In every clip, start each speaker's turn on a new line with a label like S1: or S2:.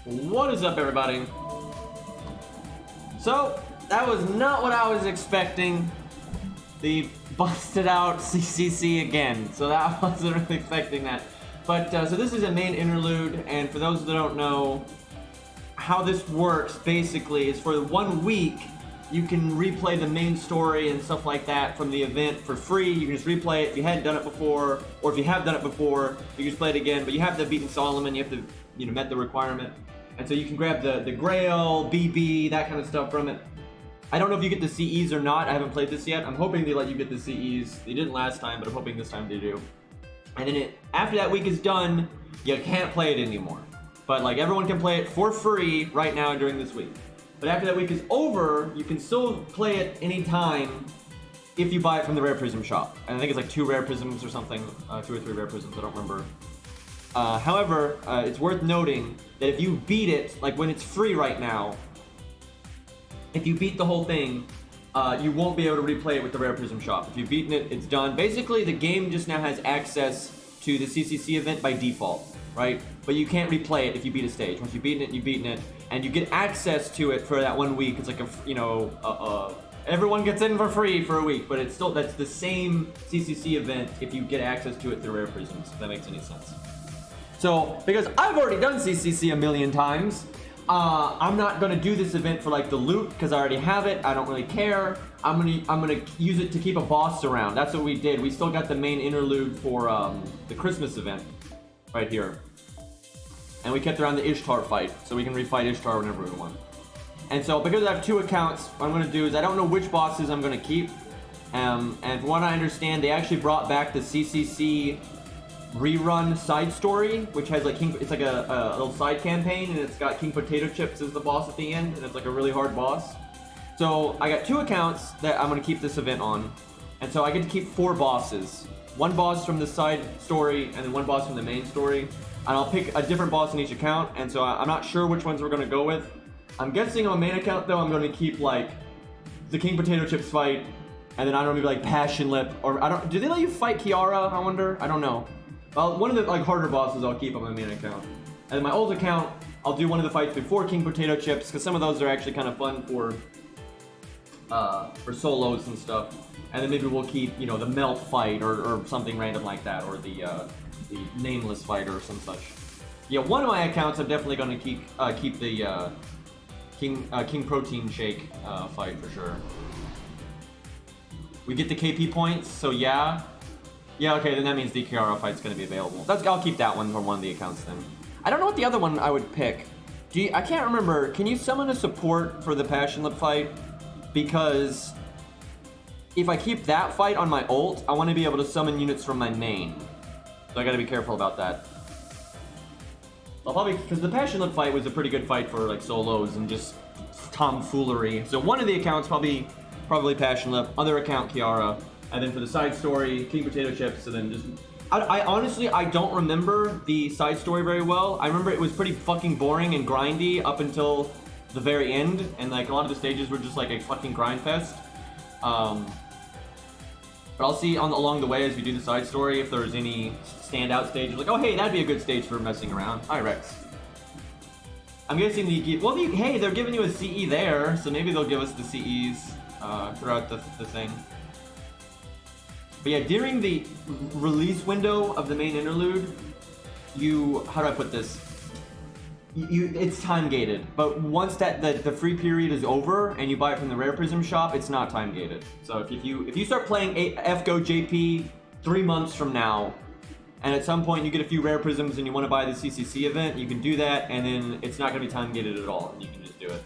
S1: What is up, everybody? So, that was not what I was expecting. The busted out CCC again. So that I wasn't really expecting that. But, so this is a main interlude, and for those that don't know, how this works, basically, is for 1 week, you can replay the main story and stuff like that from the event for free. You can just replay it if you hadn't done it before, or if you have done it before, you can just play it again, but you have to have beaten Solomon, you have to, met the requirement. And so you can grab the Grail, BB, that kind of stuff from it. I don't know if you get the CEs or not. I haven't played this yet. I'm hoping they let you get the CEs. They didn't last time, but I'm hoping this time they do. And then after that week is done, you can't play it anymore. But like everyone can play it for free right now during this week. But after that week is over, you can still play it anytime if you buy it from the Rare Prism shop. And I think it's like 2 Rare Prisms or something, 2 or 3 Rare Prisms, I don't remember. However, it's worth noting that if you beat it, like when it's free right now, if you beat the whole thing, you won't be able to replay it with the Rare Prism shop. If you've beaten it, it's done. Basically, the game just now has access to the CCC event by default, right? But you can't replay it if you beat a stage. Once you've beaten it, you've beaten it, and you get access to it for that 1 week. It's like everyone gets in for free for a week, but it's still, that's the same CCC event if you get access to it through Rare Prisms, if that makes any sense. So, because I've already done CCC a million times, I'm not gonna do this event for like the loot because I already have it. I don't really care. I'm gonna use it to keep a boss around. That's what we did. We still got the main interlude for the Christmas event right here, and we kept around the Ishtar fight, so we can refight Ishtar whenever we want. And so, because I have 2 accounts, what I'm gonna do is I don't know which bosses I'm gonna keep. And from what I understand, they actually brought back the CCC rerun side story, which has like it's like a little side campaign, and it's got King Potato Chips as the boss at the end, and it's like a really hard boss. So I got 2 accounts that I'm gonna keep this event on, and so I get to keep 4 bosses. 1 boss from the side story, and then 1 boss from the main story. And I'll pick a different boss in each account, and so I'm not sure which ones we're gonna go with. I'm guessing on my main account though, I'm gonna keep like the King Potato Chips fight, and then I don't know, maybe like Passion Lip, or I don't. Do they let you fight Kiara? I wonder. I don't know. Well, one of the like harder bosses I'll keep on my main account. And then my old account, I'll do one of the fights before King Potato Chips, because some of those are actually kind of fun for solos and stuff. And then maybe we'll keep, the Melt fight or something random like that, or the Nameless fight or some such. Yeah, one of my accounts I'm definitely going to keep the King Protein Shake fight for sure. We get the KP points, so yeah. Yeah, okay, then that means the Kiara fight's gonna be available. I'll keep that one for one of the accounts then. I don't know what the other one I would pick. I can't remember. Can you summon a support for the Passion Lip fight? Because if I keep that fight on my ult, I want to be able to summon units from my main. So I gotta be careful about that. I'll probably, because the Passion Lip fight was a pretty good fight for like solos and just tomfoolery. So one of the accounts probably Passion Lip, other account Kiara. And then for the side story, King Potato Chips, and then just... I honestly, I don't remember the side story very well. I remember it was pretty fucking boring and grindy up until the very end, and like a lot of the stages were just like a fucking grind fest. But I'll see along the way as we do the side story if there's any standout stages. Like, oh hey, that'd be a good stage for messing around. Hi Rex. I'm guessing hey, they're giving you a CE there, so maybe they'll give us the CEs throughout the thing. But yeah, during the release window of the main interlude, how do I put this? It's time gated. But once the free period is over and you buy it from the Rare Prism shop, it's not time gated. So if you start playing FGO JP 3 months from now, and at some point you get a few Rare Prisms and you want to buy the CCC event, you can do that, and then it's not going to be time gated at all. You can just do it.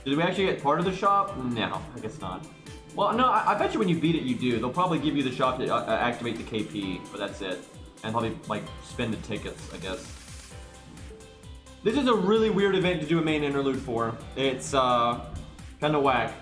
S1: Did we actually get part of the shop? No, I guess not. Well, no, I bet you when you beat it, you do. They'll probably give you the shop to activate the KP, but that's it. And probably, like, spend the tickets, I guess. This is a really weird event to do a main interlude for. It's, kind of whack.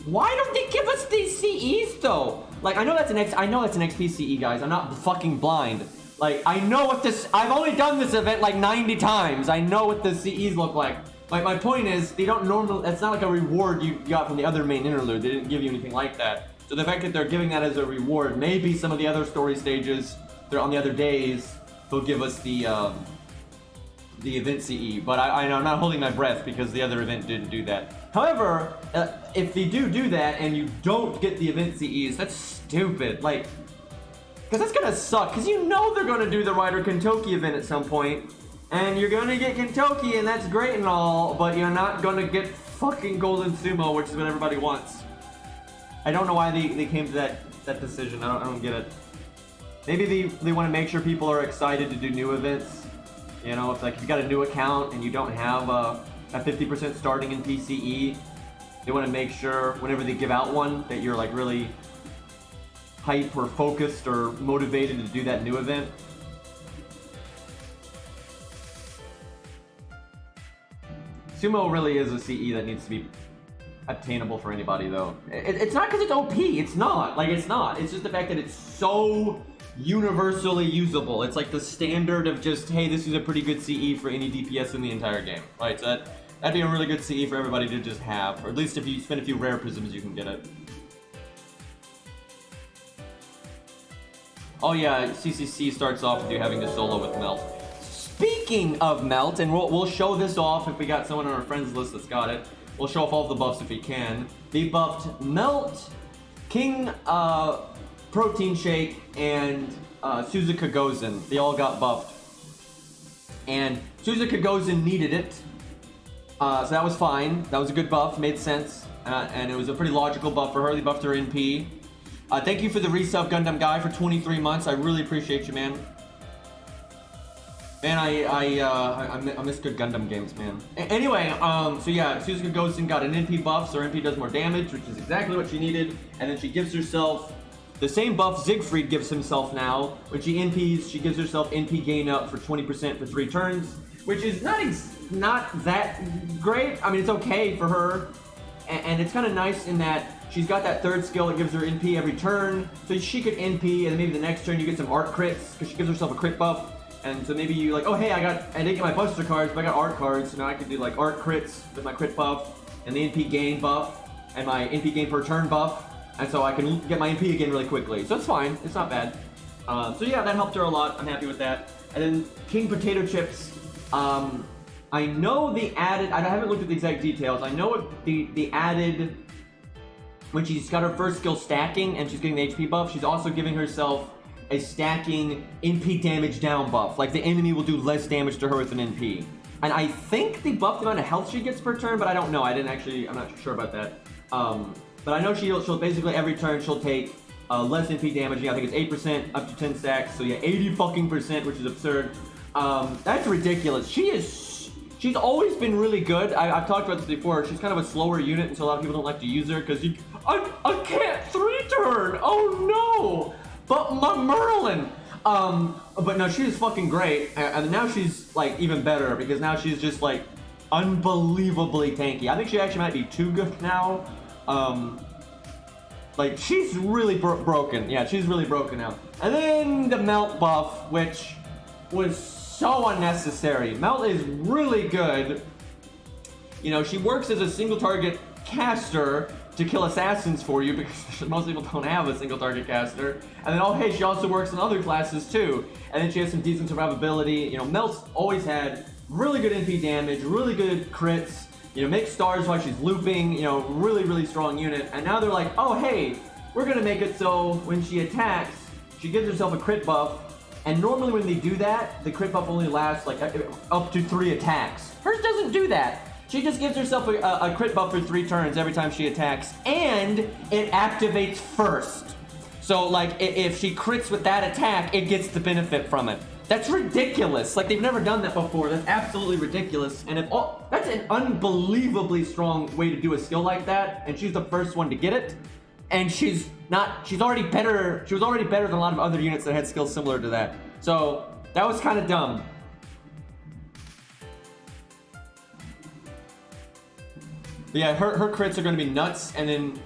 S1: Why don't they give us these CEs, though? Like, I know that's an XP CE, guys. I'm not fucking blind. Like, I know what this... I've only done this event, like, 90 times. I know what the CEs look like. My point is, they don't normally, it's not like a reward you got from the other main interlude. They didn't give you anything like that. So the fact that they're giving that as a reward, maybe some of the other story stages, they're on the other days, they'll give us the the event CE, but I'm not holding my breath because the other event didn't do that. However, if they do that and you don't get the event CEs, that's stupid. Like, because that's gonna suck. Because you know they're gonna do the Rider Kentucky event at some point, and you're gonna get Kentucky, and that's great and all, but you're not gonna get fucking Golden Sumo, which is what everybody wants. I don't know why they came to that decision. I don't get it. Maybe they want to make sure people are excited to do new events. You know, if like you got a new account and you don't have a 50% starting in PCE, they want to make sure whenever they give out one that you're like really hype or focused or motivated to do that new event. Sumo really is a CE that needs to be obtainable for anybody though. It's not because it's OP, it's not. Like, it's not. It's just the fact that it's so universally usable. It's like the standard of just, hey, this is a pretty good CE for any DPS in the entire game, right? So that'd be a really good CE for everybody to just have, or at least if you spend a few rare prisms, you can get it. Oh yeah, CCC starts off with you having to solo with Melt. Speaking of Melt, and we'll show this off if we got someone on our friends list that's got it. We'll show off all the buffs if we can. They buffed Melt, King, Protein Shake, and Suzuka Gozen. They all got buffed. And Suzuka Gozen needed it. So that was fine. That was a good buff, made sense. And it was a pretty logical buff for her. They buffed her NP. Thank you for the resub, Gundam Guy, for 23 months. I really appreciate you, man. Man, I miss good Gundam games, man. Anyway, so yeah, Suzuka Gozen got an NP buff, so her NP does more damage, which is exactly what she needed. And then she gives herself the same buff Siegfried gives himself now. When she NPs, she gives herself NP gain up for 20% for 3 turns, which is not that great. I mean, it's okay for her. And it's kind of nice in that she's got that third skill that gives her NP every turn. So she could NP, and then maybe the next turn you get some art crits, because she gives herself a crit buff. And so maybe you like, oh hey, I didn't get my Buster cards, but I got art cards, so now I can do like art crits with my crit buff, and the NP gain buff, and my NP gain per turn buff, and so I can get my NP again really quickly. So it's fine, it's not bad. So yeah, that helped her a lot, I'm happy with that. And then King Potato Chips, I know the added, I haven't looked at the exact details, I know the added, when she's got her first skill stacking and she's getting the HP buff, she's also giving herself a stacking NP damage down buff. Like the enemy will do less damage to her with an NP. And I think they buffed the amount of health she gets per turn, but I don't know. I'm not sure about that. But I know she'll basically every turn she'll take less NP damage. Yeah, I think it's 8% up to 10 stacks. So yeah, 80 fucking percent, which is absurd. That's ridiculous. She's always been really good. I've talked about this before. She's kind of a slower unit, and so a lot of people don't like to use her because I can't 3-turn. Oh no! But my Merlin! But no, she's fucking great. And now she's like even better because now she's just like unbelievably tanky. I think she actually might be too good now. Like she's really broken. Yeah, she's really broken now. And then the Melt buff, which was so unnecessary. Melt is really good. You know, she works as a single target caster to kill assassins for you because most people don't have a single target caster. And then, oh hey, she also works in other classes too. And then she has some decent survivability. You know, Melt's always had really good NP damage, really good crits, you know, makes stars while she's looping, you know, really, really strong unit. And now they're like, oh hey, we're gonna make it so when she attacks, she gives herself a crit buff. And normally when they do that, the crit buff only lasts like up to 3 attacks. Hers doesn't do that. She just gives herself a crit buff for 3 turns every time she attacks, and it activates first. So like if she crits with that attack, it gets the benefit from it. That's ridiculous. Like they've never done that before. That's absolutely ridiculous. And that's an unbelievably strong way to do a skill like that. And she's the first one to get it. And she was already better than a lot of other units that had skills similar to that. So that was kind of dumb. But yeah, her crits are going to be nuts, and then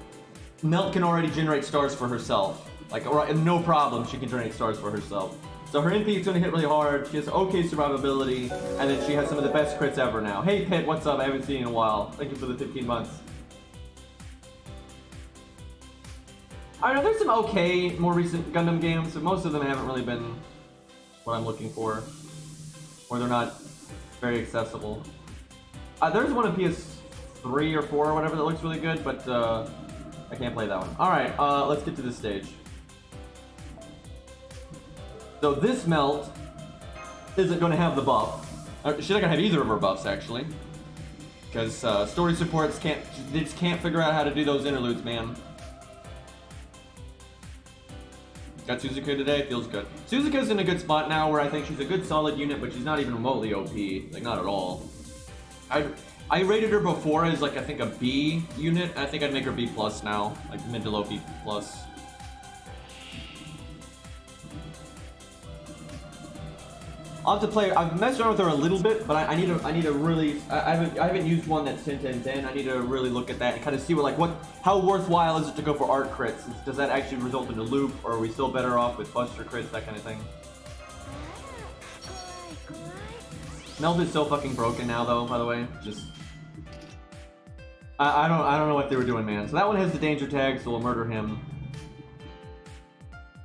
S1: Melt can already generate stars for herself. Like, no problem, she can generate stars for herself. So her NP is going to hit really hard, she has okay survivability, and then she has some of the best crits ever now. Hey Pit, what's up? I haven't seen you in a while. Thank you for the 15 months. I know there's some okay, more recent Gundam games, but most of them haven't really been what I'm looking for. Or they're not Very accessible. There's one on PS3 or 4 or whatever that looks really good, but I can't play that one. Alright, let's get to this stage. So this melt isn't going to have the buff. She's not going to have either of her buffs, actually. Because story supports they just can't figure out how to do those interludes, man. Got Suzuka today, feels good. Suzuka's in a good spot now where I think she's a good solid unit, but she's not even remotely OP. Like, not at all. I rated her before as, like, I think a B unit. I think I'd make her B plus now. Like, mid to low B plus. I'll have to play. I've messed around with her a little bit, but I need to really. I haven't used one that's 10-10-10. I need to really look at that and kind of see how worthwhile is it to go for art crits? Does that actually result in a loop, or are we still better off with buster crits, that kind of thing? Meld is so fucking broken now, though. By the way, just I don't know what they were doing, man. So that one has the danger tag, so we'll murder him.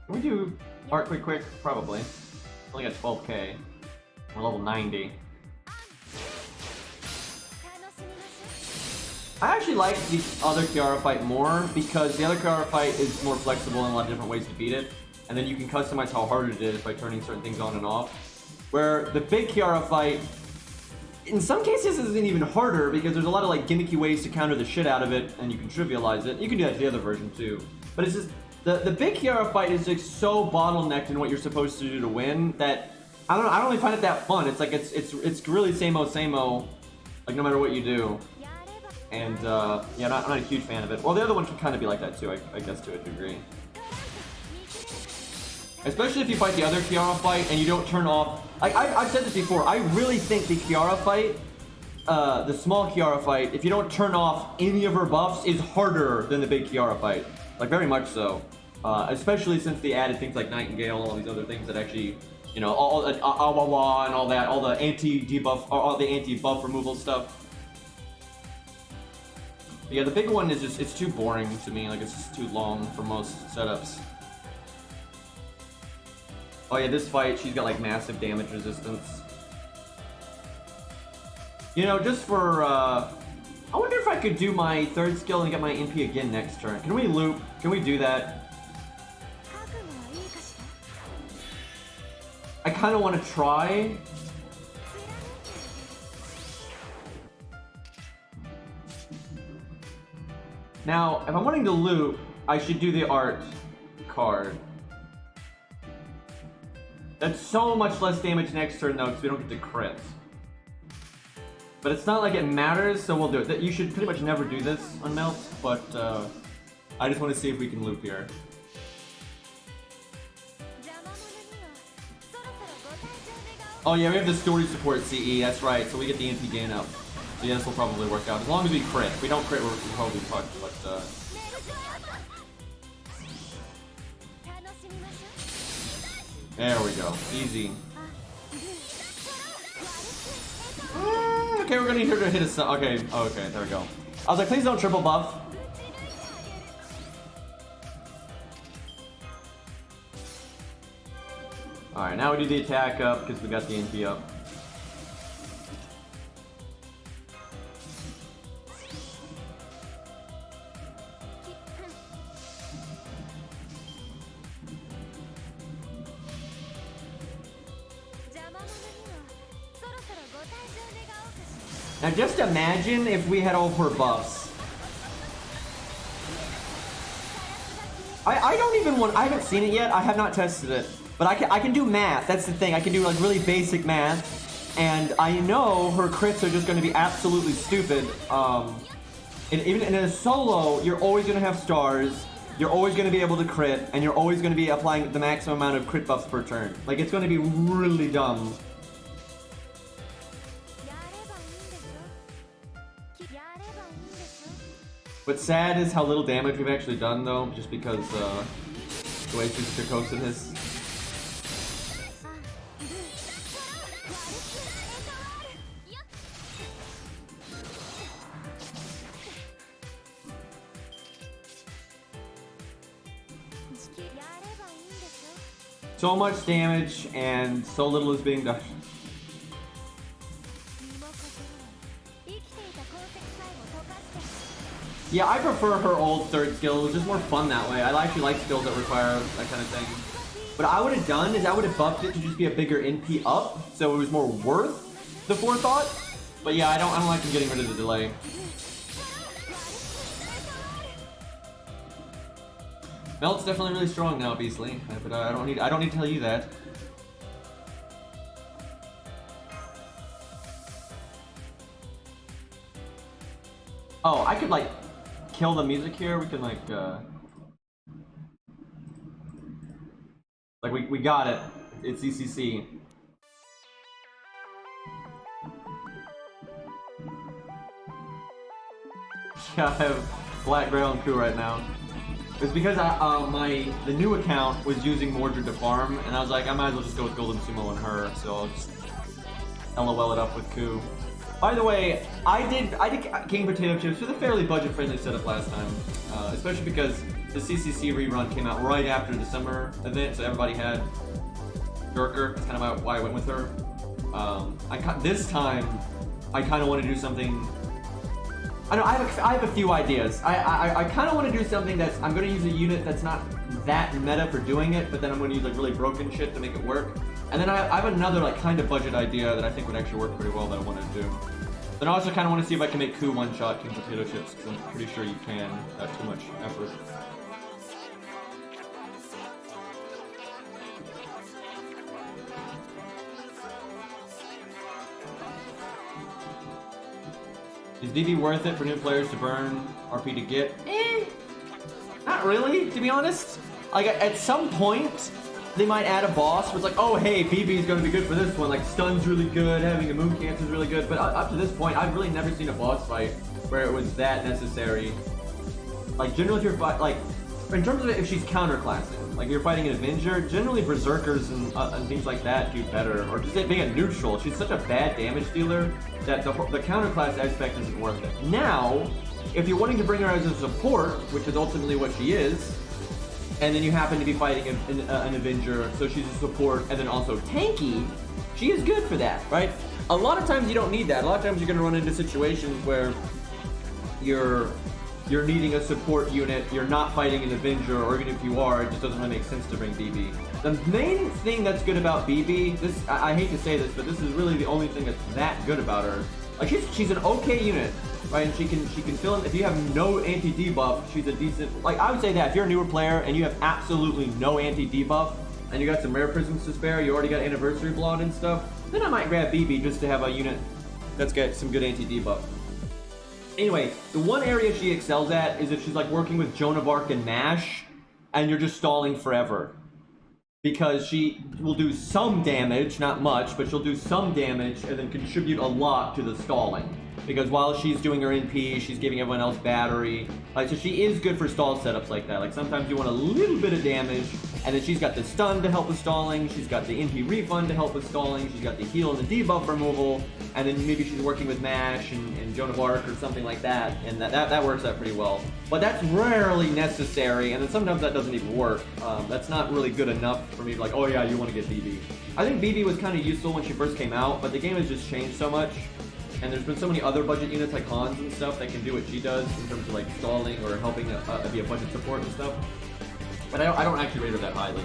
S1: Can we do art quick? Probably. Only got 12k. We're level 90. I actually like the other Kiara fight more because the other Kiara fight is more flexible in a lot of different ways to beat it, and then you can customize how hard it is by turning certain things on and off. Where the big Kiara fight, in some cases, isn't even harder because there's a lot of like gimmicky ways to counter the shit out of it, and you can trivialize it. You can do that to the other version too, but it's just the big Kiara fight is like so bottlenecked in what you're supposed to do to win that I don't really find it that fun. It's like it's really same-o, like no matter what you do. And yeah, I'm not a huge fan of it. Well, the other one can kind of be like that too, I guess, to a degree. Especially if you fight the other Kiara fight and you don't turn off. Like I've said this before. I really think the Kiara fight, the small Kiara fight, if you don't turn off any of her buffs, is harder than the big Kiara fight. Like very much so. Especially since they added things like Nightingale and all these other things that actually, you know, all Awawa and all that, all the anti-debuff, all the anti-buff removal stuff. But yeah, the big one is just, it's too boring to me. Like, it's just too long for most setups. Oh yeah, this fight, she's got like massive damage resistance. You know, just for, I wonder if I could do my third skill and get my MP again next turn. Can we loop? Can we do that? I kind of want to try. Now, if I'm wanting to loop, I should do the art card. That's so much less damage next turn though, because we don't get to crit. But it's not like it matters, so we'll do it. You should pretty much never do this on Melt, but I just want to see if we can loop here. Oh yeah, we have the story support CE, that's right, so we get the MP gain up. So yeah, this will probably work out, as long as we crit. If we don't crit, we're probably fucked, but there we go, easy. Okay, we're gonna need her to hit us. Okay, there we go. I was like, please don't triple buff. Alright, now we do the attack up because we got the NP up. Now just imagine if we had all of her buffs. I don't even want, I haven't seen it yet, I have not tested it. But I can do math, that's the thing, I can do like really basic math. And I know her crits are just going to be absolutely stupid. And even in a solo, you're always going to have stars, you're always going to be able to crit, and you're always going to be applying the maximum amount of crit buffs per turn. Like, it's going to be really dumb. What's sad is how little damage we've actually done, though, just because the way Suzuka coasted his. So much damage and so little is being done. Yeah, I prefer her old third skill. It was just more fun that way. I actually like skills that require that kind of thing. What I would have done is I would have buffed it to just be a bigger NP up, so it was more worth the forethought. But yeah, I don't like them getting rid of the delay. Melt's definitely really strong now, Beastly, but I don't need to tell you that. Oh, I could like kill the music here. We can like we got it. It's CCC. Yeah, I have Black Grail and Coup right now. It's because the new account was using Mordred to farm, and I was like, I might as well just go with Golden Sumo on her, so I'll just LOL it up with Coup. By the way, I did King Potato Chips with a fairly budget-friendly setup last time, especially because the CCC rerun came out right after the summer event, so everybody had Durker. That's kind of why I went with her. This time, I kind of want to do something. I know I have a few ideas. I kind of want to do something that's I'm going to use a unit that's not that meta for doing it, but then I'm going to use like really broken shit to make it work. And then I have another like kind of budget idea that I think would actually work pretty well that I want to do. Then I also kind of want to see if I can make Coup one-shot King Potato Chips, because I'm pretty sure you can without too much effort. Is DB worth it for new players to burn RP to get? Not really, to be honest. Like at some point, they might add a boss where it's like, oh hey, BB is going to be good for this one. Like stun's really good, having a moon cancer is really good. But up to this point, I've really never seen a boss fight where it was that necessary. Like generally, if you're like, in terms of if she's counterclassing, like you're fighting an Avenger, generally Berserkers and things like that do better. Or just being a neutral, she's such a bad damage dealer that the counterclass aspect isn't worth it. Now, if you're wanting to bring her as a support, which is ultimately what she is, and then you happen to be fighting an Avenger, so she's a support and then also tanky, she is good for that, right? A lot of times you don't need that. A lot of times you're going to run into situations where you're needing a support unit, you're not fighting an Avenger, or even if you are, it just doesn't really make sense to bring BB. The main thing that's good about BB, I hate to say this, but this is really the only thing that's that good about her. Like she's an okay unit, right? And she can fill in. If you have no anti-debuff, she's a decent. Like I would say that if you're a newer player and you have absolutely no anti-debuff, and you got some rare prisms to spare, you already got Anniversary Blood and stuff, then I might grab BB just to have a unit that's got some good anti-debuff. Anyway, the one area she excels at is if she's like working with Joan of Arc and Mash, and you're just stalling forever. Because she will do some damage, not much, but she'll do some damage and then contribute a lot to the stalling. Because while she's doing her NP, she's giving everyone else battery. Like, so she is good for stall setups like that. Like sometimes you want a little bit of damage, and then she's got the stun to help with stalling, she's got the NP refund to help with stalling, she's got the heal and the debuff removal, and then maybe she's working with Mash and Joan of Arc or something like that, and that works out pretty well. But that's rarely necessary, and then sometimes that doesn't even work. That's not really good enough for me to be like, oh yeah, you want to get BB. I think BB was kind of useful when she first came out, but the game has just changed so much. And there's been so many other budget units like Hans and stuff that can do what she does in terms of like stalling or helping be a budget support and stuff. But I don't actually rate her that highly.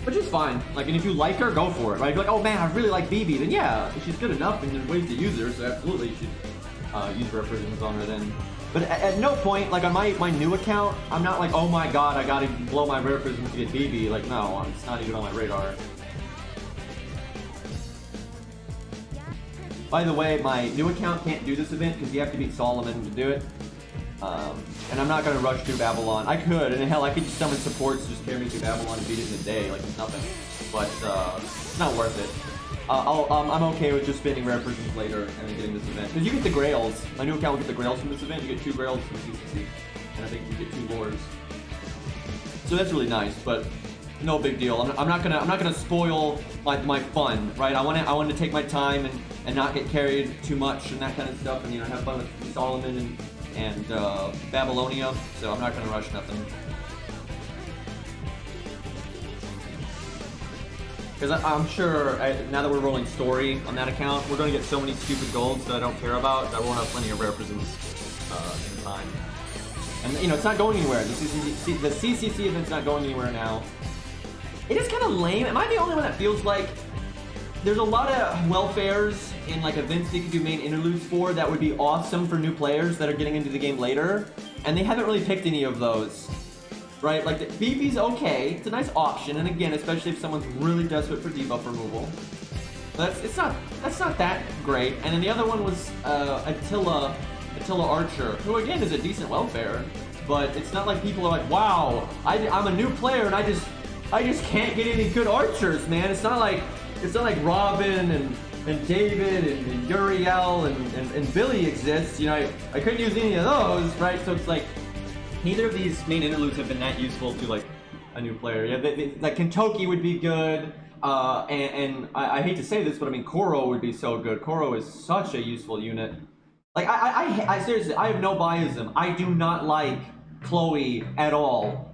S1: Which is fine. Like, and if you like her, go for it, right? If you're like, oh man, I really like BB, then yeah, she's good enough and there's ways to use her, so absolutely you should use rare prisms on her then. But at no point, like on my new account, I'm not like, oh my god, I gotta blow my rare prisms to get BB. Like, no, it's not even on my radar. By the way, my new account can't do this event because you have to beat Solomon to do it. And I'm not going to rush through Babylon. I could, and hell, I could just summon supports to just carry me through Babylon and beat it in a day, like it's nothing. But it's not worth it. I'm okay with just spending rare prisms later and then getting this event. Because you get the Grails. My new account will get the Grails from this event. You get 2 Grails from CCC. And I think you get 2 Lores. So that's really nice, but no big deal. I'm not gonna spoil my fun, right? I want to take my time and not get carried too much and that kind of stuff, and you know, have fun with Solomon and Babylonia. So I'm not gonna rush nothing. Because I'm sure now that we're rolling story on that account, we're gonna get so many stupid golds that I don't care about that we'll have plenty of rare prisms in time. And you know, it's not going anywhere. The CCC event's not going anywhere now. It is kind of lame. Am I the only one that feels like there's a lot of welfares in like events that you can do main interludes for that would be awesome for new players that are getting into the game later, and they haven't really picked any of those, right? Like the BB's okay, it's a nice option, and again, especially if someone's really desperate for debuff removal. That's not that great. And then the other one was Attila Archer, who again is a decent welfare, but it's not like people are like, wow, I'm a new player and I just can't get any good archers, man. It's not like Robin and David and Uriel and Billy exists. You know, I couldn't use any of those, right? So it's like neither of these main interludes have been that useful to like a new player. Yeah, like Kentucky would be good. And I hate to say this, but I mean Koro would be so good. Koro is such a useful unit. Like I seriously, I have no biasm. I do not like Chloe at all.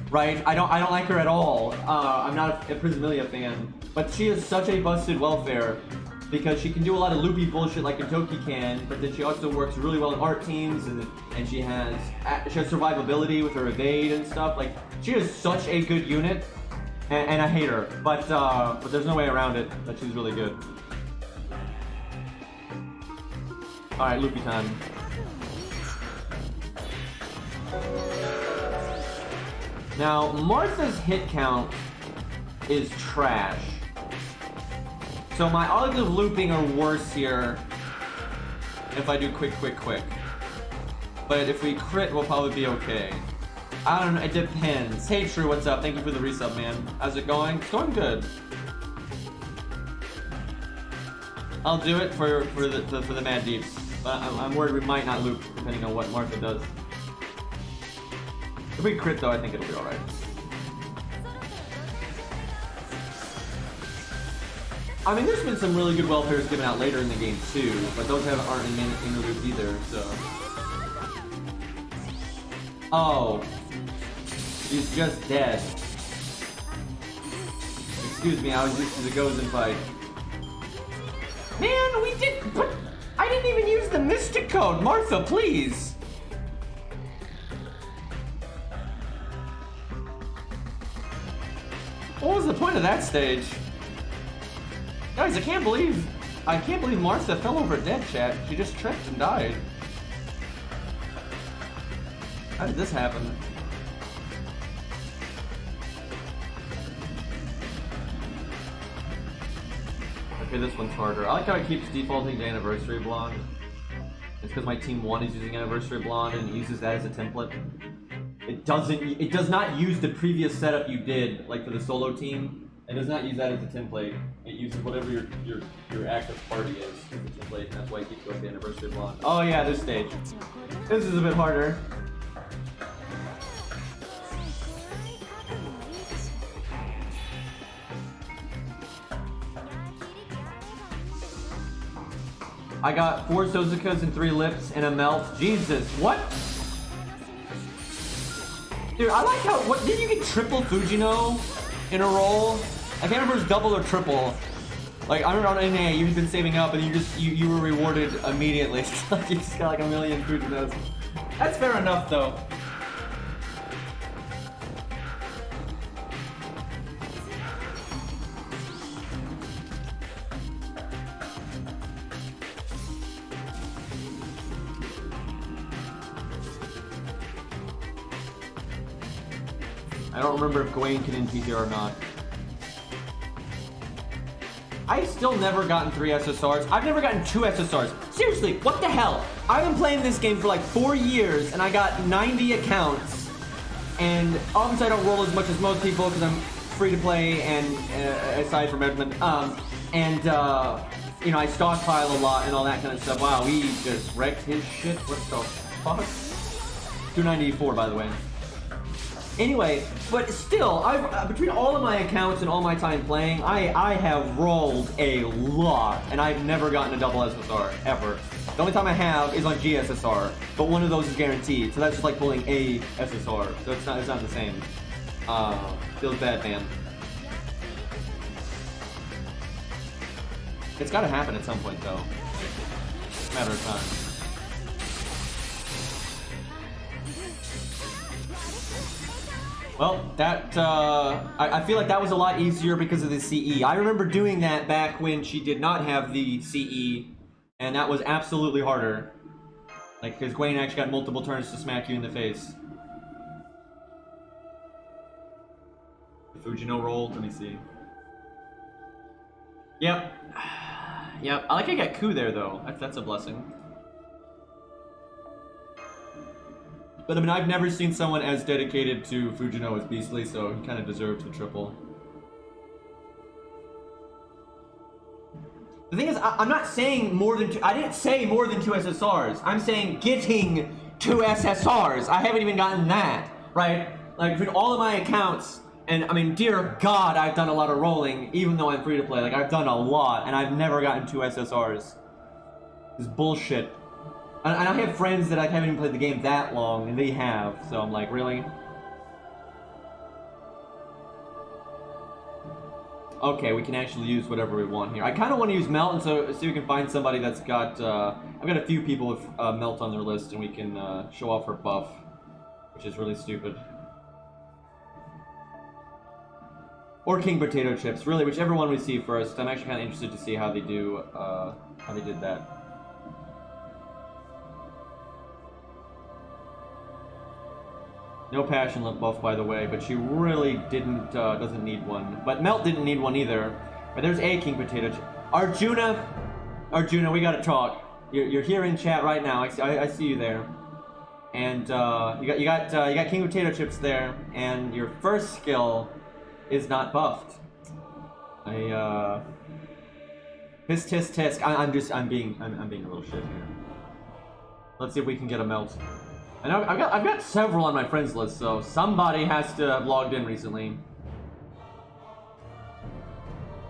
S1: Right? I don't like her at all. I'm not a Prismilia fan, but she is such a busted welfare because she can do a lot of loopy bullshit like Kentucky can, but then she also works really well in art teams, and she has survivability with her evade and stuff. Like she is such a good unit, and I hate her, but there's no way around it. That she's really good. All right, loopy time. Now, Martha's hit count is trash. So my odds of looping are worse here if I do quick. But if we crit, we'll probably be okay. I don't know, it depends. Hey True, what's up? Thank you for the resub, man. How's it going? It's going good. I'll do it for the Mad Deeps. But I'm worried we might not loop depending on what Martha does. If we crit though, I think it'll be alright. I mean, there's been some really good welfares given out later in the game too, but those aren't in interludes either, so... Oh. He's just dead. Excuse me, I was used to the Gozen fight. Man, we did... But I didn't even use the Mystic Code! Martha, please! What was the point of that stage? Guys, I can't believe Martha fell over dead, chat. She just tripped and died. How did this happen? Okay, this one's harder. I like how it keeps defaulting to Anniversary Blonde. It's because my team 1 is using Anniversary Blonde and it uses that as a template. It does not use the previous setup you did, like for the solo team. It does not use that as a template. It uses whatever your active party is as a template, and that's why it keeps going to Anniversary Blonde. Oh yeah, this stage. This is a bit harder. I got 4 Sozukas and 3 lips and a melt. Jesus, what? Dude, I like how, what, did you get triple Fujino in a roll? I can't remember if it was double or triple. Like, I remember on NA, you've been saving up and you were rewarded immediately. You just got like a million Fujinos. That's fair enough though. I don't remember if Gawain can NP here or not. I've still never gotten 3 SSRs. I've never gotten 2 SSRs. Seriously, what the hell? I've been playing this game for like 4 years and I got 90 accounts. And obviously I don't roll as much as most people because I'm free to play and aside from Edmund. You know, I stockpile a lot and all that kind of stuff. Wow, we just wrecked his shit. What the fuck? 294 by the way. Anyway, but still, between all of my accounts and all my time playing, I have rolled a lot, and I've never gotten a double SSR, ever. The only time I have is on GSSR, but one of those is guaranteed, so that's just like pulling a SSR, so it's not the same. Feels bad, man. It's gotta happen at some point, though. Matter of time. Well, that, I feel like that was a lot easier because of the CE. I remember doing that back when she did not have the CE, and that was absolutely harder. Like, because Gwen actually got multiple turns to smack you in the face. Fujino roll, let me see. Yep. Yep, I like I got coup there, though. That's a blessing. But I mean, I've never seen someone as dedicated to Fujino as Beastly, so he kind of deserves the triple. The thing is, I'm not saying more than two. I didn't say more than 2 SSRs. I'm saying getting 2 SSRs. I haven't even gotten that, right? Like, between all of my accounts, and I mean, dear God, I've done a lot of rolling, even though I'm free to play. Like, I've done a lot, and I've never gotten 2 SSRs. It's bullshit. And I have friends that I haven't even played the game that long, and they have, so I'm like, really? Okay, we can actually use whatever we want here. I kind of want to use Melt, and so see if we can find somebody that's got, I've got a few people with Melt on their list, and we can show off her buff, which is really stupid. Or King Potato Chips, really, whichever one we see first. I'm actually kind of interested to see how they do, how they did that. No passion lip buff, by the way, but she really doesn't need one. But Melt didn't need one either. But there's a King Potato Chip. Arjuna, we gotta talk. You're here in chat right now. I see you there. And you got King Potato Chips there, and your first skill is not buffed. Tisk tisk tisk. I'm being a little shit here. Let's see if we can get a Melt. I know I've got several on my friends list, so somebody has to have logged in recently.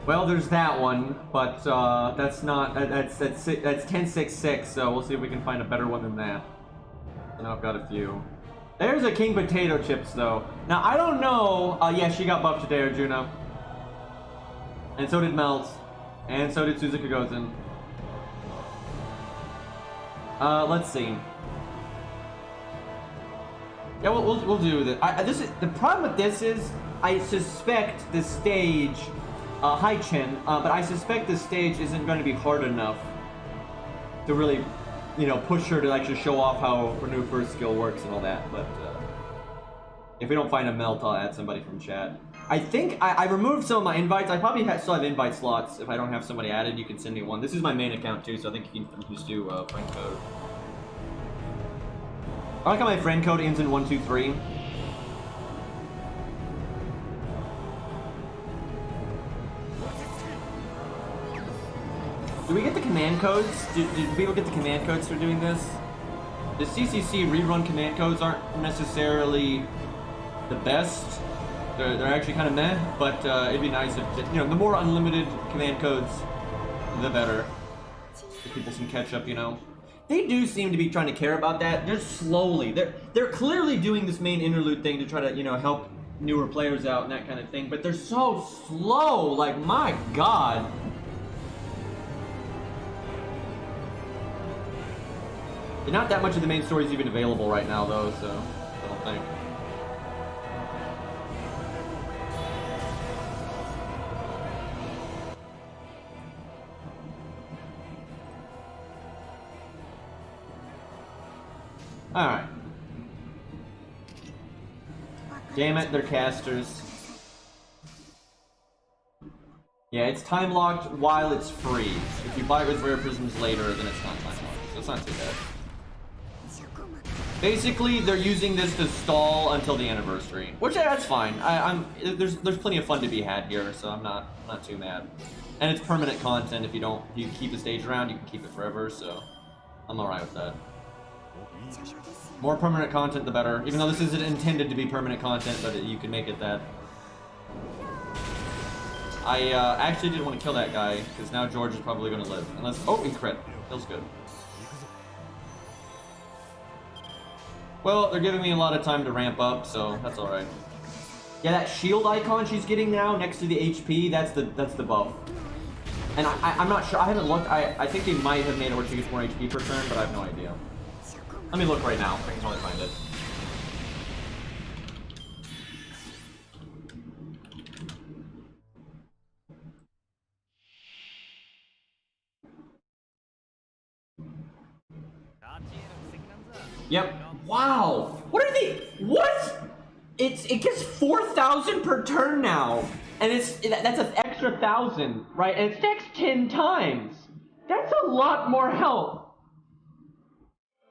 S1: Well, there's that one, but that's 1066, so we'll see if we can find a better one than that. And I've got a few. There's a King Potato Chips, though. Now I don't know. Yeah, she got buffed today, Arjuna, and so did Melt, and so did Suzuka Gozen. Let's see. Yeah, we'll do this. The problem with this is, I suspect the stage, hi Chen, but I suspect the stage isn't going to be hard enough to really, you know, push her to actually show off how her new first skill works and all that. But if we don't find a Melt, I'll add somebody from chat. I think I removed some of my invites. I probably still have invite slots. If I don't have somebody added, you can send me one. This is my main account too, so I think you can just do friend code. I like how my friend code ends in 123. Do we get the command codes? Did people get the command codes for doing this? The CCC rerun command codes aren't necessarily the best. They're actually kind of meh, but it'd be nice if, you know, the more unlimited command codes, the better. Give people some catch up, you know. They do seem to be trying to care about that, just slowly. They're clearly doing this main interlude thing to try to, you know, help newer players out and that kind of thing, but they're so slow, like, my god. Not that much of the main story is even available right now, though, so I don't think. Alright. Damn it, they're casters. Yeah, it's time locked while it's free. If you buy it with rare prisms later, then it's not time locked. So it's not too bad. Basically, they're using this to stall until the anniversary, which that's fine. There's plenty of fun to be had here, so I'm not too mad. And it's permanent content. If you keep the stage around, you can keep it forever. So I'm alright with that. More permanent content, the better. Even though this isn't intended to be permanent content, but you can make it that. I actually didn't want to kill that guy because now George is probably going to live. Unless, oh, he crit. Feels good. Well, they're giving me a lot of time to ramp up, so that's alright. Yeah, that shield icon she's getting now next to the HP, that's the buff. And I'm not sure, I haven't looked, I think they might have made it where she gets more HP per turn, but I have no idea. Let me look right now, I can probably find it. Yep. Wow. What are they? What? It gets 4,000 per turn now, and that's an extra 1,000, right? And it stacks 10 times. That's a lot more health.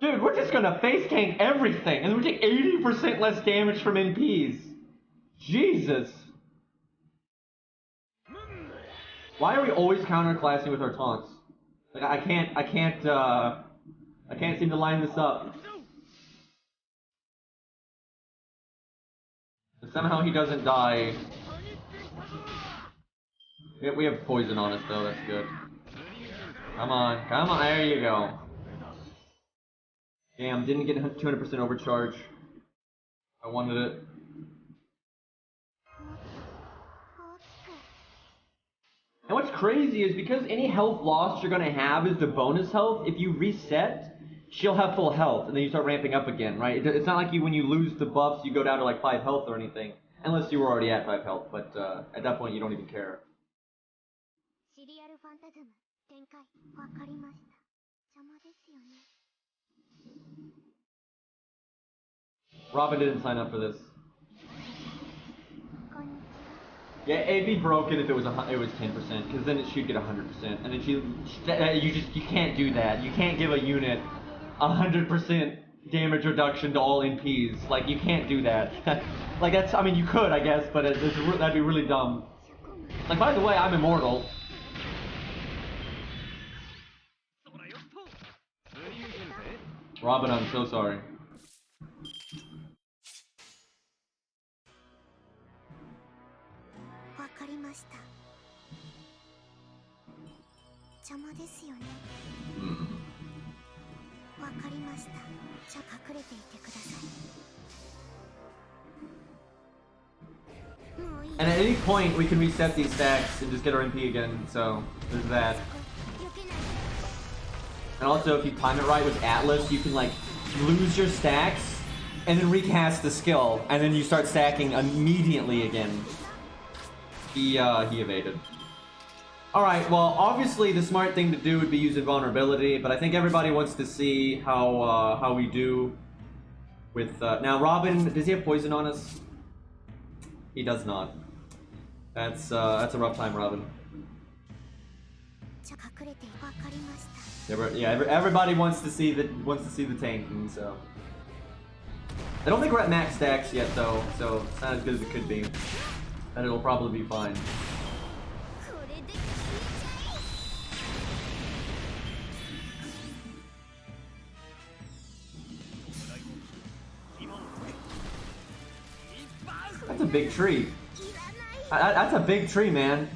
S1: Dude, we're just gonna face tank everything, and we take 80% less damage from NPs. Jesus. Why are we always counterclassing with our taunts? Like I can't seem to line this up. Somehow he doesn't die. We have poison on us though, that's good. Come on, there you go. Damn, didn't get 200% overcharge. I wanted it. And what's crazy is because any health loss you're gonna have is the bonus health, if you reset, she'll have full health, and then you start ramping up again, right? It's not like when you lose the buffs, you go down to like 5 health or anything. Unless you were already at 5 health, but at that point you don't even care. Robin didn't sign up for this. Yeah, it'd be broken if it was 10%, because then it should get 100%, and then you can't do that. You can't give a unit 100% damage reduction to all NPs. Like, you can't do that. Like, that's, I mean, you could, I guess, but that'd be really dumb. Like, by the way, I'm immortal. Robin, I'm so sorry. And at any point, we can reset these stacks and just get our MP again, so there's that. And also, if you time it right with Atlas, you can, like, lose your stacks and then recast the skill, and then you start stacking immediately again. He evaded. Alright, well, obviously the smart thing to do would be use invulnerability, but I think everybody wants to see how we do with, now Robin, does he have poison on us? He does not. That's a rough time, Robin. Everybody wants to see the tanking, so. I don't think we're at max stacks yet, though, so it's not as good as it could be. And it'll probably be fine. That's a big tree. That's a big tree, man.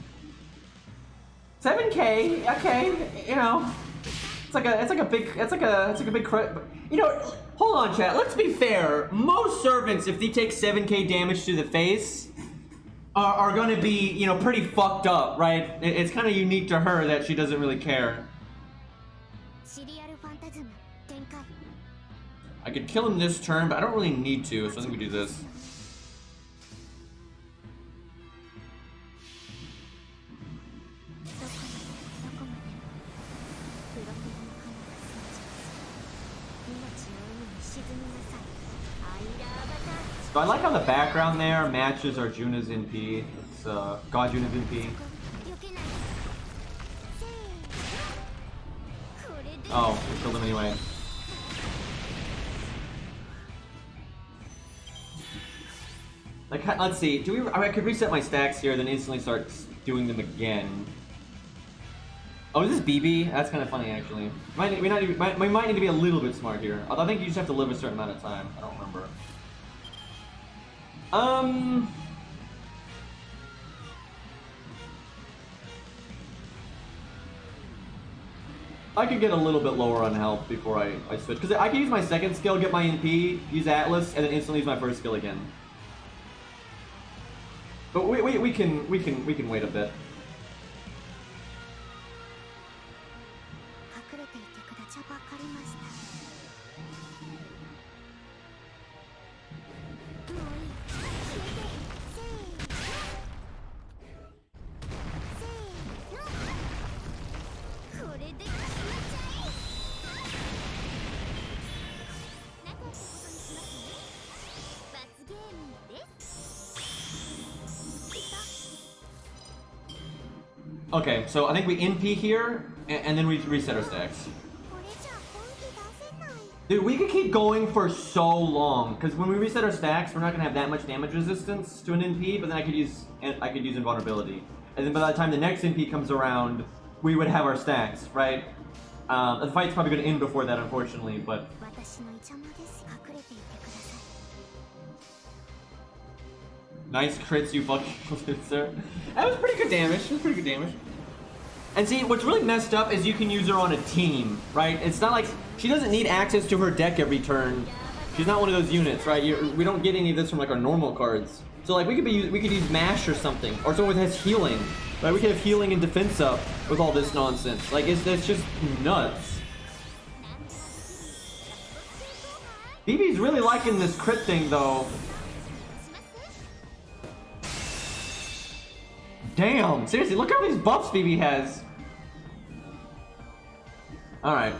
S1: 7K, okay, you know, it's like a big, you know, hold on, chat. Let's be fair. Most servants, if they take 7K damage to the face, are going to be, you know, pretty fucked up, right? It's kind of unique to her that she doesn't really care. I could kill him this turn, but I don't really need to, so I think we do this. So I like how the background there matches Arjuna's NP. It's God Juna's NP. Oh, we killed him anyway. Like, let's see. I could reset my stacks here, then instantly start doing them again. Oh, is this BB? That's kind of funny, actually. We might need to be a little bit smart here. Although I think you just have to live a certain amount of time. I don't remember. I could get a little bit lower on health before I switch, because I can use my second skill, get my NP, use Atlas, and then instantly use my first skill again. But we can wait a bit. Okay, so I think we NP here, and then we reset our stacks. Dude, we could keep going for so long, because when we reset our stacks, we're not gonna have that much damage resistance to an NP, but then I could use invulnerability. And then by the time the next NP comes around, we would have our stacks, right? The fight's probably gonna end before that, unfortunately, but... Nice crits, you fucking loser. That was pretty good damage. That was pretty good damage. And see, what's really messed up is you can use her on a team, right? It's not like she doesn't need access to her deck every turn. She's not one of those units, right? We don't get any of this from like our normal cards. So like we could use Mash or something, or someone that has healing, right? We could have healing and defense up with all this nonsense. Like it's just nuts. BB's really liking this crit thing though. Damn, seriously, look how many buffs BB has. Alright.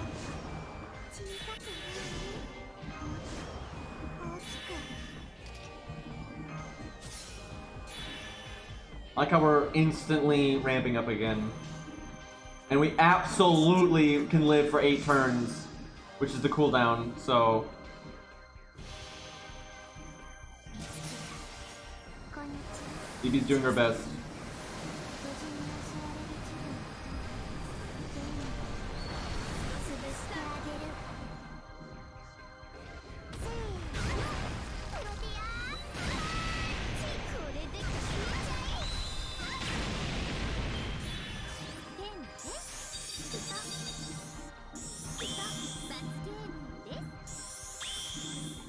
S1: I like how we're instantly ramping up again. And we absolutely can live for 8 turns, which is the cooldown, so... BB's doing her best.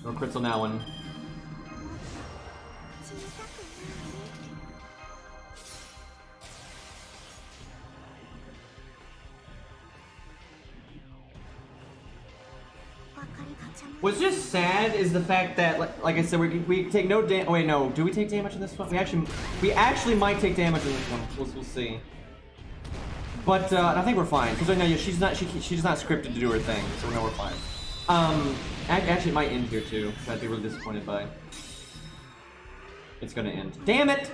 S1: No crits on that one. What's just sad is the fact that, like I said, we take no damage. Wait, no. Do we take damage in this one? We actually might take damage in this one. We'll see. But I think we're fine because I know she's not scripted to do her thing, so we know we're fine. Actually, it might end here too. Which I'd be really disappointed by. It's gonna end. Damn it!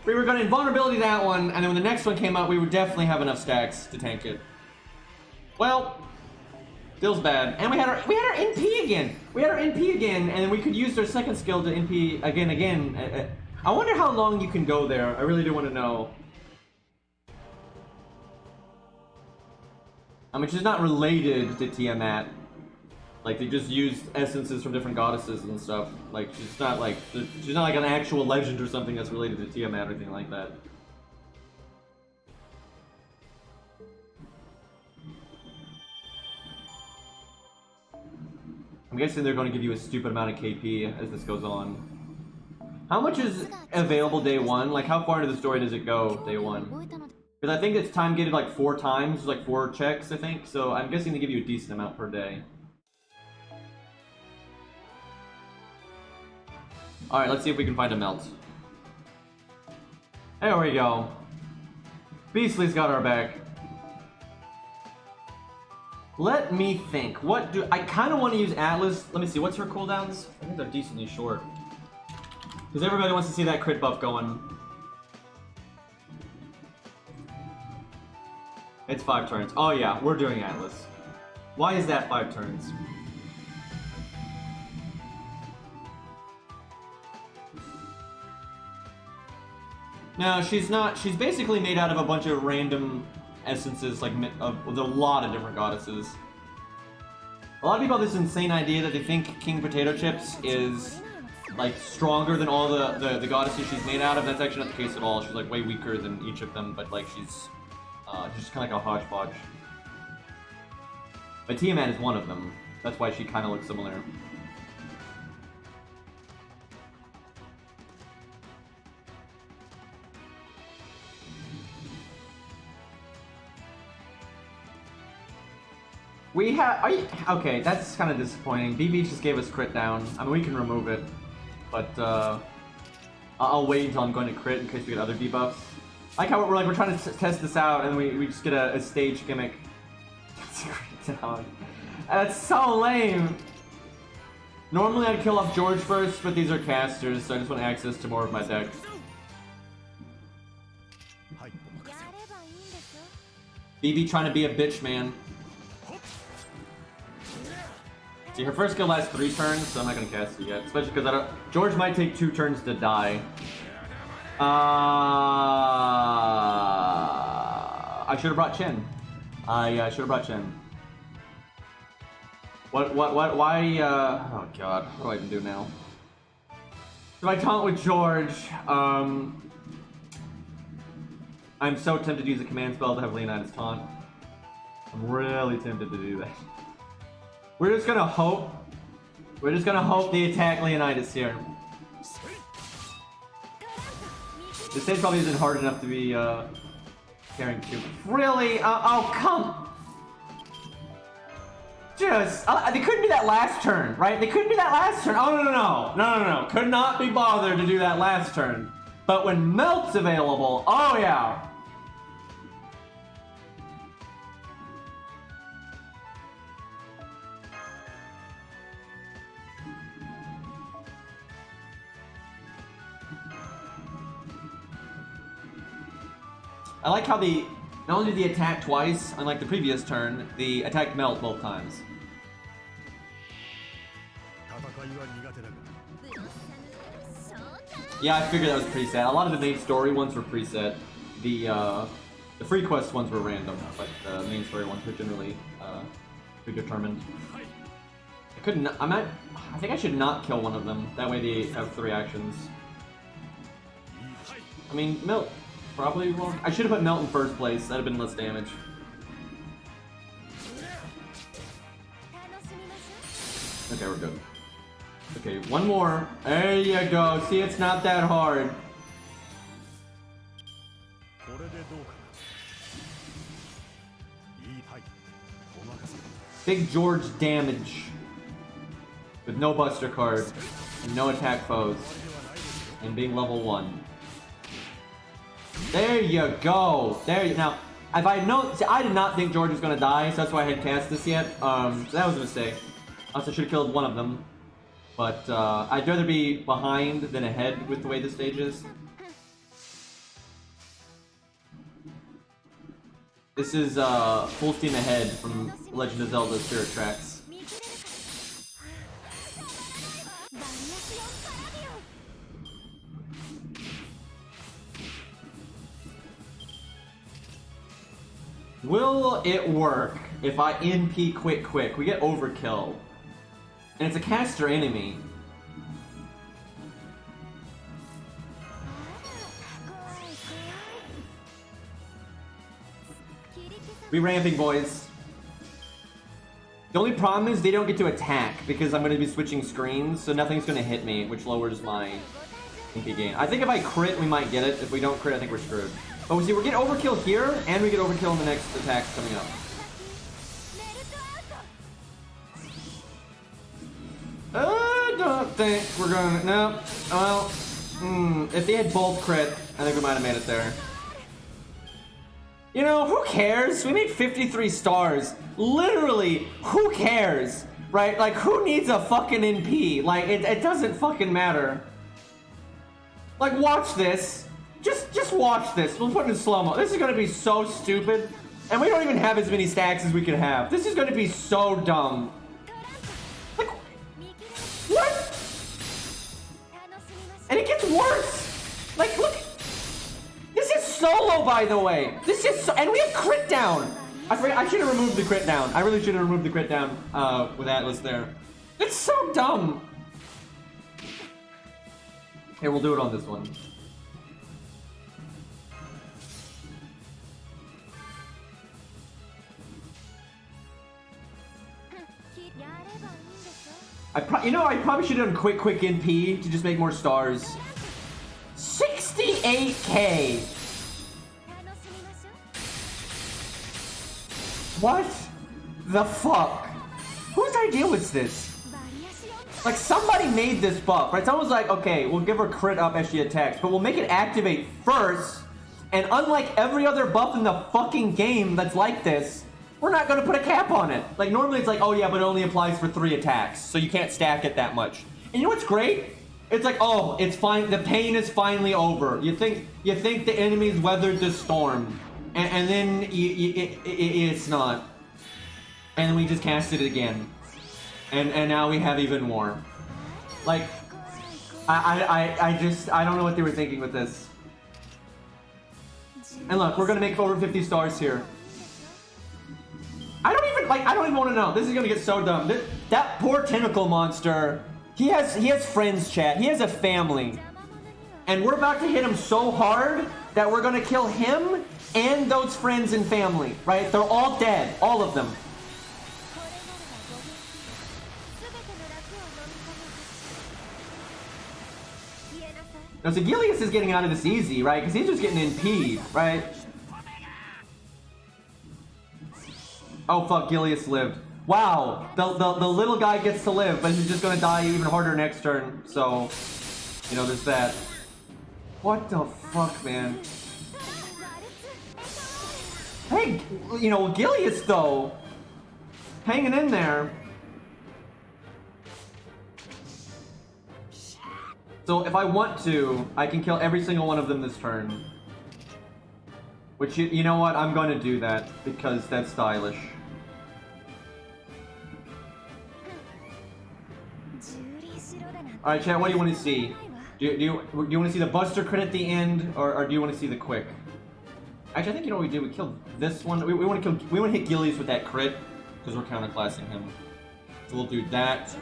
S1: We were gonna invulnerability that one, and then when the next one came out, we would definitely have enough stacks to tank it. Well. Feels bad. And we had our NP again! We had our NP again, and then we could use our second skill to NP again. I wonder how long you can go there. I really do want to know. I mean, she's not related to Tiamat. Like, they just used essences from different goddesses and stuff. Like, she's not like an actual legend or something that's related to Tiamat or anything like that. I'm guessing they're going to give you a stupid amount of KP as this goes on. How much is available day 1? Like, how far into the story does it go day 1? Because I think it's time gated like 4 times, like 4 checks, I think. So I'm guessing they give you a decent amount per day. Alright, let's see if we can find a melt. There we go. Beastly's got our back. Let me think. I kind of want to use Atlas. Let me see. What's her cooldowns? I think they're decently short. Because everybody wants to see that crit buff going. It's 5 turns. Oh yeah, we're doing Atlas. Why is that 5 turns? No, she's not. She's basically made out of a bunch of random essences, like with a lot of different goddesses. A lot of people have this insane idea that they think King Potato Chips is like stronger than all the goddesses she's made out of. That's actually not the case at all. She's like way weaker than each of them, but like she's just kind of like a hodgepodge. But Tiamat is one of them. That's why she kind of looks similar. We have... okay, that's kind of disappointing. BB just gave us crit down. I mean, we can remove it. But, I'll wait until I'm going to crit in case we get other debuffs. I like how we're trying to test this out, and we just get a stage gimmick. Crit down. That's so lame! Normally I'd kill off George first, but these are casters, so I just want access to more of my deck. BB trying to be a bitch, man. See, her first skill lasts 3 turns, so I'm not gonna cast it yet. Especially because I don't. George might take 2 turns to die. I should have brought Chen. I should have brought Chen. Why, oh god, what do I even do now? Do I taunt with George? I'm so tempted to use a command spell to have Leonidas taunt. I'm really tempted to do that. We're just gonna hope they attack Leonidas here. This stage probably isn't hard enough to be, carrying 2. Really? Oh, come! Just, they couldn't do that last turn, right? They couldn't do that last turn. Oh, no. Could not be bothered to do that last turn. But when Melt's available, oh yeah. I like how the, not only did the attack twice, unlike the previous turn, the attack Melt both times. Yeah, I figured that was preset. A lot of the main story ones were preset. The free quest ones were random, but the main story ones were generally predetermined. I couldn't. I think I should not kill one of them. That way they have 3 actions. I mean, Melt probably won't. I should have put Melt in first place. That'd have been less damage. Okay, we're good. Okay, one more. There you go. See, it's not that hard. Big George damage. With no Buster card. And no attack foes. And being level 1. There you go. There you now. If I know, see, I did not think George was gonna die, so that's why I hadn't cast this yet. So that was a mistake. Also, should have killed one of them. But I'd rather be behind than ahead with the way the stage is. This is full steam ahead from Legend of Zelda Spirit Tracks. Will it work if I NP quick? We get overkill. And it's a caster enemy. We ramping, boys. The only problem is they don't get to attack because I'm going to be switching screens, so nothing's going to hit me, which lowers my NP gain. I think if I crit, we might get it. If we don't crit, I think we're screwed. But we see, we're getting overkill here, and we get overkill in the next attacks coming up. I don't think we're gonna, no. Well, if they had both crit, I think we might have made it there. You know, who cares? We made 53 stars. Literally, who cares? Right? Like, who needs a fucking NP? Like, it doesn't fucking matter. Like, watch this. Just watch this. We'll put it in slow-mo. This is gonna be so stupid. And we don't even have as many stacks as we could have. This is gonna be so dumb. Like, what? And it gets worse. Like, look. This is solo, by the way. This is so, and we have crit down. I forgot, I should have removed the crit down. I really should have removed the crit down with Atlas there. It's so dumb. Here, we'll do it on this one. You know, I probably should have done quick NP to just make more stars. 68k! What the fuck? Whose idea was this? Like, somebody made this buff, right? Someone was like, okay, we'll give her crit up as she attacks, but we'll make it activate first, and unlike every other buff in the fucking game that's like this, we're not gonna put a cap on it. Like, normally it's like, oh yeah, but it only applies for 3 attacks, so you can't stack it that much. And you know what's great? It's like, oh, it's fine, the pain is finally over. You think the enemy's weathered the storm, and then it's not. And we just casted it again. And now we have even more. Like, I don't know what they were thinking with this. And look, we're gonna make over 50 stars here. I don't even want to know. This is gonna get so dumb. That poor tentacle monster. He has friends, chat. He has a family. And we're about to hit him so hard that we're gonna kill him and those friends and family, right? They're all dead, all of them. Now, so Gilius is getting out of this easy, right? Because he's just getting NP'd, right? Oh fuck, Gilius lived. Wow, the little guy gets to live, but he's just gonna die even harder next turn. So, you know, there's that. What the fuck, man? Hey, you know, Gilius though, hanging in there. So if I want to, I can kill every single one of them this turn. Which, you know what, I'm gonna do that, because that's stylish. Alright, chat, what do you want to see? Do you want to see the Buster crit at the end, or do you want to see the quick? Actually, I think you know what we do. We killed this one. We want to hit Gilius with that crit, because we're counterclassing him. So we'll do that.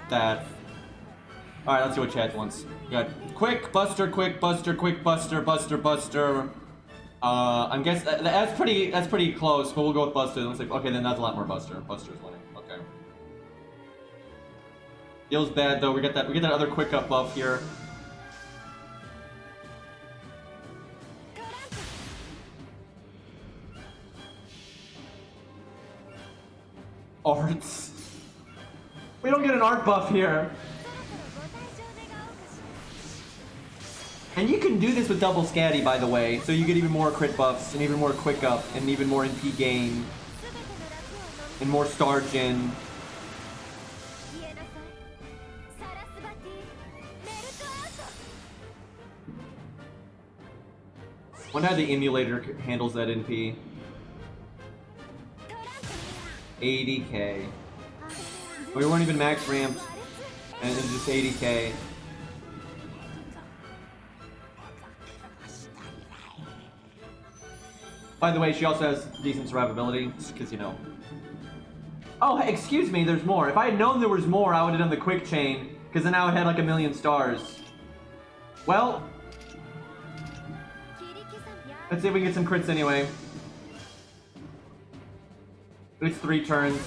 S1: Alright, let's see what chat wants. We got quick, Buster, quick, Buster, quick, Buster, Buster, Buster. I'm guessing that's pretty close, but we'll go with Buster. It looks like, okay, then that's a lot more Buster. Buster's winning. Okay. Feels bad though. We get that other quick up buff here. Arts. We don't get an art buff here. And you can do this with double scatty, by the way, so you get even more crit buffs, and even more quick up, and even more NP gain, and more star gen. Wonder how the emulator handles that NP. 80k. We weren't even max ramped, and it's just 80k. By the way, she also has decent survivability, because, you know. Oh, hey, excuse me, there's more. If I had known there was more, I would have done the quick chain, because then I would have had like 1,000,000 stars. Well, let's see if we can get some crits anyway. It's 3 turns.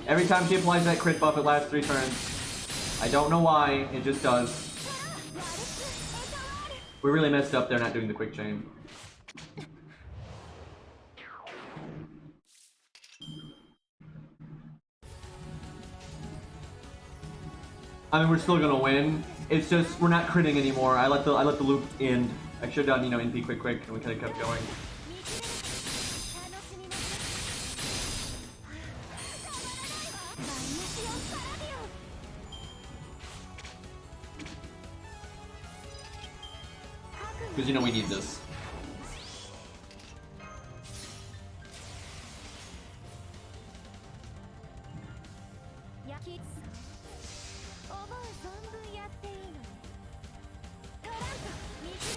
S1: Every time she applies that crit buff, it lasts 3 turns. I don't know why, it just does. We really messed up there not doing the quick chain. I mean, we're still gonna win. It's just we're not critting anymore. I let the loop end. I should have done, you know, NP quick, and we kind of kept going. Because, you know, we need this.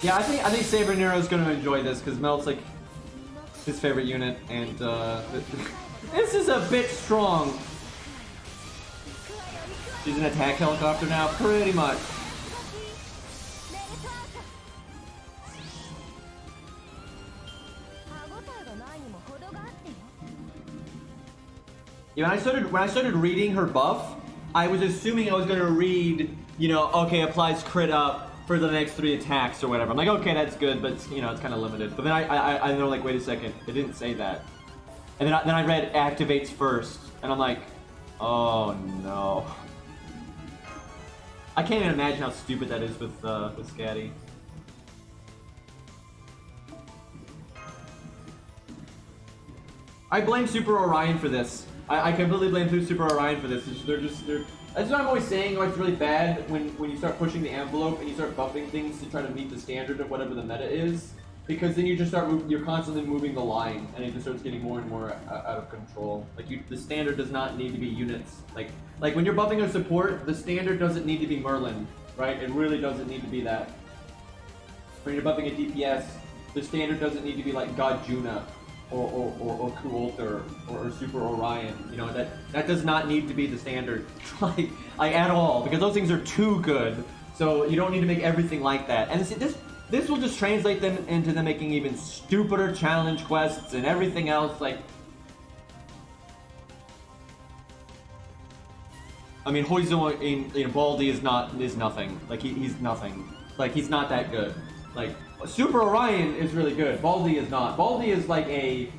S1: Yeah, I think Saber Nero is going to enjoy this because Melt's like his favorite unit, and this is a bit strong. She's an attack helicopter now, pretty much. Yeah, when I started reading her buff, I was assuming I was gonna read, you know, okay, applies crit up for the next 3 attacks or whatever. I'm like, okay, that's good, but it's, you know, it's kind of limited. But then I know, like, wait a second, it didn't say that. And then I read activates first, and I'm like, oh no. I can't even imagine how stupid that is with Scatty. I blame Super Orion for this. I completely blame Super Orion for this. That's what I'm always saying. It's really bad when you start pushing the envelope and you start buffing things to try to meet the standard of whatever the meta is. because then you just start you're constantly moving the line, and it just starts getting more and more out of control. Like the standard does not need to be units. Like when you're buffing a support, the standard doesn't need to be Merlin, right? It really doesn't need to be that. When you're buffing a DPS, the standard doesn't need to be like God Juna or Kuolter or Super Orion. You know, that does not need to be the standard, like at all, because those things are too good. So you don't need to make everything like that. And this will just translate them into them making even stupider challenge quests and everything else. Like, I mean, Hoizo in Baldi is nothing. Like he's nothing. Like he's not that good. Like Super Orion is really good. Baldi is not. Baldi is like a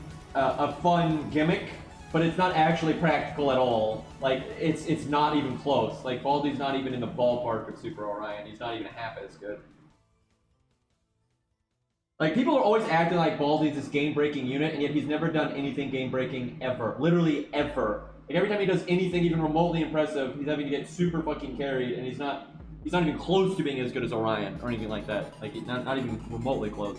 S1: fun gimmick, but it's not actually practical at all. Like it's not even close. Like Baldi's not even in the ballpark of Super Orion. He's not even half as good. Like people are always acting like Baldi's this game-breaking unit, and yet he's never done anything game-breaking ever. Literally ever. Like every time he does anything even remotely impressive, he's having to get super fucking carried, and he's not even close to being as good as Orion or anything like that. Like not even remotely close.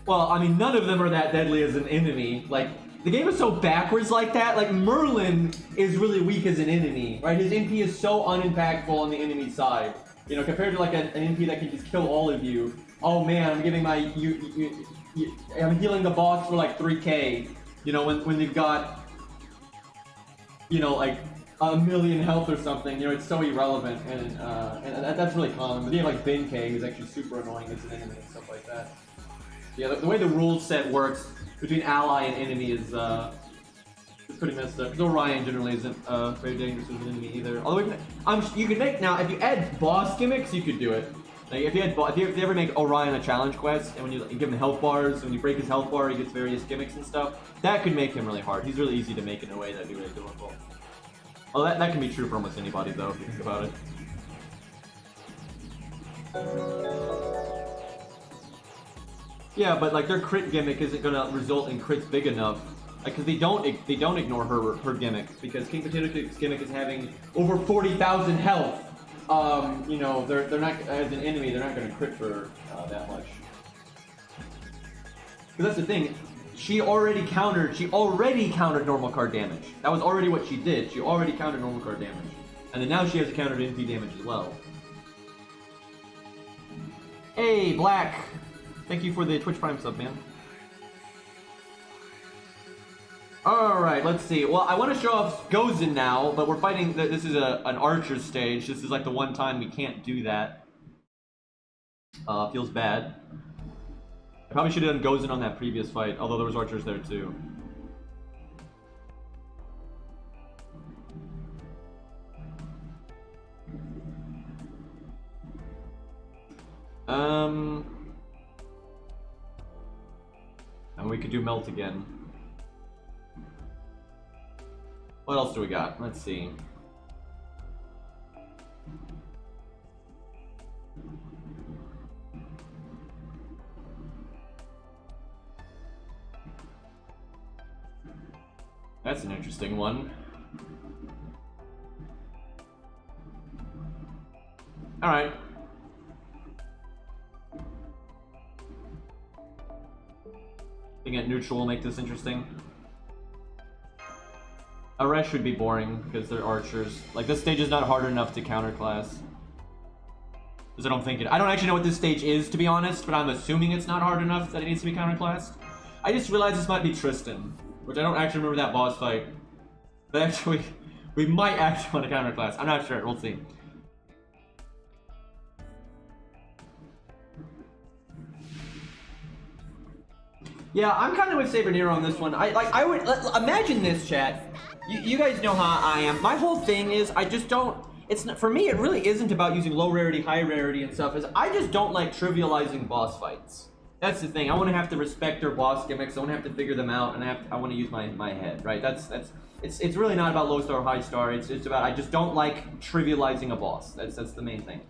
S1: Well, I mean, none of them are that deadly as an enemy. Like, the game is so backwards like that. Like, Merlin is really weak as an enemy, right? His NP is so unimpactful on the enemy side. You know, compared to like an NP that can just kill all of you. Oh man, I'm giving my I'm healing the boss for like 3k. You know, when they've got, you know, like 1,000,000 health or something. You know, it's so irrelevant, and that's really common. But you have like Ben K, who's actually super annoying as an enemy and stuff like that. Yeah, the way the rule set works between ally and enemy is pretty messed up. Because Orion generally isn't very dangerous as an enemy either. Although you could make now, if you add boss gimmicks, you could do it. Like if you ever make Orion a challenge quest, and when you give him health bars, when you break his health bar, he gets various gimmicks and stuff. That could make him really hard. He's really easy to make in a way that'd be really difficult. Well, that can be true for almost anybody though, if you think about it. Yeah, but like their crit gimmick isn't gonna result in crits big enough. Like, cause they don't ignore her gimmick, because King Potato Chip's gimmick is having over 40,000 health. You know, they're not, as an enemy, they're not gonna crit for that much. Cause that's the thing, she already countered normal card damage. That was already what she did. She already countered normal card damage, and then now she has a countered NP damage as well. Hey, Black. Thank you for the Twitch Prime sub, man. Alright, let's see. Well, I want to show off Gozen now, but we're fighting... This is an archer stage. This is like the one time we can't do that. Feels bad. I probably should have done Gozen on that previous fight, although there was archers there too. And we could do melt again. What else do we got? Let's see. That's an interesting one. All right. I think at neutral will make this interesting. Aresh would be boring because they're archers. Like, this stage is not hard enough to counterclass. Because I don't actually know what this stage is, to be honest, but I'm assuming it's not hard enough that it needs to be counterclassed. I just realized this might be Tristan, which I don't actually remember that boss fight. But actually, we might actually want to counterclass. I'm not sure. We'll see. Yeah, I'm kind of with Saber Nero on this one. I would imagine this, chat. You guys know how I am. My whole thing is I just don't. It's not, for me. It really isn't about using low rarity, high rarity, and stuff. Is I just don't like trivializing boss fights. That's the thing. I want to have to respect their boss gimmicks. I want to have to figure them out, and I want to use my head. Right. It's really not about low star or high star. It's about I just don't like trivializing a boss. That's the main thing.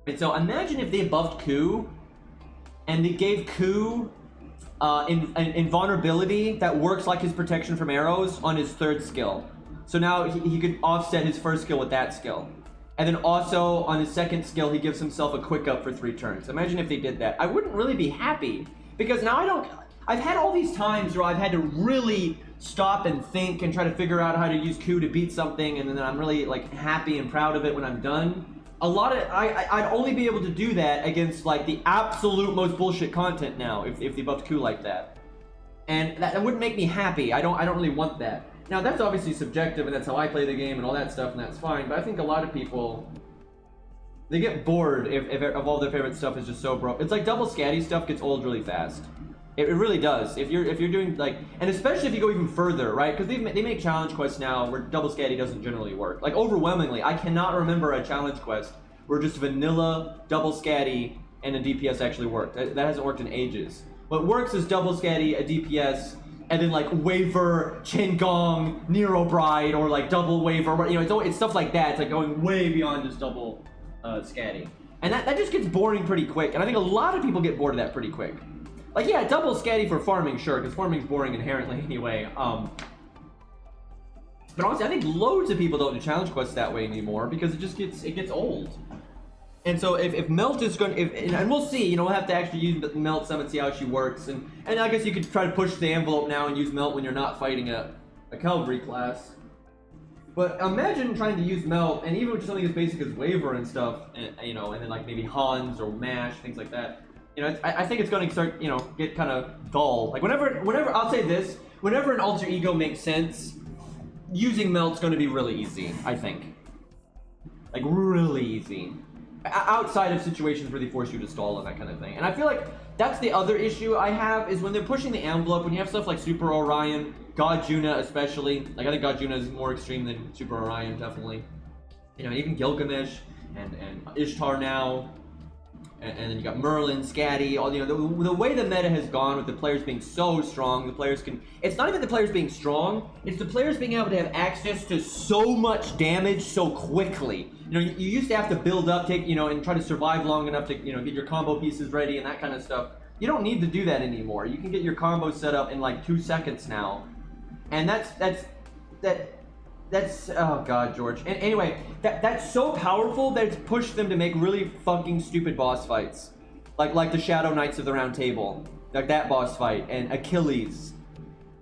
S1: And so imagine if they buffed Ku, and they gave Ku invulnerability that works like his protection from arrows on his third skill. So now he could offset his first skill with that skill. And then also on his second skill, he gives himself a quick up for 3 turns. Imagine if they did that. I wouldn't really be happy, because now I've had all these times where I've had to really stop and think and try to figure out how to use Q to beat something, and then I'm really like happy and proud of it when I'm done. I'd only be able to do that against like the absolute most bullshit content now if they buffed Q like that. And that wouldn't make me happy. I don't really want that. Now that's obviously subjective, and that's how I play the game and all that stuff, and that's fine, but I think a lot of people, they get bored if all their favorite stuff is just so broke. It's like double scatty stuff gets old really fast. It really does. If you're doing like, and especially if you go even further, right? Because they make challenge quests now where double scatty doesn't generally work. Like overwhelmingly, I cannot remember a challenge quest where just vanilla double scatty and a DPS actually worked. That hasn't worked in ages. What works is double scatty, a DPS, and then like Waver, Qingong, Nero Bride, or like double Waver. You know, it's stuff like that. It's like going way beyond just double scatty, and that just gets boring pretty quick. And I think a lot of people get bored of that pretty quick. Like, yeah, double scatty for farming, sure, because farming's boring inherently anyway. But honestly, I think loads of people don't do challenge quests that way anymore because it just gets old. And so if Melt is going, and we'll see, you know, we'll have to actually use Melt some and see how she works. And I guess you could try to push the envelope now and use Melt when you're not fighting a cavalry class. But imagine trying to use Melt, and even with something as basic as Waver and stuff, and, you know, and then like maybe Hans or Mash, things like that. You know, I think it's going to start, you know, get kind of dull. Like whenever I'll say this, whenever an alter ego makes sense, using Melt's going to be really easy, I think. Like really easy. Outside of situations where they force you to stall and that kind of thing. And I feel like that's the other issue I have, is when they're pushing the envelope, when you have stuff like Super Orion, God Juna especially. Like I think God Juna is more extreme than Super Orion, definitely. You know, even Gilgamesh and Ishtar now. And then you got Merlin, Scatty, all, you know, the way the meta has gone with the players being so strong, the players can, it's not even the players being strong, it's the players being able to have access to so much damage so quickly. You know, you used to have to build up, take, you know, and try to survive long enough to, you know, get your combo pieces ready and that kind of stuff. You don't need to do that anymore. You can get your combo set up in like 2 seconds now. And that's oh god, George. And anyway, that's so powerful that it's pushed them to make really fucking stupid boss fights, like the Shadow Knights of the Round Table, like that boss fight, and Achilles.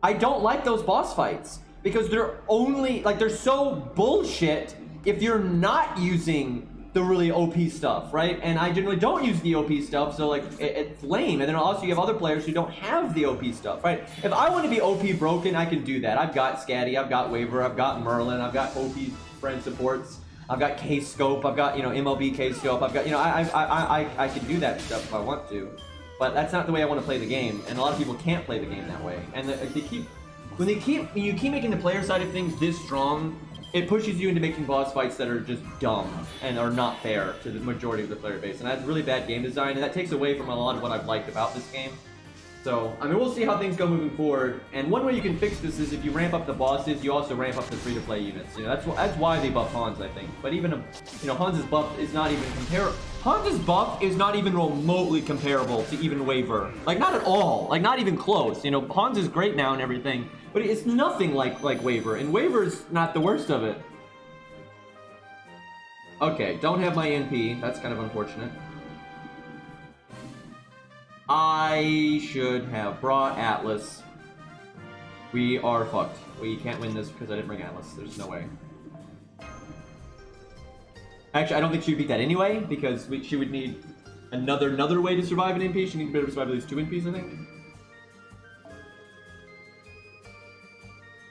S1: I don't like those boss fights because they're only like, they're so bullshit if you're not using the really OP stuff, right? And I generally don't use the OP stuff, so like it's lame. And then also you have other players who don't have the OP stuff, right? If I want to be OP broken, I can do that. I've got Scatty, I've got Waver, I've got Merlin, I've got OP friend supports, I've got K-Scope, I've got, you know, MLB K-Scope, I've got, you know, I can do that stuff if I want to. But that's not the way I want to play the game, and a lot of people can't play the game that way. And when you keep making the player side of things this strong, it pushes you into making boss fights that are just dumb and are not fair to the majority of the player base. And that's really bad game design, and that takes away from a lot of what I've liked about this game. So, I mean, we'll see how things go moving forward. And one way you can fix this is if you ramp up the bosses, you also ramp up the free-to-play units. You know, that's why they buff Hans, I think. But even, you know, Hans's buff is not even comparable. Hans's buff is not even remotely comparable to even Waver. Like, not at all. Like, not even close. You know, Hans is great now and everything, but it's nothing like Waver. And Waver's not the worst of it. Okay, don't have my NP. That's kind of unfortunate. I should have brought Atlas. We are fucked. We can't win this because I didn't bring Atlas. There's no way. Actually, I don't think she would beat that anyway, because she would need another way to survive an NP. She needs to be able to survive at least 2 NPs, I think.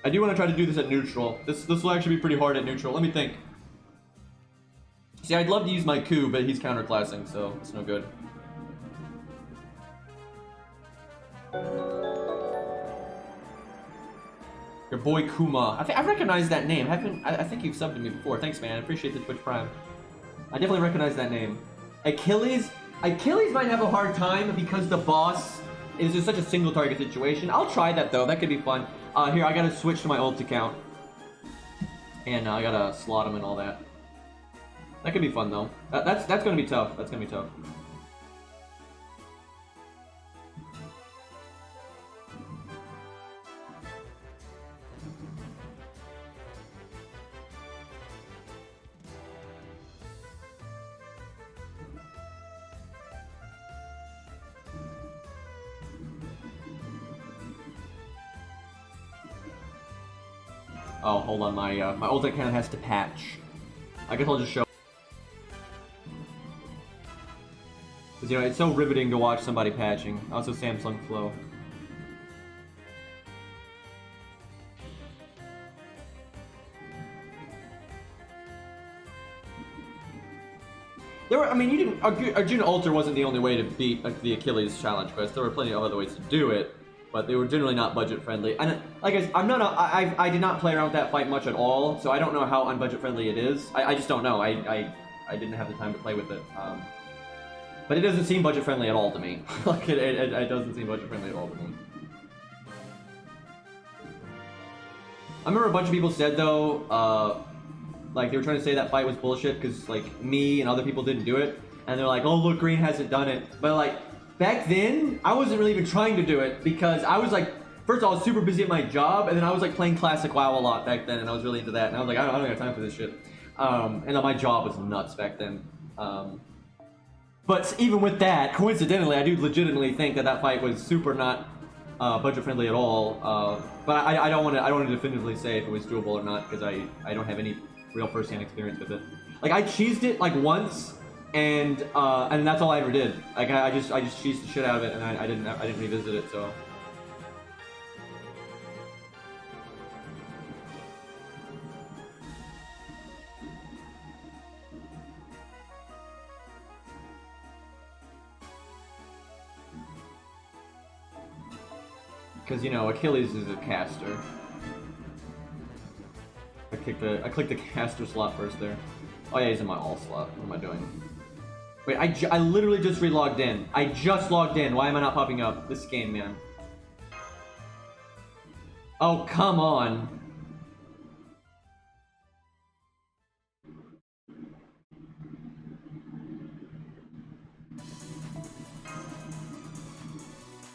S1: I do want to try to do this at neutral. This will actually be pretty hard at neutral. Let me think. See, I'd love to use my Ku, but he's counterclassing, so it's no good. Your boy Kuma. I recognize that name. I think you've subbed to me before. Thanks, man. I appreciate the Twitch Prime. I definitely recognize that name. Achilles might have a hard time because the boss is just such a single target situation. I'll try that though. That could be fun. Here, I gotta switch to my ult account. And I gotta slot him and all that. That could be fun though. That's gonna be tough. That's gonna be tough. Oh, hold on, my ultimate cannon has to patch. I guess I'll just show. Because, you know, it's so riveting to watch somebody patching. Also, Samsung Flow. There were, I mean, you didn't. Arjuna Ultra wasn't the only way to beat the Achilles challenge quest. There were plenty of other ways to do it, but they were generally not budget friendly. And like I did not play around with that fight much at all, so I don't know how unbudget friendly it is. I just don't know. I didn't have the time to play with it. But it doesn't seem budget friendly at all to me. Like it doesn't seem budget friendly at all to me. I remember a bunch of people said though, like they were trying to say that fight was bullshit because like me and other people didn't do it, and they're like, oh look, Green hasn't done it. But like back then, I wasn't really even trying to do it because I was like, first of all, I was super busy at my job, and then I was like playing classic WoW a lot back then, and I was really into that, and I was like, I don't have time for this shit. And my job was nuts back then. But even with that, coincidentally, I do legitimately think that fight was super not budget friendly at all. But I don't want to definitively say if it was doable or not because I don't have any real first-hand experience with it. Like I cheesed it like once, and that's all I ever did. Like I just cheesed the shit out of it, and I didn't revisit it. So. Because you know Achilles is a caster. I clicked the caster slot first there. Oh yeah, he's in my all slot. What am I doing? Wait, I literally just re-logged in. I just logged in. Why am I not popping up? This game, man. Oh, come on.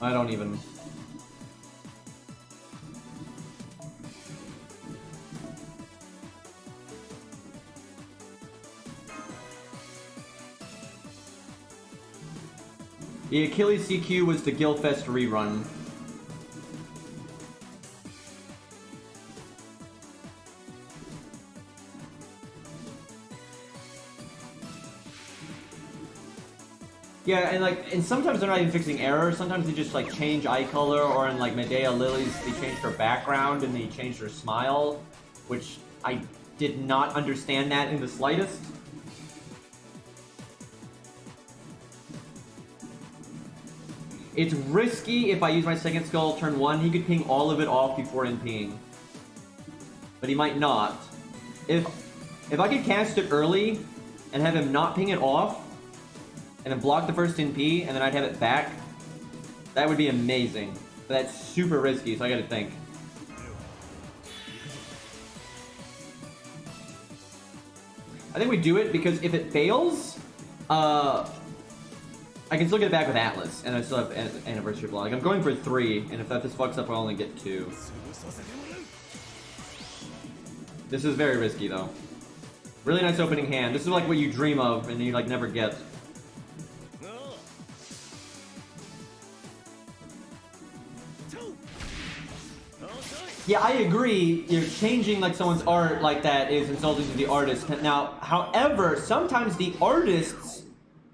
S1: I don't even... The Achilles CQ was the Gilfest rerun. Yeah, and sometimes they're not even fixing errors. Sometimes they just like change eye color, or in like Medea Lily's, they changed her background and they changed her smile, which I did not understand that in the slightest. It's risky if I use my second skill turn 1. He could ping all of it off before NPing. But he might not. If I could cast it early and have him not ping it off, and then block the first NP, and then I'd have it back, that would be amazing. But that's super risky, so I gotta think. I think we do it because if it fails, I can still get it back with Atlas, and I still have Anniversary Block. Like, I'm going for 3, and if this fucks up, I'll only get 2. This is very risky, though. Really nice opening hand. This is like what you dream of, and you like never get. Yeah, I agree. You're changing like someone's art like that is insulting to the artist. Now, however, sometimes the artists.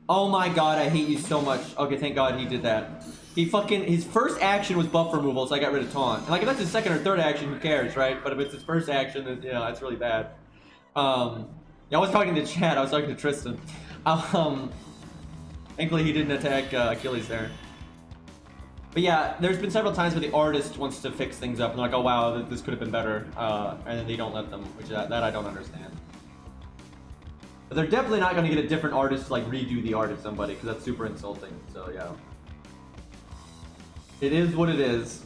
S1: Oh my god, I hate you so much. Okay, thank god he did that. His first action was buff removal, so I got rid of taunt. And like, if that's his second or third action, who cares, right? But if it's his first action, then, you know, that's really bad. Yeah, I was talking to Chad, I was talking to Tristan. Thankfully he didn't attack Achilles there. But yeah, there's been several times where the artist wants to fix things up, and they're like, oh wow, this could have been better. And then they don't let them, which that I don't understand. But they're definitely not going to get a different artist to like redo the art of somebody, because that's super insulting. So yeah. It is what it is.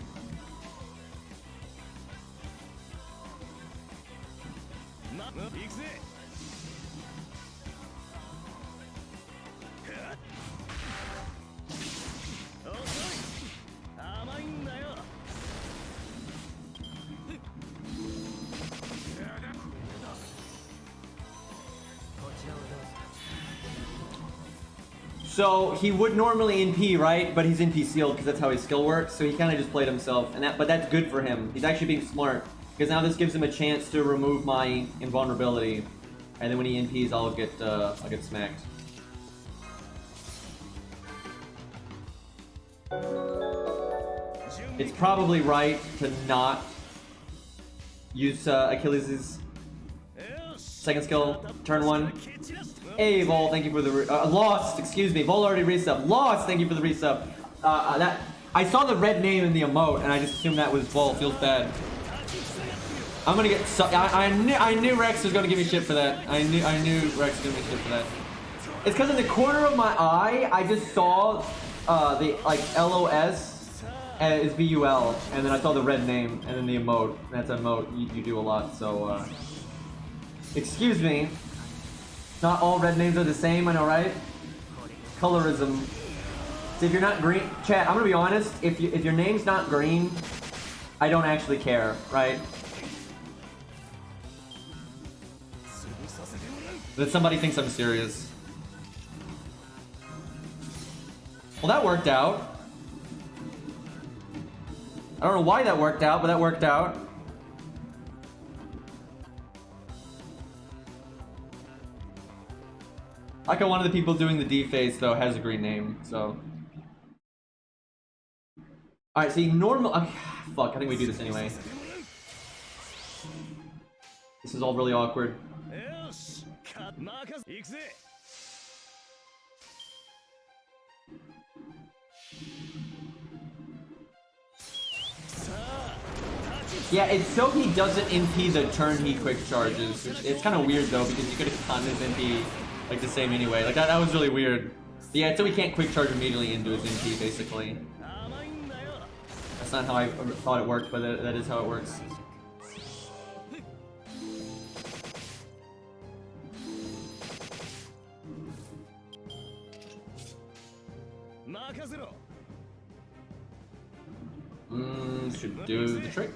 S1: So he would normally NP, right? But he's NP sealed because that's how his skill works. So he kind of just played himself, but that's good for him. He's actually being smart. Because now this gives him a chance to remove my invulnerability, and then when he NPs, I'll get smacked. It's probably right to not use Achilles' second skill, turn 1. Hey, Vol, thank you for the lost. Excuse me, Vol already resub. Lost, thank you for the resub. That I saw the red name in the emote, and I just assumed that was Vol. Feels bad. I'm gonna get. I knew Rex was gonna give me shit for that. I knew Rex was gonna give me shit for that. It's because in the corner of my eye, I just saw the like LOS is VUL, and then I saw the red name, and then the emote. That's an emote you do a lot, so excuse me. Not all red names are the same, I know, right? Colorism. So if you're not green, chat, I'm gonna be honest, if your name's not green, I don't actually care, right? That somebody thinks I'm serious. Well, that worked out. I don't know why that worked out, but that worked out. Like one of the people doing the D face though has a green name, so. Alright, see, normal. Fuck, I think we do this anyway. This is all really awkward. Yeah, it's so he doesn't MP the turn he quick charges, which it's kind of weird though because you could have gotten his MP like the same anyway. Like that was really weird. But yeah, so he can't quick charge immediately into his MP basically. That's not how I thought it worked, but that is how it works. Should do the trick.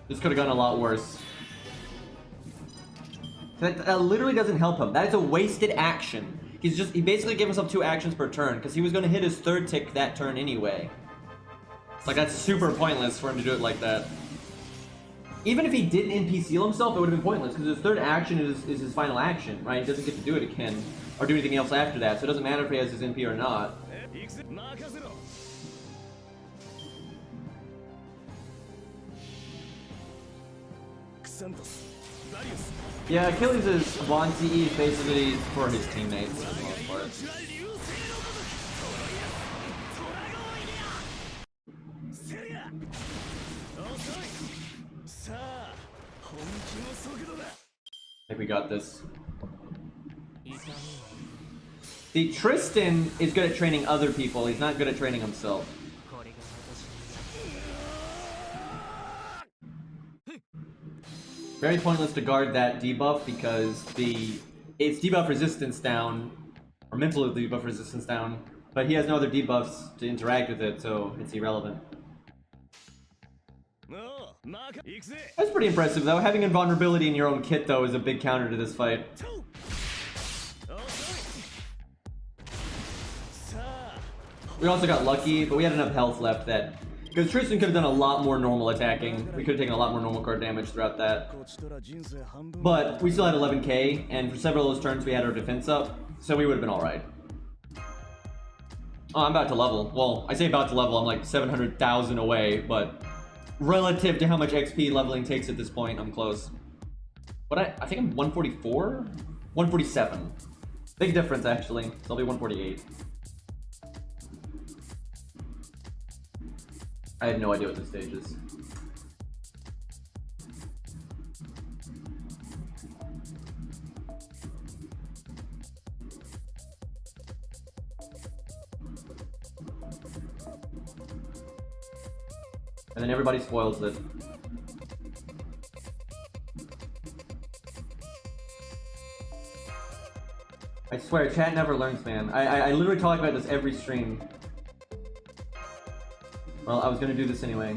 S1: This could have gone a lot worse. That literally doesn't help him. That is a wasted action. He basically gave himself 2 actions per turn because he was going to hit his 3rd tick that turn anyway. Like that's super pointless for him to do it like that. Even if he didn't NP seal himself, it would have been pointless because his 3rd action is his final action, right? He doesn't get to do it again or do anything else after that, so it doesn't matter if he has his NP or not. Yeah, Achilles' Von CE is basically for his teammates for the most part. I think we got this. See, Tristan is good at training other people, he's not good at training himself. Very pointless to guard that debuff because it's debuff resistance down, or mental debuff resistance down, but he has no other debuffs to interact with it, so it's irrelevant. That's pretty impressive though. Having invulnerability in your own kit though is a big counter to this fight. We also got lucky, but we had enough health left that... Because Tristan could have done a lot more normal attacking. We could have taken a lot more normal card damage throughout that. But we still had 11k, and for several of those turns we had our defense up, so we would have been alright. Oh, I'm about to level. Well, I say about to level, I'm like 700,000 away, but... Relative to how much XP leveling takes at this point, I'm close. But I think I'm 144? 147. Big difference, actually. So I'll be 148. I have no idea what this stage is. And then everybody spoils it. I swear, chat never learns, man. I literally talk about this every stream. Well, I was gonna do this anyway.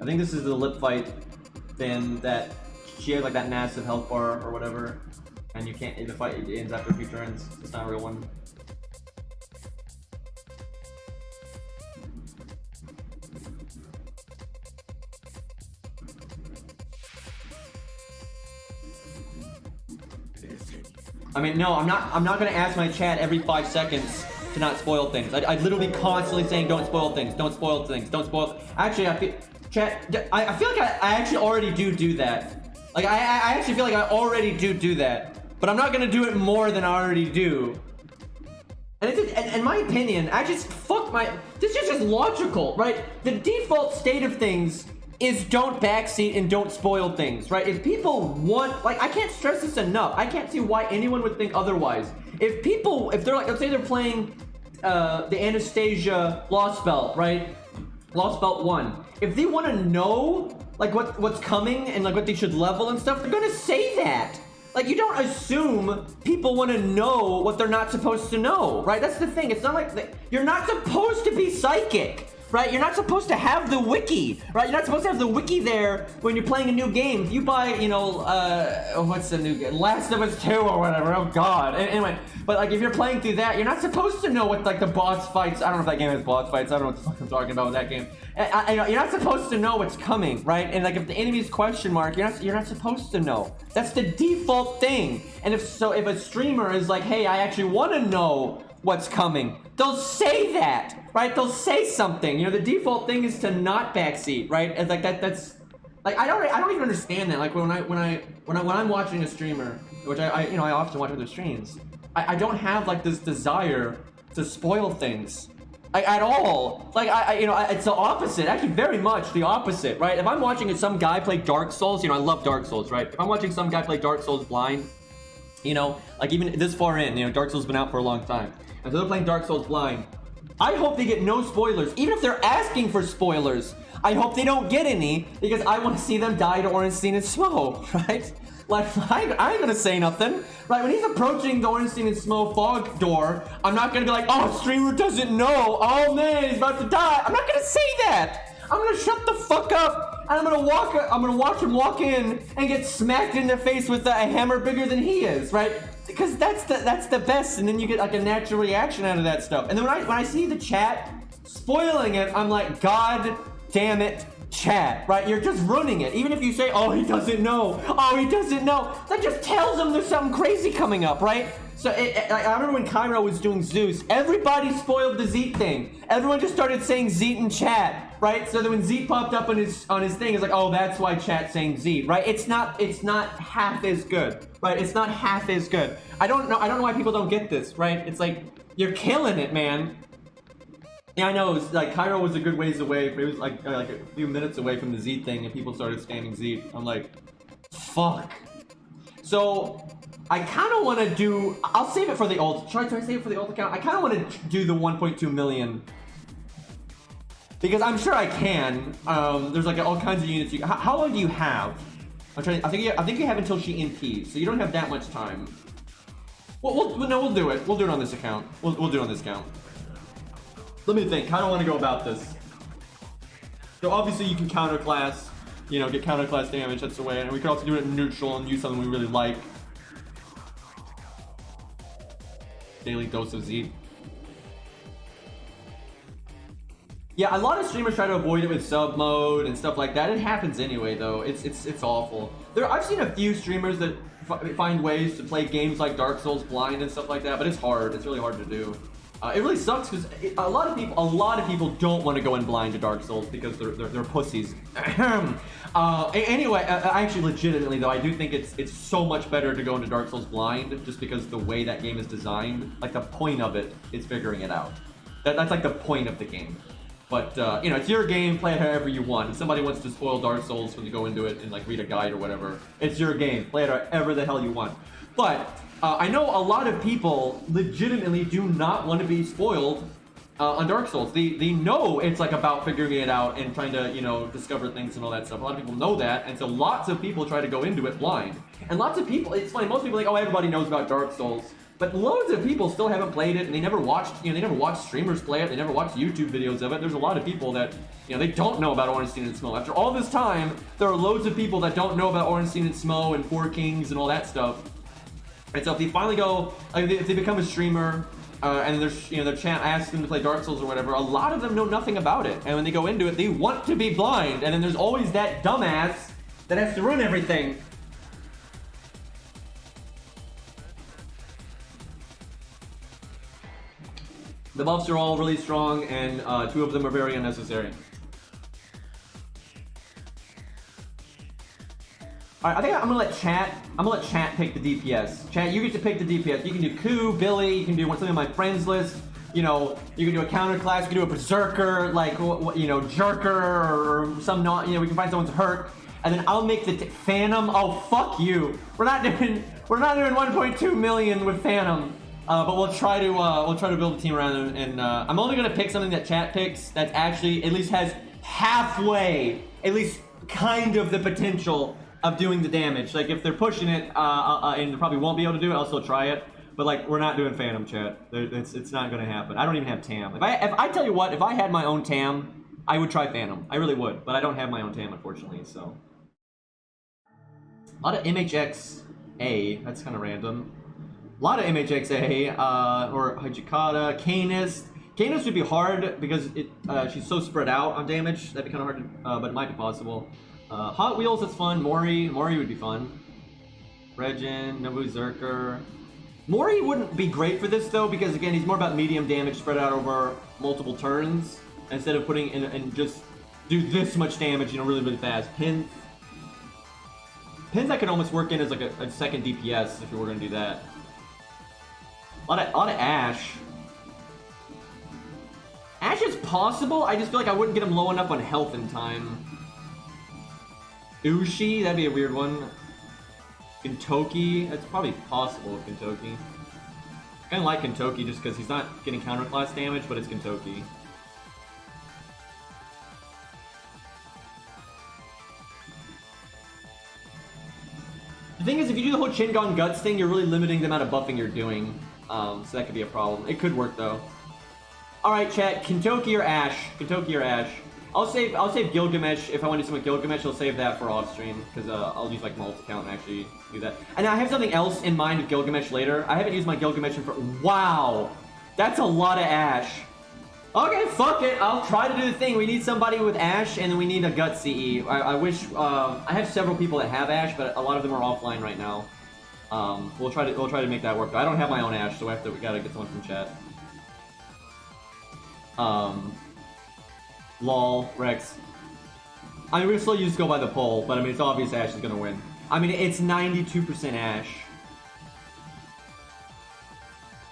S1: I think this is the lip fight thing that she has like that massive health bar or whatever, and you can't. The fight ends after a few turns. It's not a real one. I mean, no, I'm not gonna ask my chat every 5 seconds to not spoil things. I literally constantly saying don't spoil things, don't spoil things, don't spoil. Actually, I feel like I actually already do that. Like I actually feel like I already do that, but I'm not gonna do it more than I already do. And it's in my opinion, actually, this is just logical, right? The default state of things is don't backseat and don't spoil things, right? If people want, like, I can't stress this enough. I can't see why anyone would think otherwise. If they're like, let's say they're playing the Anastasia Lost Belt, right? Lost Belt 1. If they want to know, like, what's coming and, like, what they should level and stuff, they're gonna say that. Like, you don't assume people want to know what they're not supposed to know, right? That's the thing. It's not like, you're not supposed to be psychic. Right? You're not supposed to have the wiki, right? You're not supposed to have the wiki there when you're playing a new game. If you buy, you know, what's the new game? Last of Us 2 or whatever. Oh God. Anyway, but like if you're playing through that, you're not supposed to know what like the boss fights. I don't know if that game has boss fights. I don't know what the fuck I'm talking about with that game. You're not supposed to know what's coming, right? And like if the enemy's question mark, you're not supposed to know. That's the default thing. And if a streamer is like, hey, I actually want to know what's coming, they'll say that, right? They'll say something. You know, the default thing is to not backseat, right? It's like that's like I don't even understand that. Like when I'm watching a streamer, which I often watch other streams, I don't have like this desire to spoil things. Like at all. Like it's the opposite. Actually, very much the opposite, right? If I'm watching some guy play Dark Souls, you know, I love Dark Souls, right? If I'm watching some guy play Dark Souls blind, you know, like even this far in, you know, Dark Souls has been out for a long time. And so they're playing Dark Souls blind. I hope they get no spoilers. Even if they're asking for spoilers, I hope they don't get any, because I want to see them die to Ornstein and Smo, right? Like, I ain't gonna say nothing, right? When he's approaching the Ornstein and Smo fog door, I'm not gonna be like, oh, streamer doesn't know. Oh man, he's about to die. I'm not gonna say that. I'm gonna shut the fuck up, and I'm gonna watch him walk in and get smacked in the face with a hammer bigger than he is, right? Because that's the best, and then you get like a natural reaction out of that stuff. And then when I see the chat spoiling it, I'm like, God damn it, chat, right? You're just ruining it. Even if you say, oh, he doesn't know, that just tells him there's something crazy coming up, right? So I remember when Cairo was doing Zeus, everybody spoiled the Zeet thing. Everyone just started saying Zeet in chat, right? So then when Zeet popped up on his thing, it's like, oh, that's why chat's saying Zeet, right? It's not half as good, right? It's not half as good. I don't know why people don't get this, right? It's like, you're killing it, man. Yeah, I know, it's like Cairo was a good ways away, but it was like a few minutes away from the Zeet thing, and people started spamming Zeet. I'm like, fuck. So I kind of want to do, I'll save it for the ult. Should I save it for the ult account? I kind of want to do the 1.2 million. Because I'm sure I can. There's like all kinds of units. How long do you have? I think you have until she NPs, so you don't have that much time. We'll do it. We'll do it on this account. We'll do it on this account. Let me think. How do I want to go about this? So obviously you can counterclass, you know, get counterclass damage. That's the way. And we could also do it in neutral and use something we really like. Daily dose of Zeet. Yeah, a lot of streamers try to avoid it with sub mode and stuff like that. It happens anyway, though. It's awful. I've seen a few streamers that find ways to play games like Dark Souls blind and stuff like that, but it's hard. It's really hard to do. It really sucks because a lot of people don't want to go in blind to Dark Souls because they're pussies. Anyway, actually, legitimately though, I do think it's so much better to go into Dark Souls blind just because the way that game is designed. Like the point of it is figuring it out. That's like the point of the game. But you know, it's your game. Play it however you want. If somebody wants to spoil Dark Souls when you go into it and like read a guide or whatever, it's your game. Play it however the hell you want. But I know a lot of people legitimately do not want to be spoiled on Dark Souls. They know it's like about figuring it out and trying to, you know, discover things and all that stuff. A lot of people know that, and so lots of people try to go into it blind. And lots of people, it's funny, most people think, oh, everybody knows about Dark Souls. But loads of people still haven't played it, and they never watched, they never watched streamers play it, they never watched YouTube videos of it. There's a lot of people that, they don't know about Ornstein and Smo. After all this time, there are loads of people that don't know about Ornstein and Smo and Four Kings and all that stuff. And so if they finally go, if they become a streamer, and there's, their chat asks them to play Dark Souls or whatever, a lot of them know nothing about it. And when they go into it, they want to be blind. And then there's always that dumbass that has to ruin everything. The buffs are all really strong, and 2 of them are very unnecessary. Alright, I think I'm gonna let chat pick the DPS. Chat, you get to pick the DPS. You can do Ku, Billy, you can do something on my friends list. You can do a counter class, you can do a berserker, like jerker, or some not. We can find someone's hurt, and then I'll make the Phantom. Oh, fuck you! We're not doing 1.2 million with Phantom. But we'll try to build a team around him, and I'm only gonna pick something that chat picks that actually at least has halfway, at least kind of the potential of doing the damage. Like if they're pushing it, and they probably won't be able to do it, I'll still try it. But like we're not doing Phantom, chat. It's not gonna happen. I don't even have TAM. If I tell you what, if I had my own TAM, I would try Phantom. I really would, but I don't have my own TAM unfortunately. So a lot of MHXA. That's kind of random. A lot of MHXA, or Hijikata, Canis. Canis would be hard because she's so spread out on damage. That'd be kind of hard to, but it might be possible. Hot Wheels, that's fun. Mori would be fun. Regin, Nobu Zerker. Mori wouldn't be great for this though, because again, he's more about medium damage spread out over multiple turns, instead of putting in and just do this much damage, really, really fast. Pins I could almost work in as like a second DPS if you were gonna do that. A lot of Ash. Ash is possible, I just feel like I wouldn't get him low enough on health in time. Ushi, that'd be a weird one. Kentoki, that's probably possible with Kentoki. I kinda like Kentoki just because he's not getting counterclass damage, but it's Kentoki. The thing is, if you do the whole Shingon Guts thing, you're really limiting the amount of buffing you're doing. So that could be a problem. It could work though. Alright chat, Kentoki or Ash? Kentoki or Ash? I'll save Gilgamesh. If I want to do something with Gilgamesh, I'll save that for off stream, because I'll use like multi-count and actually do that. And I have something else in mind with Gilgamesh later. I haven't used my Gilgamesh in for— wow! That's a lot of Ash. Okay, fuck it. I'll try to do the thing. We need somebody with Ash, and then we need a Gut CE. I wish I have several people that have Ash, but a lot of them are offline right now. We'll try to make that work. I don't have my own Ash, so we gotta get someone from chat. Lol, Rex. I mean, we still use go by the poll, but I mean, it's obvious Ash is gonna win. I mean, it's 92% Ash.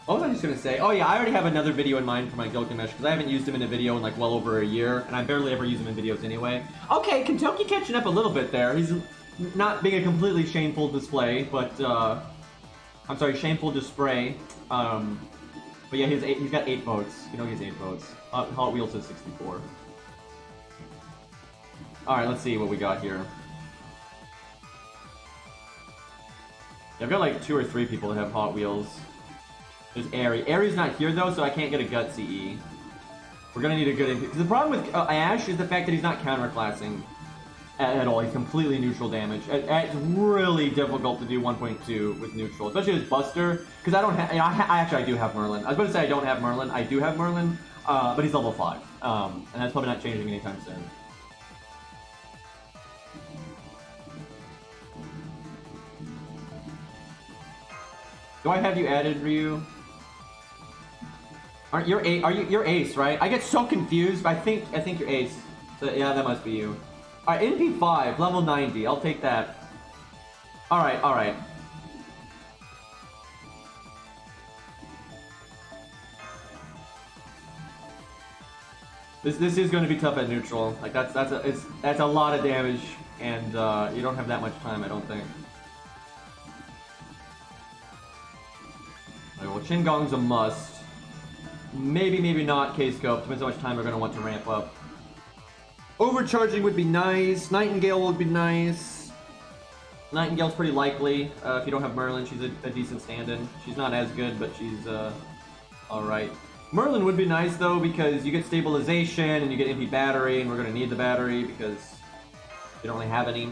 S1: What was I just gonna say? Oh yeah, I already have another video in mind for my Gilgamesh, because I haven't used him in a video in like well over a year, and I barely ever use him in videos anyway. Okay, Kentucky catching up a little bit there. He's not being a completely shameful display, but I'm sorry, shameful display. But yeah, he's got 8 votes. He has 8 votes. Hot Wheels has 64. Alright, let's see what we got here. Yeah, I've got like 2 or 3 people that have Hot Wheels. There's Aerie. Aerie's not here though, so I can't get a Gut CE. We're gonna need a good... Because the problem with Ash is the fact that he's not counterclassing at all. He's completely neutral damage. It's really difficult to do 1.2 with neutral, especially with Buster, because I don't have... I do have Merlin. I was about to say I don't have Merlin. I do have Merlin, but he's level 5. And that's probably not changing anytime soon. Do I have you added, Ryu? You're Ace, right? I get so confused. I think you're Ace. So yeah, that must be you. Alright, NP5, level 90. I'll take that. Alright. This is going to be tough at neutral. Like that's a lot of damage, and you don't have that much time, I don't think. Well, Qingong's a must. Maybe not K-Scope. Depends how much time we're going to want to ramp up. Overcharging would be nice. Nightingale would be nice. Nightingale's pretty likely. If you don't have Merlin, she's a decent stand-in. She's not as good, but she's alright. Merlin would be nice though, because you get stabilization and you get MP battery, and we're gonna need the battery because we don't really have any.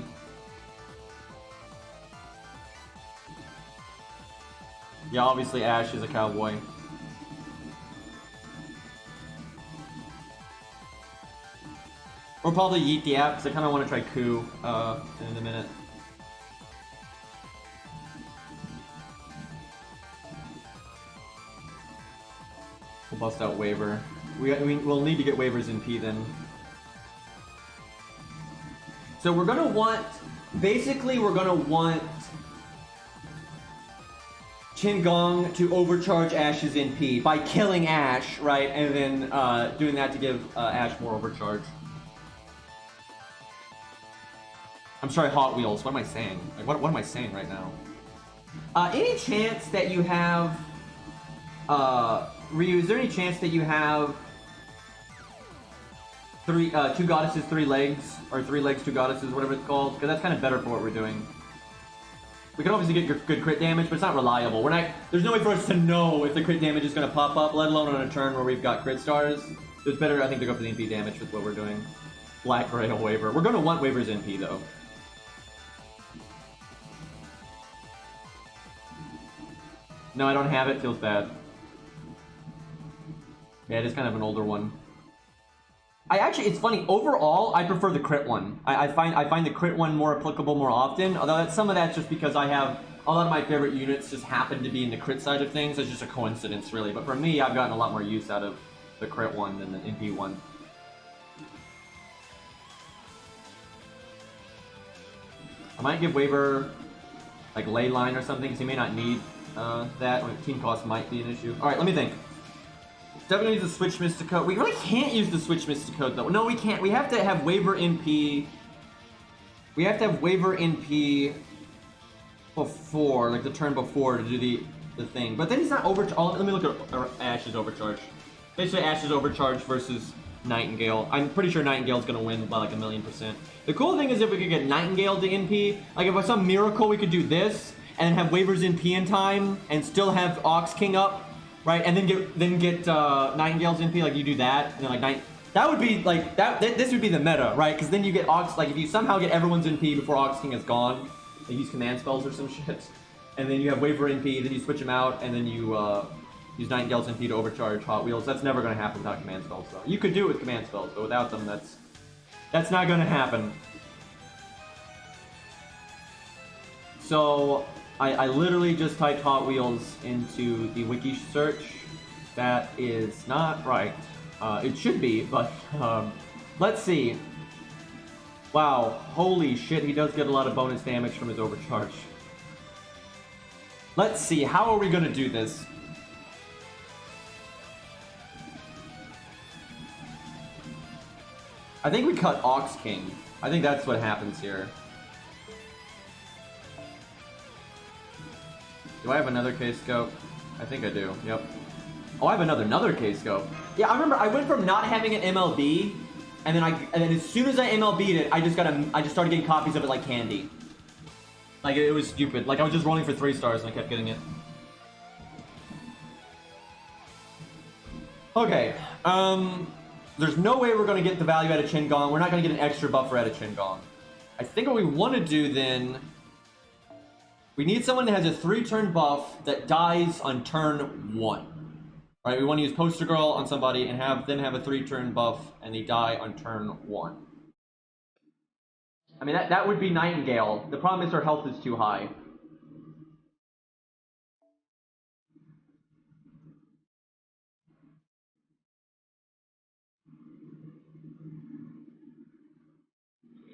S1: Yeah, obviously Ash is a cowboy. Or probably Yeet the app, because I kind of want to try Coup in a minute. We'll bust out Waver. We'll need to get Waver's in P then. So we're gonna want, basically we're gonna want Qingong to overcharge Ash's NP by killing Ash, right? And then doing that to give Ash more overcharge. I'm sorry, Hot Wheels. What am I saying? Like, what am I saying right now? Any chance that you have, Ryu? Is there any chance that you have two goddesses, 3 legs, or 3 legs, 2 goddesses, whatever it's called? Because that's kind of better for what we're doing. We can obviously get your good crit damage, but it's not reliable. We're not. There's no way for us to know if the crit damage is going to pop up, let alone on a turn where we've got crit stars. So it's better, I think, to go for the NP damage with what we're doing. Black Rail Waver. We're going to want Waver's NP though. No, I don't have it. Feels bad. Yeah, it is kind of an older one. It's funny. Overall, I prefer the crit one. I find the crit one more applicable more often. Although some of that's just because I have a lot of my favorite units just happen to be in the crit side of things. It's just a coincidence, really. But for me, I've gotten a lot more use out of the crit one than the NP one. I might give Waver like ley line or something, because he may not need that. Team cost might be an issue. All right, let me think. Definitely use the Switch Mysticoat. We really can't use the Switch Mysticoat though. No, we can't. We have to have Waver NP. We have to have Waver NP before, like the turn before, to do the thing. But then he's not over. Let me look at Ash's overcharge. Basically, Ash's overcharge versus Nightingale. I'm pretty sure Nightingale's gonna win by like 1,000,000%. The cool thing is if we could get Nightingale to NP, like if by some miracle we could do this and have Waver's NP in time and still have Ox King up. Right, and then get Nightingale's NP, like you do that, and then like that would be like this would be the meta, right? Because then you get Ox, like if you somehow get everyone's NP before Ox King is gone, like use command spells or some shit, and then you have Waver NP, then you switch them out, and then you use Nightingale's NP to overcharge Hot Wheels. That's never going to happen without command spells, though. You could do it with command spells, but without them, that's not going to happen. So I literally just typed Hot Wheels into the wiki search. That is not right. It should be, but let's see. Wow, holy shit, he does get a lot of bonus damage from his overcharge. Let's see, how are we gonna do this? I think we cut Ox King. I think that's what happens here. Do I have another K-Scope? I think I do, yep. Oh, I have another K-Scope. Yeah, I remember I went from not having an MLB, and then as soon as I MLB'd it, I just started getting copies of it like candy. Like, it was stupid. Like, I was just rolling for 3 stars and I kept getting it. Okay, there's no way we're gonna get the value out of Qingong. We're not gonna get an extra buffer out of Qingong. I think what we want to do then, we need someone that has a 3-turn buff that dies on turn 1. Right, we want to use Poster Girl on somebody and then have a 3-turn buff and they die on turn 1. I mean, that would be Nightingale. The problem is her health is too high.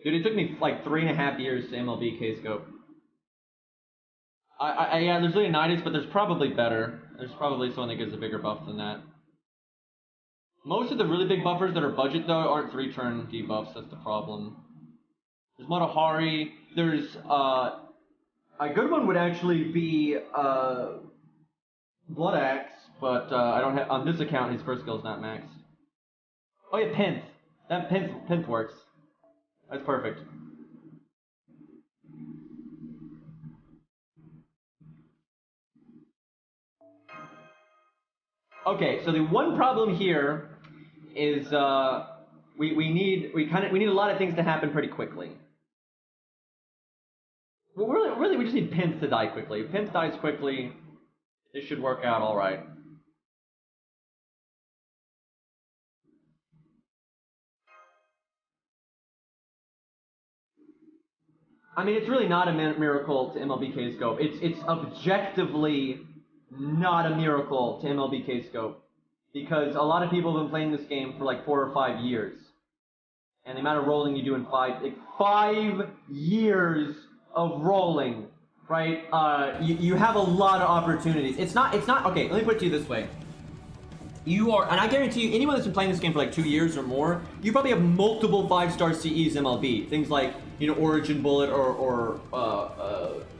S1: Dude, it took me like 3.5 years to MLB K-Scope. Yeah, there's Leonidas, but there's probably better. There's probably someone that gives a bigger buff than that. Most of the really big buffers that are budget, though, aren't 3-turn debuffs. That's the problem. There's Matahari. There's, a good one would actually be, Blood Axe, but, I don't have, on this account, his first skill is not maxed. Oh yeah, Pinth. Pinth works. That's perfect. Okay, so the one problem here is we need a lot of things to happen pretty quickly. Well, really, we just need Pence to die quickly. If Pence dies quickly, it should work out all right. I mean, it's really not a miracle to MLBK scope. It's objectively not a miracle to MLBK scope because a lot of people have been playing this game for like 4 or 5 years, and the amount of rolling you do in 5 years of rolling, right? You have a lot of opportunities. It's not okay. Let me put it to you this way. You are, and I guarantee you, anyone that's been playing this game for like 2 years or more, you probably have multiple 5-star CEs MLB. Things like, you know, Origin Bullet or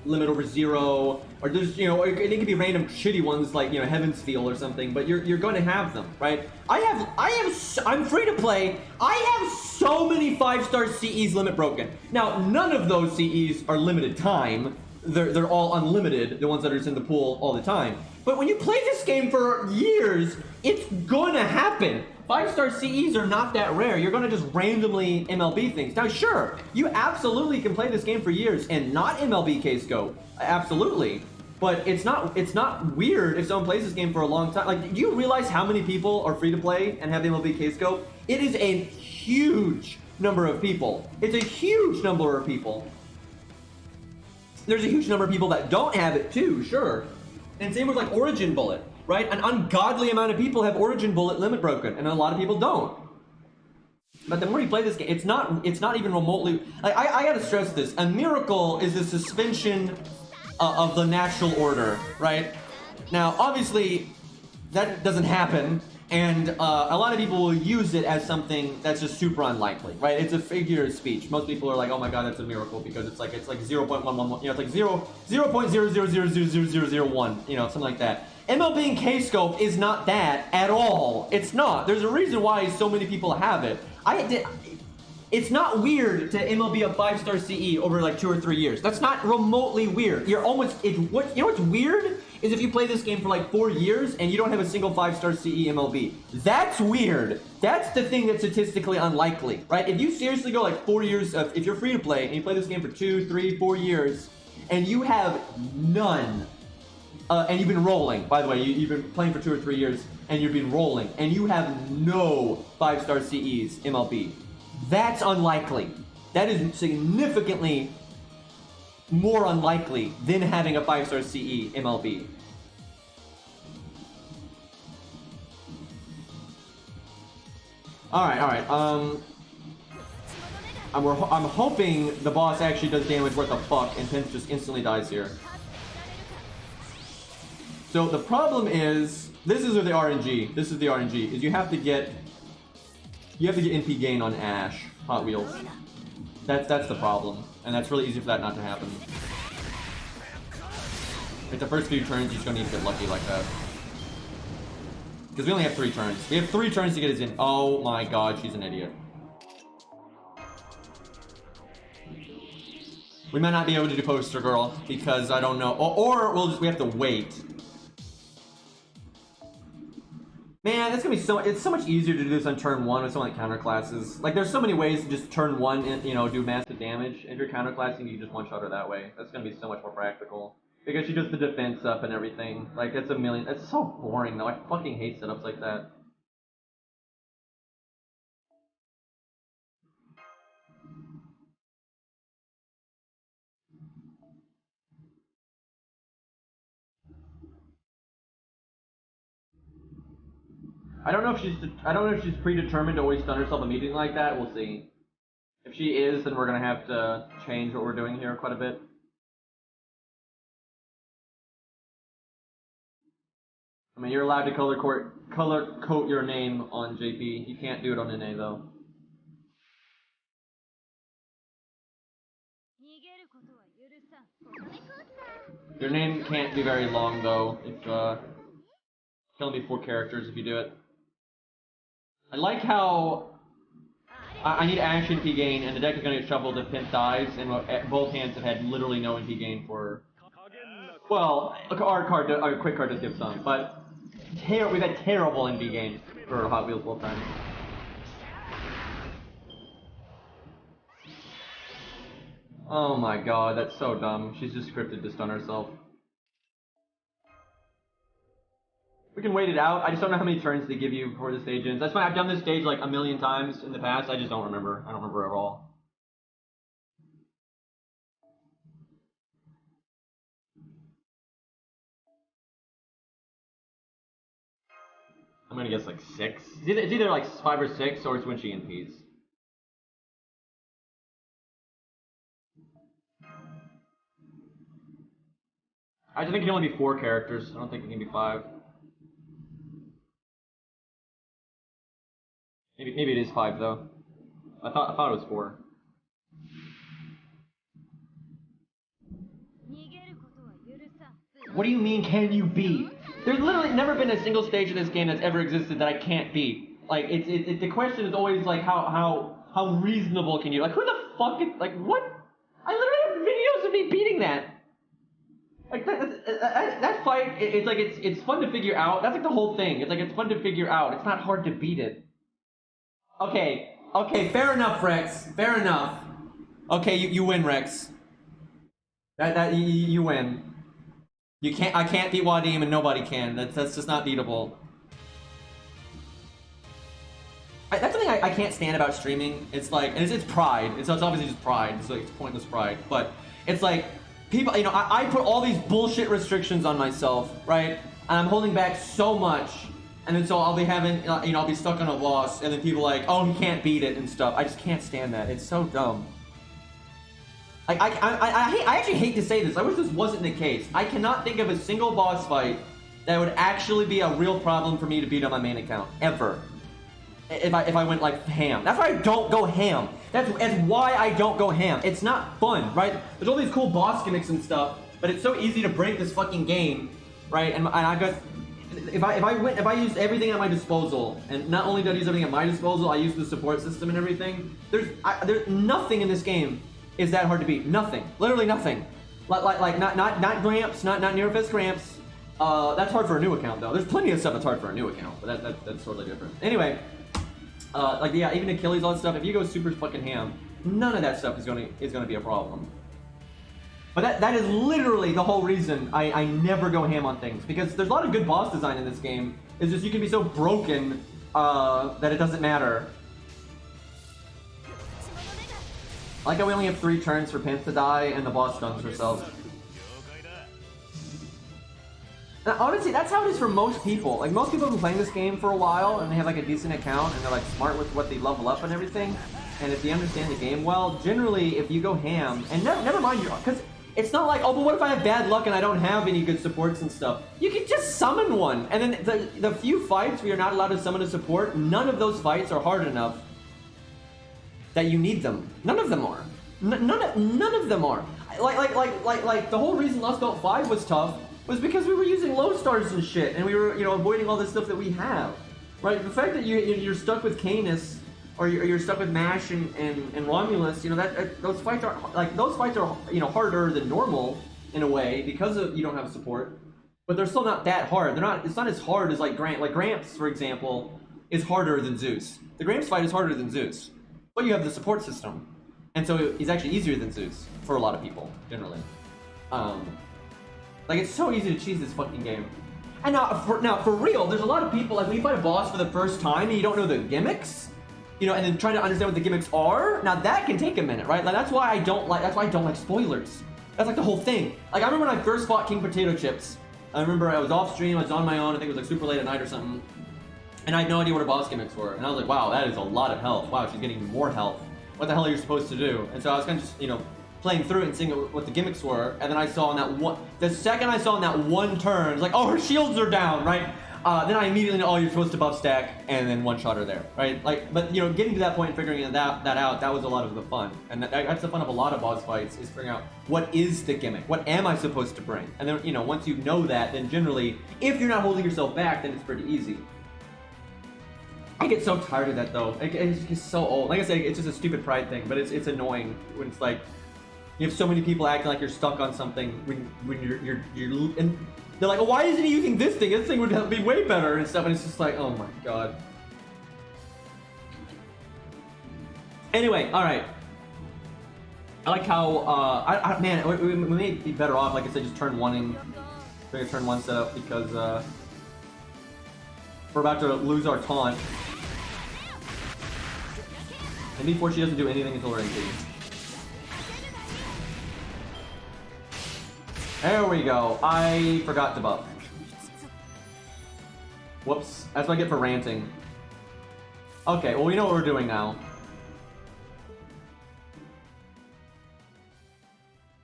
S1: Limit Over Zero, or there's, you know, it could be random shitty ones like, you know, Heaven's Feel or something, but you're going to have them, right? I'm free to play. I have so many 5-star CEs limit broken. Now, none of those CEs are limited time. They're all unlimited, the ones that are just in the pool all the time. But when you play this game for years, it's gonna happen. 5-star CEs are not that rare. You're gonna just randomly MLB things. Now, sure, you absolutely can play this game for years and not MLB K-Scope. Absolutely. But it's not weird if someone plays this game for a long time. Like, do you realize how many people are free to play and have the MLB K-Scope? It is a huge number of people. It's a huge number of people. There's a huge number of people that don't have it too, sure. And same with like Origin Bullet, right? An ungodly amount of people have Origin Bullet limit broken, and a lot of people don't. But the more you play this game, it's not even remotely. Like, I gotta stress this: a miracle is the suspension of the natural order, right? Now, obviously, that doesn't happen, and a lot of people will use it as something that's just super unlikely, right? It's a figure of speech. Most people are like, "Oh my God, that's a miracle," because it's like 0.111, you know, it's like 0.0000001, you know, something like that. MLB and K-Scope is not that at all. It's not. There's a reason why so many people have it. It's not weird to MLB a 5-star CE over like 2 or 3 years. That's not remotely weird. You know what's weird is if you play this game for like 4 years and you don't have a single 5-star CE MLB. That's weird. That's the thing that's statistically unlikely, right? If you seriously go like 4 years if you're free to play and you play this game for 2, 3, 4 years and you have none, and you've been rolling, by the way, you've been playing for 2 or 3 years and you've been rolling and you have no 5-star CEs MLB. That's unlikely. That is significantly more unlikely than having a 5-star CE MLB. Alright. I'm hoping the boss actually does damage worth a fuck and Pence just instantly dies here. So the problem is, this is the RNG. This is the RNG, is you have to get NP gain on Ash, Hot Wheels. That's the problem, and that's really easy for that not to happen. Like the first few turns, you're just gonna need to get lucky like that. Because we only have 3 turns. We have 3 turns to get his in. Oh my God, she's an idiot. We might not be able to do Poster Girl because I don't know, or we have to wait. Man, that's gonna be it's so much easier to do this on turn 1 with something like counter classes. Like, there's so many ways to just turn 1 and, you know, do massive damage. If you're counter classing, you just one-shot her that way. That's gonna be so much more practical. Because she does the defense up and everything. Like, that's so boring though. I fucking hate setups like that. I don't know if she's predetermined to always stun herself immediately like that. We'll see. If she is, then we're gonna have to change what we're doing here quite a bit. I mean, you're allowed to color coat your name on JP. You can't do it on NA though. Your name can't be very long though. It's can only be 4 characters if you do it. I like how I need Ash NP gain, and the deck is going to get shuffled if Pence dies, and both hands have had literally no NP gain for. Well, our quick card does give some, but We've had terrible NB games for Hot Wheels full time. Oh my god, that's so dumb. She's just scripted to stun herself. We can wait it out. I just don't know how many turns they give you before the stage ends. That's fine. I've done this stage like a million times in the past. I just don't remember. I don't remember at all. I'm gonna guess like 6. It's either like 5 or 6, or it's when she NPs. I think it can only be 4 characters. I don't think it can be 5. Maybe it is 5 though. I thought it was 4. What do you mean, can you beat? There's literally never been a single stage in this game that's ever existed that I can't beat. Like, the question is always like, how reasonable can you? Like, who the fuck is, like, what? I literally have videos of me beating that. Like, that fight, it's like, it's fun to figure out. That's like the whole thing. It's like, it's fun to figure out. It's not hard to beat it. Okay, fair enough, Rex. Fair enough. Okay, you win, Rex. You win. I can't beat Wadim, and nobody can. That's just not beatable. That's the thing I can't stand about streaming. It's like, and it's pride. It's obviously just pride. It's like, it's pointless pride. But it's like, people, you know, I put all these bullshit restrictions on myself, right? And I'm holding back so much. And then so I'll be having, you know, I'll be stuck on a boss, and then people are like, oh, he can't beat it and stuff. I just can't stand that. It's so dumb. I actually hate to say this. I wish this wasn't the case. I cannot think of a single boss fight that would actually be a real problem for me to beat on my main account, ever. If I went like ham. That's why I don't go ham. That's why I don't go ham. It's not fun, right? There's all these cool boss gimmicks and stuff, but it's so easy to break this fucking game, right? And I got, if I used everything at my disposal, and not only did I use everything at my disposal, I used the support system and everything. There's nothing in this game is that hard to beat. Nothing. Literally nothing. Like not Gramps, not Nearfist Gramps. That's hard for a new account though. There's plenty of stuff that's hard for a new account, but that's totally different. Anyway, like yeah, even Achilles, all that stuff. If you go super fucking ham, none of that stuff is gonna be a problem. But that is literally the whole reason I never go ham on things, because there's a lot of good boss design in this game. It's just you can be so broken that it doesn't matter. I like how we only have 3 turns for Pins to die, and the boss stuns herself. Now, honestly, that's how it is for most people. Like, most people have been playing this game for a while, and they have like a decent account, and they're like smart with what they level up and everything. And if they understand the game well, generally, if you go ham, and never mind your, because it's not like, oh, but what if I have bad luck and I don't have any good supports and stuff? You can just summon one, and then the few fights where you're not allowed to summon a support, none of those fights are hard enough that you need them. None of them are. None of them are. Like the whole reason Lost Belt 5 was tough was because we were using low stars and shit, and we were, you know, avoiding all this stuff that we have, right? The fact that you're stuck with Canis, or you're stuck with Mash and Romulus, you know, those fights are you know, harder than normal in a way because of you don't have support, but they're still not that hard. It's not as hard as like Gramps, for example, is harder than Zeus. The Gramps fight is harder than Zeus. But you have the support system, and so it's actually easier than Zeus for a lot of people, generally. Like, it's so easy to cheese this fucking game. And now for real, there's a lot of people, like, when you fight a boss for the first time and you don't know the gimmicks, you know, and then trying to understand what the gimmicks are, now that can take a minute, right? Like, that's why I don't like spoilers. That's like the whole thing. Like, I remember when I first fought King Potato Chips, I remember I was off stream, I was on my own, I think it was like super late at night or something. And I had no idea what her boss gimmicks were. And I was like, wow, that is a lot of health. Wow, she's getting more health. What the hell are you supposed to do? And so I was kind of just, you know, playing through it and seeing what the gimmicks were. And then I saw in that one, the second I saw in that one turn, it's like, oh, her shields are down, right? Then I immediately know, oh, you're supposed to buff stack and then one-shot her there, right? Like, but, you know, getting to that point and figuring that out, that was a lot of the fun. And that's the fun of a lot of boss fights, is figuring out what is the gimmick? What am I supposed to bring? And then, you know, once you know that, then generally, if you're not holding yourself back, then it's pretty easy. I get so tired of that though. It's just so old. Like I said, it's just a stupid pride thing, but it's annoying when it's like, You have so many people acting like you're stuck on something when you're and they're like, oh, why isn't he using this thing? This thing would be way better and stuff. And it's just like, oh my god. Anyway, all right. I like how man, we may be better off, like I said, just turn one setup because we're about to lose our taunt. And before she doesn't do anything until we're in team. There we go. I forgot to buff. Whoops. That's what I get for ranting. Okay, well, we know what we're doing now.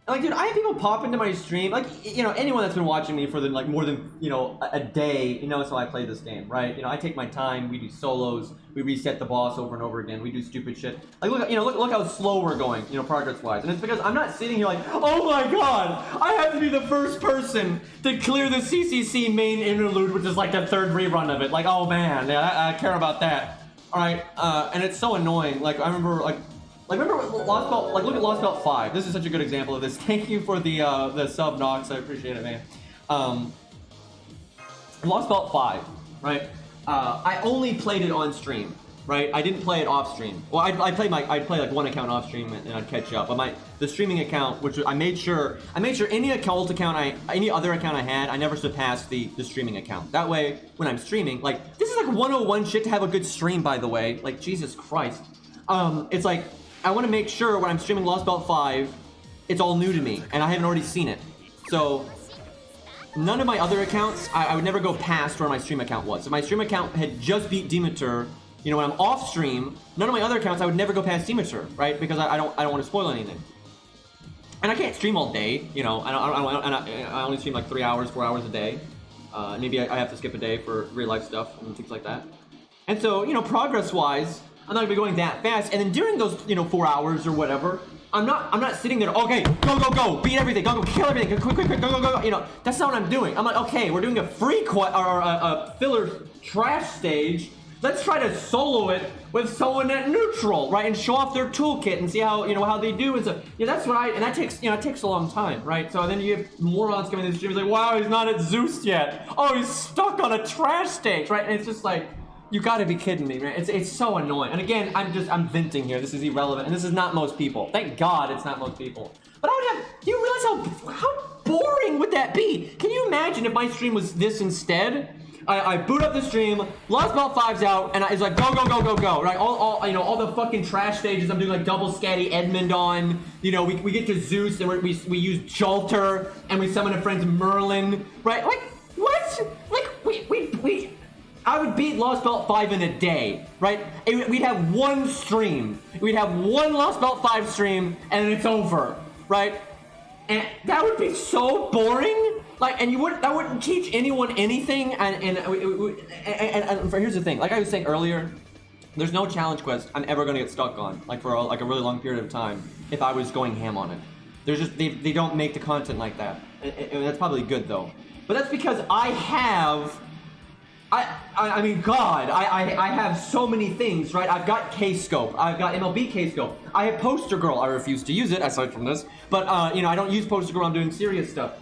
S1: Like, dude, I have people pop into my stream, like, you know, anyone that's been watching me for like more than, you know, a day, you know, that's how I play this game, right? You know, I take my time, we do solos, we reset the boss over and over again, we do stupid shit. Like, look, you know, look how slow we're going, you know, progress-wise. And it's because I'm not sitting here like, oh my god, I have to be the first person to clear the CCC Main interlude, which is like the third rerun of it. Like, oh man, yeah, I care about that. Alright, and it's so annoying. Like, I remember, like remember Lost Belt, like look at Lost Belt 5. This is such a good example of this. Thank you for the sub, Nox. I appreciate it, man. Lost Belt 5, right? I only played it on stream, right? I didn't play it off stream. Well, I'd play like one account off stream and I'd catch up. But the streaming account, which I made sure any other account I had, I never surpassed the streaming account. That way, when I'm streaming, like this is like 101 shit to have a good stream, by the way. Like Jesus Christ. It's like, I want to make sure when I'm streaming Lost Belt 5, it's all new to me, and I haven't already seen it. So, none of my other accounts, I would never go past where my stream account was. If my stream account had just beat Demeter, you know, when I'm off stream, none of my other accounts, I would never go past Demeter, right? Because I don't want to spoil anything. And I can't stream all day, you know, I only stream like 3 hours, 4 hours a day. Maybe I have to skip a day for real life stuff and things like that. And so, you know, progress-wise, I'm not gonna be going that fast, and then during those, you know, 4 hours or whatever, I'm not sitting there, okay, go, beat everything, go, kill everything, quick, go, you know, that's not what I'm doing. I'm like, okay, we're doing a free a filler trash stage, let's try to solo it with someone at neutral, right, and show off their toolkit and see how, you know, how they do and stuff. Yeah, that's what and that takes, you know, it takes a long time, right? So then you have morons coming in the stream, it's like, wow, he's not at Zeus yet. Oh, he's stuck on a trash stage, right? And it's just like, you gotta be kidding me, man. It's so annoying. And again, I'm venting here. This is irrelevant. And this is not most people. Thank God it's not most people. But I would have, do you realize how boring would that be? Can you imagine if my stream was this instead? I boot up the stream, Lost Belt 5's out, and it's like, go, right? All you know, all the fucking trash stages, I'm doing like double scatty Edmund on, you know, we get to Zeus, and we use Jolter, and we summon a friend's Merlin, right? Like, what? Like, we I would beat Lost Belt 5 in a day, right? We'd have one stream. We'd have one Lost Belt 5 stream, and it's over, right? And that would be so boring. Like, and that wouldn't teach anyone anything. And here's the thing. Like I was saying earlier, there's no challenge quest I'm ever gonna get stuck on, like for a really long period of time, if I was going ham on it. There's just they don't make the content like that. And that's probably good though. But that's because I mean, God, I have so many things, right? I've got K-Scope, I've got MLB K-Scope, I have Poster Girl, I refuse to use it, aside from this, but, you know, I don't use Poster Girl, I'm doing serious stuff.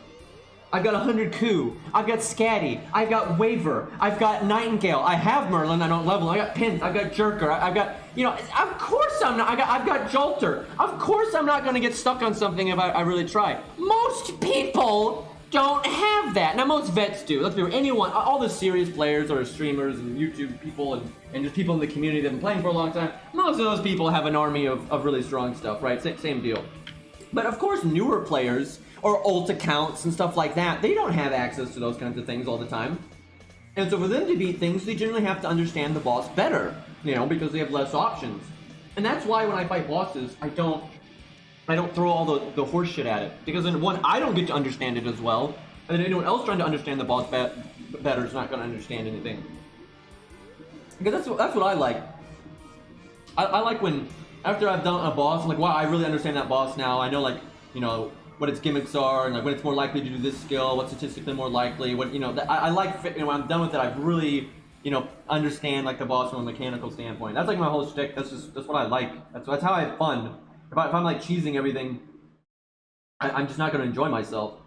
S1: I've got 100 Coup, I've got Scatty, I've got Waver, I've got Nightingale, I have Merlin, I don't level, I got Pins, I've got Jerker, I've got, you know, of course I'm not, I've got Jolter, of course I'm not gonna get stuck on something if I really try. Most people don't have that. Now most vets do. Let's be real. Anyone, all the serious players or streamers and YouTube people and just people in the community that have been playing for a long time, most of those people have an army of really strong stuff, right? Same deal. But of course newer players or alt accounts and stuff like that, they don't have access to those kinds of things all the time. And so for them to beat things, they generally have to understand the boss better, you know, because they have less options. And that's why when I fight bosses, I don't throw all the horse shit at it. Because then, one, I don't get to understand it as well, and then anyone else trying to understand the boss better is not going to understand anything. Because that's what I like. I like when, after I've done a boss, I'm like, wow, I really understand that boss now. I know, like, you know, what its gimmicks are, and like when it's more likely to do this skill, what's statistically more likely, what, you know, I like, you know, when I'm done with it, I've really, you know, understand, like, the boss from a mechanical standpoint. That's, like, my whole shtick. That's what I like. That's how I have fun. If I'm like cheesing everything, I'm just not going to enjoy myself.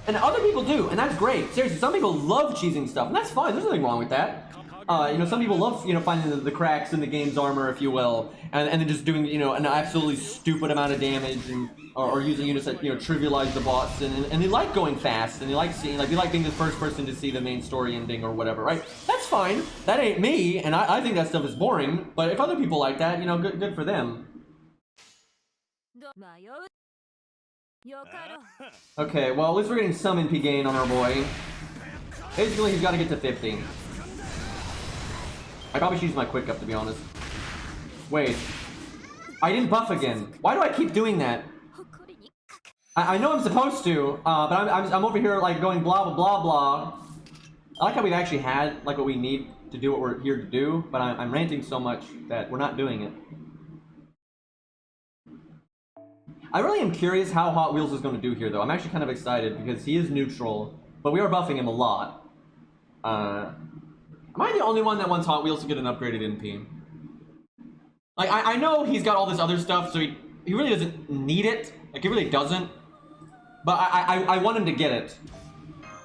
S1: And other people do, and that's great. Seriously, some people love cheesing stuff, and that's fine. There's nothing wrong with that. You know, some people love, you know, finding the cracks in the game's armor, if you will, and then just doing, you know, an absolutely stupid amount of damage, and or using units that, you know, trivialize the boss, and they like going fast, and they like seeing, like, they like being the first person to see the main story ending or whatever, right? That's fine. That ain't me, and I think that stuff is boring. But if other people like that, you know, good for them. Okay, well, at least we're getting some NP gain on our boy. Basically, he's got to get to 50. I probably should use my quick up, to be honest. Wait. I didn't buff again. Why do I keep doing that? I know I'm supposed to, but I'm over here, like, going blah, blah, blah, blah. I like how we've actually had, like, what we need to do what we're here to do, but I'm ranting so much that we're not doing it. I really am curious how Hot Wheels is going to do here, though. I'm actually kind of excited because he is neutral, but we are buffing him a lot. Am I the only one that wants Hot Wheels to get an upgraded NP? Like, I know he's got all this other stuff, so he really doesn't need it. Like, he really doesn't. But I want him to get it.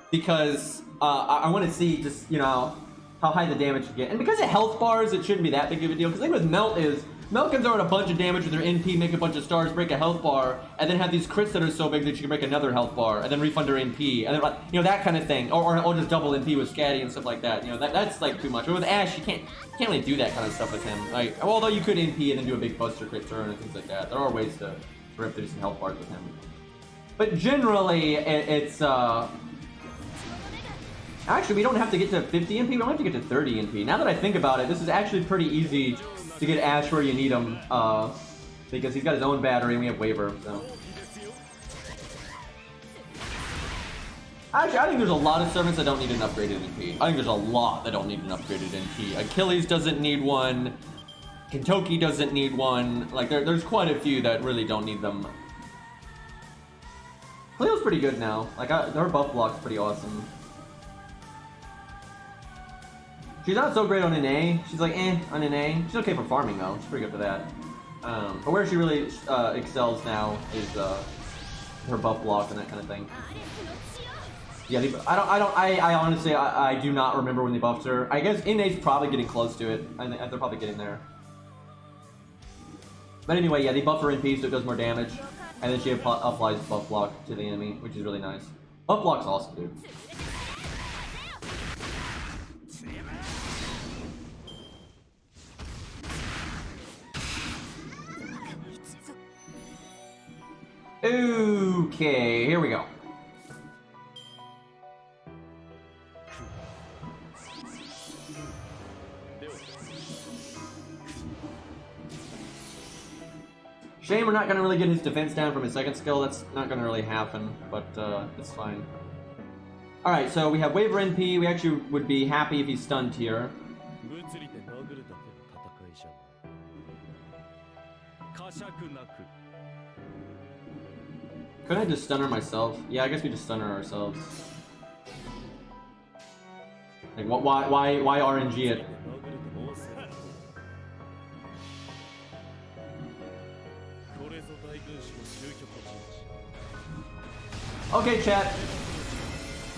S1: Because I want to see just, you know, how high the damage you get. And because of health bars, it shouldn't be that big of a deal. Because the thing with Melt is, Melt can throw out a bunch of damage with her NP, make a bunch of stars, break a health bar, and then have these crits that are so big that she can break another health bar, and then refund her NP, and then, you know, that kind of thing. Or just double NP with Scatty and stuff like that. You know, that's like too much. But with Ash, you can't really do that kind of stuff with him. Like, although you could NP and then do a big buster crit turn and things like that. There are ways to rip through some health bars with him. But generally, it's actually, we don't have to get to 50 NP, we don't have to get to 30 NP. Now that I think about it, this is actually pretty easy to get Ash where you need him, because he's got his own battery and we have Waver, so. Actually, I think there's a lot of servants that don't need an upgraded NP. I think there's a lot that don't need an upgraded NP. Achilles doesn't need one. Kentucky doesn't need one. Like, there's quite a few that really don't need them. Cleo's pretty good now. Like, her buff block's pretty awesome. She's not so great on an A. She's like, on an A. She's okay for farming, though. She's pretty good for that. But where she really excels now is her buff block and that kind of thing. Yeah, I honestly, I do not remember when they buffed her. I guess NA's probably getting close to it. They're probably getting there. But anyway, yeah, they buff her NP so it does more damage. And then she applies buff block to the enemy, which is really nice. Buff block's awesome, dude. Okay, here we go. Shame we're not going to really get his defense down from his second skill. That's not going to really happen, but it's fine. Alright, so we have Waver NP. We actually would be happy if he's stunned here. Couldn't I just stun her myself? Yeah, I guess we just stun her ourselves. Like, why RNG it? Okay, chat.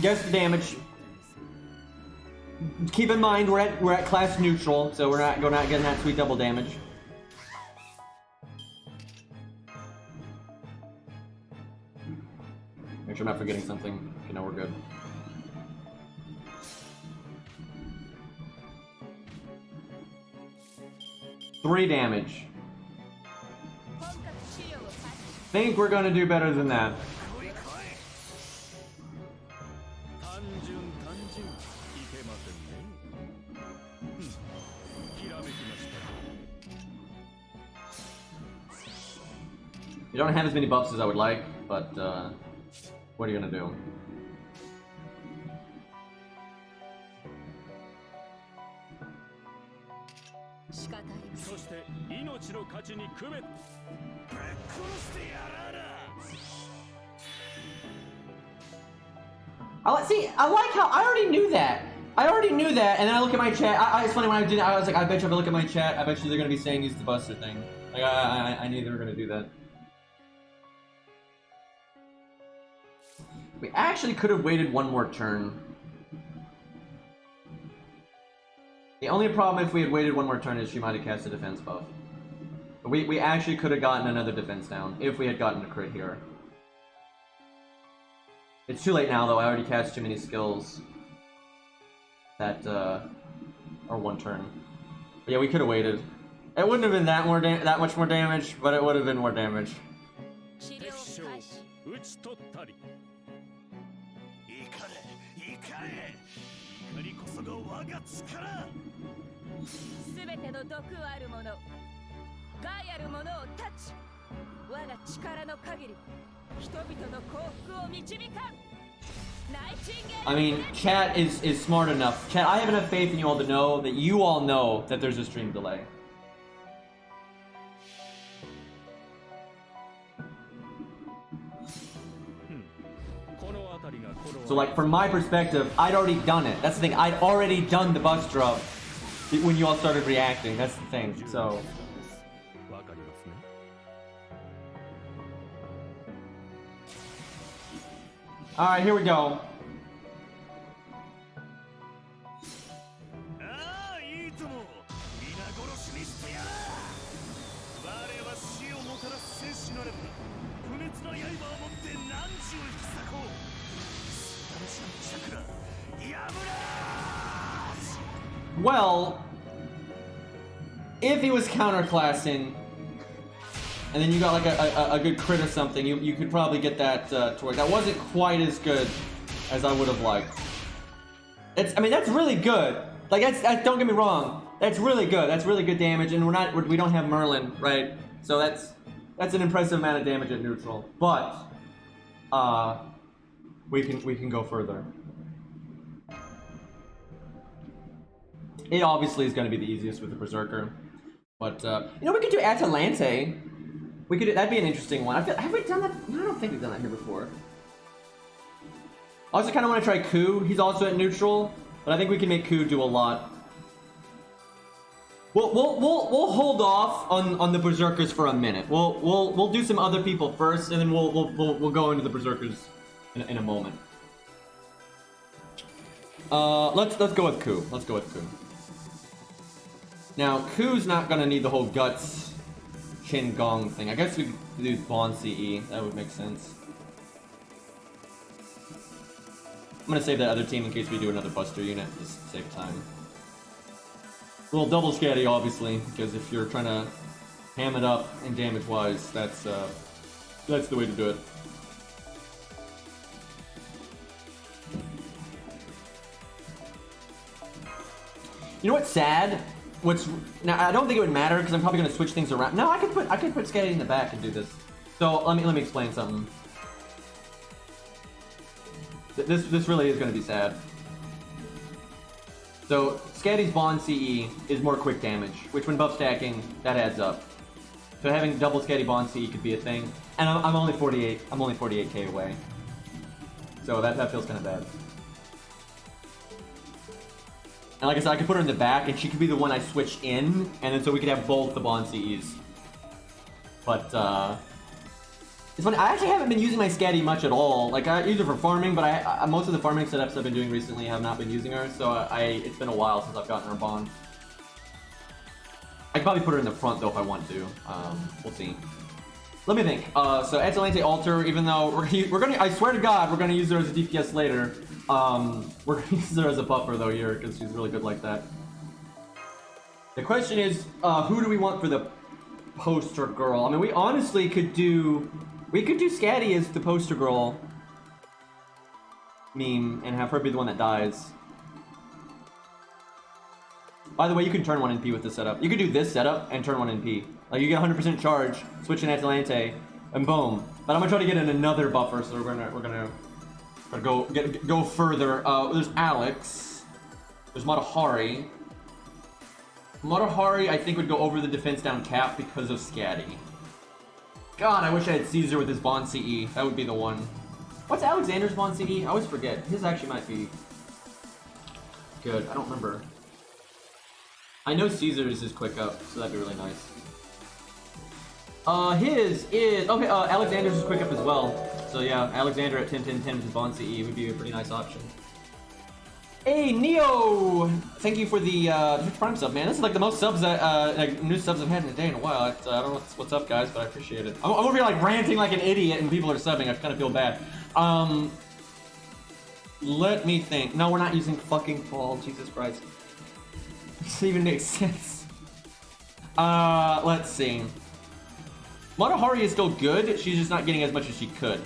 S1: Guess the damage. Keep in mind we're at class neutral, so we're not getting that sweet double damage. Make sure I'm not forgetting something. Okay, no, we're good. Three damage. Think we're gonna do better than that. You don't have as many buffs as I would like, but what are you gonna do? I like how I already knew that. I already knew that, and then I look at my chat. It's funny when I did. I was like, I bet you if I look at my chat, I bet you they're gonna be saying use the buster thing. Like I knew they were gonna do that. We actually could have waited one more turn. The only problem if we had waited one more turn is she might have cast a defense buff. But we actually could have gotten another defense down if we had gotten a crit here. It's too late now though, I already cast too many skills that are one turn. But yeah, we could have waited. It wouldn't have been that much more damage, but it would have been more damage. I mean, chat is smart enough. Chat, I have enough faith in you all to know that you all know that there's a stream delay. So like, from my perspective, I'd already done it. That's the thing, I'd already done the bus drop when you all started reacting. That's the thing, so... Alright, here we go. Well, if he was counterclassing, and then you got like a good crit or something, you could probably get that to work. That wasn't quite as good as I would have liked. I mean, that's really good. Like, that's don't get me wrong. That's really good. That's really good damage, and we don't have Merlin, right? So that's an impressive amount of damage at neutral. But we can go further. It obviously is going to be the easiest with the Berserker, but you know, we could do Atalante. We could. That'd be an interesting one. Have we done that? No, I don't think we've done that here before. I also kind of want to try Ku. He's also at neutral, but I think we can make Ku do a lot. We'll hold off on the Berserkers for a minute. We'll do some other people first, and then we'll go into the Berserkers in a moment. Let's go with Ku. Let's go with Ku. Now, Ku's not gonna need the whole guts Qin Gong thing. I guess we could do Bond CE. That would make sense. I'm gonna save that other team in case we do another Buster unit, just to save time. A little double scatty, obviously, because if you're trying to ham it up and damage-wise, that's the way to do it. You know what's sad? Now I don't think it would matter because I'm probably gonna switch things around. No, I could put Scatty in the back and do this. So let me explain something. This really is gonna be sad. So Scatty's Bond CE is more quick damage, which when buff stacking, that adds up. So having double Scatty Bond CE could be a thing. And I'm only 48. I'm only 48k away. So that feels kind of bad. And like I said, I could put her in the back, and she could be the one I switch in, and then so we could have both the Bond CEs. But, it's funny, I actually haven't been using my Scatty much at all. Like, I use her for farming, but I most of the farming setups I've been doing recently have not been using her, so it's been a while since I've gotten her Bond. I could probably put her in the front, though, if I want to. We'll see. Let me think. So Atalante Alter, even though we're gonna, I swear to God, we're gonna use her as a DPS later. We're gonna use her as a buffer though here because she's really good like that. The question is, who do we want for the poster girl? I mean, we honestly could do Scatty as the poster girl meme and have her be the one that dies. By the way, you can turn 1 NP with this setup. You could do this setup and turn 1 NP. Like, you get 100% charge, switch in Atalante, and boom. But I'm gonna try to get in another buffer, so we're gonna go further. There's Alex. There's Matahari. Matahari, I think, would go over the defense down cap because of Scatty. God, I wish I had Caesar with his Bond CE. That would be the one. What's Alexander's Bond CE? I always forget. His actually might be good. I don't remember. I know Caesar's is quick up, so that'd be really nice. His is... Okay, Alexander's is quick up as well. So yeah, Alexander at 10-10-10 with Bond CE would be a pretty nice option. Hey, Neo! Thank you for the Twitch Prime sub, man. This is like the most subs that, like, new subs I've had in a day in a while. I don't know what's up, guys, but I appreciate it. I'm over here, like, ranting like an idiot and people are subbing. I kind of feel bad. Let me think. No, we're not using fucking Paul. Jesus Christ. This even makes sense. Let's see. Matahari is still good. She's just not getting as much as she could.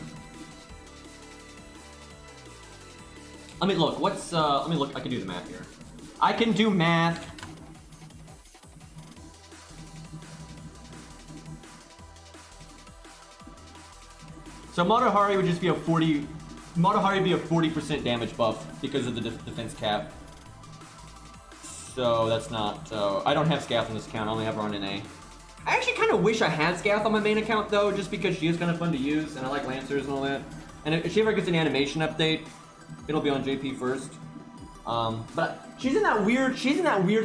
S1: Let me look. What's let me look. I can do the math here. I can do math. So Matahari would just be a 40. Matahari would be a 40% damage buff because of the defense cap. So that's not. I don't have Scath on this account. I only have her on NA. I actually kind of wish I had Scath on my main account though, just because she is kind of fun to use, and I like Lancers and all that. And if she ever gets an animation update, it'll be on JP first. But she's in that weird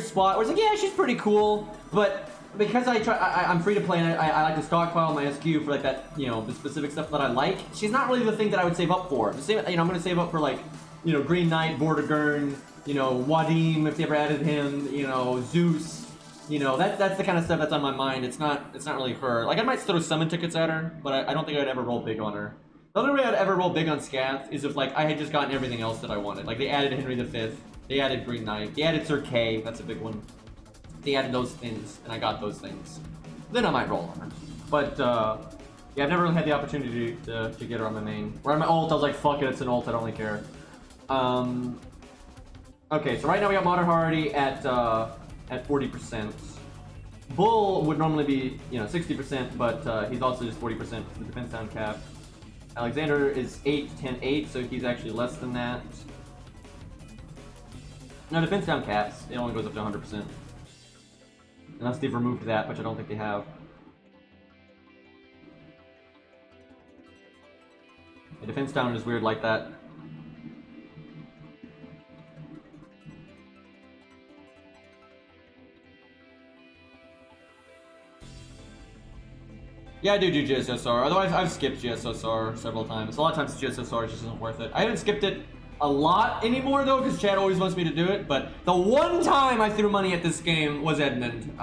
S1: spot where it's like, yeah, she's pretty cool, but because I'm free to play and I like to stockpile my SQ for like that, you know, the specific stuff that I like. She's not really the thing that I would save up for. The same, you know, I'm gonna save up for like, you know, Green Knight, Vortigern, you know, Wadim if they ever added him, you know, Zeus, you know, that's the kind of stuff that's on my mind. It's not really her. Like I might throw summon tickets at her, but I don't think I'd ever roll big on her. The only way I'd ever roll big on Scath is if like I had just gotten everything else that I wanted. Like they added Henry V, they added Green Knight, they added Sir K, that's a big one. They added those things, and I got those things. Then I might roll on her. But yeah, I've never really had the opportunity to get her on my main. Or on my ult, I was like, fuck it, it's an ult, I don't really care. Okay, so right now we got Matahari at 40%. Bull would normally be, you know, 60%, but he's also just 40% for the defense down cap. Alexander is 8-10-8, so he's actually less than that. No, defense down caps, it only goes up to 100%. Unless they've removed that, which I don't think they have. The defense down is weird like that. Yeah, I do GSSR, although I've skipped GSSR several times. A lot of times GSSR just isn't worth it. I haven't skipped it a lot anymore though, because Chad always wants me to do it, but the one time I threw money at this game was Edmund,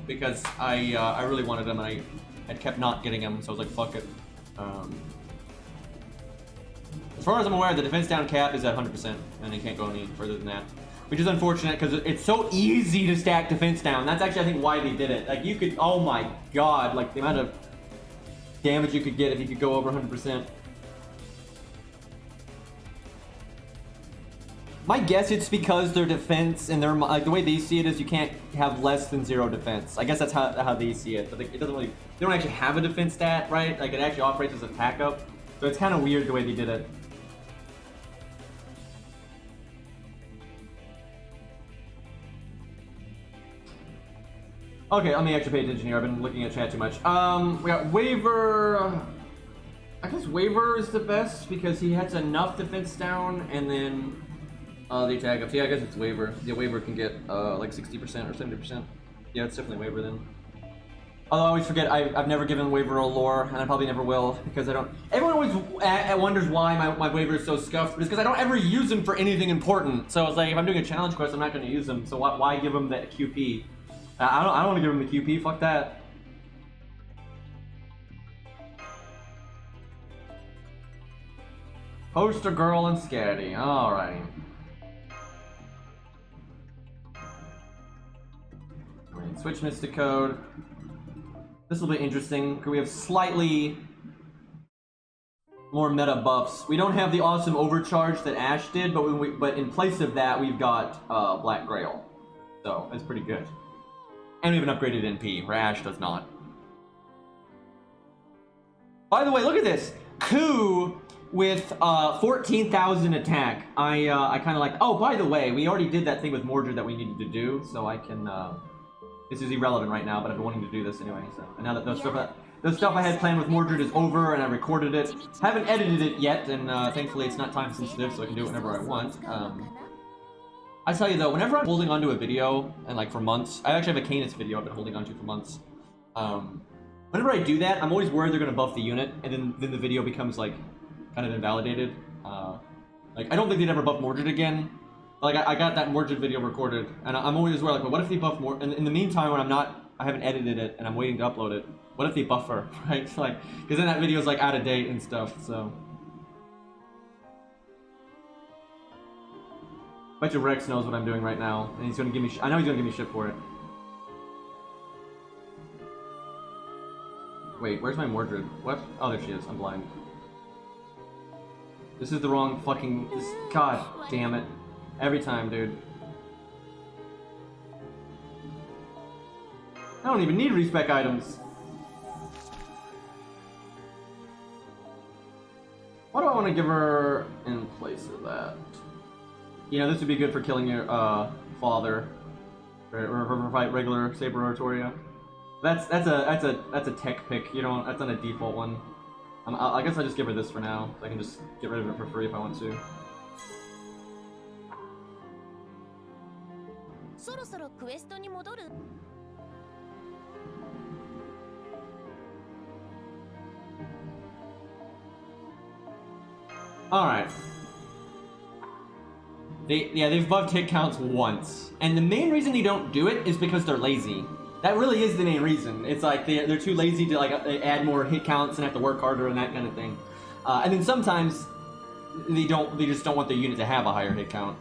S1: because I really wanted him and I kept not getting him, so I was like, fuck it. As far as I'm aware, the defense down cap is at 100%, and he can't go any further than that. Which is unfortunate, because it's so easy to stack defense down. That's actually, I think, why they did it. Like, you could, oh my god, like, the amount of damage you could get if you could go over 100%. My guess it's because their defense and their, like, the way they see it is you can't have less than 0 defense. I guess that's how they see it, but it doesn't really, they don't actually have a defense stat, right? Like, it actually operates as a attack up. So it's kind of weird the way they did it. Okay, let me actually pay attention here. I've been looking at chat too much. We got Waver. I guess Waver is the best because he has enough defense down, and then the attack up. So yeah, I guess it's Waver. Yeah, Waver can get like 60% or 70%. Yeah, it's definitely Waver then. Although I always forget, I've never given Waver a lore, and I probably never will because I don't. Everyone always wonders why my Waver is so scuffed, but it's because I don't ever use him for anything important. So it's like if I'm doing a challenge quest, I'm not going to use him. So why give him that QP? I don't want to give him the QP, fuck that. Poster girl and Scatty, alrighty. Alright, switch Mystic Code. This will be interesting, because we have slightly more meta buffs. We don't have the awesome overcharge that Ashe did, but in place of that, we've got Black Grail. So, that's pretty good. And we have an upgraded NP, where Ashe does not. By the way, look at this! Coup with 14,000 attack. I kind of like... Oh, by the way, we already did that thing with Mordred that we needed to do, so I can... This is irrelevant right now, but I've been wanting to do this anyway, so... And now that the stuff I had planned with Mordred is over, and I recorded it. Haven't edited it yet, and thankfully it's not time sensitive, so I can do it whenever I want. I tell you though, whenever I'm holding onto a video, and like for months, I actually have a Canis video I've been holding onto for months. Whenever I do that, I'm always worried they're gonna buff the unit, and then the video becomes like kind of invalidated. Like, I don't think they'd ever buff Mordred again. Like, I got that Mordred video recorded, and I'm always aware, like, but what if they buff more? And in the meantime, when I haven't edited it, and I'm waiting to upload it, what if they buff her, right? So, like, because then that video's, like, out of date and stuff, so. I bet you Rex knows what I'm doing right now, and he's gonna give me I know he's gonna give me shit for it. Wait, where's my Mordred? What? Oh, there she is. I'm blind. This is the wrong fucking... God damn it. Every time, dude. I don't even need respec items. What do I want to give her in place of that? You know, this would be good for killing your father, or fight regular Saber Oratoria. That's a tech pick. You don't. That's not a default one. I guess I'll just give her this for now. So I can just get rid of it for free if I want to. Alright. They've buffed hit counts once. And the main reason you don't do it is because they're lazy. That really is the main reason. It's like they're too lazy to like add more hit counts and have to work harder and that kind of thing. And then sometimes they just don't want the unit to have a higher hit count.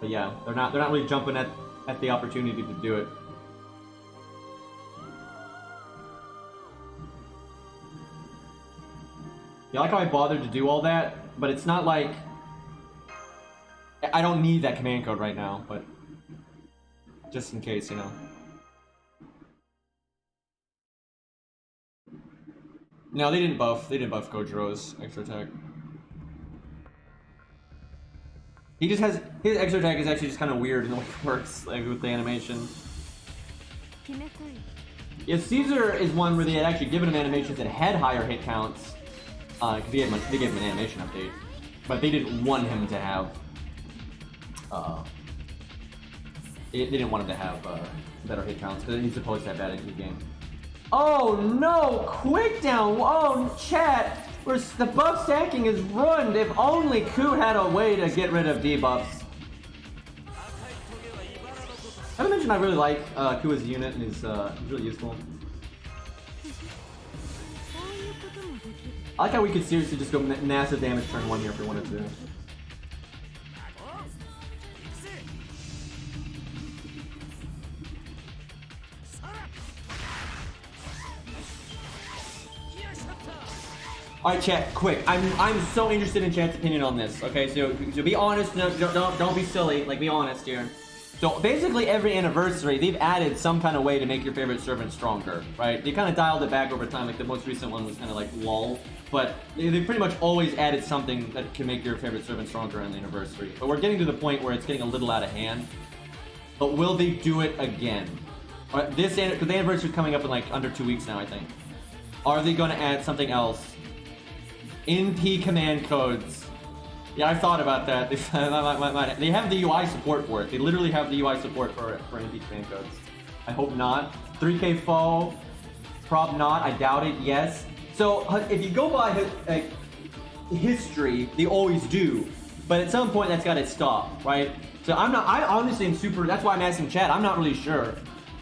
S1: But yeah, they're not really jumping at the opportunity to do it. Yeah, I like how I bothered to do all that, but it's not like I don't need that command code right now, but just in case, you know. No, they didn't buff Gojiro's extra attack. He just has his extra attack is actually just kind of weird in the way it works, like with the animation. Yeah, Caesar is one where they had actually given him animations that had higher hit counts. They gave him an animation update, but they didn't want him to have. They didn't want him to have better hit counts because he's supposed to have that in the game. Oh no! Quick down! Oh, chat! The buff stacking is ruined. If only Ku had a way to get rid of debuffs. I mentioned I really like Ku as a unit and he's really useful. I like how we could seriously just go massive damage turn 1 here if we wanted to. Alright, chat, quick. I'm so interested in chat's opinion on this. Okay, so be honest. No, don't be silly. Like, be honest here. So basically, every anniversary, they've added some kind of way to make your favorite servant stronger, right? They kind of dialed it back over time. Like the most recent one was kind of like lull, but they pretty much always added something that can make your favorite servant stronger on the anniversary. But we're getting to the point where it's getting a little out of hand. But will they do it again? Because the anniversary is coming up in like under 2 weeks now, I think. Are they going to add something else? NP command codes. Yeah, I thought about that. They have the UI support for it. They literally have the UI support for NP command codes. I hope not. 3K foe. Prob not. I doubt it. Yes. So if you go by history, they always do. But at some point, that's got to stop, right? So I honestly am super. That's why I'm asking chat. I'm not really sure.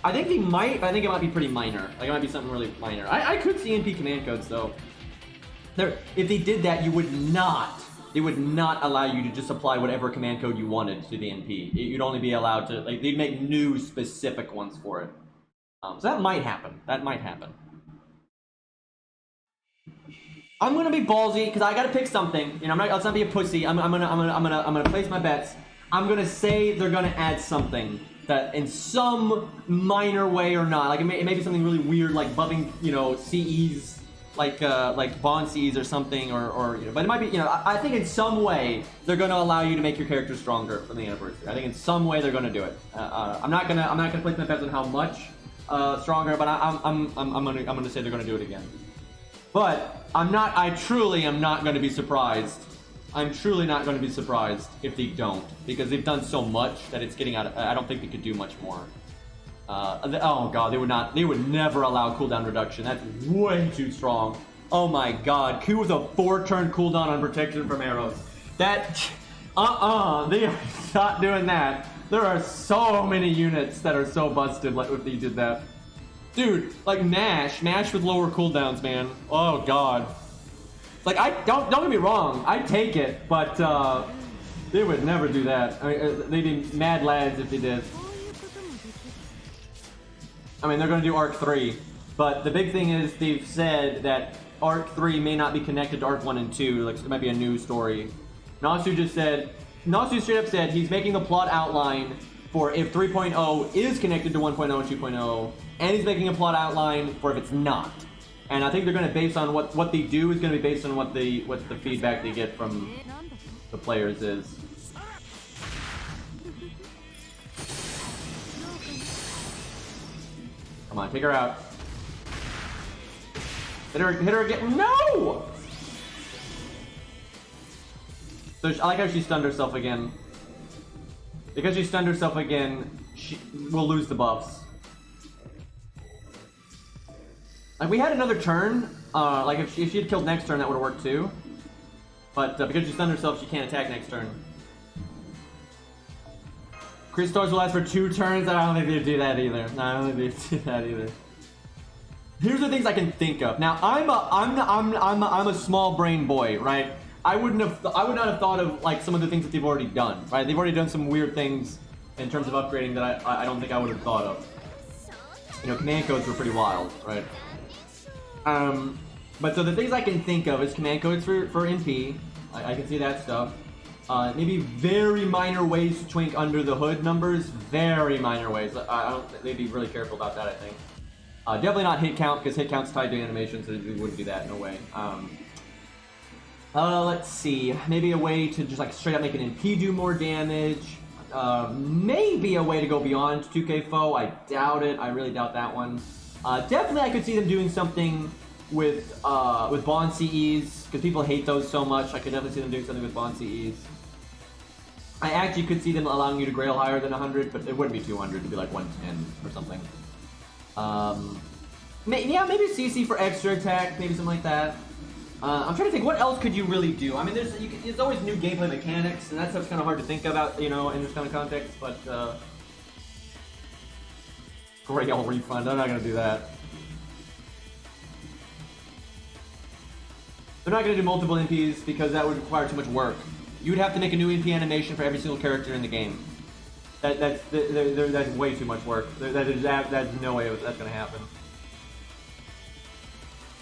S1: I think they might, but I think it might be pretty minor. Like it might be something really minor. I could see NP command codes though. If they did that, they would not allow you to just apply whatever command code you wanted to the NP. You'd only be allowed to, like, they'd make new specific ones for it. So that might happen. That might happen. I'm gonna be ballsy because I gotta pick something. You know, let's not be a pussy. I'm gonna place my bets. I'm gonna say they're gonna add something that, in some minor way or not, like it may be something really weird, like buffing, you know, CEs. Like bond Cs or something, or you know, but it might be, you know, I think in some way they're going to allow you to make your character stronger from the anniversary. I think in some way they're going to do it. I'm not gonna place my bets on how much stronger, but I'm gonna say they're going to do it again. But I truly am not going to be surprised. I'm truly not going to be surprised if they don't, because they've done so much that it's getting out of, I don't think they could do much more. Oh god, they would never allow cooldown reduction. That's way too strong. Oh my god, Q with a 4-turn cooldown on protection from arrows. That, they are not doing that. There are so many units that are so busted like if you did that. Dude, like Nash with lower cooldowns, man. Oh god. Like, don't get me wrong, I'd take it, but they would never do that. I mean, they'd be mad lads if they did. I mean, they're gonna do Arc 3, but the big thing is they've said that Arc 3 may not be connected to Arc 1 and 2, like it might be a new story. Nasu straight up said he's making the plot outline for if 3.0 is connected to 1.0 and 2.0, and he's making a plot outline for if it's not. And I think they're going to base on what they do is going to be based on what the feedback they get from the players is. Come on, take her out. Hit her again. No! So I like how she stunned herself again. Because she stunned herself again, we'll lose the buffs. Like, we had another turn. Like, if she had killed next turn, that would have worked too. But because she stunned herself, she can't attack next turn. Crystals will last for 2 turns. I don't think they do that either. No, I don't think they do that either. Here's the things I can think of. Now, I'm a small brain boy, right? I would not have thought of like some of the things that they've already done, right? They've already done some weird things in terms of upgrading that I don't think I would have thought of. You know, command codes were pretty wild, right? But so the things I can think of is command codes for NP. I can see that stuff. Maybe very minor ways to twink under the hood numbers. Very minor ways. They'd be really careful about that, I think. Definitely not hit count, because hit count's tied to animation, so we wouldn't do that, no way. Let's see. Maybe a way to just like straight up make an NP do more damage. Maybe a way to go beyond 2K foe. I doubt it. I really doubt that one. Definitely I could see them doing something with Bond CEs, because people hate those so much. I could definitely see them doing something with Bond CEs. I actually could see them allowing you to grail higher than 100, but it wouldn't be 200. It'd be like 110 or something. Yeah, maybe CC for extra attack, maybe something like that. I'm trying to think, what else could you really do? I mean, there's always new gameplay mechanics, and that stuff's kind of hard to think about, you know, in this kind of context, but, Grail refund, I'm not gonna do that. They're not gonna do multiple NPs because that would require too much work. You would have to make a new NP animation for every single character in the game. That's way too much work. That's no way that's gonna happen.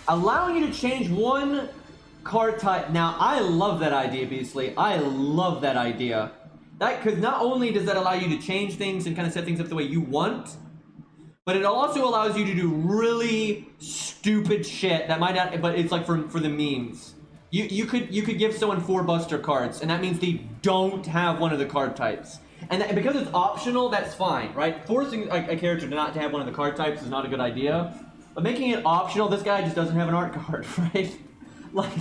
S1: Allowing you to change one card type. Now, I love that idea, Beastly. I love that idea. Because not only does that allow you to change things and kind of set things up the way you want, but it also allows you to do really stupid shit that might not, but it's like for the memes. You could give someone 4 Buster cards, and that means they don't have one of the card types. And because it's optional, that's fine, right? Forcing a character to not have one of the card types is not a good idea. But making it optional, this guy just doesn't have an art card, right? Like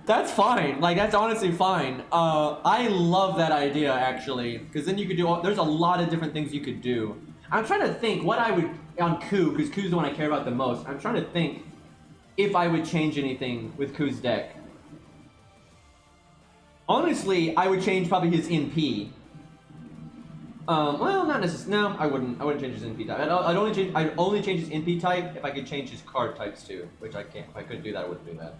S1: that's fine. Like, that's honestly fine. I love that idea, actually, because then you could do, there's a lot of different things you could do. I'm trying to think what I would, on Ku, because Ku's the one I care about the most. I'm trying to think if I would change anything with Ku's deck. Honestly, I would change probably his NP. Well, not necessarily. No, I wouldn't change his NP type. I'd only change his NP type if I could change his card types too, which I can't. If I couldn't do that, I wouldn't do that.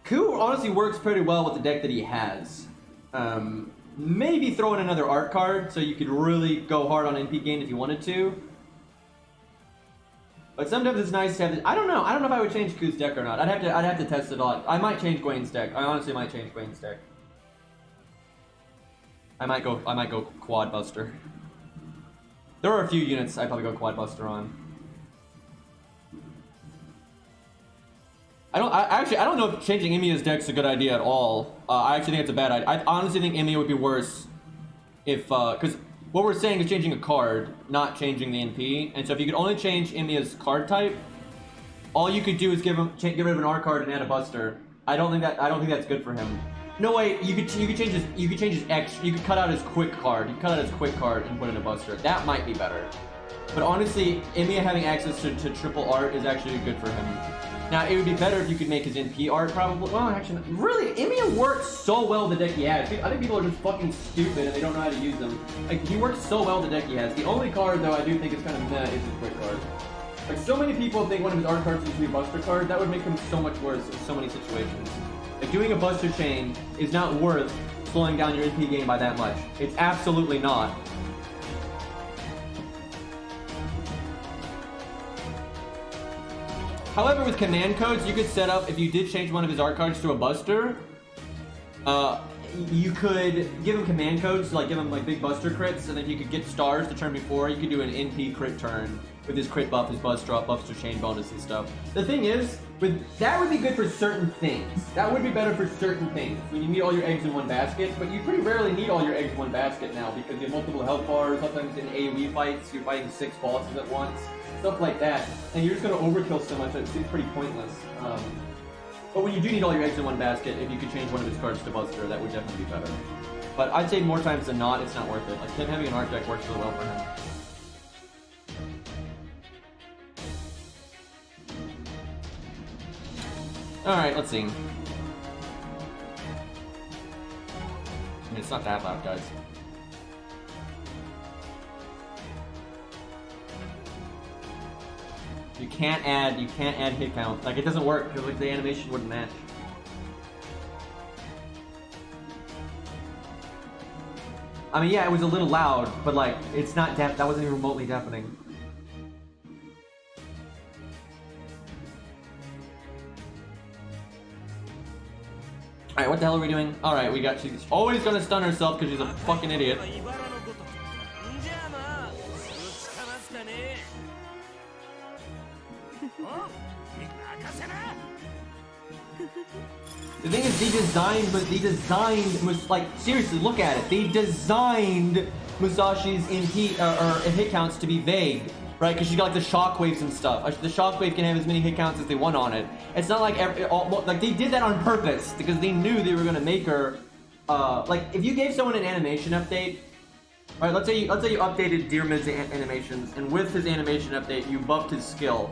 S1: Ku honestly works pretty well with the deck that he has. Maybe throw in another art card so you could really go hard on NP gain if you wanted to. But sometimes it's nice to have. I don't know. I don't know if I would change Ku's deck or not. I'd have to test it all. I might change Gwen's deck. I honestly might change Gwen's deck. I might go Quad Buster. There are a few units I'd probably go Quad Buster on. I don't know if changing Emiya's deck's a good idea at all. I actually think it's a bad idea. I honestly think Emiya would be worse if, because what we're saying is changing a card, not changing the NP. And so if you could only change Emiya's card type, all you could do is get rid of an R card and add a Buster. I don't think that's good for him. No way, you could change his X. You could cut out his quick card. You could cut out his quick card and put in a Buster. That might be better. But honestly, Emiya having access to triple art is actually good for him. Now, it would be better if you could make his NP art, probably. Well, actually, really, Emiya works so well the deck he has. I think people are just fucking stupid and they don't know how to use them. Like, he works so well the deck he has. The only card, though, I do think is kind of meh is his quick card. Like, so many people think one of his art cards needs to be a Buster card. That would make him so much worse in so many situations. Like, doing a Buster chain is not worth slowing down your NP game by that much. It's absolutely not. However, with command codes, you could set up, if you did change one of his art cards to a Buster, you could give him command codes, like give him like big Buster crits, and then he could get stars the turn before. You could do an NP crit turn with his crit buff, his Buster up, Buster chain bonus and stuff. The thing is, that would be good for certain things. That would be better for certain things. When you need all your eggs in one basket, but you pretty rarely need all your eggs in one basket now because you have multiple health bars. Sometimes in AoE fights, you're fighting 6 bosses at once. Stuff like that, and you're just going to overkill so much that it seems pretty pointless. But when you do need all your eggs in one basket, if you could change one of his cards to Buster, that would definitely be better. But I'd say more times than not, it's not worth it. Like, him having an art deck works really well for him. Alright, let's see. I mean, it's not that loud, guys. You can't add hit count. Like, it doesn't work because like the animation wouldn't match. I mean, yeah, it was a little loud, but like, it's not that wasn't even remotely deafening. Alright, what the hell are we doing? Alright, she's always gonna stun herself because she's a fucking idiot. The thing is, they designed, like, seriously, look at it. They designed Musashi's hit counts to be vague, right? Because she's got like the shockwaves and stuff. The shockwave can have as many hit counts as they want on it. It's not like like they did that on purpose because they knew they were gonna make her. Like, if you gave someone an animation update, right? Let's say you updated Deermid's animations, and with his animation update, you buffed his skill.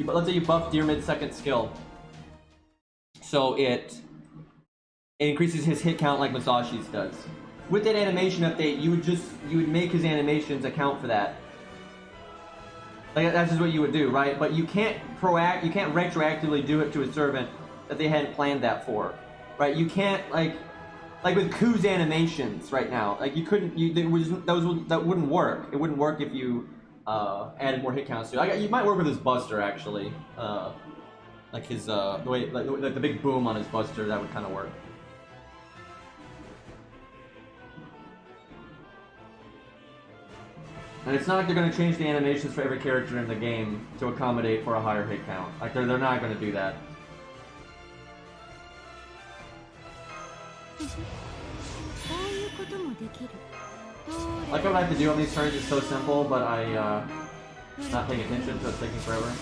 S1: Let's say you buffed Deermid's second skill, so it increases his hit count like Musashi's does. With that animation update, you would make his animations account for that. Like, that's just what you would do, right? But you can't retroactively do it to a servant that they hadn't planned that for, right? You can't like with Ku's animations right now. Like, you couldn't. That wouldn't work. It wouldn't work if you added more hit counts to it. You might work with his Buster actually. Like his the way like the big boom on his Buster, that would kind of work. And it's not like they're going to change the animations for every character in the game to accommodate for a higher hit count. Like, they're not going to do that. Like, what I have to do on these turns is so simple, but not paying attention, so it's taking forever.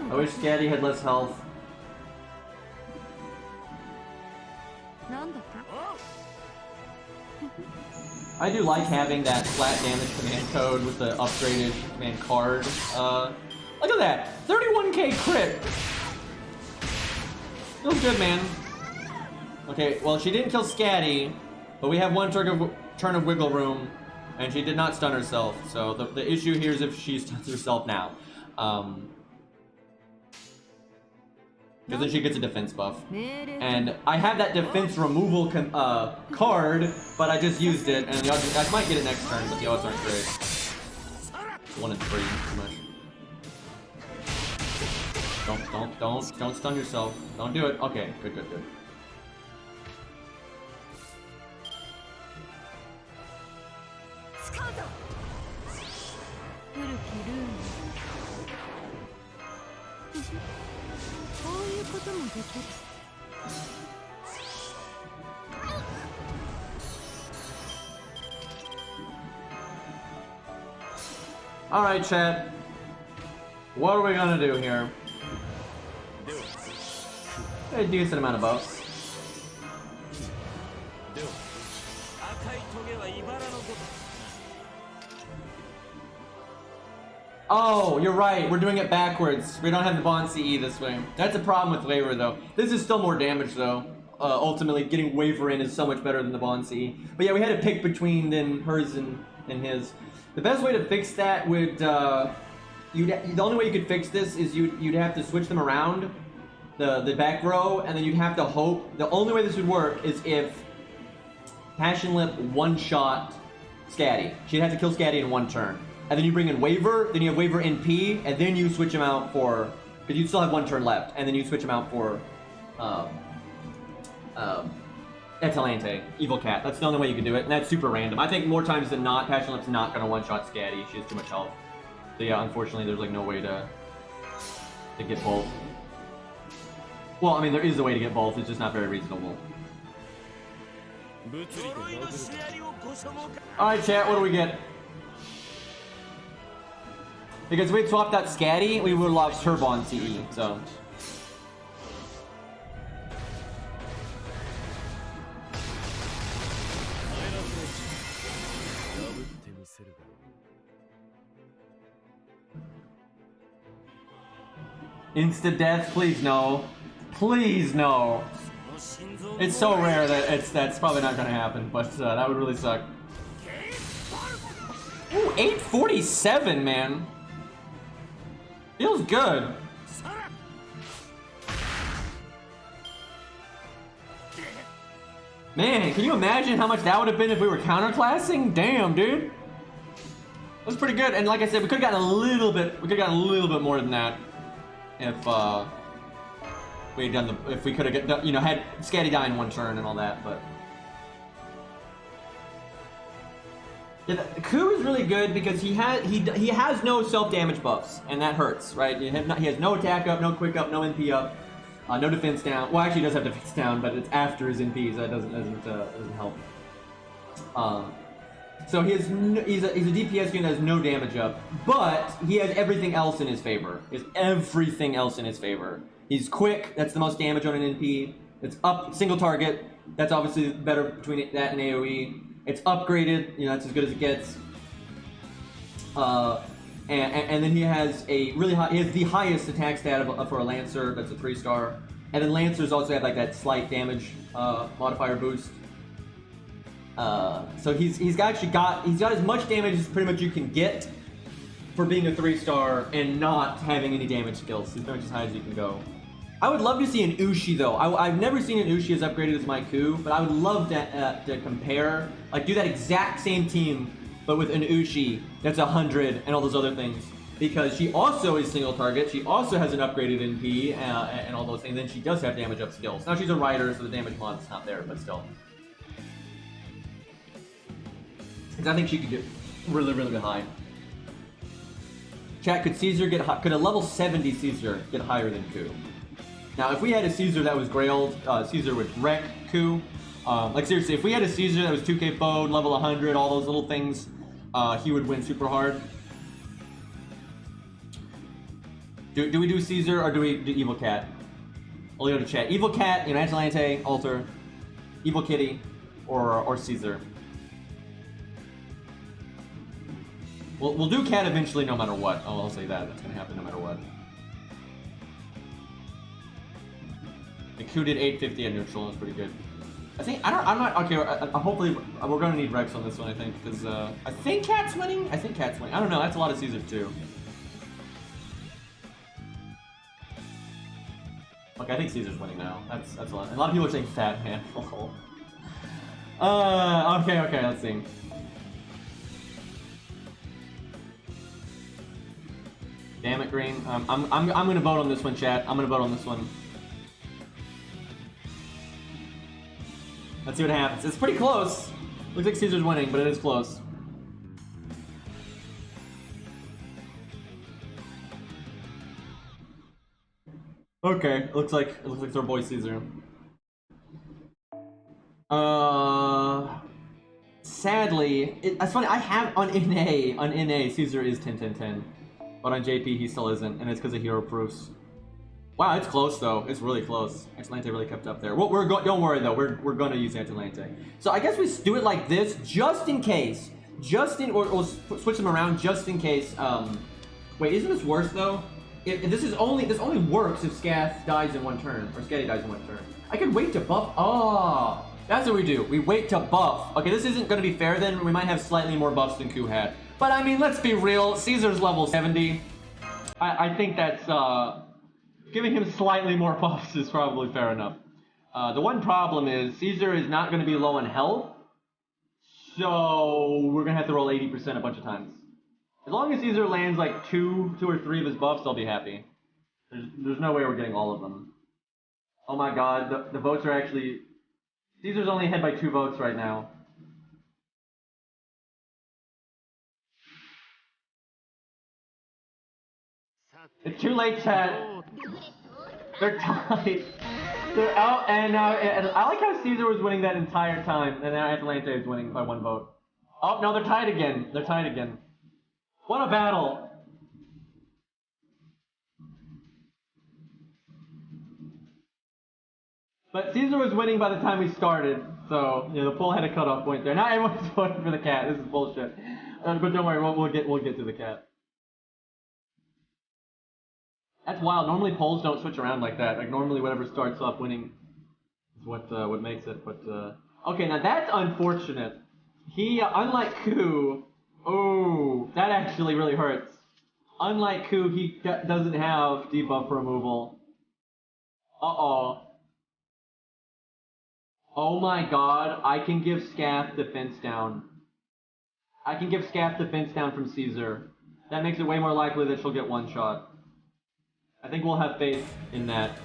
S1: I wish Scatty had less health. I do like having that flat damage command code with the upgraded command card. Look at that! 31k crit! Feels good, man. Okay, well, she didn't kill Scatty, but we have one turn of wiggle room, and she did not stun herself. So the issue here is if she stuns herself now. Because then she gets a defense buff. And I have that defense removal card, but I just used it, and the odds, I might get it next turn, but the odds aren't great. 1 in 3, too much. Don't stun yourself. Don't do it. Okay, good. Alright, chat. What are we gonna do here? A decent amount of buffs. Oh, you're right. We're doing it backwards. We don't have the Bond CE this way. That's a problem with Waver, though. This is still more damage, though. Ultimately, getting Waver in is so much better than the Bond CE. But yeah, we had to pick between then hers and his. The best way to fix that would... the only way you could fix this is you'd have to switch them around, the back row, and then you'd have to hope... The only way this would work is if Passion Lip one-shot Scatty. She'd have to kill Scatty in one turn. And then you bring in Waver, then you have Waver NP, and then you switch him out for... Because you still have one turn left, and then you switch him out for... Atalante, Evil Cat. That's the only way you can do it, and that's super random. I think more times than not, Passion Lip's not going to one-shot Scatty. She has too much health. So yeah, unfortunately, there's like no way to get both. Well, I mean, there is a way to get both, it's just not very reasonable. Alright, chat, what do we get? Because if we swapped out Scatty, we would have lost Turbo on CE, so... Insta death? Please no. Please no. It's so rare that that's probably not gonna happen, but that would really suck. Ooh, 847, man. Feels good. Man, can you imagine how much that would have been if we were counterclassing? Damn, dude. That was pretty good, and like I said, we could have gotten a little bit. We could have gotten a little bit more than that if we had done the. If we could have, you know, had Scatty die in one turn and all that, but. Yeah, Ku is really good because he has no self-damage buffs, and that hurts, right? He has no attack up, no quick up, no NP up, no defense down. Well, actually, he does have defense down, but it's after his NP, so that doesn't help. So he's a DPS unit that has no damage up, but he has everything else in his favor. He has everything else in his favor. He's quick. That's the most damage on an NP. It's up single target. That's obviously better between that and AOE. It's upgraded, you know, that's as good as it gets. And then he has a really high, he has the highest attack stat for a Lancer, that's a 3-star. And then Lancers also have like that slight damage modifier boost. So he's got as much damage as pretty much you can get for being a 3-star and not having any damage skills. He's pretty much as high as you can go. I would love to see an Ushi though. I've never seen an Ushi as upgraded as my Ku, but I would love to compare, like do that exact same team, but with an Ushi that's 100 and all those other things. Because she also is single target, she also has an upgraded NP and all those things, and then she does have damage up skills. Now she's a rider, so the damage mod's not there, but still. Because I think she could get really, really high. Chat, could a level 70 Caesar get higher than Ku? Now, if we had a Caesar that was grailed, Caesar would wreck Ku. Like seriously, if we had a Caesar that was 2k bowed, level 100, all those little things, he would win super hard. Do we do Caesar or do we do Evil Cat? I'll go to chat. Evil Cat, you know, Atalante, Alter, Evil Kitty, or Caesar. We'll do Cat eventually, no matter what. Oh, I'll say that. That's gonna happen no matter what. The Ku did 850 at neutral. That's pretty good. I'm not okay. Hopefully, we're gonna need Rex on this one. I think because I think Cat's winning. I don't know. That's a lot of Caesars too. Okay, I think Caesar's winning now. That's a lot. A lot of people are saying Fat Man. Okay. Let's see. Damn it, Green. I'm gonna vote on this one, chat. I'm gonna vote on this one. Let's see what happens. It's pretty close. Looks like Caesar's winning, but it is close. Okay, it looks like it's our boy Caesar. Sadly, that's funny. I have on NA Caesar is 10-10-10, but on JP he still isn't, and it's because of hero proofs. Wow, it's close though. It's really close. Atalante really kept up there. Don't worry though. We're gonna use Atalante. So I guess we do it like this, just in case. Or switch them around, just in case Wait, isn't this worse though? This only works if Scath dies in one turn, or Scatty dies in one turn. I can wait to buff. Oh, that's what we do. We wait to buff. Okay, this isn't going to be fair then. We might have slightly more buffs than Ku had. But I mean, let's be real. Caesar's level 70. I think that's giving him slightly more buffs is probably fair enough. The one problem is Caesar is not going to be low on health, so we're going to have to roll 80% a bunch of times. As long as Caesar lands like two or three of his buffs, I'll be happy. There's no way we're getting all of them. Oh my god, the votes are actually... Caesar's only ahead by 2 votes right now. It's too late, chat. They're tied. They're out, and I like how Caesar was winning that entire time, and now Atalante is winning by 1 vote. Oh, no, they're tied again. They're tied again. What a battle! But Caesar was winning by the time we started, so the poll had a cutoff point there. Now everyone's voting for the cat. This is bullshit. But don't worry, we'll get to the cat. That's wild. Normally polls don't switch around like that. Like normally, whatever starts off winning is what makes it. But okay, now that's unfortunate. He unlike Ku. Oh, that actually really hurts. Unlike Ku, he doesn't have debuff removal. Uh-oh. Oh my god, I can give Scath defense down. I can give Scath defense down from Caesar. That makes it way more likely that she'll get one shot. I think we'll have faith in that.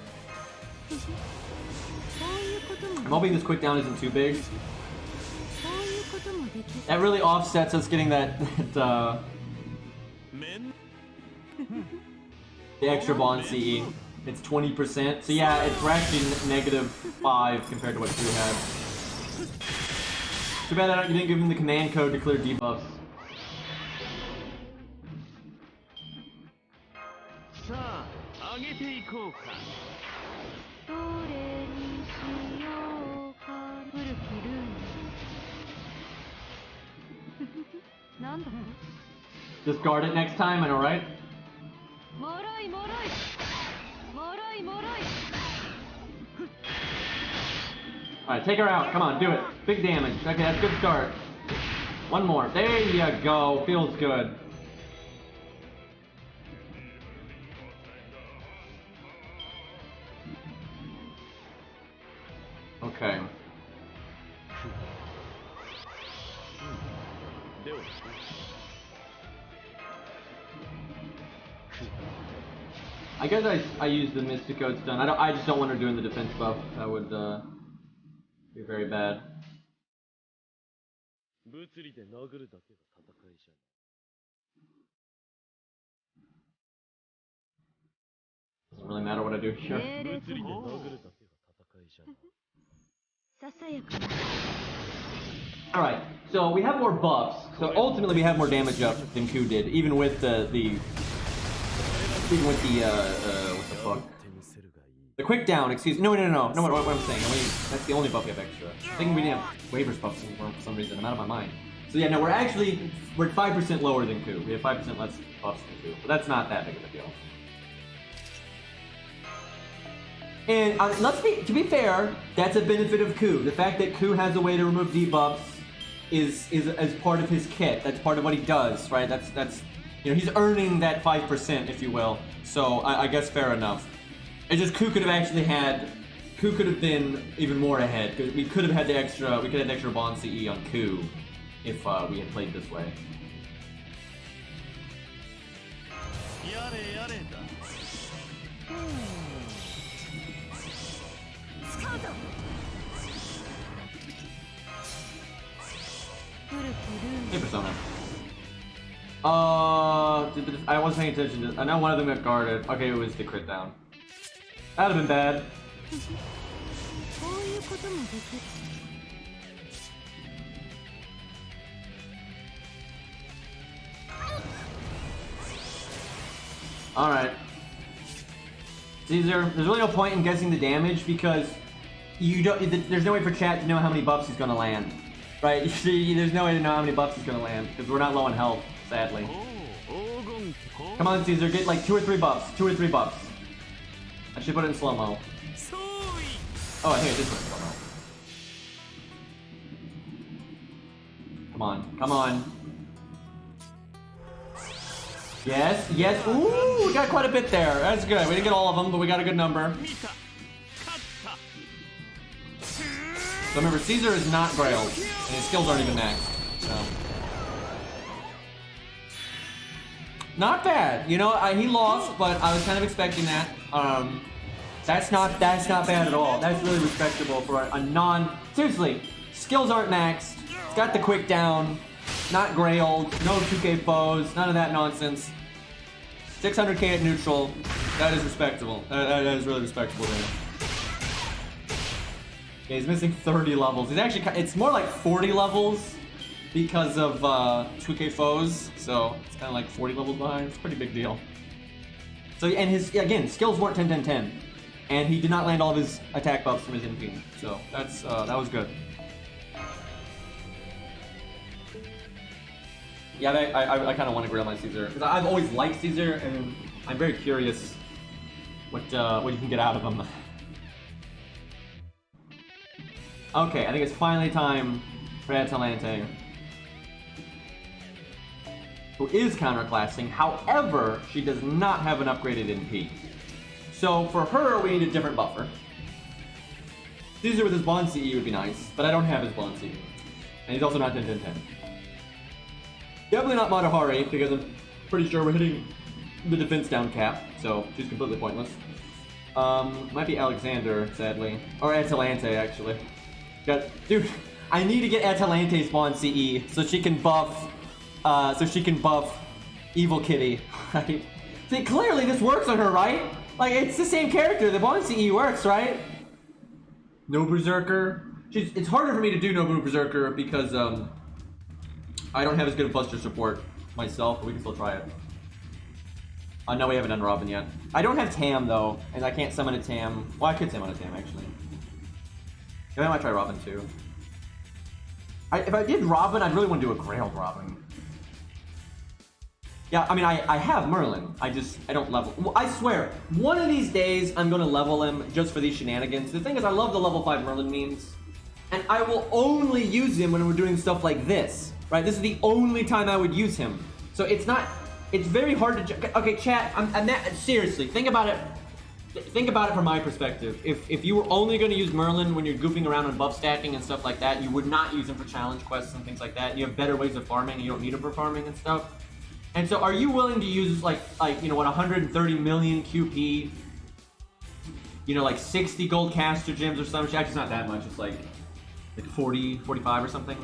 S1: I'm hoping this quick down isn't too big. That really offsets us getting the extra bond CE. It's 20%. So yeah, we're actually -5 compared to what Ku had. Too bad you didn't give him the command code to clear debuffs. Just guard it next time, I know, right? Alright, take her out. Come on, do it. Big damage. Okay, that's a good start. One more. There you go. Feels good. Okay. I guess I use the Mystico stun. I just don't want her doing the defense buff. That would be very bad. Doesn't really matter what I do here. Alright, so we have more buffs. So ultimately we have more damage up than Ku did, even with what the fuck? The quick down, excuse me. No, what I'm saying. That's the only buff we have extra. I think we didn't have waivers buffs for some reason. I'm out of my mind. So yeah, no, we're 5% lower than Ku. We have 5% less buffs than Ku. But that's not that big of a deal. And to be fair, that's a benefit of Ku. The fact that Ku has a way to remove debuffs is as part of his kit. That's part of what he does, right? That's he's earning that 5%, if you will. So I guess fair enough. It's just Ku could have been even more ahead. We could have had the extra bond CE on Ku if we had played this way. Hey, Persona. I wasn't paying attention to. I know one of them got guarded. Okay, it was the crit down. That'd have been bad. Alright. Caesar, there's really no point in guessing the damage because there's no way for chat to know how many buffs he's gonna land. Right? There's no way to know how many buffs he's gonna land because we're not low on health, sadly. Come on, Caesar, get like 2 or 3 buffs. 2 or 3 buffs. I should put it in slow-mo. Oh, I think I did put it in slow-mo. Come on, come on. Yes, yes. Ooh, we got quite a bit there. That's good. We didn't get all of them, but we got a good number. So remember, Caesar is not Grailed, and his skills aren't even maxed. So. Not bad. You know, he lost, but I was kind of expecting that. That's not bad at all. That's really respectable for a non. Seriously, skills aren't maxed. It's got the quick down, not Grailed, no 2K foes, none of that nonsense. 600K at neutral. That is respectable. That is really respectable there. Yeah, he's missing 30 levels. He's actually, it's more like 40 levels because of 2K foes. So it's kind of like 40 levels behind. It's a pretty big deal. So, and his, again, skills weren't 10-10-10. And he did not land all of his attack buffs from his MP. So that's, that was good. Yeah, I kind of want to grill my Caesar because I've always liked Caesar, and I'm very curious what you can get out of him. Okay, I think it's finally time for Atalante, who is counterclassing. However, she does not have an upgraded NP. So for her, we need a different buffer. Caesar with his Bond CE would be nice, but I don't have his Bond CE, and he's also not 10-10-10. Definitely not Matahari, because I'm pretty sure we're hitting the defense down cap, so she's completely pointless. Might be Alexander, sadly. Or Atalante, actually. Dude, I need to get Atalante spawn CE so she can buff, Evil Kitty, right? See, clearly this works on her, right? Like, it's the same character, the Bond CE works, right? No Berserker. It's harder for me to do no Berserker because, I don't have as good a Buster support myself, but we can still try it. No, we haven't done Robin yet. I don't have Tam, though, and I can't summon a Tam. Well, I could summon a Tam, actually. I might try Robin, too. If I did Robin, I'd really want to do a Grailed Robin. Yeah, I mean, I have Merlin. I don't level. Well, I swear, one of these days, I'm going to level him just for these shenanigans. The thing is, I love the level 5 Merlin memes, and I will only use him when we're doing stuff like this. Right, this is the only time I would use him. So it's very hard to, okay, chat, seriously, think about it from my perspective. If you were only going to use Merlin when you're goofing around on buff stacking and stuff like that, you would not use him for challenge quests and things like that. You have better ways of farming, and you don't need him for farming and stuff. And so are you willing to use, like you know, what, 130 million QP, you know, like 60 gold caster gems or some shit? Actually, it's not that much, it's like 40, 45 or something.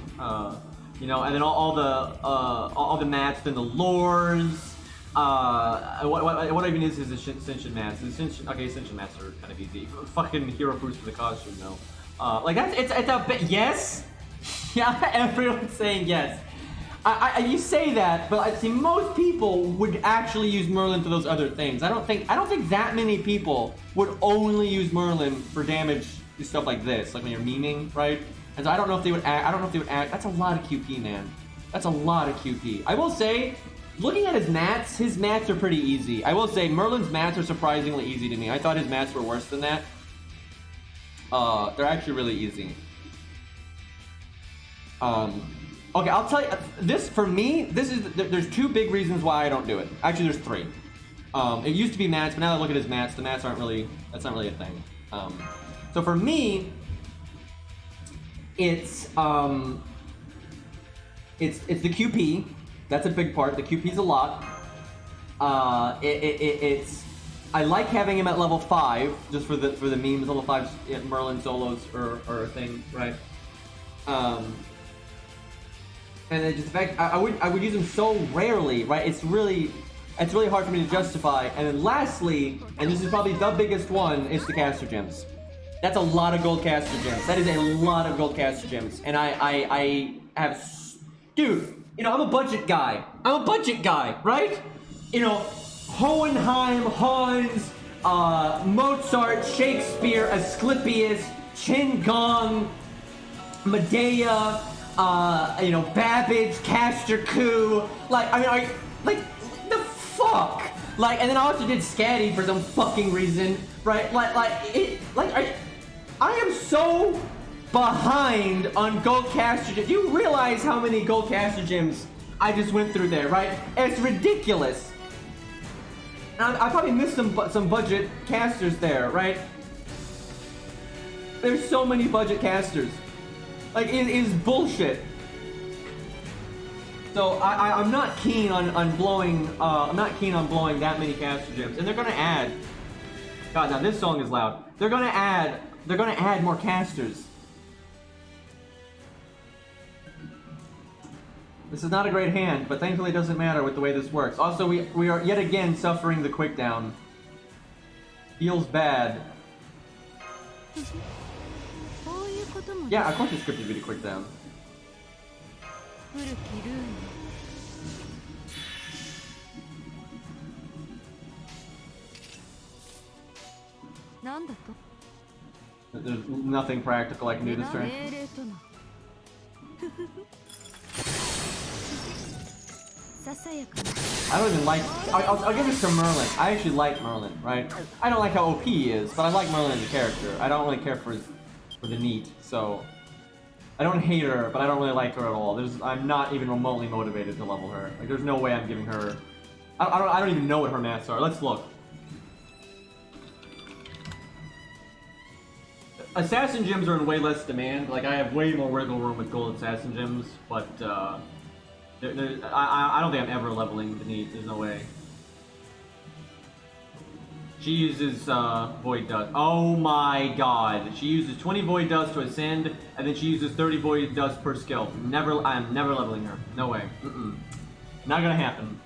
S1: You know, and then all the mats, then the lores. What even is Ascension mats? Ascension mats are kind of easy. Fucking hero boost for the costume, though. Like it's a bit. Yes, yeah. Everyone's saying yes. You say that, but I see most people would actually use Merlin for those other things. I don't think that many people would only use Merlin for damage and stuff like this, like when you're memeing, right? And so I don't know if they would act. That's a lot of QP, man. That's a lot of QP. I will say, looking at his mats are pretty easy. I will say Merlin's mats are surprisingly easy to me. I thought his mats were worse than that. They're actually really easy. Okay, I'll tell you. This, for me, there's 2 big reasons why I don't do it. Actually, there's 3. It used to be mats, but now that I look at his mats, the mats that's not really a thing. So for me, it's the QP. That's a big part. The QP's a lot. I like having him at level 5 just for the memes. Level 5 Merlin solos are a thing, right? And then just the fact I would use him so rarely, right? It's really hard for me to justify. And then lastly, and this is probably the biggest one, is the caster gems. That's a lot of gold caster gems. That is a lot of gold caster gems. And I have, dude, you know, I'm a budget guy, right? You know, Hohenheim, Hans, Mozart, Shakespeare, Asclepius, Qin Gong, Medea, you know, Babbage, Caster Coup. Like, I mean, like, the fuck? Like, and then I also did Scatty for some fucking reason, right? I am so behind on gold caster gems. Do you realize how many gold caster gems I just went through there, right? It's ridiculous. And I probably missed some budget casters there, right? There's so many budget casters. Like, it is bullshit. So I'm not keen on blowing. I'm not keen on blowing that many caster gems, and they're gonna add. God, now this song is loud. They're gonna add more casters. This is not a great hand, but thankfully it doesn't matter with the way this works. Also, we are yet again suffering the quick down. Feels bad. Yeah, of course it's scripted to be the quick down. There's nothing practical I can do this turn. I don't even like. I'll give this to Merlin. I actually like Merlin, right? I don't like how OP he is, but I like Merlin as a character. I don't really care for the neat, so I don't hate her, but I don't really like her at all. I'm not even remotely motivated to level her. Like, there's no way I'm giving her. I don't even know what her maths are. Let's look. Assassin gems are in way less demand. Like, I have way more wiggle room with gold assassin gems, but I don't think I'm ever leveling the neat. There's no way. She uses Void Dust. Oh my god. She uses 20 Void Dust to ascend, and then she uses 30 Void Dust per skill. I'm never leveling her. No way. Not gonna happen.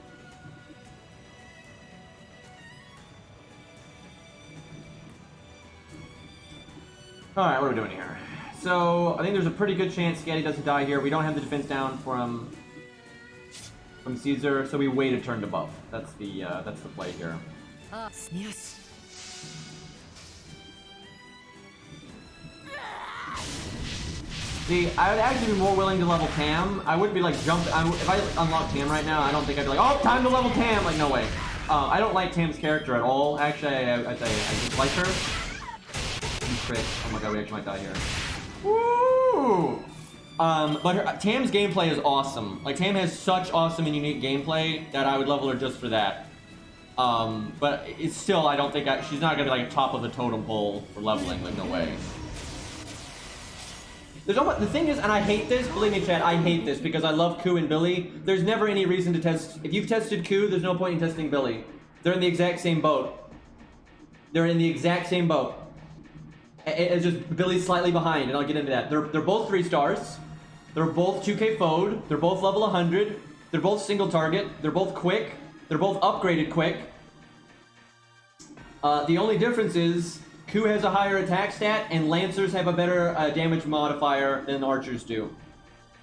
S1: Alright, what are we doing here? So, I think there's a pretty good chance Scatty doesn't die here. We don't have the defense down from Caesar, so we wait a turn to buff. That's the play here. See, I would actually be more willing to level Tam. I wouldn't be like if I unlock Tam right now, I don't think I'd be like, oh, time to level Tam. Like, no way. I don't like Tam's character at all. Actually, I just like her. Crit. Oh my god, we actually might die here. Woo! But Tam's gameplay is awesome. Like, Tam has such awesome and unique gameplay that I would level her just for that. But it's still, I don't think she's not gonna be like top of the totem pole for leveling. Like, no way. The thing is, and I hate this, believe me, chat, I hate this because I love Ku and Billy. There's never any reason to test. If you've tested Ku, there's no point in testing Billy. They're in the exact same boat. They're in the exact same boat. It's just Billy's slightly behind, and I'll get into that. They're both 3 stars. They're both 2k foed. They're both level 100. They're both single target. They're both quick. They're both upgraded quick. The only difference is Ku has a higher attack stat, and Lancers have a better damage modifier than Archers do.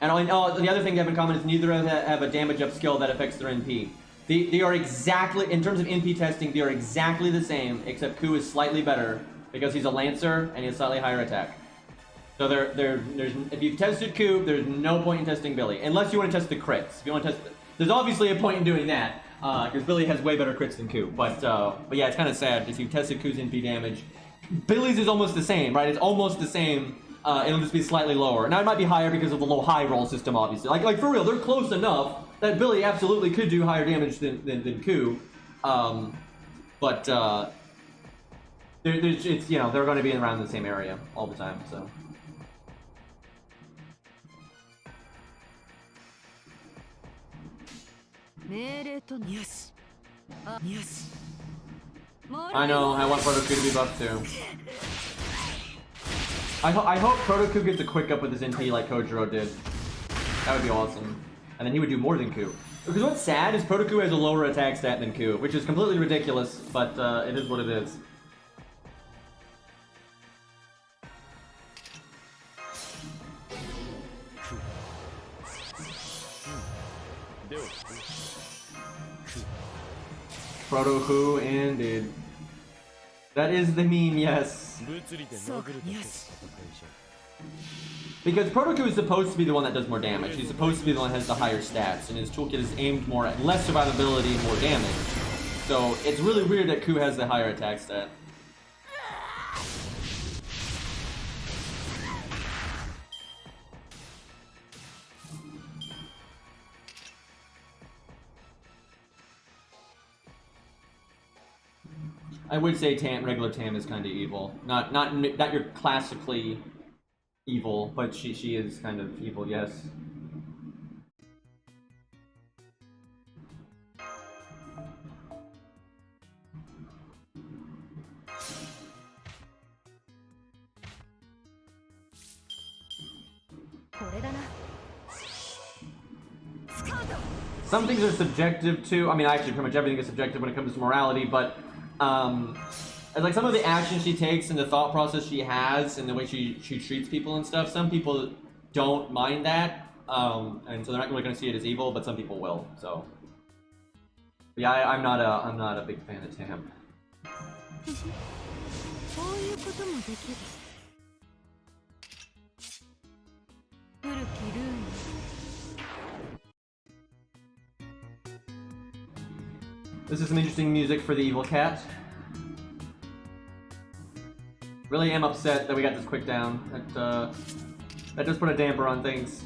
S1: And the other thing they have in common is neither of them have a damage up skill that affects their NP. They are exactly, in terms of NP testing, they are exactly the same, except Ku is slightly better because he's a Lancer and he has slightly higher attack. So if you've tested Ku, there's no point in testing Billy, unless you want to test the crits. If you want to test, there's obviously a point in doing that because Billy has way better crits than Ku. But yeah, it's kind of sad if you've tested Ku's NP damage. Billy's is almost the same, right? It's almost the same. It'll just be slightly lower. Now it might be higher because of the low high roll system, obviously. Like for real, they're close enough that Billy absolutely could do higher damage than Ku. It's, you know, they're going to be around the same area all the time, so.
S2: Yes. Yes.
S1: I know, I want Proto Ku to be buffed too. I hope Proto Ku gets a quick up with his NP like Kojiro did. That would be awesome. And then he would do more than Ku. Because what's sad is Proto Ku has a lower attack stat than Ku, which is completely ridiculous, but it is what it is. Proto Ku ended. That is the meme, yes.
S2: Yes.
S1: Because Proto Ku is supposed to be the one that does more damage. He's supposed to be the one that has the higher stats, and his toolkit is aimed more at less survivability, more damage. So it's really weird that Ku has the higher attack stat. I would say regular Tam is kind of evil. Not your classically evil, but she is kind of evil, yes. Some things are subjective too. I mean, actually, pretty much everything is subjective when it comes to morality, but like some of the actions she takes and the thought process she has and the way she treats people and stuff, some people don't mind that, and so they're not really going to see it as evil, but some people will. So, but yeah, I'm not a big fan of Tam. This is some interesting music for the evil cat. Really am upset that we got this quick down. That does put a damper on things.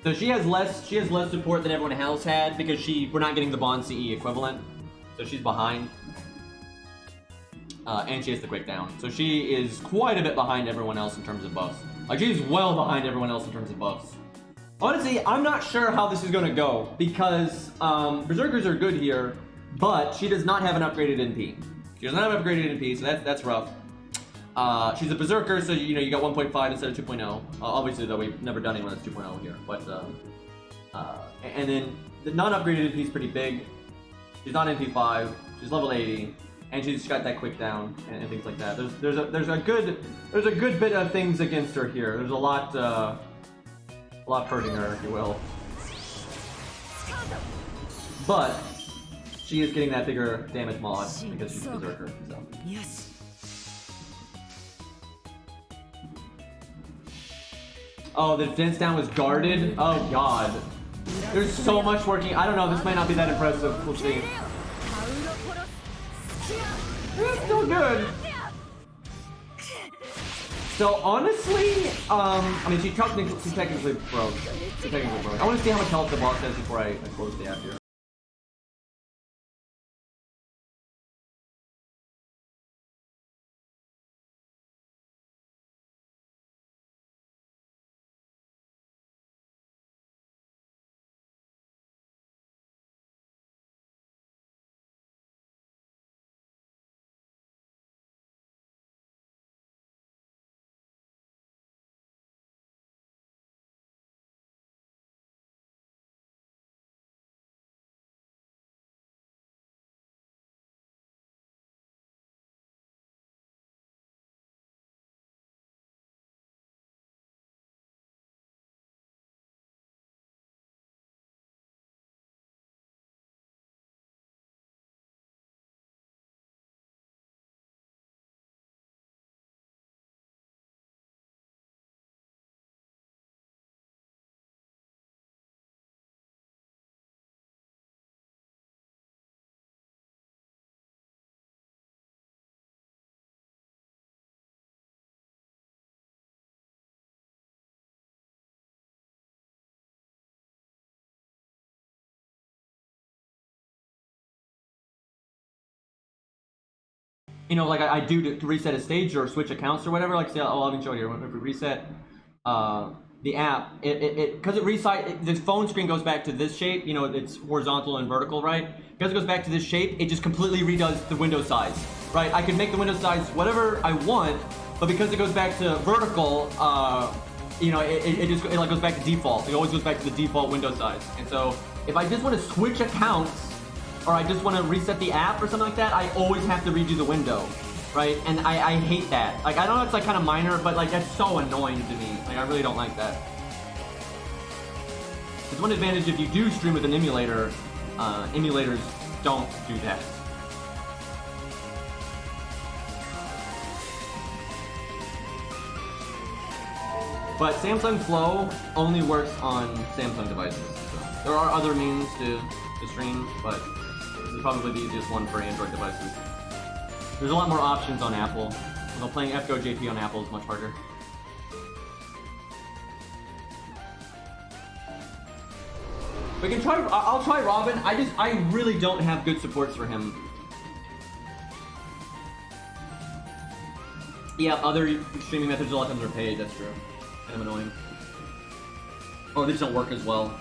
S1: So she has less support than everyone else had because we're not getting the Bond CE equivalent. So she's behind. And she has the quick down. So she is quite a bit behind everyone else in terms of buffs. Like she's well behind everyone else in terms of buffs. Honestly, I'm not sure how this is going to go because Berserkers are good here, but she does not have an upgraded NP. She does not have upgraded NP, so that's rough. She's a Berserker, so you got 1.5 instead of 2.0. Obviously, though, we've never done anyone that's 2.0 here. But and then the non-upgraded NP is pretty big. She's not NP5. She's level 80, and she's got that quick down and things like that. There's a good bit of things against her here. There's a lot hurting her, if you will. But she is getting that bigger damage mod because she's a Berserker. So.
S2: Yes.
S1: Oh, the defense down was guarded? Oh god. There's so much working. I don't know, this might not be that impressive. We'll see. It's still good. So honestly, I mean, she technically broke. I want to see how much health the boss has before I close the app here. Like I do to reset a stage or switch accounts or whatever. Like, say, I'll even show you here. If we reset the app, because the phone screen goes back to this shape. It's horizontal and vertical, right? Because it goes back to this shape, it just completely redoes the window size, right? I can make the window size whatever I want, but because it goes back to vertical, it like goes back to default. It always goes back to the default window size. And so if I just want to switch accounts, or I just want to reset the app or something like that, I always have to redo the window, right? And I hate that. Like, I know it's like kind of minor, but like that's so annoying to me. Like, I really don't like that. There's one advantage if you do stream with an emulator. Emulators don't do that. But Samsung Flow only works on Samsung devices. So there are other means to stream, but is probably the easiest one for Android devices. There's a lot more options on Apple, although playing FGO JP on Apple is much harder. We can try. I'll try Robin. I really don't have good supports for him. Yeah, other streaming methods a lot of times are paid. That's true. Kind of annoying. Oh, they just don't work as well.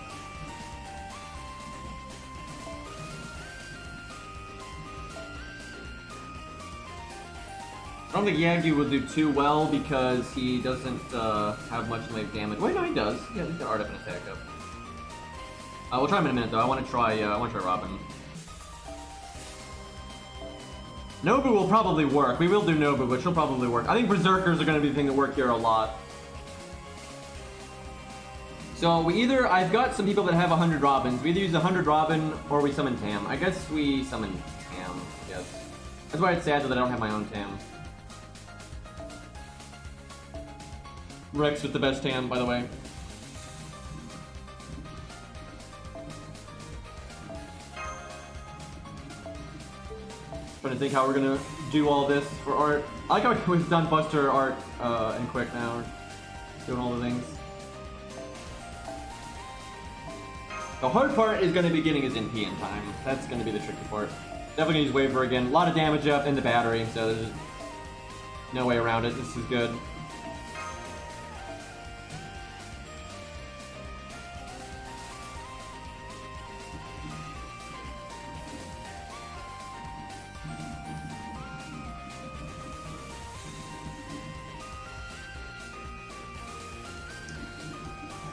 S1: I don't think Yagi will do too well because he doesn't have much in the way of damage. Wait, no, he does. Yeah, he's got art up and attack up. We'll try him in a minute though. I want to try Robin. Nobu will probably work. We will do Nobu, but she'll probably work. I think Berserkers are going to be the thing that work here a lot. So I've got some people that have 100 Robins. We either use 100 Robin or we summon Tam. I guess we summon Tam, yes. That's why it's sad that I don't have my own Tam. Rex with the best Tam, by the way. Trying to think how we're gonna do all this for art. I like how we've done Buster art and quick now. We're doing all the things. The hard part is gonna be getting his NP in time. That's gonna be the tricky part. Definitely gonna use Waver again. A lot of damage up in the battery, so there's no way around it. This is good.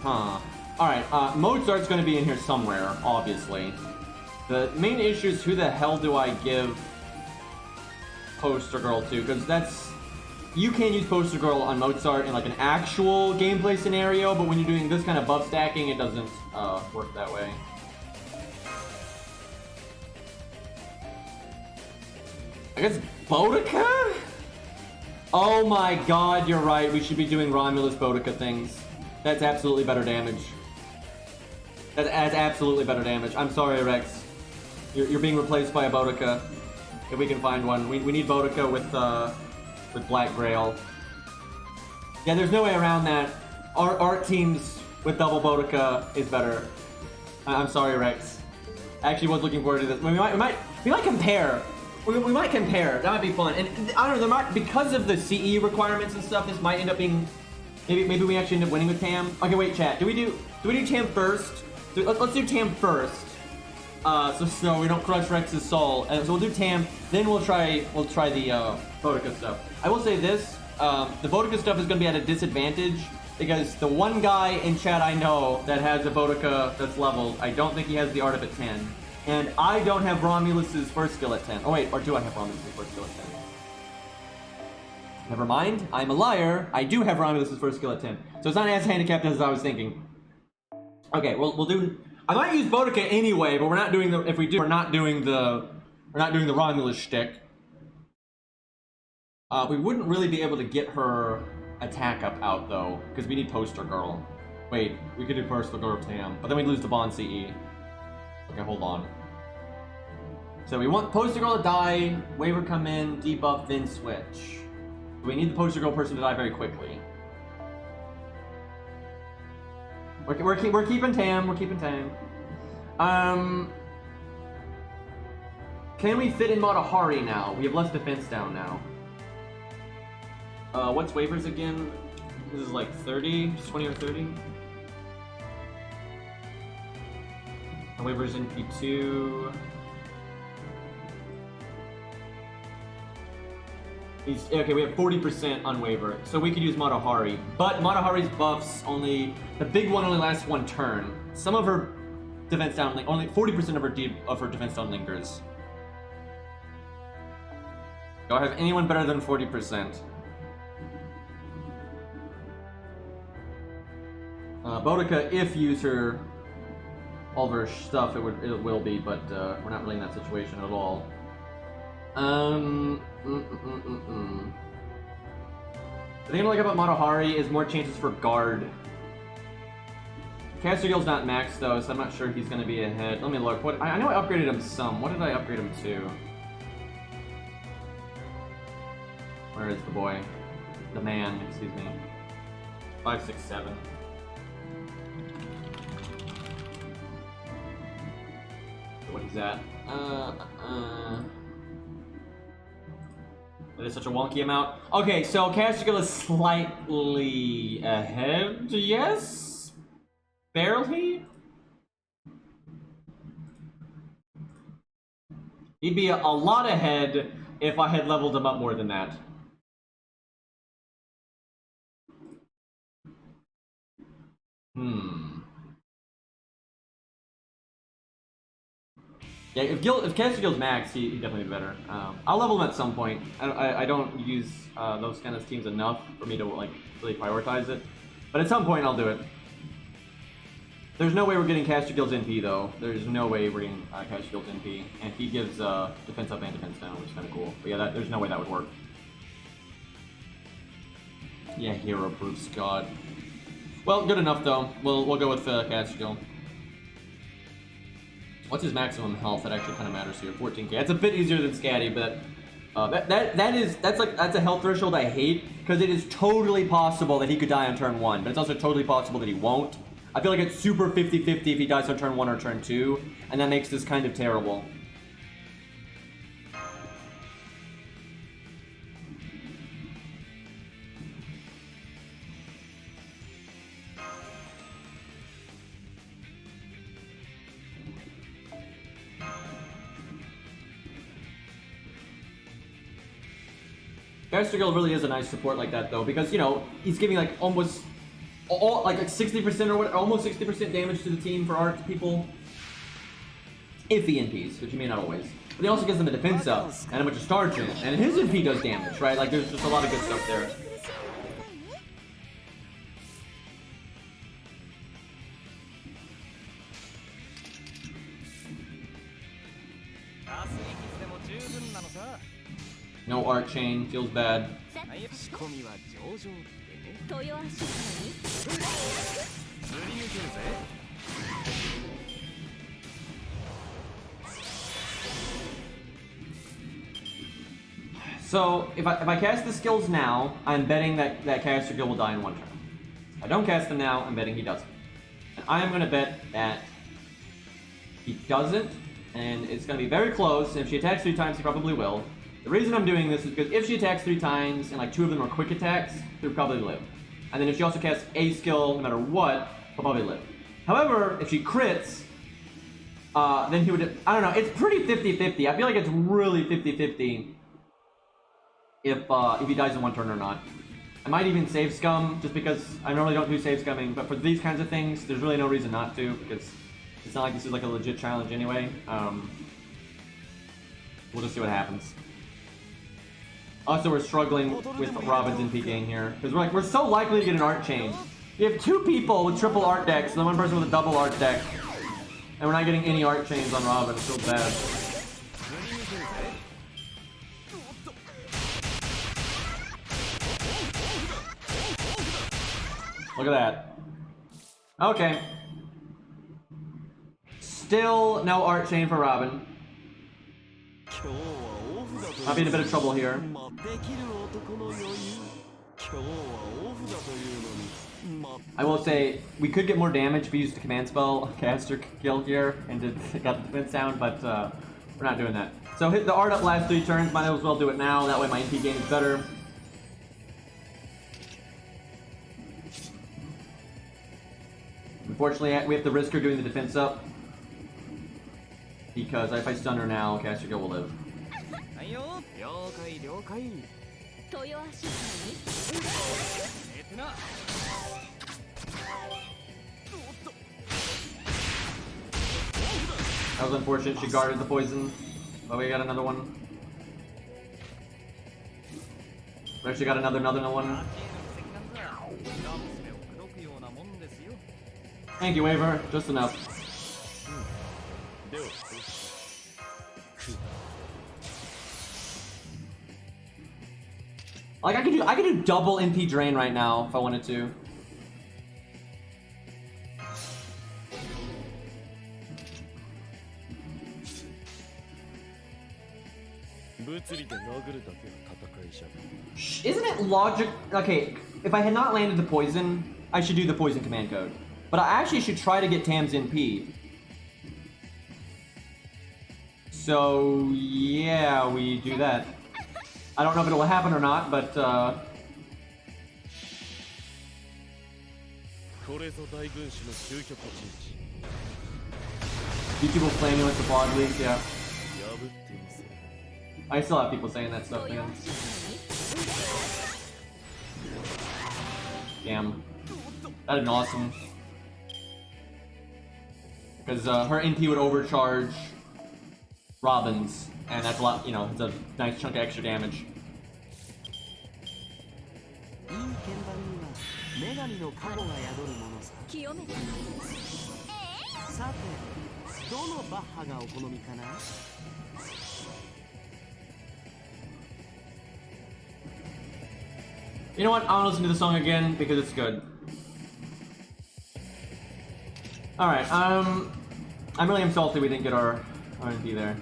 S1: Huh. Alright, Mozart's gonna be in here somewhere, obviously. The main issue is who the hell do I give Poster Girl to? Because that's... You can use Poster Girl on Mozart in like an actual gameplay scenario, but when you're doing this kind of buff stacking, it doesn't work that way. I guess Boudica? Oh my god, you're right. We should be doing Romulus Boudica things. That's absolutely better damage. That adds absolutely better damage. I'm sorry, Rex. You're being replaced by a Boudica. If we can find one. We need Boudica with Black Grail. Yeah, there's no way around that. Art teams with double Boudica is better. I'm sorry, Rex. I actually was looking forward to this. We might compare. We might compare. That might be fun. And I don't know, because of the CE requirements and stuff, this might end up being... Maybe we actually end up winning with Tam. Okay, wait, chat. Do we do Tam first? Let's do Tam first. So we don't crush Rex's soul. So we'll do Tam, then we'll try the Boudica stuff. I will say this: the Boudica stuff is going to be at a disadvantage because the one guy in chat I know that has a Boudica that's leveled, I don't think he has the art up at 10, and I don't have Romulus's first skill at 10. Oh wait, or do I have Romulus's first skill at 10? Never mind, I'm a liar. I do have Romulus's first skill at 10. So it's not as handicapped as I was thinking. Okay, we'll do... I might use Boudica anyway, but we're not doing the... If we do, we're not doing the Romulus shtick. We wouldn't really be able to get her attack up out, though, because we need Poster Girl. Wait, we could do Poster Girl Tam, but then we'd lose the Bond CE. Okay, hold on. So we want Poster Girl to die, Waver come in, debuff, then switch. We need the Poster Girl person to die very quickly. We're keeping Tam. We're keeping Tam. Can we fit in Matahari now? We have less defense down now. What's waivers again? This is like 30, just 20 or 30. And waivers in P2. Okay, we have 40% on waiver, so we could use Matahari. But Matahari's buffs the big one only lasts one turn. Some of her defense down, only 40% of her defense down lingers. Do I have anyone better than 40%? Boudica, if use all of her stuff, it will be, but we're not really in that situation at all. The thing I like about Matahari is more chances for guard. Caster Gill's not maxed though, so I'm not sure he's gonna be ahead. Let me look. What I know I upgraded him some. What did I upgrade him to? Where is the boy? The man, excuse me. 5, 6, 7. What he's at? That is such a wonky amount. Okay, so Caster Gill is slightly ahead, yes? Barely? He'd be a lot ahead if I had leveled him up more than that. Yeah, if Caster Gill's max, he'd definitely be better. I'll level him at some point. I don't use those kind of teams enough for me to like really prioritize it. But at some point, I'll do it. There's no way we're getting Caster Gill's NP though. There's no way we're getting Caster Gill's NP, and he gives defense up and defense down, which is kind of cool. But yeah, there's no way that would work. Yeah, hero proofs, God. Well, good enough though. We'll go with Caster Gill. What's his maximum health? That actually kind of matters here. 14k. That's a bit easier than Scatty, but that's a health threshold I hate because it is totally possible that he could die on turn 1, but it's also totally possible that he won't. I feel like it's super 50-50 if he dies on turn 1 or turn 2, and that makes this kind of terrible. Caster Gill really is a nice support like that though, because you know he's giving like almost like 60% or what, almost 60% damage to the team for art people. If he NPs, which he may not always. But he also gives them a defense up and a bunch of star trim, and his NP does damage, right? Like there's just a lot of good stuff there. No art chain, feels bad. So if I cast the skills now, I'm betting that Caster Gill will die in 1 turn. If I don't cast them now, I'm betting he doesn't. And I am going to bet that he doesn't, and it's going to be very close. And if she attacks 3 times, he probably will. The reason I'm doing this is because if she attacks 3 times and like 2 of them are quick attacks, he'll probably live. And then if she also casts a skill, no matter what, he'll probably live. However, if she crits, then he would, I don't know, it's pretty 50-50. I feel like it's really 50-50 if he dies in 1 turn or not. I might even save scum, just because I normally don't do save scumming, but for these kinds of things, there's really no reason not to, because it's not like this is like a legit challenge anyway. We'll just see what happens. Also, we're struggling with Robin's NP gain here, because we're so likely to get an art chain. You have 2 people with triple art decks, and then 1 person with a double art deck, and we're not getting any art chains on Robin. It feels bad. Look at that. Okay. Still no art chain for Robin. I'll be in a bit of trouble here. I will say, we could get more damage if we used the command spell Caster Gill here and got the defense down, but we're not doing that. So hit the art up last 3 turns, might as well do it now, that way my NP gain is better. Unfortunately, we have to risk her doing the defense up, because if I stun her now, Caster Gill will live. That was unfortunate, she guarded the poison, but we got another one. We actually got another one. Thank you, Waver. Just enough. Like I could do double NP drain right now if I wanted to. Isn't it logic? Okay, if I had not landed the poison, I should do the poison command code. But I actually should try to get Tam's NP. So, yeah, we do that. I don't know if it'll happen or not, but, few people flaming with the pod leaks, yeah. I still have people saying that stuff, man. Damn. That'd been awesome. Because her NP would overcharge Robin's, and that's a lot, you know, it's a nice chunk of extra damage. You know what? I want to listen to the song again because it's good. Alright, I really am salty we didn't get our NP there.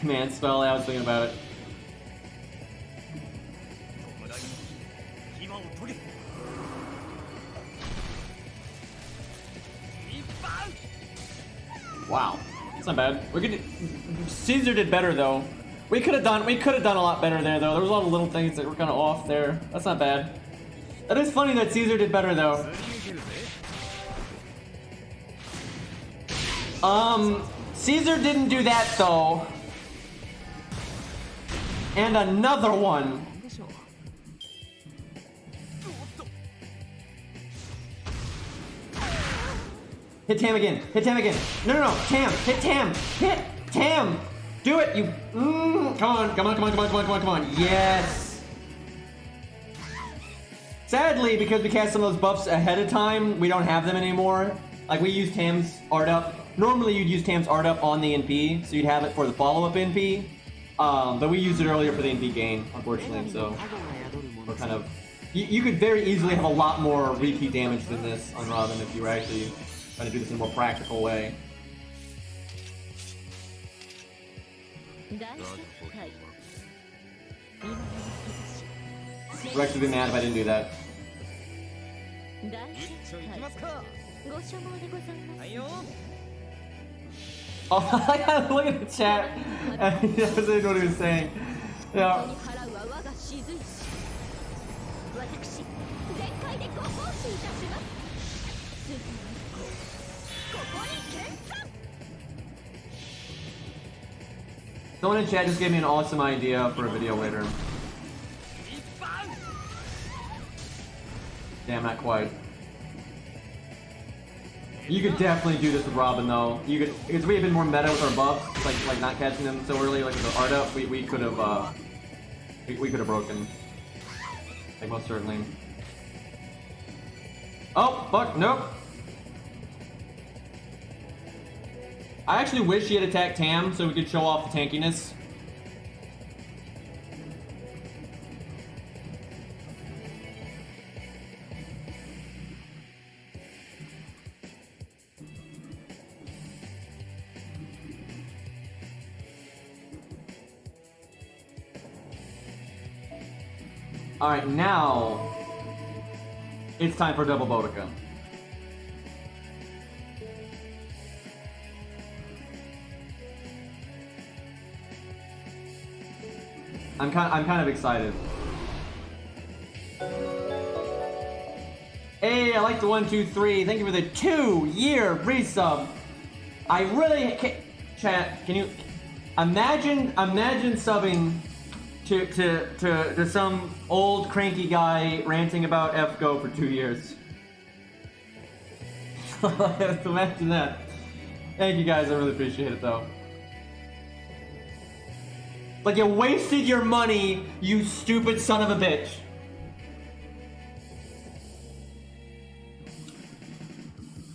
S1: Command spell, I was thinking about it. Wow, it's not bad. We could. Caesar did better though. We could have done a lot better there though. There was a lot of little things that were kind of off there. That's not bad. That is funny that Caesar did better though. Caesar didn't do that though. And another one. Hit Tam again. Hit Tam again. No, no, no. Tam. Hit Tam. Hit Tam. Do it. You. Come on. Come on. Come on. Come on. Come on. Come on. Come on. Yes. Sadly, because we cast some of those buffs ahead of time, we don't have them anymore. Like, we use Tam's art up. Normally, you'd use Tam's art up on the NP, so you'd have it for the follow-up NP. But we used it earlier for the NP gain, unfortunately, so we're kind of... You could very easily have a lot more repeat damage than this on Robin if you were actually trying to do this in a more practical way. Rex would be mad if I didn't do that. Oh, look at the chat. He doesn't know what he was saying. Yeah. Someone in chat just gave me an awesome idea for a video later. Damn, not quite. You could definitely do this with Robin though. You could, because we had been more meta with our buffs, like not catching them so early, like with the art up, we could have we could have broken. Like most certainly. Oh fuck, nope. I actually wish he had attacked Tam so we could show off the tankiness. Alright, now it's time for double Bodica. I'm kind of excited. Hey, I like the 1, 2, 3. Thank you for the 2-year resub. I really can't, chat. Can you imagine subbing to some old cranky guy ranting about FGO for 2 years? Imagine that. Thank you guys. I really appreciate it though. Like, you wasted your money, you stupid son of a bitch.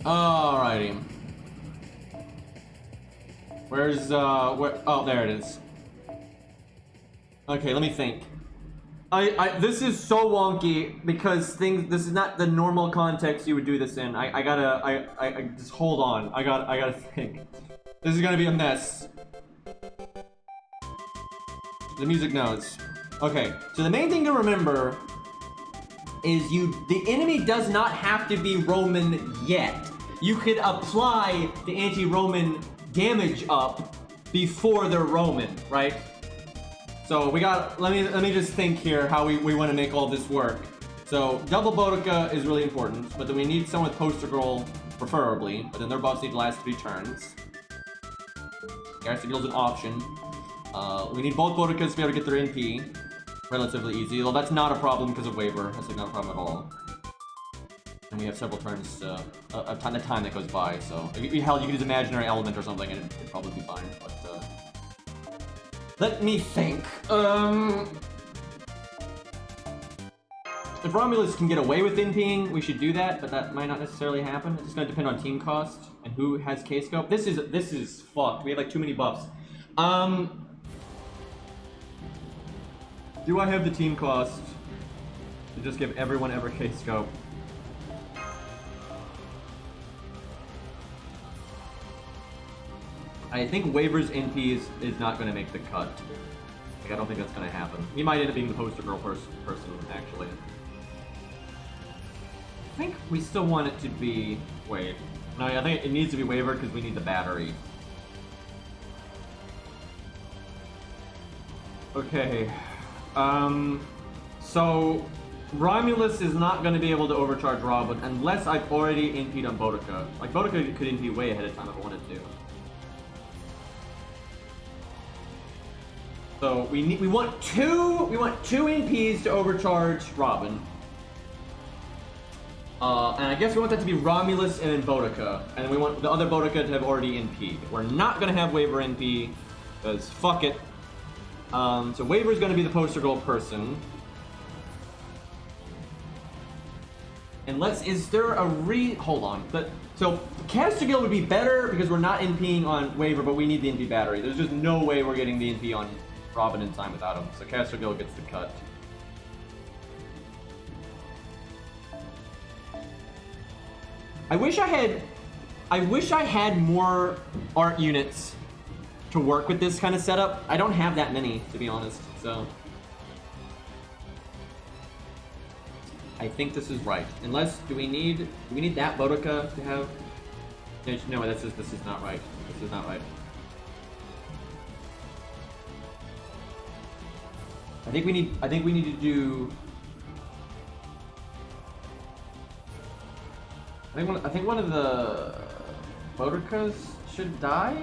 S1: Alrighty. Where's, where? Oh, there it is. Okay, let me think. This is so wonky because this is not the normal context you would do this in. I just hold on. I gotta think. This is gonna be a mess. The music knows. Okay, so the main thing to remember is the enemy does not have to be Roman yet. You could apply the anti-Roman damage up before they're Roman, right? So we got, let me just think here how we want to make all this work. So double Boudica is really important, but then we need someone with Poster Girl, preferably, but then their buffs need to last 3 turns. Garcigill's an option. We need both Boudicas to be able to get their NP. Relatively easy, though that's not a problem because of waiver. That's like not a problem at all. And we have several turns, a ton of time that goes by, so hell, you could use imaginary element or something and it'd probably be fine. But let me think. If Romulus can get away with NPing, we should do that, but that might not necessarily happen. It's just gonna depend on team cost and who has K-scope. This is fucked. We have like too many buffs. Do I have the team cost to just give everyone ever K-scope? I think Waver's NP is not going to make the cut. Like, I don't think that's going to happen. He might end up being the poster girl person, actually. I think we still want it to be... Wait. No, I think it needs to be Waver because we need the battery. Okay. So Romulus is not going to be able to overcharge Robin unless I've already NP'd on Boudica. Like, Boudica could NP way ahead of time if I wanted to. So we want two NPs to overcharge Robin. And I guess we want that to be Romulus and then Boudica. And we want the other Boudica to have already NP'd. We're not going to have Waver NP, because fuck it. So Waver's gonna be the poster girl person. And is there a hold on. So Castigal would be better because we're not NPing on Waver, but we need the NP battery. There's just no way we're getting the NP on Robin in time without him. So Castigal gets the cut. I wish I had more art units to work with this kind of setup. I don't have that many, to be honest, so I think this is right. Unless, do we need that Boudica to have? No, this is not right. This is not right. I think we need to do. I think one of the Boudicas should die.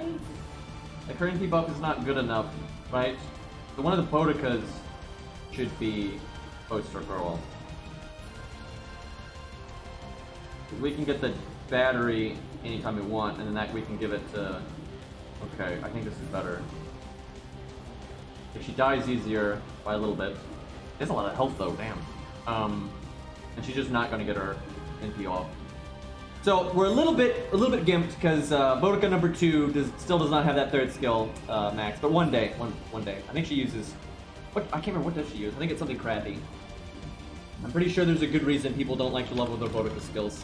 S1: The current buff is not good enough, right? So one of the Boudicas should be Poster Girl. We can get the battery anytime we want, and then that we can give it to... Okay, I think this is better. If she dies easier by a little bit. There's a lot of health though, damn. And she's just not gonna get her NP off. So we're a little bit gimped because Boudica number 2 still does not have that third skill max, but one day. I think she uses. I can't remember what does she use. I think it's something crappy. I'm pretty sure there's a good reason people don't like to level their Boudica skills.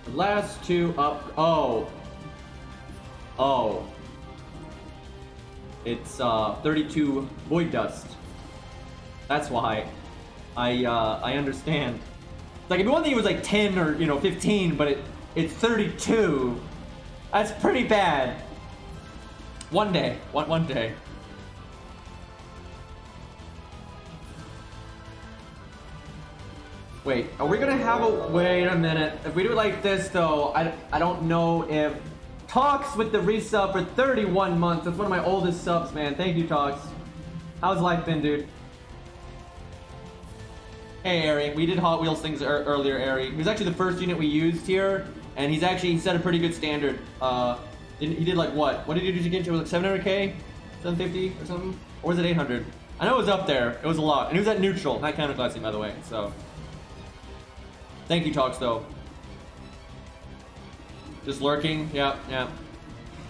S1: The last 2 up. Oh. It's 32 Void Dust. That's why. I understand. Like, it'd be one thing it was like 10 or 15, but it's 32. That's pretty bad. One day. Wait, are we gonna have a... Wait a minute. If we do it like this, though, I don't know if... Talks with the resub for 31 months. That's one of my oldest subs, man. Thank you, Talks. How's life been, dude? Hey, Ari. We did Hot Wheels things earlier, Ari. He was actually the first unit we used here, and he set a pretty good standard. He did like what? What did he do to get into? It was like 700k? 750 or something? Or was it 800? I know it was up there. It was a lot. And he was at neutral, not counter classing, by the way, so. Thank you, Talks, though. Just lurking? Yeah.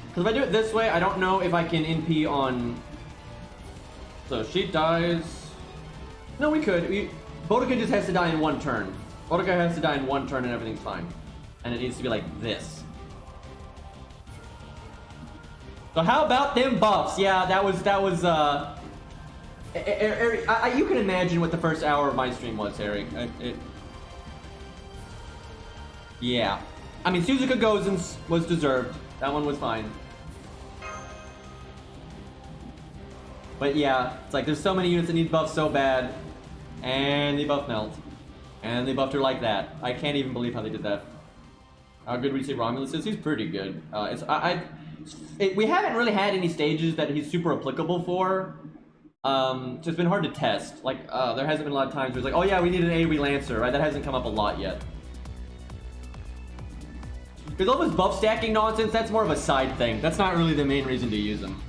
S1: Because if I do it this way, I don't know if I can NP on... So she dies... No, we could. Boudica just has to die in one turn. Boudica has to die in one turn and everything's fine. And it needs to be like this. So how about them buffs? Yeah, that was you can imagine what the first hour of my stream was, Harry. Yeah. I mean, Suzuka Gozen's was deserved. That one was fine. But yeah, it's like there's so many units that need buffs so bad. And they buffed Melt. And they buffed her like that. I can't even believe how they did that. How good would you say Romulus is? He's pretty good. We haven't really had any stages that he's super applicable for. So it's been hard to test. Like, there hasn't been a lot of times where it's like, oh yeah, we need an AoE Lancer, right? That hasn't come up a lot yet. Because all this buff stacking nonsense, that's more of a side thing. That's not really the main reason to use them.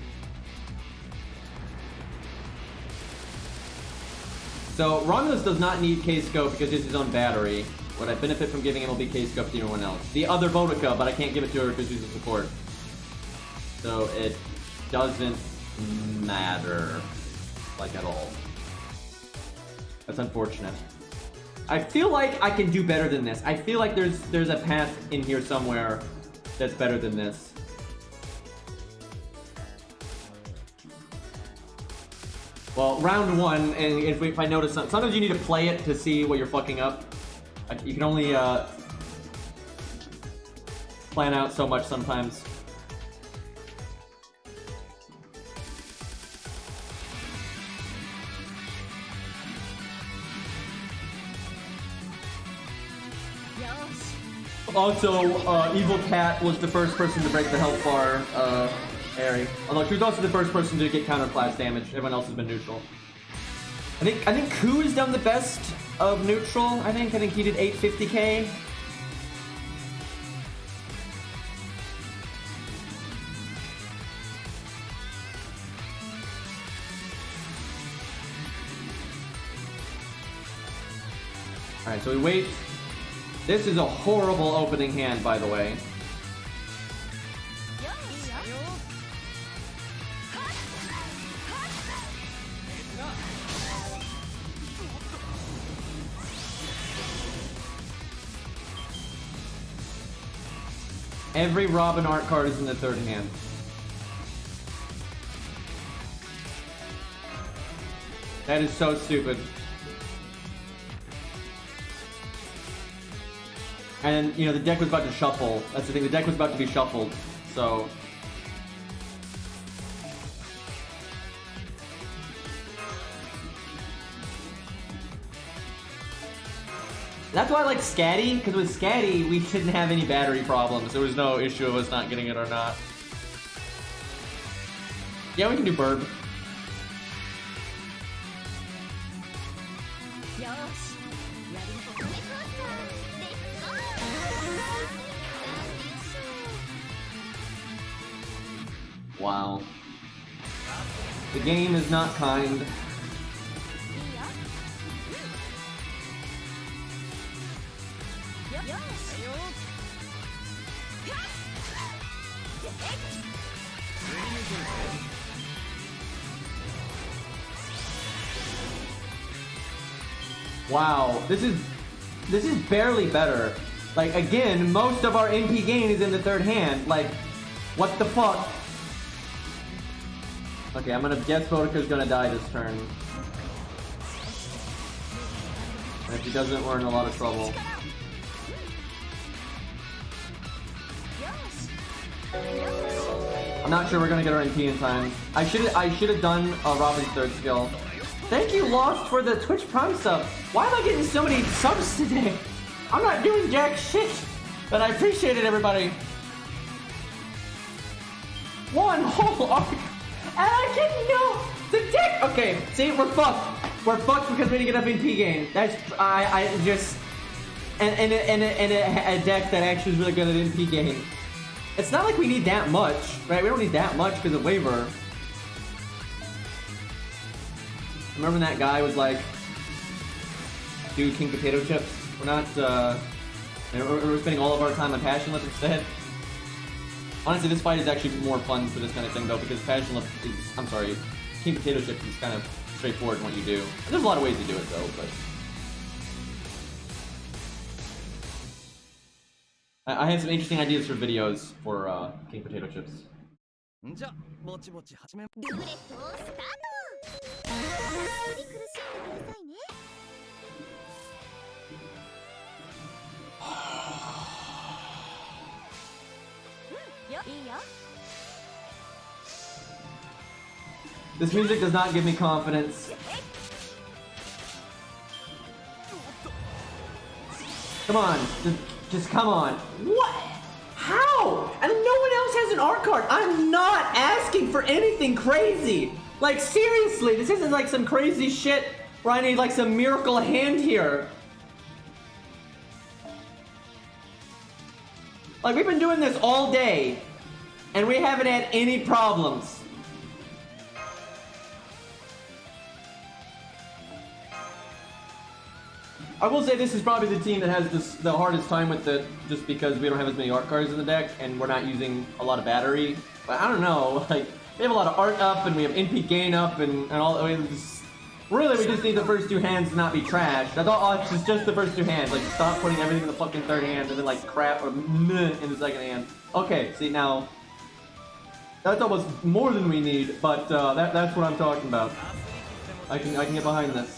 S1: So, Romulus does not need K-Scope because it's his own battery. What I benefit from giving him will be K-Scope to anyone else. The other Boudica, but I can't give it to her because she's a support. So, it doesn't matter. Like, at all. That's unfortunate. I feel like I can do better than this. I feel like there's a path in here somewhere that's better than this. Well, round one, and if I notice something, sometimes you need to play it to see what you're fucking up. You can only plan out so much sometimes. Also, Evil Cat was the first person to break the health bar, Harry. Although she was also the first person to get counterclass damage. Everyone else has been neutral. I think Ku has done the best of neutral. I think he did 850k. Alright, so we wait. This is a horrible opening hand, by the way. Every Robin art card is in the third hand. That is so stupid. And, you know, the deck was about to shuffle. That's the thing, the deck was about to be shuffled, so... That's why I like Scatty, because with Scatty, we didn't have any battery problems. There was no issue of us not getting it or not. Yeah, we can do Burb. Wow. The game is not kind. Wow, this is barely better. Like, again, most of our MP gain is in the third hand. Like, what the fuck? Okay, I'm gonna guess Boudica's gonna die this turn. And if she doesn't, we're in a lot of trouble. I'm not sure we're gonna get our MP in time. I should have done Robin's third skill. Thank you, Lost, for the Twitch Prime sub. Why am I getting so many subs today? I'm not doing jack shit, but I appreciate it, everybody. One whole arc, and I didn't know the deck. Okay, see, we're fucked. We're fucked because we didn't get up MP gain. That's I just and a deck that actually is really good at MP gain. It's not like we need that much, right? We don't need that much because of waiver. Remember when that guy was like, "Dude, King Potato Chips. We're not. We're spending all of our time on Passionless instead." Honestly, this fight is actually more fun for this kind of thing, though, because Passion is, I'm sorry, King Potato Chips is kind of straightforward in what you do. And there's a lot of ways to do it, though, but... I had some interesting ideas for videos for King Potato Chips.
S3: じゃ、ぼちぼち始め。
S4: ルーレットをスタート。あまり苦しんでくださいね。うん、よ、いいよ。
S1: This music does not give me confidence. Come on, just come on. What? How? And no one else has an art card. I'm not asking for anything crazy. Like, seriously, this isn't like some crazy shit where I need like some miracle hand here. Like, we've been doing this all day, and we haven't had any problems. I will say this is probably the team that has the hardest time with it, just because we don't have as many art cards in the deck, and we're not using a lot of battery. But I don't know, like, we have a lot of art up, and we have NP gain up, and all. I mean, really, we just need the first two hands to not be trashed. That's all. It's just the first two hands. Like, stop putting everything in the fucking third hand, and then like crap or meh in the second hand. Okay, see now, that's almost more than we need, but that's what I'm talking about. I can get behind this.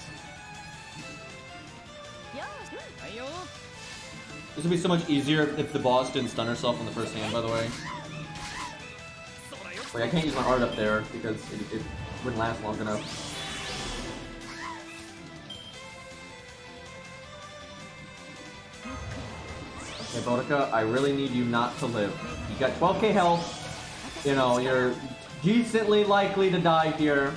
S1: This would be so much easier if the boss didn't stun herself on the first hand, by the way. Wait, I can't use my art up there because it wouldn't last long enough. Okay, Bodica, I really need you not to live. You got 12k health. You know, you're decently likely to die here.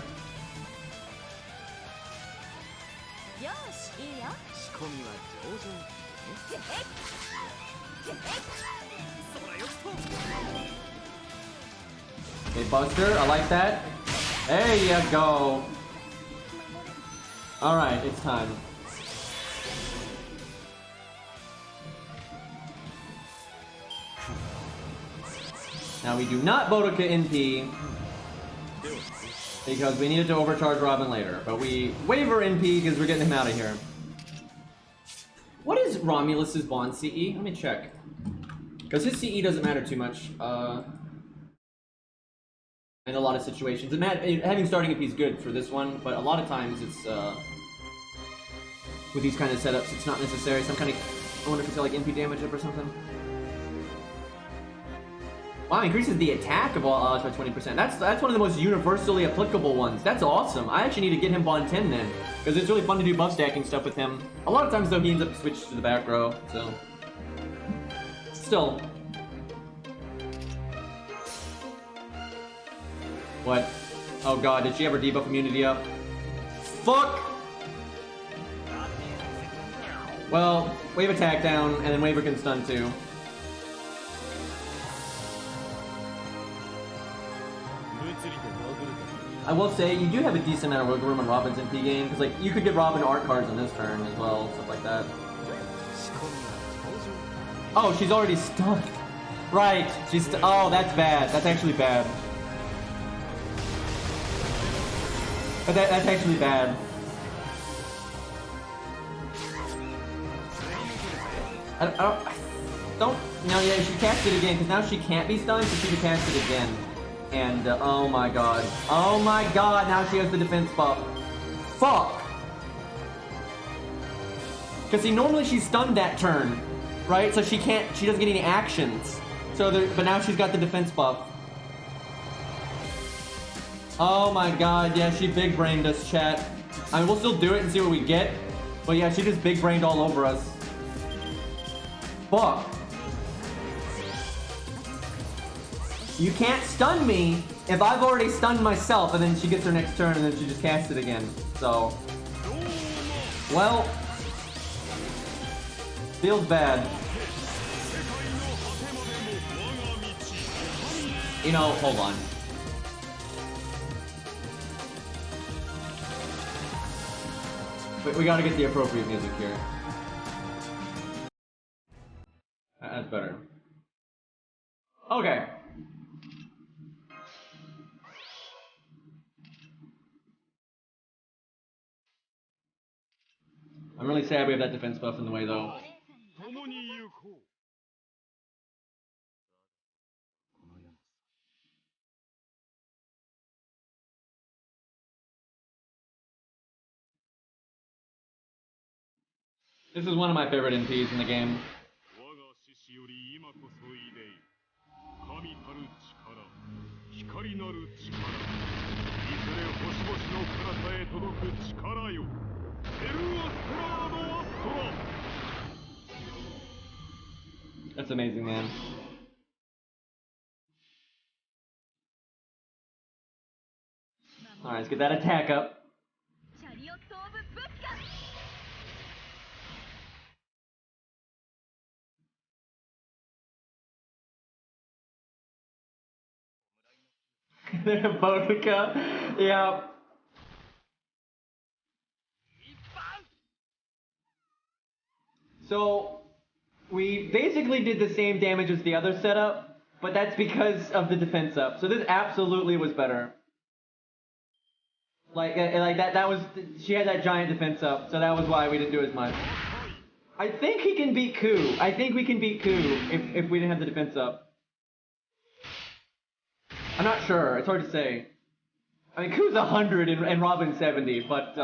S1: Okay, Buster, I like that. There you go. Alright, it's time. Now we do not Bodica NP because we needed to overcharge Robin later, but we waiver NP because we're getting him out of here. What is Romulus's Bond CE? Let me check. Because his CE doesn't matter too much. In a lot of situations. Having starting NP is good for this one, but a lot of times it's with these kind of setups, it's not necessary. Some kind of, I wonder if it's got like NP damage up or something. Wow, increases the attack of all odds by 20%. That's one of the most universally applicable ones. That's awesome. I actually need to get him Bond 10 then, because it's really fun to do buff stacking stuff with him. A lot of times though, he ends up switched to the back row, so still. What? Oh god, did she ever debuff immunity up? Fuck! Well, wave attack down, and then waver can stun too. I will say, you do have a decent amount of wiggle room on Robin's NP game, because like, you could get Robin art cards on this turn as well, stuff like that. Oh, she's already stunned. Right, oh, that's bad. That's actually bad. But that's actually bad. Don't, no, yeah, she cast it again, because now she can't be stunned, so she can cast it again. And, oh my god. Oh my god, now she has the defense buff. Fuck! Because see, normally she's stunned that turn, right? So she doesn't get any actions. So, but now she's got the defense buff. Oh my god, yeah, she big brained us, chat. I mean, we'll still do it and see what we get. But yeah, she just big brained all over us. Fuck. You can't stun me if I've already stunned myself, and then she gets her next turn and then she just casts it again. So, well, feels bad. You know, hold on. We gotta get the appropriate music here. That's better. Okay. I'm really sad we have that defense buff in the way, though. This is one of my favorite NPs in the game. That's amazing, man. Alright, let's get that attack up. Vodka. Yeah. So, we basically did the same damage as the other setup, but that's because of the defense up. So this absolutely was better. Like that was, she had that giant defense up, so that was why we didn't do as much. I think he can beat Ku. I think we can beat Ku if we didn't have the defense up. I'm not sure, it's hard to say. I mean, Ku's 100 and Robin's 70, but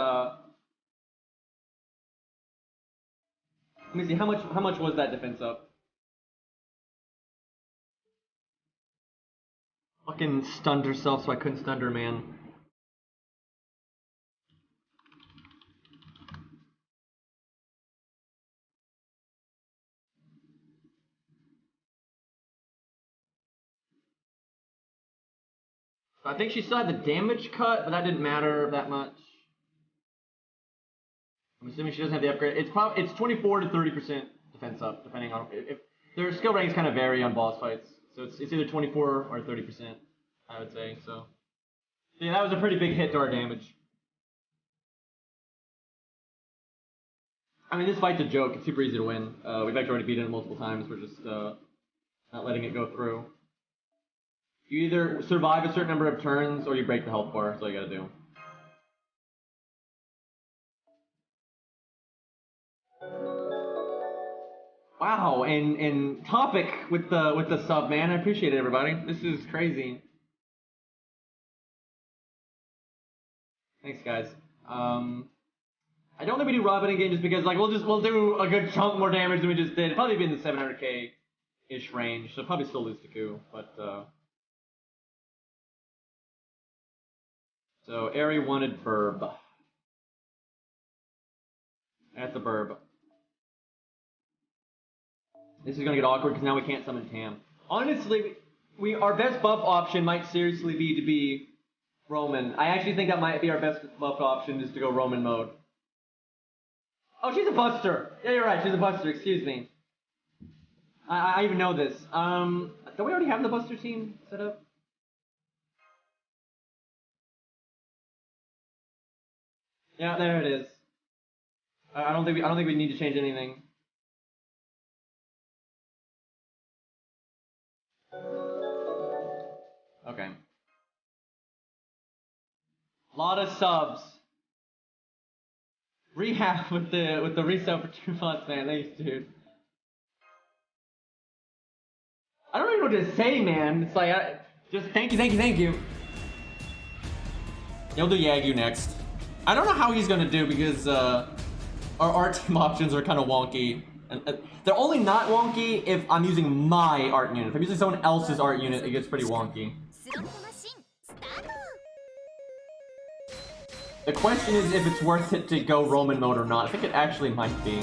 S1: let me see, how much was that defense up? Fucking stunned herself so I couldn't stun her, man. I think she still had the damage cut, but that didn't matter that much. I'm assuming she doesn't have the upgrade. It's 24 to 30% defense up, depending on if their skill ranks kind of vary on boss fights. So it's either 24 or 30%, I would say. So yeah, that was a pretty big hit to our damage. I mean, this fight's a joke. It's super easy to win. We've actually already beaten it multiple times. We're just not letting it go through. You either survive a certain number of turns or you break the health bar. That's all you gotta do. Wow, and topic with the sub, man. I appreciate it, everybody. This is crazy. Thanks, guys. I don't think we do Robin again just because like we'll do a good chunk more damage than we just did. It'll probably be in the 700k ish range, so probably still lose to Ku, but so Eri wanted Burb. That's a Burb. This is gonna get awkward because now we can't summon Tam. Honestly, our best buff option might seriously be to be Roman. I actually think that might be our best buff option is to go Roman mode. Oh, she's a Buster. Yeah, you're right. She's a Buster. Excuse me. I even know this. Don't we already have the Buster team set up? Yeah, there it is. I don't think we need to change anything. Okay. Lot of subs. Rehab with the resub for 2 months, man. Thanks, dude. I don't even know what to say, man. It's like just thank you. You'll do Yagyu next. I don't know how he's gonna do because our art team options are kind of wonky. And they're only not wonky if I'm using my art unit. If I'm using someone else's art unit, it gets pretty wonky. The question is if it's worth it to go Roman mode or not. I think it actually might be.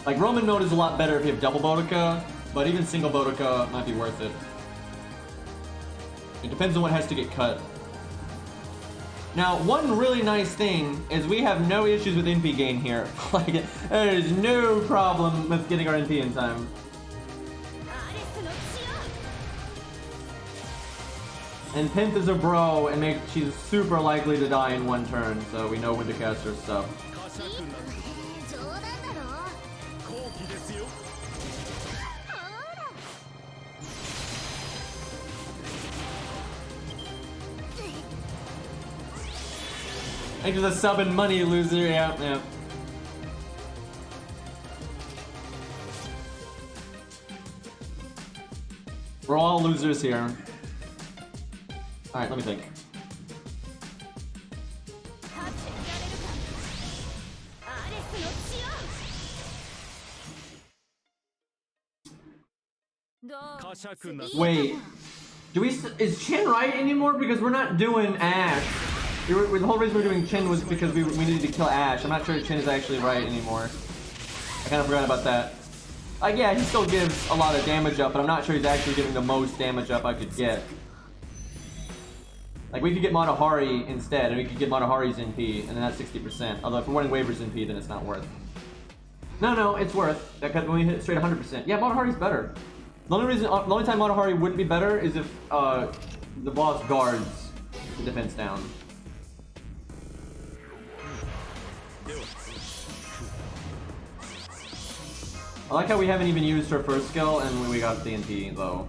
S1: Like, Roman mode is a lot better if you have double Boudica, but even single Boudica might be worth it. It depends on what has to get cut. Now, one really nice thing is we have no issues with NP gain here. Like, there's no problem with getting our NP in time. And Pimp is a bro, and she's super likely to die in one turn, so we know when to cast her stuff. Thanks for the sub and money, loser. Yeah, yeah. We're all losers here. Alright, let me think. Wait, is Chin right anymore? Because we're not doing Ash. The whole reason we're doing Chin was because we needed to kill Ash. I'm not sure if Chin is actually right anymore. I kind of forgot about that. Yeah, he still gives a lot of damage up, but I'm not sure he's actually giving the most damage up I could get. Like, we could get Matahari instead, and we could get Matahari's NP, and then that's 60%. Although if we're running Waver's NP, then it's not worth. No, it's worth. Because when we hit straight 100%. Yeah, Matahari's better. The only time Matahari wouldn't be better is if the boss guards the defense down. I like how we haven't even used her first skill and we got TNT though.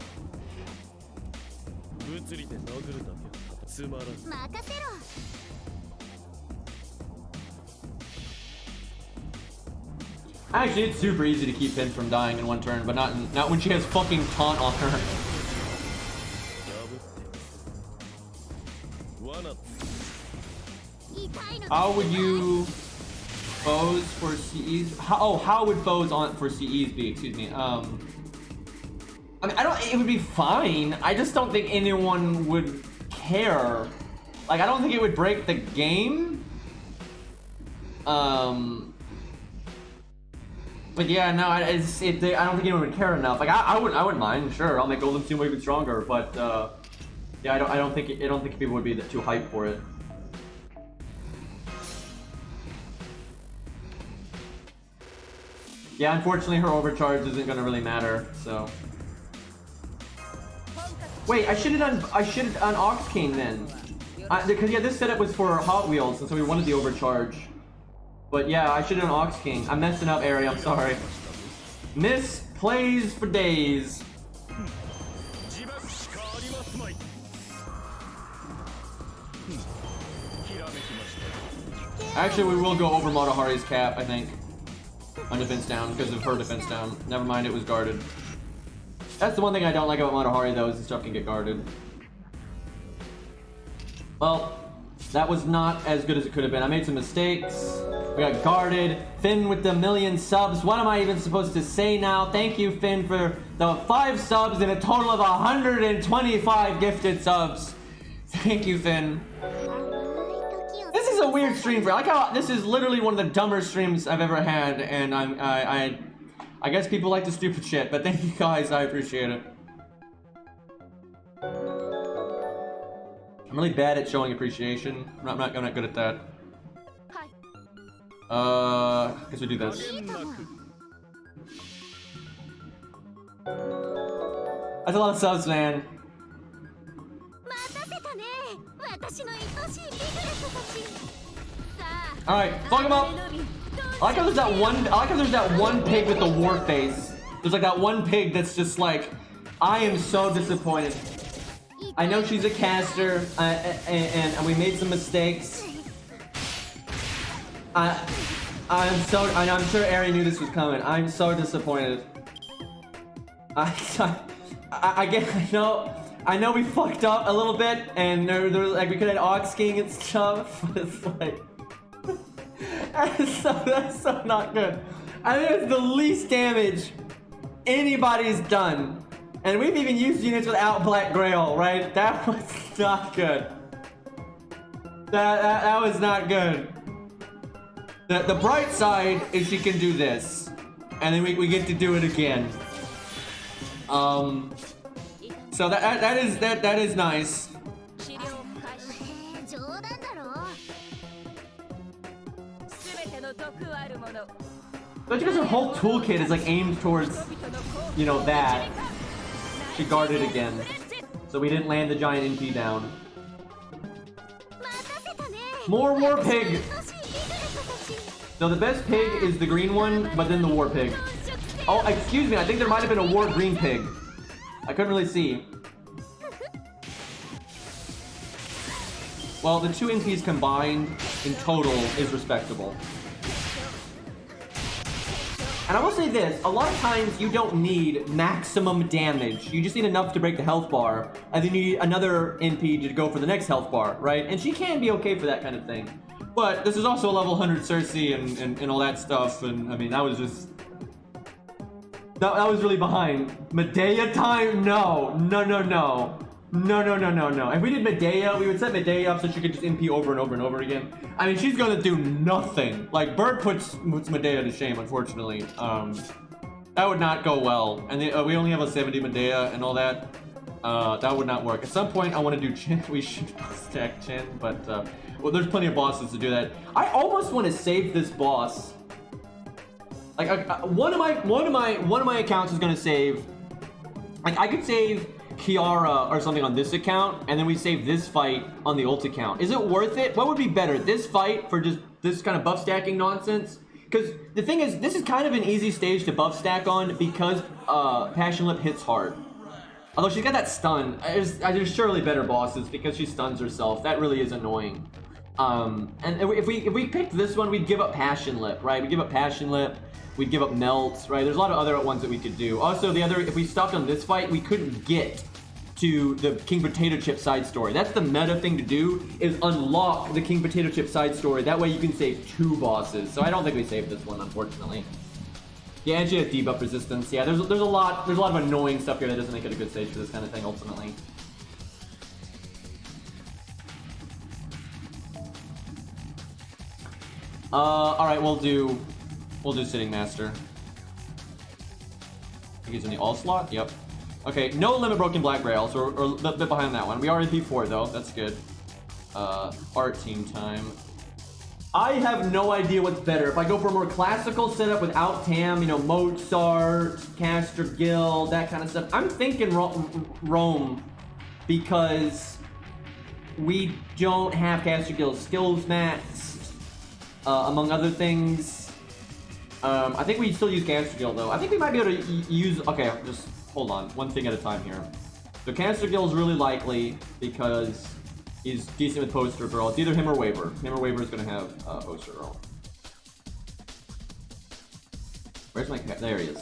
S1: Actually, it's super easy to keep Finn from dying in one turn, but not when she has fucking taunt on her. How would you foes for CEs? How would foes on for CEs be? Excuse me. I mean, it would be fine. I just don't think anyone would care. Like, I don't think it would break the game. But yeah, no, I don't think anyone would care enough. Like, I wouldn't mind. Sure, I'll make Golden Sumo even stronger. But yeah, I don't think people would be too hyped for it. Yeah, unfortunately, her overcharge isn't gonna really matter. So. Wait, I should have done Ox King then. Because yeah, this setup was for Hot Wheels, and so we wanted the overcharge. But yeah, I should have done Ox King. I'm messing up, Ari. I'm sorry. Miss plays for days. Actually, we will go over Matahari's cap, I think. On defense down, because of her defense down. Never mind, it was guarded. That's the one thing I don't like about Matahari, though, is the stuff can get guarded. Well, that was not as good as it could have been. I made some mistakes. We got guarded. Finn with the 1,000,000 subs. What am I even supposed to say now? Thank you, Finn, for the 5 subs and a total of 125 gifted subs. Thank you, Finn. This is a weird stream for. I like how this is literally one of the dumber streams I've ever had, and I guess people like the stupid shit, but thank you guys, I appreciate it. I'm really bad at showing appreciation. I'm not good at that. Guess we do this. That's a lot of subs, man. Alright, fuck him up. I like how there's that one pig with the war face. There's like that one pig that's just like, I am so disappointed. I know she's a caster, and we made some mistakes. I'm sure Ari knew this was coming. I'm so disappointed. I know we fucked up a little bit, and there like we could have Ox King and stuff, but it's like that's so not good. I think it's the least damage anybody's done, and we've even used units without Black Grail, right? That was not good. That was not good. The bright side is she can do this, and then we get to do it again. So that is nice. But because her whole toolkit is like aimed towards, you know, that. She guarded again, so we didn't land the giant NP down. More war pig. No, the best pig is the green one, but then the war pig. Oh, excuse me, I think there might have been a war green pig. I couldn't really see. Well, the 2 NPs combined in total is respectable. And I will say this, a lot of times you don't need maximum damage. You just need enough to break the health bar, and then you need another NP to go for the next health bar, right? And she can be okay for that kind of thing. But this is also a level 100 Cersei and all that stuff, and I mean, that was just... That was really behind. Medea time? No. No, no, no. No, no, no, no, no. If we did Medea, we would set Medea up so she could just MP over and over and over again. I mean, she's gonna do nothing. Like, Bird puts Medea to shame, unfortunately. That would not go well. And we only have a 70 Medea and all that. That would not work. At some point, I want to do Chin. We should stack Chin, but well, there's plenty of bosses to do that. I almost want to save this boss. Like, one of my accounts is gonna save. Like, I could save Kiara or something on this account, and then we save this fight on the ult account. Is it worth it? What would be better? This fight for just this kind of buff stacking nonsense? Because the thing is, this is kind of an easy stage to buff stack on because Passion Lip hits hard. Although she's got that stun, there's surely better bosses because she stuns herself. That really is annoying. And if we picked this one, we'd give up Passion Lip, right? We'd give up Passion Lip. We'd give up Melt, right? There's a lot of other ones that we could do. Also, if we stopped on this fight, we couldn't get to the King Potato Chip side story. That's the meta thing to do, is unlock the King Potato Chip side story. That way you can save 2 bosses. So I don't think we saved this one, unfortunately. Yeah, and she has debuff resistance. Yeah, there's a lot of annoying stuff here that doesn't make it a good stage for this kind of thing, ultimately. Alright, we'll do Sitting Master. I think he's in the all slot? Yep. Okay, no limit broken black rail, so we're a bit behind that one. We are in P4 though, that's good. Art team time. I have no idea what's better. If I go for a more classical setup without Tam, you know, Mozart, Caster Guild, that kind of stuff. I'm thinking Rome because we don't have Caster Guild skills maxed, among other things. I think we still use Caster Guild though. I think we might be able to use, okay, just hold on, one thing at a time here. So Caster Guild is really likely because he's decent with Poster Girl. It's either him or Waver. Him or Waver is going to have Poster Girl. Where's my cat? There he is.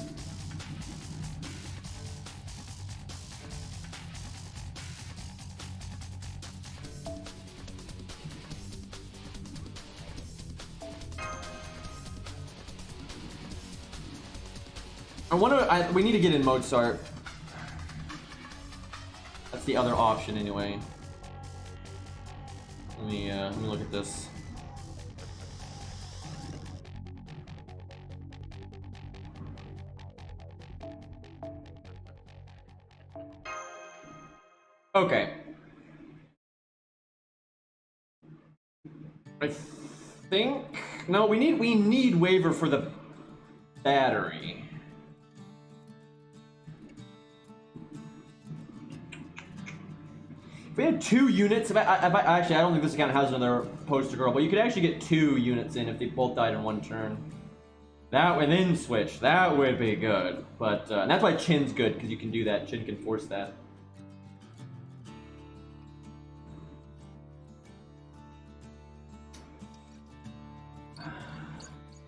S1: We need to get in Mozart. That's the other option anyway. Let me look at this. Okay. I think no, we need Waver for the battery. If we had 2 units, actually, I don't think this account has another Poster Girl, but you could actually get 2 units in if they both died in one turn. That would then switch. That would be good. But and that's why Chin's good, because you can do that. Chin can force that.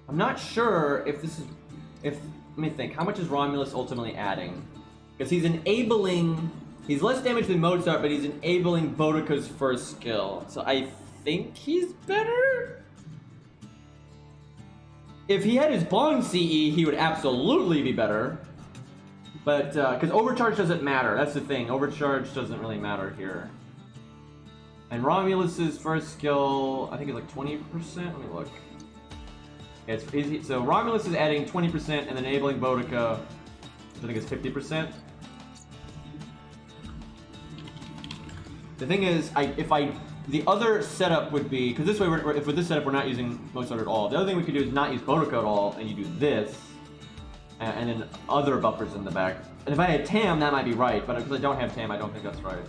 S1: I'm not sure if this is... let me think. How much is Romulus ultimately adding? Because he's enabling... He's less damage than Mozart, but he's enabling Boudica's first skill. So I think he's better? If he had his Bond CE, he would absolutely be better. But, because Overcharge doesn't matter. That's the thing. Overcharge doesn't really matter here. And Romulus's first skill, I think it's like 20%. Let me look. Yeah, so Romulus is adding 20% and enabling Boudica, I think it's 50%. The thing is, the other setup would be, because this way, if with this setup we're not using Mozart at all. The other thing we could do is not use Boudica at all, and you do this, and then other buffers in the back. And if I had Tam, that might be right, but because I don't have Tam, I don't think that's right.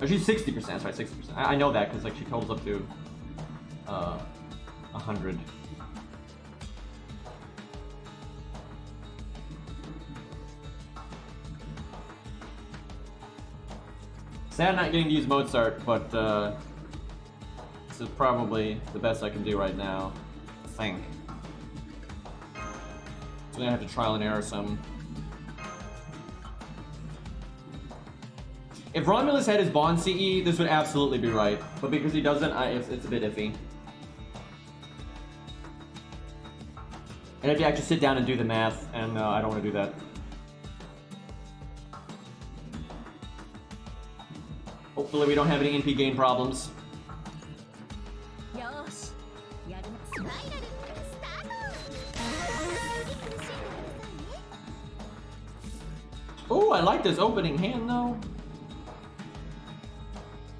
S1: Oh, she's 60%, that's right, 60%. I know that, because like she totals up to 100. Sad not getting to use Mozart, but This is probably the best I can do right now. I think. So I'm gonna have to trial and error some. If Romulus had his Bond CE, this would absolutely be right. But because he doesn't, it's a bit iffy. And if you actually sit down and do the math, and I don't want to do that. Hopefully we don't have any NP gain problems.
S4: よーしやるなスパイラルスタート次苦しんでくださいね
S1: Oh, I like this opening hand though.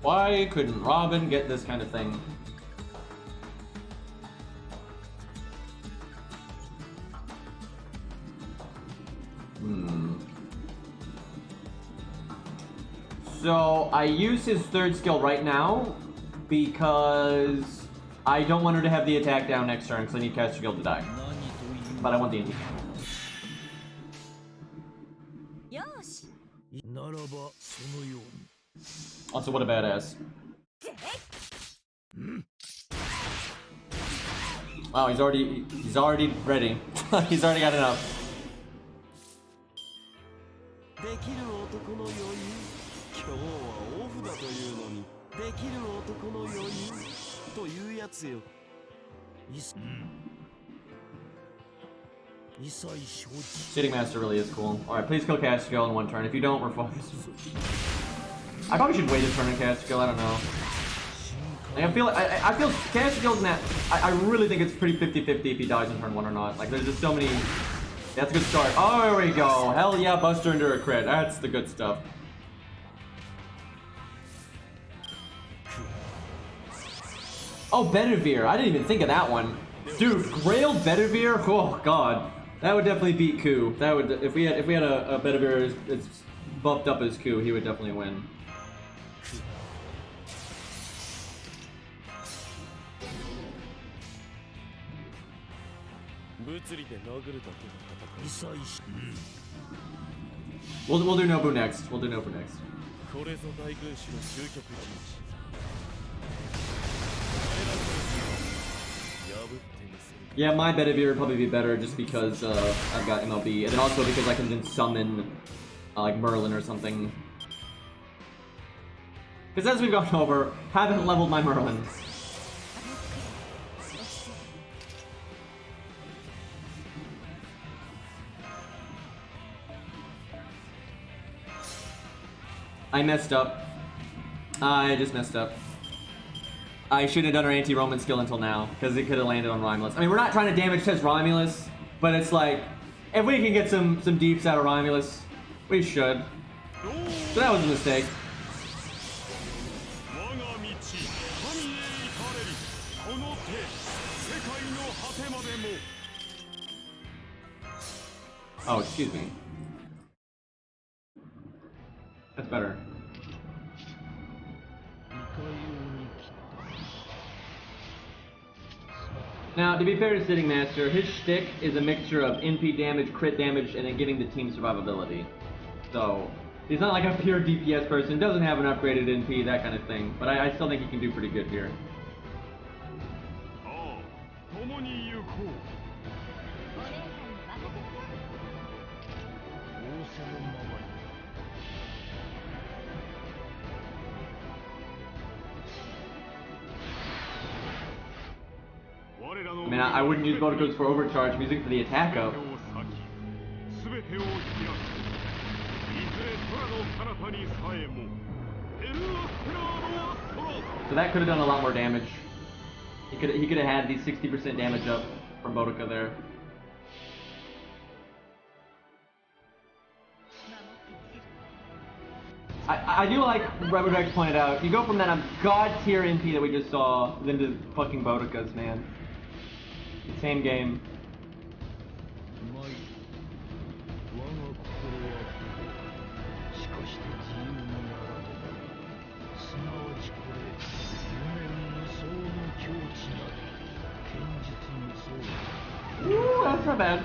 S1: Why couldn't Robin get this kind of thing? So I use his third skill right now because I don't want her to have the attack down next turn because I need Caster Guild to die. But I want the NP.
S4: よーし
S1: Also, what a badass. Wow, he's already ready. He's already got enough.
S3: できる男の余裕今日はオフだというのにできる男の余裕というやつよ
S1: Sitting Master really is cool. Alright, please kill Castiel in one turn. If you don't, we're fucked. I probably should wait a turn on Castiel, I don't know. Like, I feel Castiel's in that. I really think it's pretty 50-50 if he dies in turn 1 or not. Like, there's just so many. That's a good start. Oh, there we go. Hell yeah, Buster into a crit. That's the good stuff. Oh, Bedivere. I didn't even think of that one. Dude, Grail Bedivere? Oh god. That would definitely beat Ku. That would if we had a Bedivere it's buffed up as Ku, he would definitely win. We'll do Nobu next. We'll do Nobu next. Yeah, my Bedivere would probably be better just because I've got MLB, and then also because I can then summon like Merlin or something. Because as we've gone over, haven't leveled my Merlin. I messed up. I just messed up. I shouldn't have done our anti-Roman skill until now, because it could have landed on Romulus. I mean, we're not trying to damage test Romulus, but it's like, if we can get some deeps out of Romulus, we should. So that was a mistake. Oh, excuse me. That's better. Now, to be fair to Sitting Master, his shtick is a mixture of NP damage, crit damage, and then giving the team survivability. So, he's not like a pure DPS person, doesn't have an upgraded NP, that kind of thing. But I still think he can do pretty good here. I mean, I wouldn't use Botoco's for overcharge, I'm using it for the attack up. So that could have done a lot more damage. He could have had the 60% damage up from Bodica there. I do like Reverdex pointed out, you go from that god tier NP that we just saw, then to fucking Bodicas, man. Same game. Ooh, that's not bad.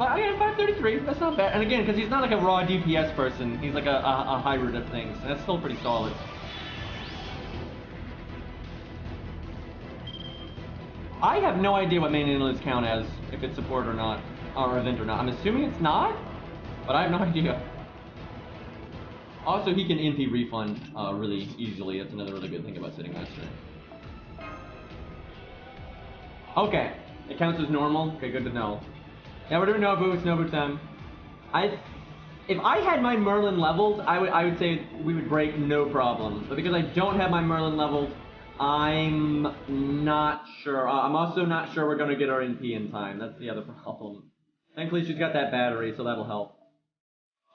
S1: Yeah, 533. That's not bad. And again, because he's not like a raw DPS person, he's like a hybrid of things. And that's still pretty solid. I have no idea what main interludes count as, if it's support or not, or event or not. I'm assuming it's not, but I have no idea. Also, he can NP refund really easily. That's another really good thing about Sitting Master. Okay, it counts as normal. Okay, good to know. Yeah, we're doing Nobu. It's Nobu time. If I had my Merlin leveled, I would say we would break no problem. But because I don't have my Merlin leveled, I'm not sure. I'm also not sure we're gonna get our NP in time. That's the other problem. Thankfully, she's got that battery, so that'll help.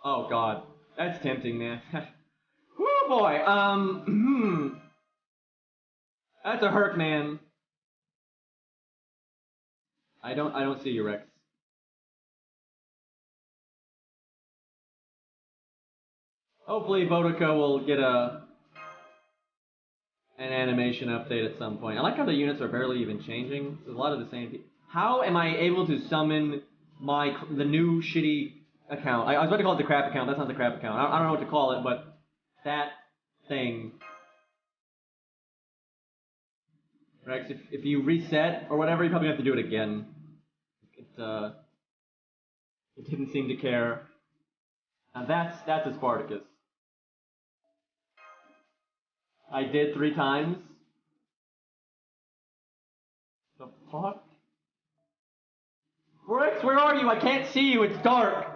S1: Oh God, that's tempting, man. Whoo boy. That's a hurt, man. I don't see you, Rex. Hopefully, Bodica will get an animation update at some point. I like how the units are barely even changing. There's a lot of the same people. How am I able to summon the new shitty account? I was about to call it the crap account. That's not the crap account. I don't know what to call it, but that thing. Rex, if you reset or whatever, you probably have to do it again. It didn't seem to care. Now that's a Spartacus. I did 3 times. The fuck? Rex, where are you? I can't see you. It's dark.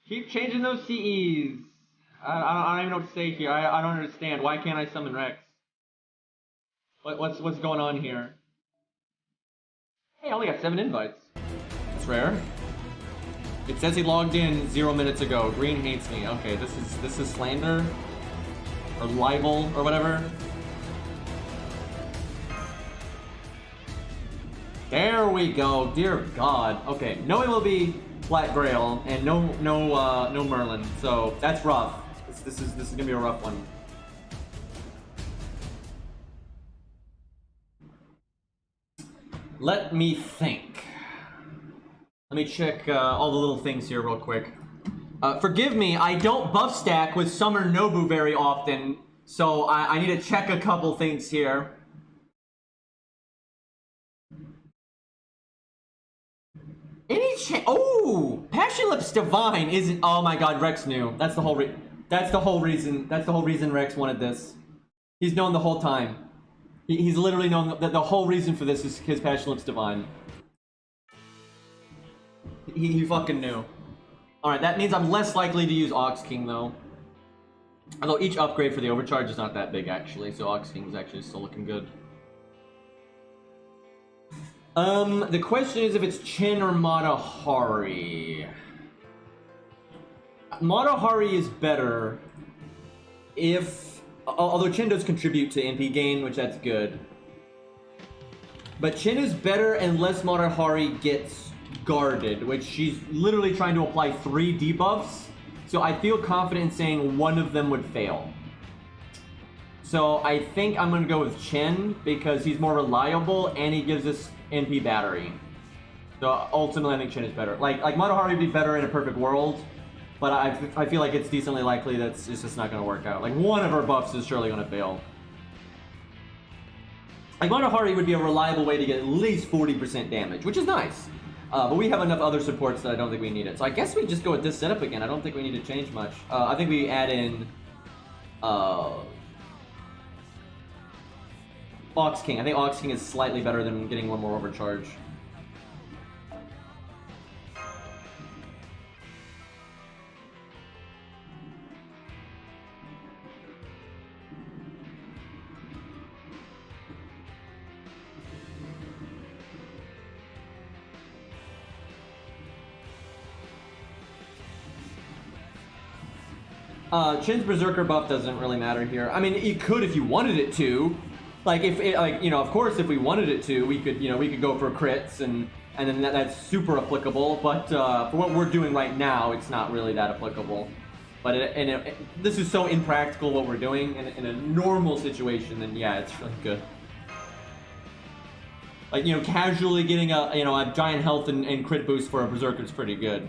S1: Keep changing those CEs. I don't even know what to say here. I don't understand. Why can't I summon Rex? What's going on here? Hey, I only got 7 invites. That's rare. It says he logged in 0 minutes ago. Green hates me. Okay, this is slander or libel or whatever. There we go. Dear God. Okay, no it will be Flat Grail and no Merlin. So that's rough. This is gonna be a rough one. Let me think. Let me check all the little things here real quick. Forgive me, I don't buff stack with Summer Nobu very often, so I need to check a couple things here. Oh, Passion Lips Divine isn't. Oh my God, Rex knew. That's the whole reason. That's the whole reason Rex wanted this. He's known the whole time. He's literally known that the whole reason for this is his Passion Lips Divine. He fucking knew. Alright, that means I'm less likely to use Ox King though. Although each upgrade for the overcharge is not that big actually, so Ox King is actually still looking good. The question is if it's Chen or Matahari. Matahari is better if... Although Chen does contribute to NP gain, which that's good. But Chen is better unless Matahari gets guarded, which she's literally trying to apply 3 debuffs. So I feel confident in saying one of them would fail. So I think I'm gonna go with Chen because he's more reliable and he gives us NP battery. So ultimately I think Chen is better. Like Matahari would be better in a perfect world, but I feel like it's decently likely that it's just not gonna work out. Like one of her buffs is surely gonna fail. Like Matahari would be a reliable way to get at least 40% damage, which is nice. But we have enough other supports that I don't think we need it. So I guess we just go with this setup again. I don't think we need to change much. I think we add in Ox King. I think Ox King is slightly better than getting one more overcharge. Chin's Berserker buff doesn't really matter here. I mean, it could if you wanted it to. like if it, like, you know, of course, if we wanted it to, we could, you know, we could go for crits and then that's super applicable. But for what we're doing right now, it's not really that applicable. But this is so impractical what we're doing in a normal situation. Then yeah, it's really good. Like, you know, casually getting a giant health and crit boost for a berserker is pretty good.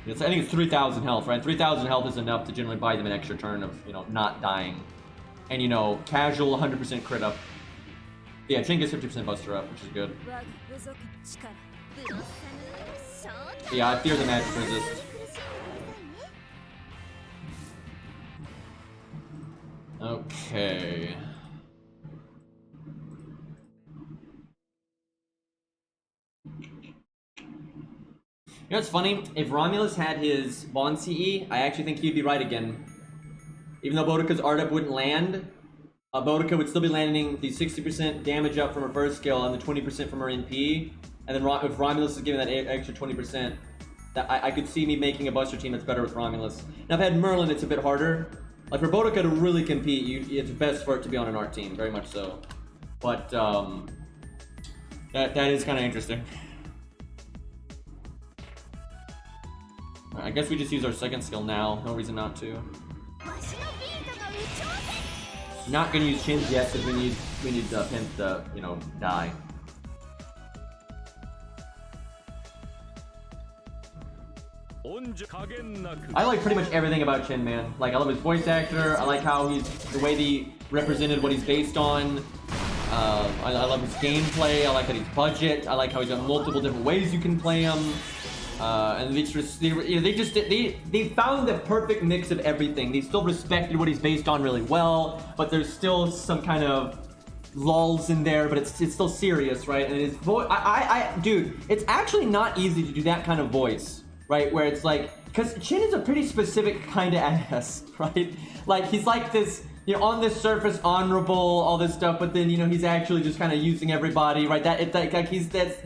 S1: I think it's 3,000 health, right? 3,000 health is enough to generally buy them an extra turn of, you know, not dying. And, you know, casual 100% crit up. Yeah, Chin gets 50% buster up, which is good. Yeah, I fear the magic resist. Okay. You know what's funny? If Romulus had his Bond CE, I actually think he'd be right again. Even though Boudica's art up wouldn't land, Boudica would still be landing the 60% damage up from her first skill and the 20% from her NP. And then if Romulus is giving that extra 20%, that I could see me making a Buster team that's better with Romulus. Now if I had Merlin, it's a bit harder. Like for Boudica to really compete, it's best for it to be on an art team, very much so. But that is kind of interesting. I guess we just use our second skill now. No reason not to. Not gonna use Chins yet because we need Pimp to, you know, die. I like pretty much everything about Chin, man. Like, I love his voice actor. I like how the way they represented what he's based on. I love his gameplay. I like that he's budget. I like how he's got multiple different ways you can play him. And they found the perfect mix of everything. They still respected what he's based on really well, but there's still some kind of lulls in there, but it's still serious, right? And his voice, dude, it's actually not easy to do that kind of voice, right? Where it's like, because Chin is a pretty specific kind of ass, right? Like, he's like this, you know, on this surface, honorable, all this stuff, but then, you know, he's actually just kind of using everybody, right? Like he's that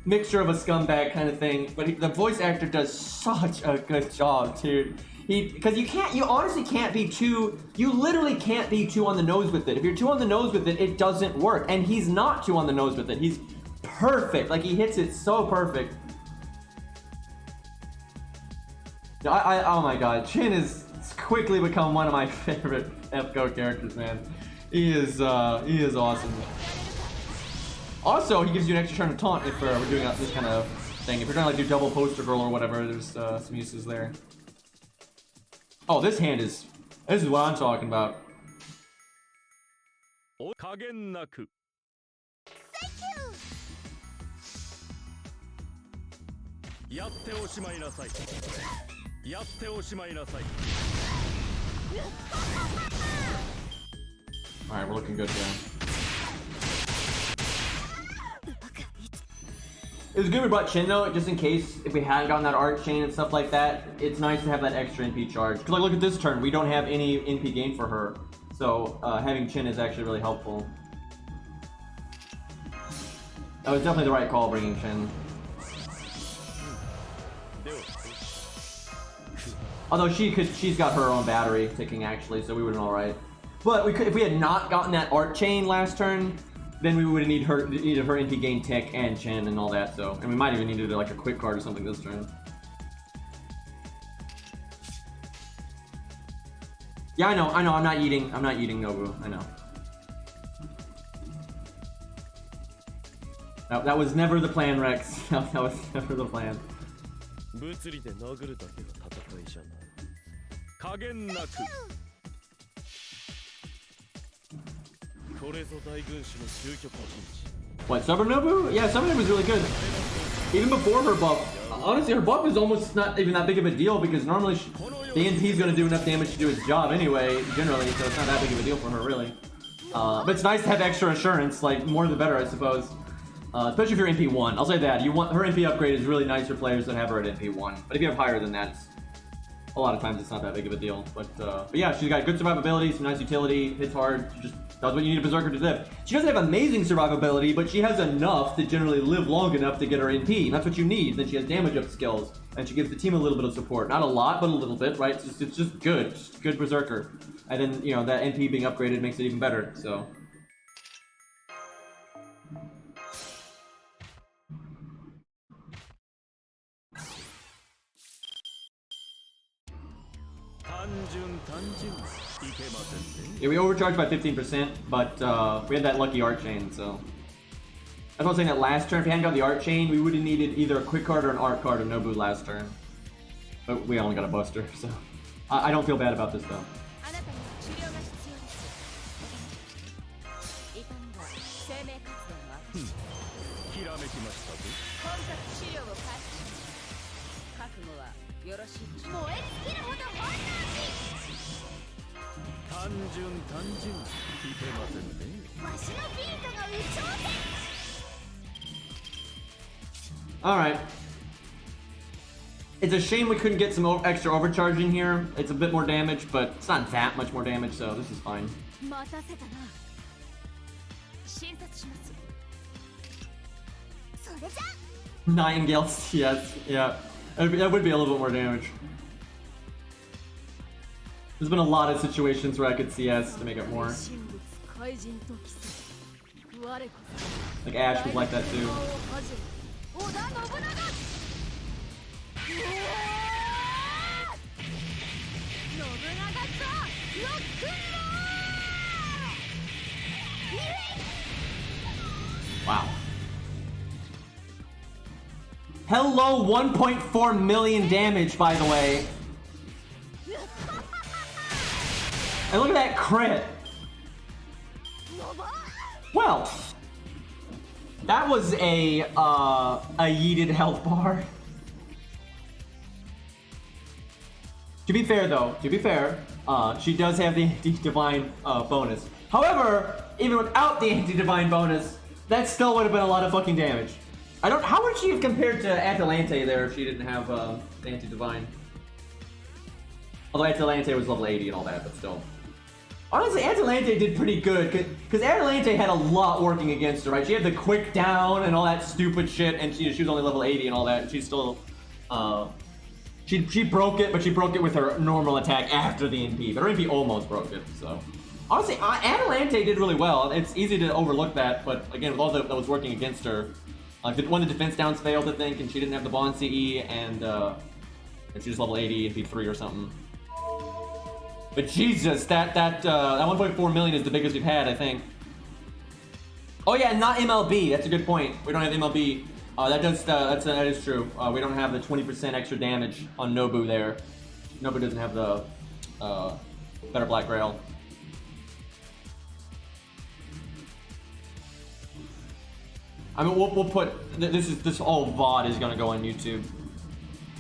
S1: mixture of a scumbag kind of thing, but the voice actor does such a good job, dude. Because you honestly can't be you literally can't be too on the nose with it. If you're too on the nose with it, it doesn't work. And he's not too on the nose with it. He's perfect. Like, he hits it so perfect. Oh my god, Chin has quickly become one of my favorite FGO characters, man. He is awesome. Also, he gives you an extra turn of taunt if we're doing this kind of thing. If you're trying to like do double poster girl or whatever, there's some uses there. Oh, this is what I'm talking about.
S4: Thank
S1: Alright, we're looking good here. It was good we brought Chin though, just in case if we hadn't gotten that art chain and stuff like that. It's nice to have that extra NP charge. Cause like, look at this turn, we don't have any NP gain for her, so having Chin is actually really helpful. That was definitely the right call, bringing Chin. Although she's got her own battery ticking actually, so we would have been all right. But if we had not gotten that art chain last turn, then we would have needed her NP gain tick and Chin and all that. So, and we might even needed like a quick card or something this turn. Yeah, I know. I'm not eating Nobu. I know. That was never the plan, Rex. That was never the plan. What, Summer Nobu? Yeah, Summer Nobu is really good. Even before her buff. Honestly, her buff is almost not even that big of a deal because normally the NP is going to do enough damage to do its job anyway, generally, so it's not that big of a deal for her, really. But it's nice to have extra assurance, like, more the better, I suppose. Especially if you're NP1. I'll say that. Her NP upgrade is really nice for players that have her at NP1. But if you have higher than that, a lot of times it's not that big of a deal. But yeah, she's got good survivability, some nice utility, hits hard, she just does what you need a Berserker to live. She doesn't have amazing survivability, but she has enough to generally live long enough to get her NP. And that's what you need. Then she has damage up skills, and she gives the team a little bit of support. Not a lot, but a little bit, right? It's just good. Just good Berserker. And then, you know, that NP being upgraded makes it even better, so. Yeah, we overcharged by 15%, but we had that lucky art chain, so. That's what I was saying, that last turn, if we hadn't got the art chain, we would have needed either a quick card or an art card of Nobu last turn. But we only got a buster, so. I don't feel bad about this, though.
S4: あなたには治療が必要です痛みが生命活動の後
S3: ひらめきましたぞ
S4: 本格治療を開始します覚悟はよろしいでしょう燃え尽きるほど本能
S3: 単純いけませんね
S4: 寺わしのビートが有頂天
S1: Alright. It's a shame we couldn't get some extra overcharging here. It's a bit more damage, but it's not that much more damage, so this is fine.
S4: 待たせたな診察しますそれじゃ
S1: Nightingale CS, yeah. That would be a little bit more damage. There's been a lot of situations where I could CS to make it more.
S4: 神仏怪人と奇跡我こ
S1: Like Ash was like that too.
S4: 織田信長信長とロックンロール
S1: Wow. Hello, 1.4 million damage, by the way. And look at that crit. Well, that was a yeeted health bar. To be fair, though, she does have the anti-divine bonus. However, even without the anti-divine bonus, that still would have been a lot of fucking damage. How would she have compared to Atalante there if she didn't have the anti-divine? Although Atalante was level 80 and all that, but still. Honestly, Atalante did pretty good, because Atalante had a lot working against her, right? She had the quick down and all that stupid shit, and she was only level 80 and all that, and she still, she broke it, but she broke it with her normal attack after the NP, but her NP almost broke it, so. Honestly, Atalante did really well. It's easy to overlook that, but again, with all that was working against her, one of the defense downs failed, I think, and she didn't have the bond CE, and she was level 80, NP 3 or something. But Jesus, that 1.4 million is the biggest we've had, I think. Oh yeah, not MLB. That's a good point. We don't have MLB. That is true. We don't have the 20% extra damage on Nobu there. Nobu doesn't have the better Black Grail. I mean, we'll put this whole VOD is gonna go on YouTube,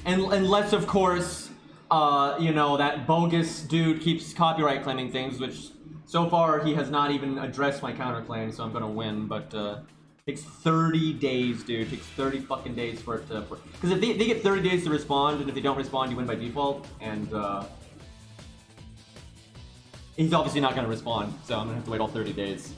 S1: and unless of course. You know, that bogus dude keeps copyright claiming things, which so far he has not even addressed my counterclaim, so I'm gonna win, but takes 30 days, dude. Takes 30 fucking days for it to... Because if they get 30 days to respond, and if they don't respond, you win by default, and he's obviously not gonna respond, so I'm gonna have to wait all 30 days.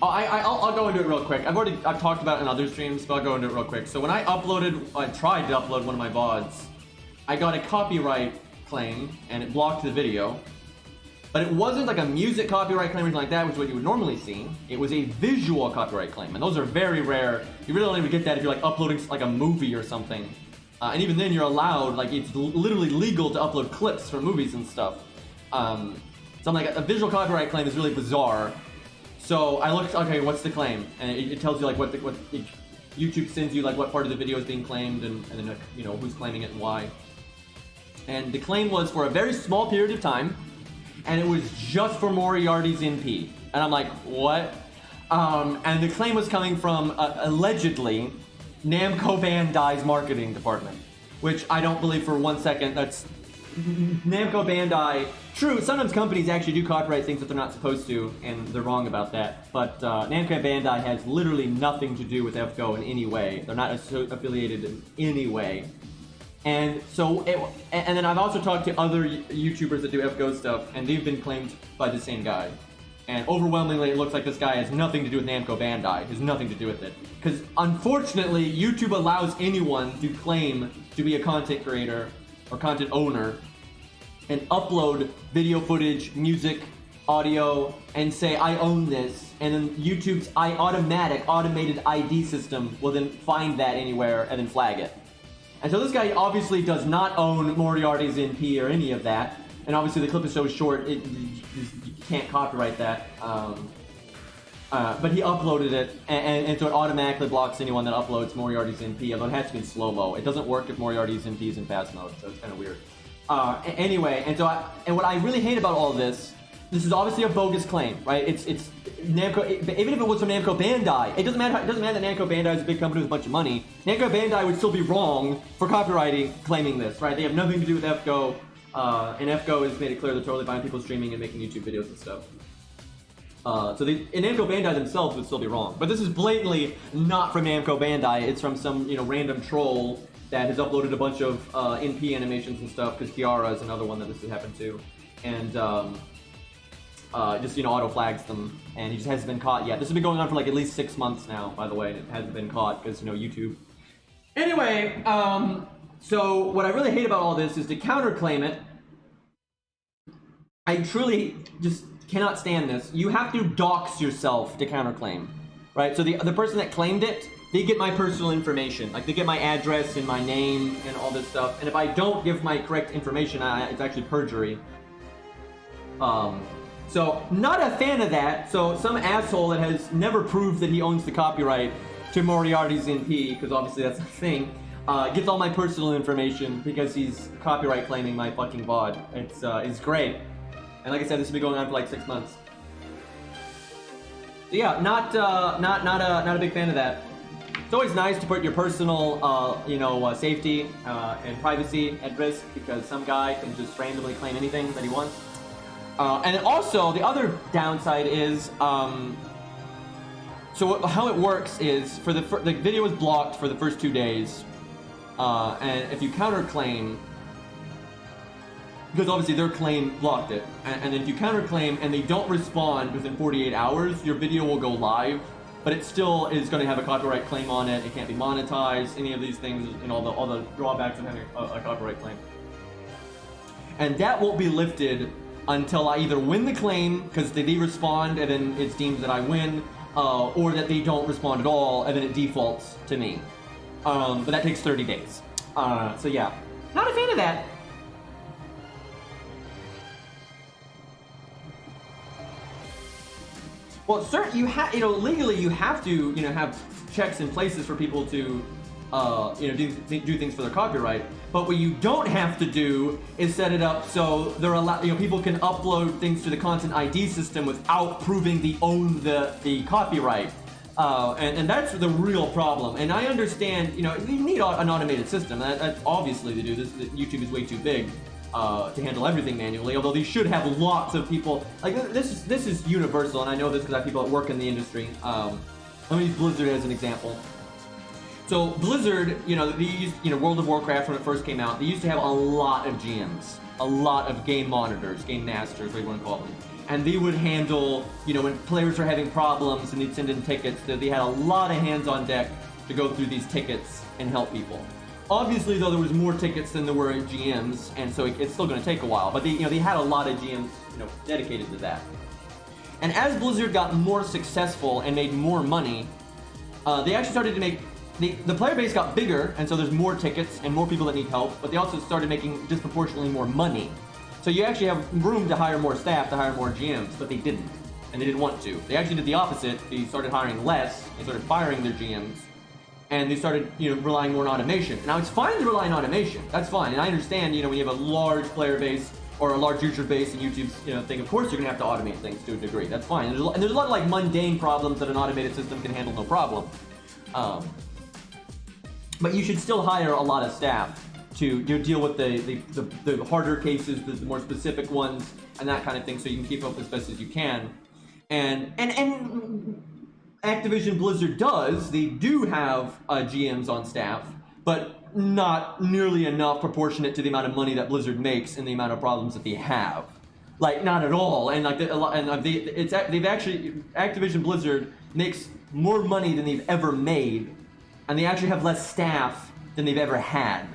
S1: I'll go into it real quick. I've talked about it in other streams, but I'll go into it real quick. So when I tried to upload one of my VODs, I got a copyright claim, and it blocked the video. But it wasn't like a music copyright claim or anything like that, which is what you would normally see. It was a visual copyright claim, and those are very rare. You really don't even get that if you're like uploading like a movie or something. And even then you're allowed, like it's literally legal to upload clips from movies and stuff. So I'm like, a visual copyright claim is really bizarre. So I looked, okay, what's the claim? And it tells you like YouTube sends you like what part of the video is being claimed and then you know who's claiming it and why. And the claim was for a very small period of time, and it was just for Moriarty's NP. And I'm like, what? And the claim was coming from allegedly Namco Bandai's marketing department, which I don't believe for 1 second. That's Namco Bandai. True, sometimes companies actually do copyright things that they're not supposed to, and they're wrong about that. But Namco Bandai has literally nothing to do with FGO in any way. They're not affiliated in any way. And so, and then I've also talked to other YouTubers that do FGO stuff, and they've been claimed by the same guy. And overwhelmingly, it looks like this guy has nothing to do with Namco Bandai. Has nothing to do with it. Because unfortunately, YouTube allows anyone to claim to be a content creator or content owner and upload video footage, music, audio, and say, I own this. And then YouTube's automated ID system will then find that anywhere and then flag it. And so this guy obviously does not own Moriarty's NP or any of that. And obviously the clip is so short, you can't copyright that. But he uploaded it, and so it automatically blocks anyone that uploads Moriarty's NP, although it has to be in slow-mo. It doesn't work if Moriarty's NP is in fast mode, so it's kind of weird. Anyway, and what I really hate about all this is obviously a bogus claim, right? It's Namco, even if it was from Namco Bandai, it doesn't matter that Namco Bandai is a big company with a bunch of money. Namco Bandai would still be wrong for copywriting claiming this, right? They have nothing to do with FGO. And FGO has made it clear they're totally fine people streaming and making YouTube videos and stuff. And Namco Bandai themselves would still be wrong. But this is blatantly not from Namco Bandai. It's from some, random troll that has uploaded a bunch of NP animations and stuff, because Kiara is another one that this has happened to. And just, auto flags them. And he just hasn't been caught yet. This has been going on for like at least 6 months now, by the way, and it hasn't been caught because, YouTube. Anyway, so what I really hate about all this is to counterclaim it. I truly just cannot stand this. You have to dox yourself to counterclaim, right? So the person that claimed it, they get my personal information. Like, they get my address and my name and all this stuff. And if I don't give my correct information, it's actually perjury. So not a fan of that. So some asshole that has never proved that he owns the copyright to Moriarty's NP, because obviously that's a thing, gets all my personal information because he's copyright claiming my fucking VOD. It's great. And like I said, this has been going on for like 6 months. So yeah, not a big fan of that. It's always nice to put your personal, safety and privacy at risk, because some guy can just randomly claim anything that he wants. And also, the other downside is, so how it works is, for the video is blocked for the first 2 days, and if you counterclaim, because obviously their claim blocked it, and if you counterclaim and they don't respond within 48 hours, your video will go live, but it still is going to have a copyright claim on it. It can't be monetized, any of these things, and all the drawbacks of having a copyright claim. And that won't be lifted until I either win the claim, because they respond and then it's deemed that I win, or that they don't respond at all and then it defaults to me. But that takes 30 days. So yeah, not a fan of that. Well, legally you have to, have checks in places for people to, do things for their copyright. But what you don't have to do is set it up so they're people can upload things to the content ID system without proving they own the copyright. And that's the real problem. And I understand, you need an automated system. That's obviously to do this. YouTube is way too big to handle everything manually. Although they should have lots of people. Like, this is universal, and I know this because I have people that work in the industry. Let me use Blizzard as an example. So Blizzard, they used, World of Warcraft when it first came out, they used to have a lot of GMs, a lot of game monitors, game masters, whatever you want to call them. And they would handle, when players were having problems and they'd send in tickets, they had a lot of hands on deck to go through these tickets and help people. Obviously, though, there was more tickets than there were GMs, and so it's still going to take a while. But they had a lot of GMs, dedicated to that. And as Blizzard got more successful and made more money, they actually started to make the player base got bigger, and so there's more tickets and more people that need help, but they also started making disproportionately more money. So you actually have room to hire more staff, to hire more GMs, but they didn't. And they didn't want to. They actually did the opposite. They started hiring less, they started firing their GMs, and they started, relying more on automation. Now, it's fine to rely on automation. That's fine. And I understand, when you have a large player base or a large user base and YouTube's, thing, of course you're going to have to automate things to a degree. That's fine. And there's a lot of, like, mundane problems that an automated system can handle no problem. But you should still hire a lot of staff to deal with the harder cases, the more specific ones, and that kind of thing, so you can keep up as best as you can. And Activision Blizzard does, they do have GMs on staff, but not nearly enough proportionate to the amount of money that Blizzard makes and the amount of problems that they have. Like not at all. And like they've actually Activision Blizzard makes more money than they've ever made, and they actually have less staff than they've ever had,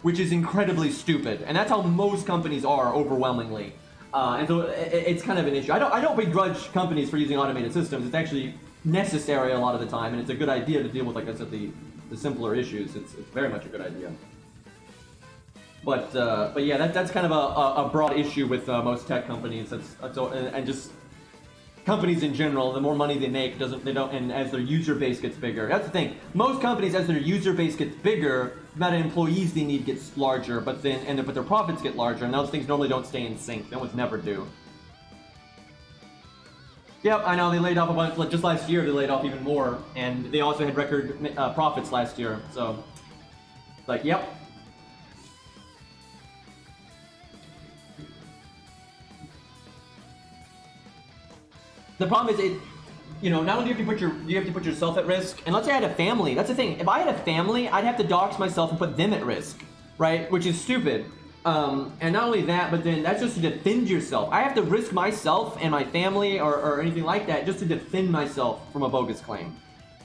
S1: which is incredibly stupid. And that's how most companies are overwhelmingly. And so it's kind of an issue. I don't begrudge companies for using automated systems. It's actually necessary a lot of the time, and it's a good idea to deal with, like I said, the simpler issues. It's very much a good idea. But yeah, that's kind of a broad issue with most tech companies. And just companies in general. The more money they make, and as their user base gets bigger. That's the thing. Most companies, as their user base gets bigger, the amount of employees they need gets larger. But their profits get larger, and those things normally don't stay in sync. They almost never do. Yep, I know they laid off a bunch. Like just last year, they laid off even more, and they also had record profits last year. So, like, yep. The problem is, not only do you have to put yourself at risk, and let's say I had a family. That's the thing. If I had a family, I'd have to dox myself and put them at risk, right? Which is stupid. And not only that, but then that's just to defend yourself. I have to risk myself and my family or anything like that just to defend myself from a bogus claim.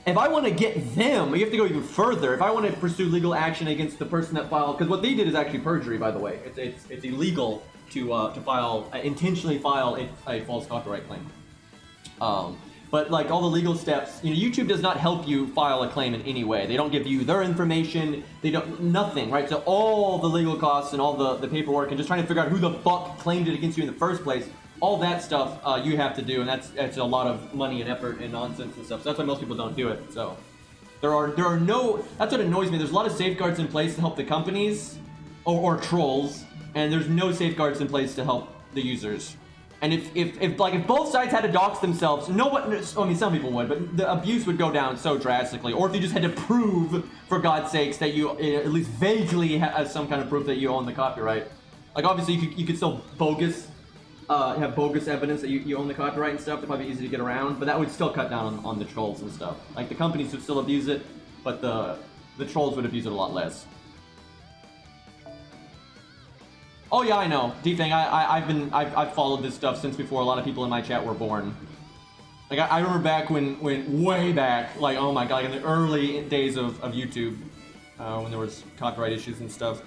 S1: If I want to get them, you have to go even further. If I want to pursue legal action against the person that filed, because what they did is actually perjury, by the way. It's illegal to intentionally file a false copyright claim. But like all the legal steps, YouTube does not help you file a claim in any way. They don't give you their information. They don't, nothing, right? So all the legal costs and all the paperwork and just trying to figure out who the fuck claimed it against you in the first place, all that stuff you have to do, and that's a lot of money and effort and nonsense and stuff. So that's why most people don't do it. So there are no, that's what annoys me. There's a lot of safeguards in place to help the companies or trolls, and there's no safeguards in place to help the users. And if both sides had to dox themselves, some people would, but the abuse would go down so drastically. Or if you just had to prove, for God's sakes, that you at least vaguely have some kind of proof that you own the copyright. Like obviously you could still have bogus evidence that you own the copyright and stuff. That might be easy to get around, but that would still cut down on the trolls and stuff. Like the companies would still abuse it, but the trolls would abuse it a lot less. Oh yeah, I know. D-Thing, I've followed this stuff since before a lot of people in my chat were born. Like I remember back when way back, like oh my god, in the early days of YouTube, when there was copyright issues and stuff.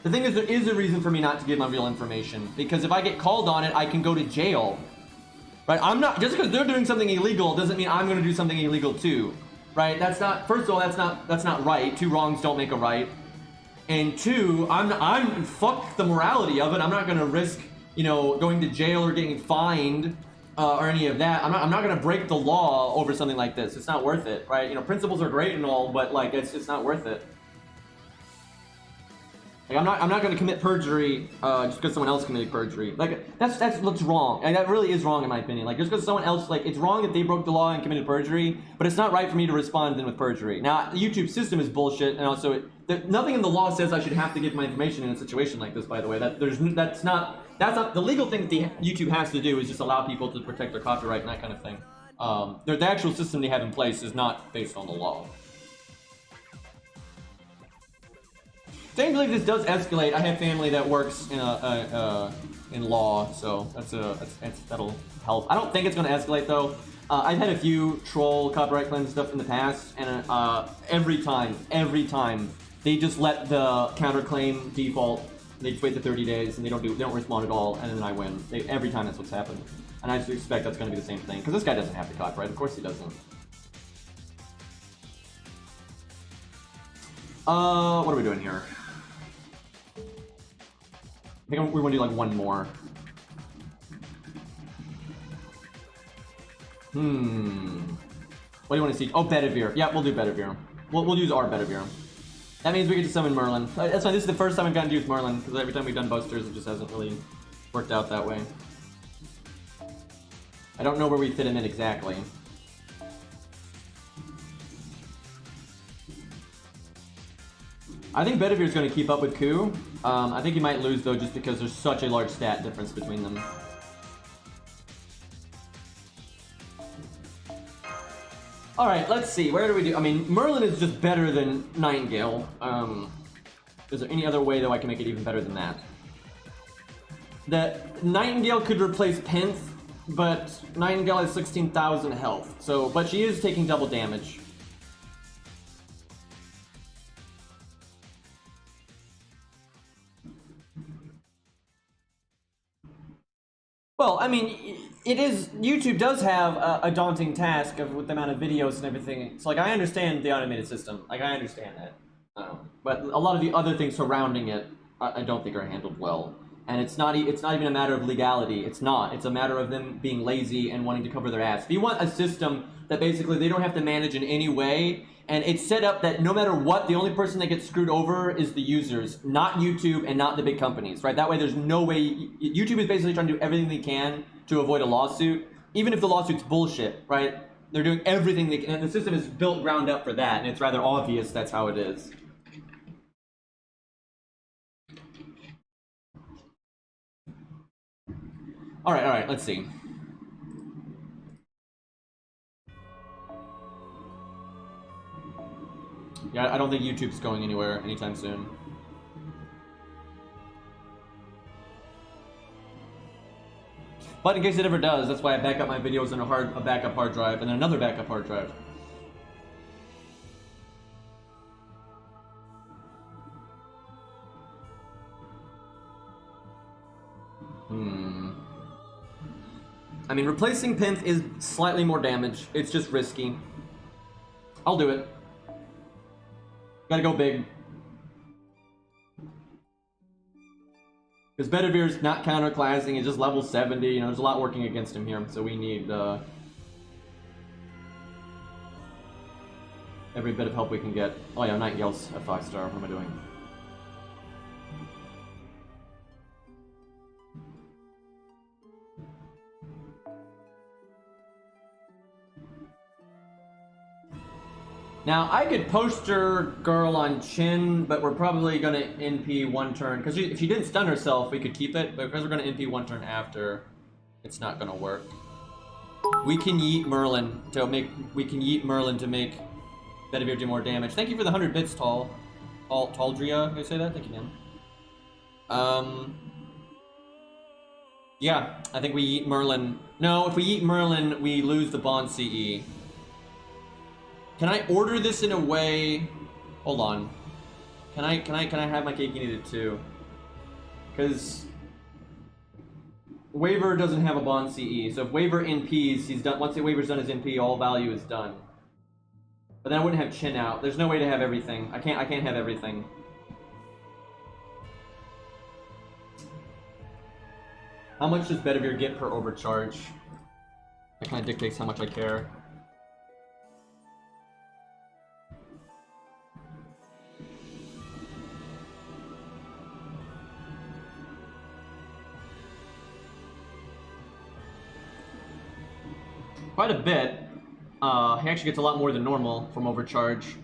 S1: The thing is, there is a reason for me not to give my real information, because if I get called on it, I can go to jail. Right? I'm not, just because they're doing something illegal doesn't mean I'm going to do something illegal too. Right? That's not, first of all, that's not right. Two wrongs don't make a right. And two, I'm fuck the morality of it. I'm not going to risk, going to jail or getting fined or any of that. I'm not going to break the law over something like this. It's not worth it, right? Principles are great and all, but like it's not worth it. Like I'm not going to commit perjury just because someone else committed perjury. Like that's what's wrong, and that really is wrong in my opinion. Like just because someone else, like it's wrong that they broke the law and committed perjury, but it's not right for me to respond then with perjury. Now the YouTube system is bullshit, and also nothing in the law says I should have to give my information in a situation like this. By the way, that's not the legal thing that YouTube has to do is just allow people to protect their copyright and that kind of thing. The actual system they have in place is not based on the law. Thankfully, this does escalate. I have family that works in law, so that'll help. I don't think it's going to escalate though. I've had a few troll copyright claims and stuff in the past, and every time they just let the counterclaim default. They just wait the 30 days and they don't respond at all, and then I win. Every time that's what's happened, and I just expect that's going to be the same thing because this guy doesn't have the copyright. Of course he doesn't. What are we doing here? I think we want to do like one more. What do you want to see? Oh, Bedivere. Yeah, we'll do Bedivere. We'll use our Bedivere. That means we get to summon Merlin. That's why this is the first time I've gotten to use Merlin, because every time we've done Busters, it just hasn't really worked out that way. I don't know where we fit him in exactly. I think Bedivere is going to keep up with Ku. I think he might lose though, just because there's such a large stat difference between them. Alright, let's see. Where do we do? I mean, Merlin is just better than Nightingale. Is there any other way, though, I can make it even better than that? The Nightingale could replace Penth, but Nightingale has 16,000 health. So, but she is taking double damage. Well, I mean, it is. YouTube does have a daunting task with the amount of videos and everything. So, like, I understand the automated system. Like, I understand that. But a lot of the other things surrounding it, I don't think are handled well. And it's not even a matter of legality. It's not. It's a matter of them being lazy and wanting to cover their ass. If you want a system that basically they don't have to manage in any way, and it's set up that no matter what, the only person that gets screwed over is the users, not YouTube and not the big companies, right? That way there's no way... YouTube is basically trying to do everything they can to avoid a lawsuit, even if the lawsuit's bullshit, right? They're doing everything they can, and the system is built ground up for that, and it's rather obvious that's how it is. Alright, let's see. Yeah, I don't think YouTube's going anywhere anytime soon. But in case it ever does, that's why I back up my videos in a backup hard drive and then another backup hard drive. I mean, replacing Penth is slightly more damage. It's just risky. I'll do it. Gotta go big. Because Bedivir's not counterclassing, he's just level 70, you know, there's a lot working against him here, so we need every bit of help we can get. Oh yeah, Nightingale's a 5-star, what am I doing? Now, I could poster girl on Chin, but we're probably gonna NP one turn, because if she didn't stun herself, we could keep it, but because we're gonna NP one turn after, it's not gonna work. We can yeet Merlin to make Bedivere do more damage. Thank you for the 100 bits, Taldria. Can I say that? Thank you, man. Yeah, I think we yeet Merlin. No, if we yeet Merlin, we lose the Bond CE. Can I order this in a way? Hold on. Can I have my cake and eat it too? Because Waver doesn't have a Bond CE, so if Waver NPs, he's done. Once the Waver's done his NP, all value is done. But then I wouldn't have Chin out. There's no way to have everything. I can't have everything. How much does Bedivere get per overcharge? That kind of dictates how much I care. Quite a bit. He actually gets a lot more than normal from overcharge.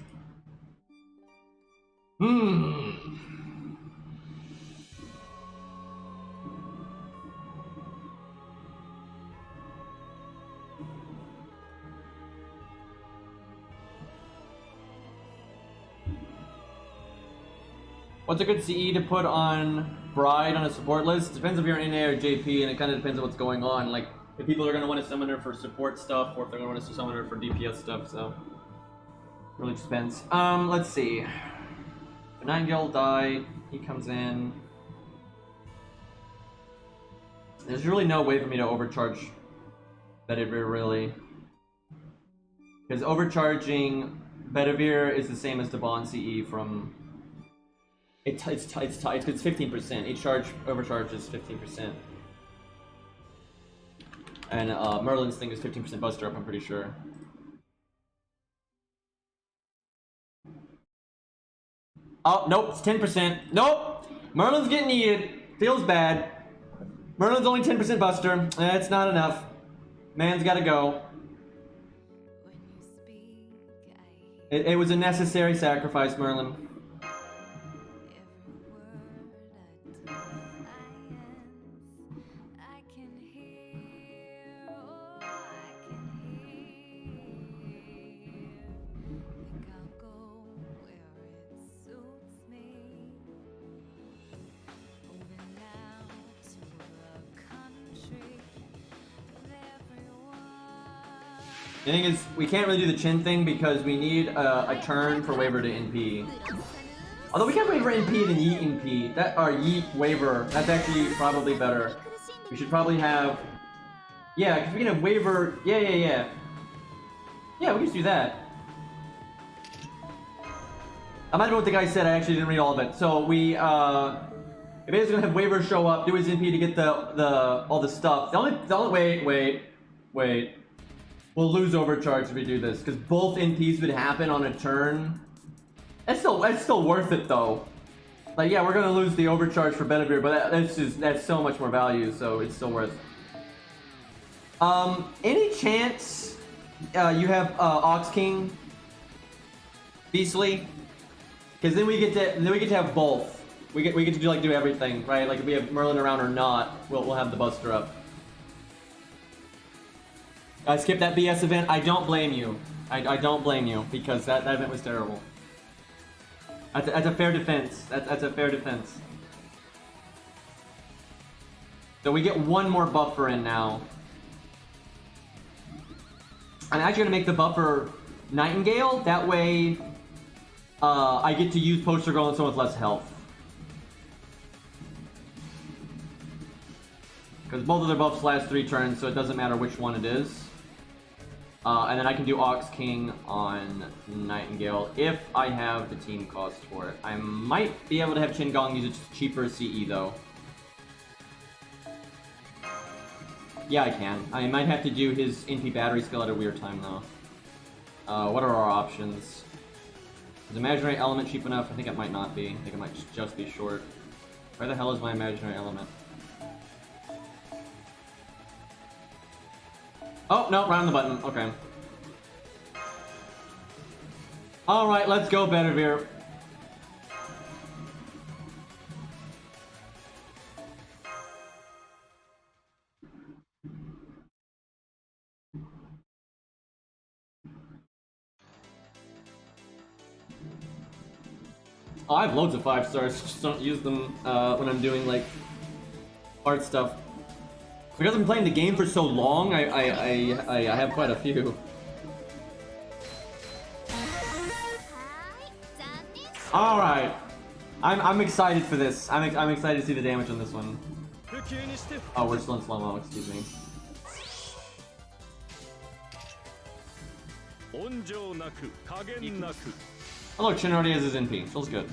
S1: What's a good CE to put on Bride on a support list? Depends if you're in NA or JP, and it kind of depends on what's going on. Like, if people are going to want to summon her for support stuff, or if they're going to want to summon her for DPS stuff, so... really just depends. Let's see. The Nightingale died, he comes in. There's really no way for me to overcharge Bedivere, really. Because overcharging Bedivere is the same as the Bond CE from... It's 15%. Each overcharge is 15%. And Merlin's thing is 15% buster up, I'm pretty sure. Oh, nope, it's 10%. Nope! Merlin's getting eaten. Feels bad. Merlin's only 10% buster. That's not enough. Man's gotta go. It was a necessary sacrifice, Merlin. The thing is, we can't really do the chin thing because we need a turn for Waver to NP. Although we can Waver NP than Yeet NP. That, or Yeet Waver. That's actually probably better. We should probably have... Yeah, because we can have Waver... Yeah, yeah, we can just do that. I might know what the guy said, I actually didn't read all of it. So we, we're basically gonna have Waver show up, do his NP to get all the stuff. Wait. We'll lose overcharge if we do this, because both NPs would happen on a turn. That's still worth it though. Like, yeah, we're gonna lose the overcharge for Bedivere, but that's so much more value, so it's still worth. Any chance you have Ox King, Beastly? Because then we get to have both. We get to do everything, right? Like if we have Merlin around or not, we'll have the Buster up. Skip that BS event. I don't blame you. I don't blame you because that event was terrible. That's a fair defense. That's a fair defense. So we get one more buffer in now. I'm actually gonna make the buffer Nightingale. That way, I get to use Poster Girl on someone with less health. Because both of their buffs last 3 turns, so it doesn't matter which one it is. And then I can do Ox King on Nightingale if I have the team cost for it. I might be able to have Qingong use a cheaper CE though. Yeah, I can. I might have to do his NP battery skill at a weird time though. What are our options? Is Imaginary Element cheap enough? I think it might not be. I think it might just be short. Where the hell is my Imaginary Element? Oh, no, right on the button. Okay. Alright, let's go, Bedivere. Oh, I have loads of 5 stars, just don't use them when I'm doing, like, art stuff. Because I've been playing the game for so long, I have quite a few. Alright. I'm excited for this. I'm excited to see the damage on this one. Oh, we're still in slow-mo, excuse me. Oh look, Chin already has his NP. Feels good.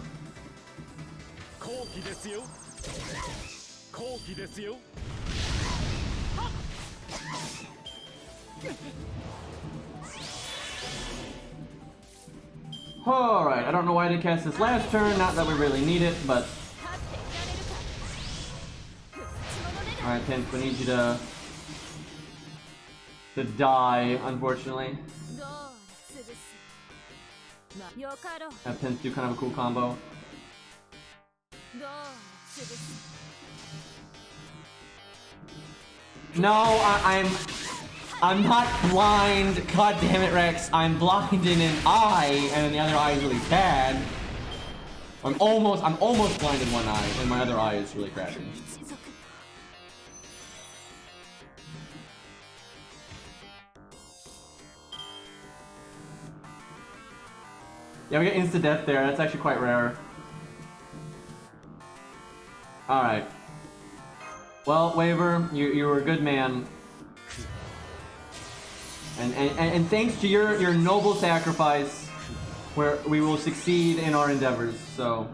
S1: Alright, I don't know why I didn't cast this last turn, not that we really need it, but... Alright, Pinch, we need you to die, unfortunately. Have Pinch do kind of a cool combo. No, I'm not blind. God damn it, Rex. I'm blind in an eye, and the other eye is really bad. I'm almost blind in one eye, and my other eye is really crappy. Yeah, we get insta-death there. That's actually quite rare. Alright. Well, Waver, you were a good man. And thanks to your noble sacrifice, where we will succeed in our endeavors. So,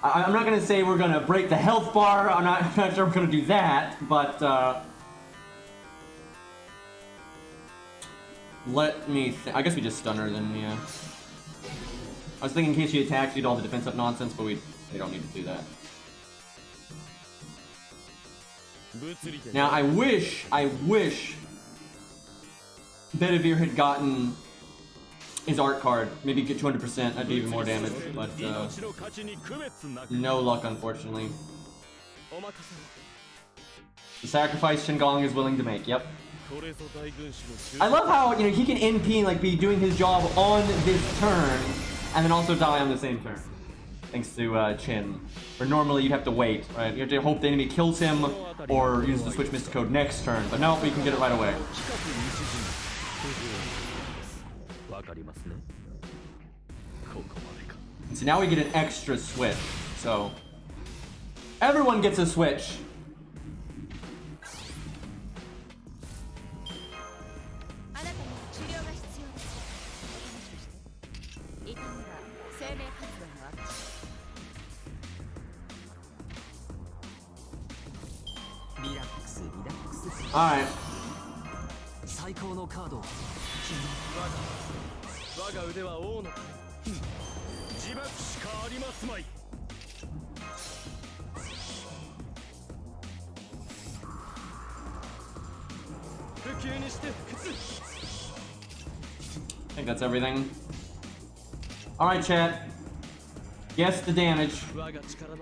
S1: I'm not gonna say we're gonna break the health bar. I'm not sure we're gonna do that, but let me. I guess we just stun her then. Yeah. I was thinking in case she attacks, you'd all the defensive nonsense, but we don't need to do that. Now I wish Bedivere had gotten his art card. Maybe get 200%, that'd do even more damage, but no luck, unfortunately. The sacrifice Qingong is willing to make, yep. I love how, you know, he can NP and like be doing his job on this turn, and then also die on the same turn. Thanks to Qin. Where normally you'd have to wait, right? You have to hope the enemy kills him, or use the switch Mystic Code next turn. But no, we can get it right away. So now we get an extra switch. So everyone gets a switch.
S4: あなたには治療が必要です。おとなしくして。痛みは生命活動の証。
S3: リラックスリラックス。
S1: Alright.
S3: 最高のカードを。我が腕は王の自爆しかありますまい。不朽にして不屈。
S1: I think that's everything. Alright, chat. Guess the damage.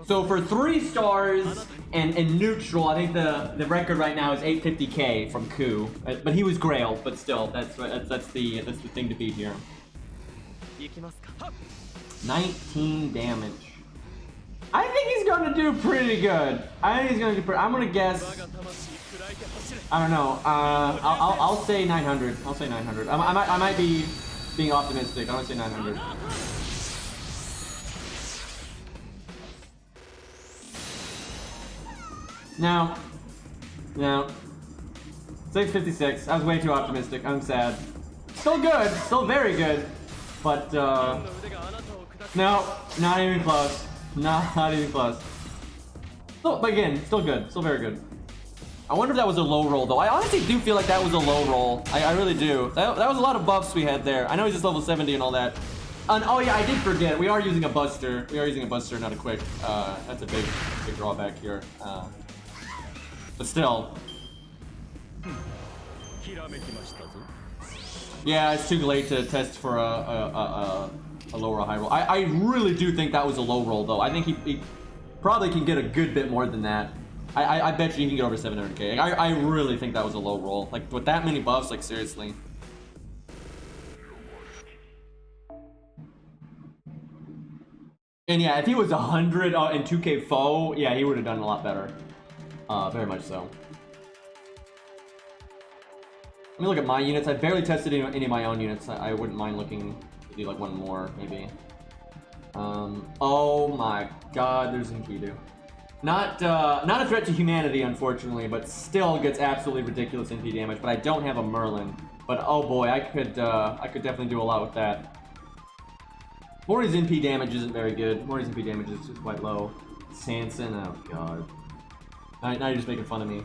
S1: So for 3 stars and neutral, I think the record right now is 850k from Ku. But he was Grail, but still, that's the thing to beat here. 19 damage. I think he's gonna do pretty good. I think he's gonna do I'm gonna guess. I don't know. I'll say 900. I'll say 900. I might be being optimistic. I'm gonna say 900. No. 656. I was way too optimistic. I'm sad. Still good. Still very good. But, no. Not even close. Not even close. Still, but again, still good. Still very good. I wonder if that was a low roll, though. I honestly do feel like that was a low roll. I really do. That was a lot of buffs we had there. I know he's just level 70 and all that. And, oh yeah, I did forget. We are using a Buster. We are using a Buster, not a Quick. That's a big drawback here. But still. Yeah, it's too late to test for a low or a high roll. I really do think that was a low roll, though. I think he probably can get a good bit more than that. I bet you he can get over 700k. I really think that was a low roll. Like, with that many buffs, like, seriously. And yeah, if he was 100 and 2k foe, yeah, he would have done a lot better. Very much so. Let me look at my units. I barely tested any of my own units. I wouldn't mind looking to do like one more, maybe. Oh my god, there's Enkidu. Not a threat to humanity, unfortunately, but still gets absolutely ridiculous NP damage. But I don't have a Merlin. But oh boy, I could definitely do a lot with that. Mori's NP damage isn't very good. Mori's NP damage is just quite low. Sanson, oh god. Now you're just making fun of me.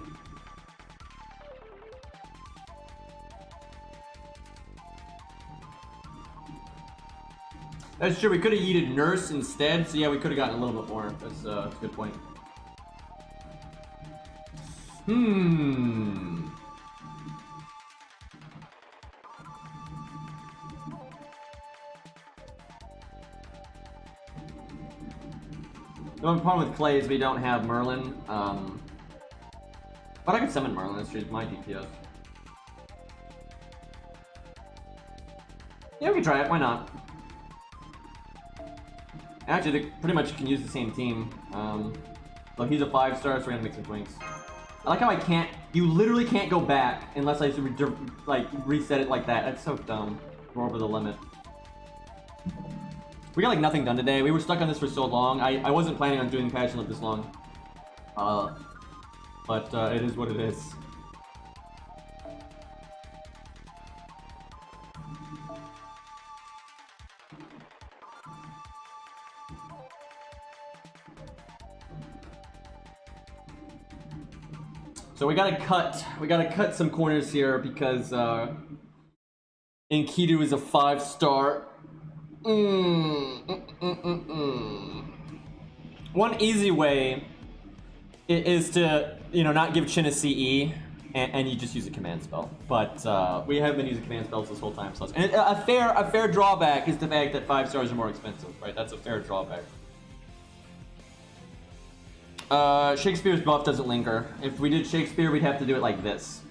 S1: That's true, we could have yeeted Nurse instead, so yeah, we could have gotten a little bit more. That's a good point. The only problem with Clay is we don't have Merlin. But I can summon Merlin, that's just my DPS. Yeah, we can try it, why not? Actually, they pretty much can use the same team. Look, he's a 5-star, so we're gonna mix some twinks. I like how you literally can't go back unless I like reset it like that. That's so dumb. We're over the limit. We got like nothing done today. We were stuck on this for so long. I wasn't planning on doing Passion Lift this long. But it is what it is. So we gotta cut some corners here because Enkidu is a 5-star. One easy way is to, not give Chin a CE and you just use a command spell. But we have been using command spells this whole time. So and a fair drawback is the fact that 5-stars are more expensive, right? That's a fair drawback. Shakespeare's buff doesn't linger. If we did Shakespeare, we'd have to do it like this,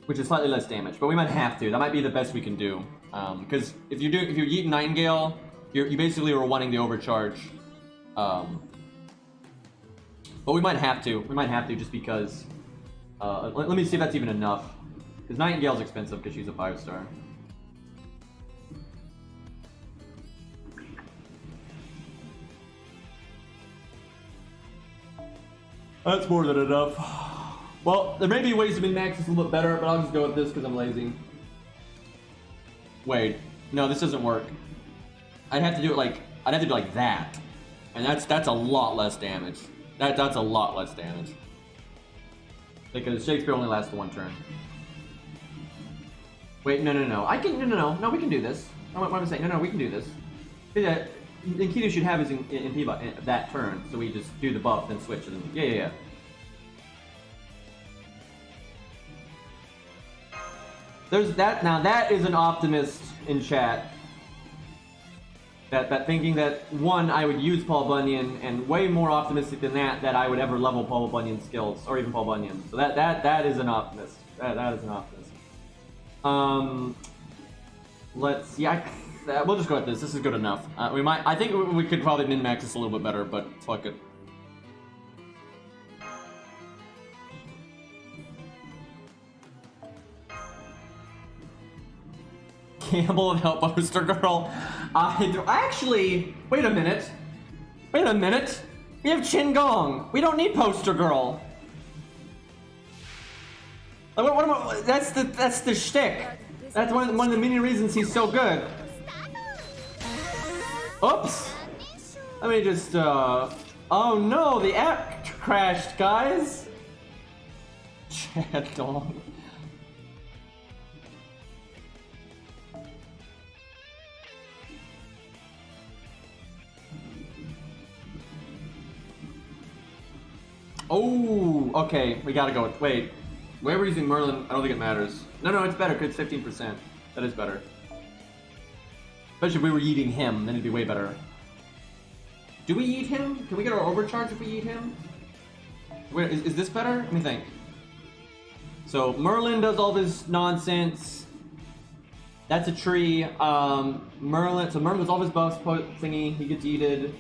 S1: which is slightly less damage, but we might have to. That might be the best we can do. Because if you're Yeet Nightingale, you basically are wanting the overcharge. But we might have to. We might have to just because. Let me see if that's even enough. Because Nightingale's expensive because she's a 5-star. That's more than enough. Well, there may be ways to min-max this a little bit better, but I'll just go with this because I'm lazy. Wait, no, this doesn't work. I'd have to do it like that, and that's a lot less damage. That's a lot less damage because Shakespeare only lasts 1 turn. Wait, no. I can no. We can do this. What am I saying? No, we can do this. Yeah, Enkidu should have his in that turn, so we just do the buff, then switch, and then yeah. There's that. Now that is an optimist in chat. That thinking that one, I would use Paul Bunyan, and way more optimistic than that I would ever level Paul Bunyan's skills, or even Paul Bunyan. So that is an optimist. That is an optimist. Let's see. We'll just go with this. This is good enough. I think we could probably min-max this a little bit better, but fuck it. Gamble without Poster Girl. Actually, wait a minute. We have Chin Gong. We don't need Poster Girl. That's the shtick. That's one of the many reasons he's so good. Oops. Let me just. Oh no, the app crashed, guys. Chad Dong. Oh, okay, we gotta go with, wait. Why are we using Merlin? I don't think it matters. No, it's better, because it's 15%. That is better. Especially if we were eating him, then it'd be way better. Do we eat him? Can we get our overcharge if we eat him? Where, is this better? Let me think. So, Merlin does all this nonsense. That's a tree. Merlin does all his buffs thingy. He gets yeeted.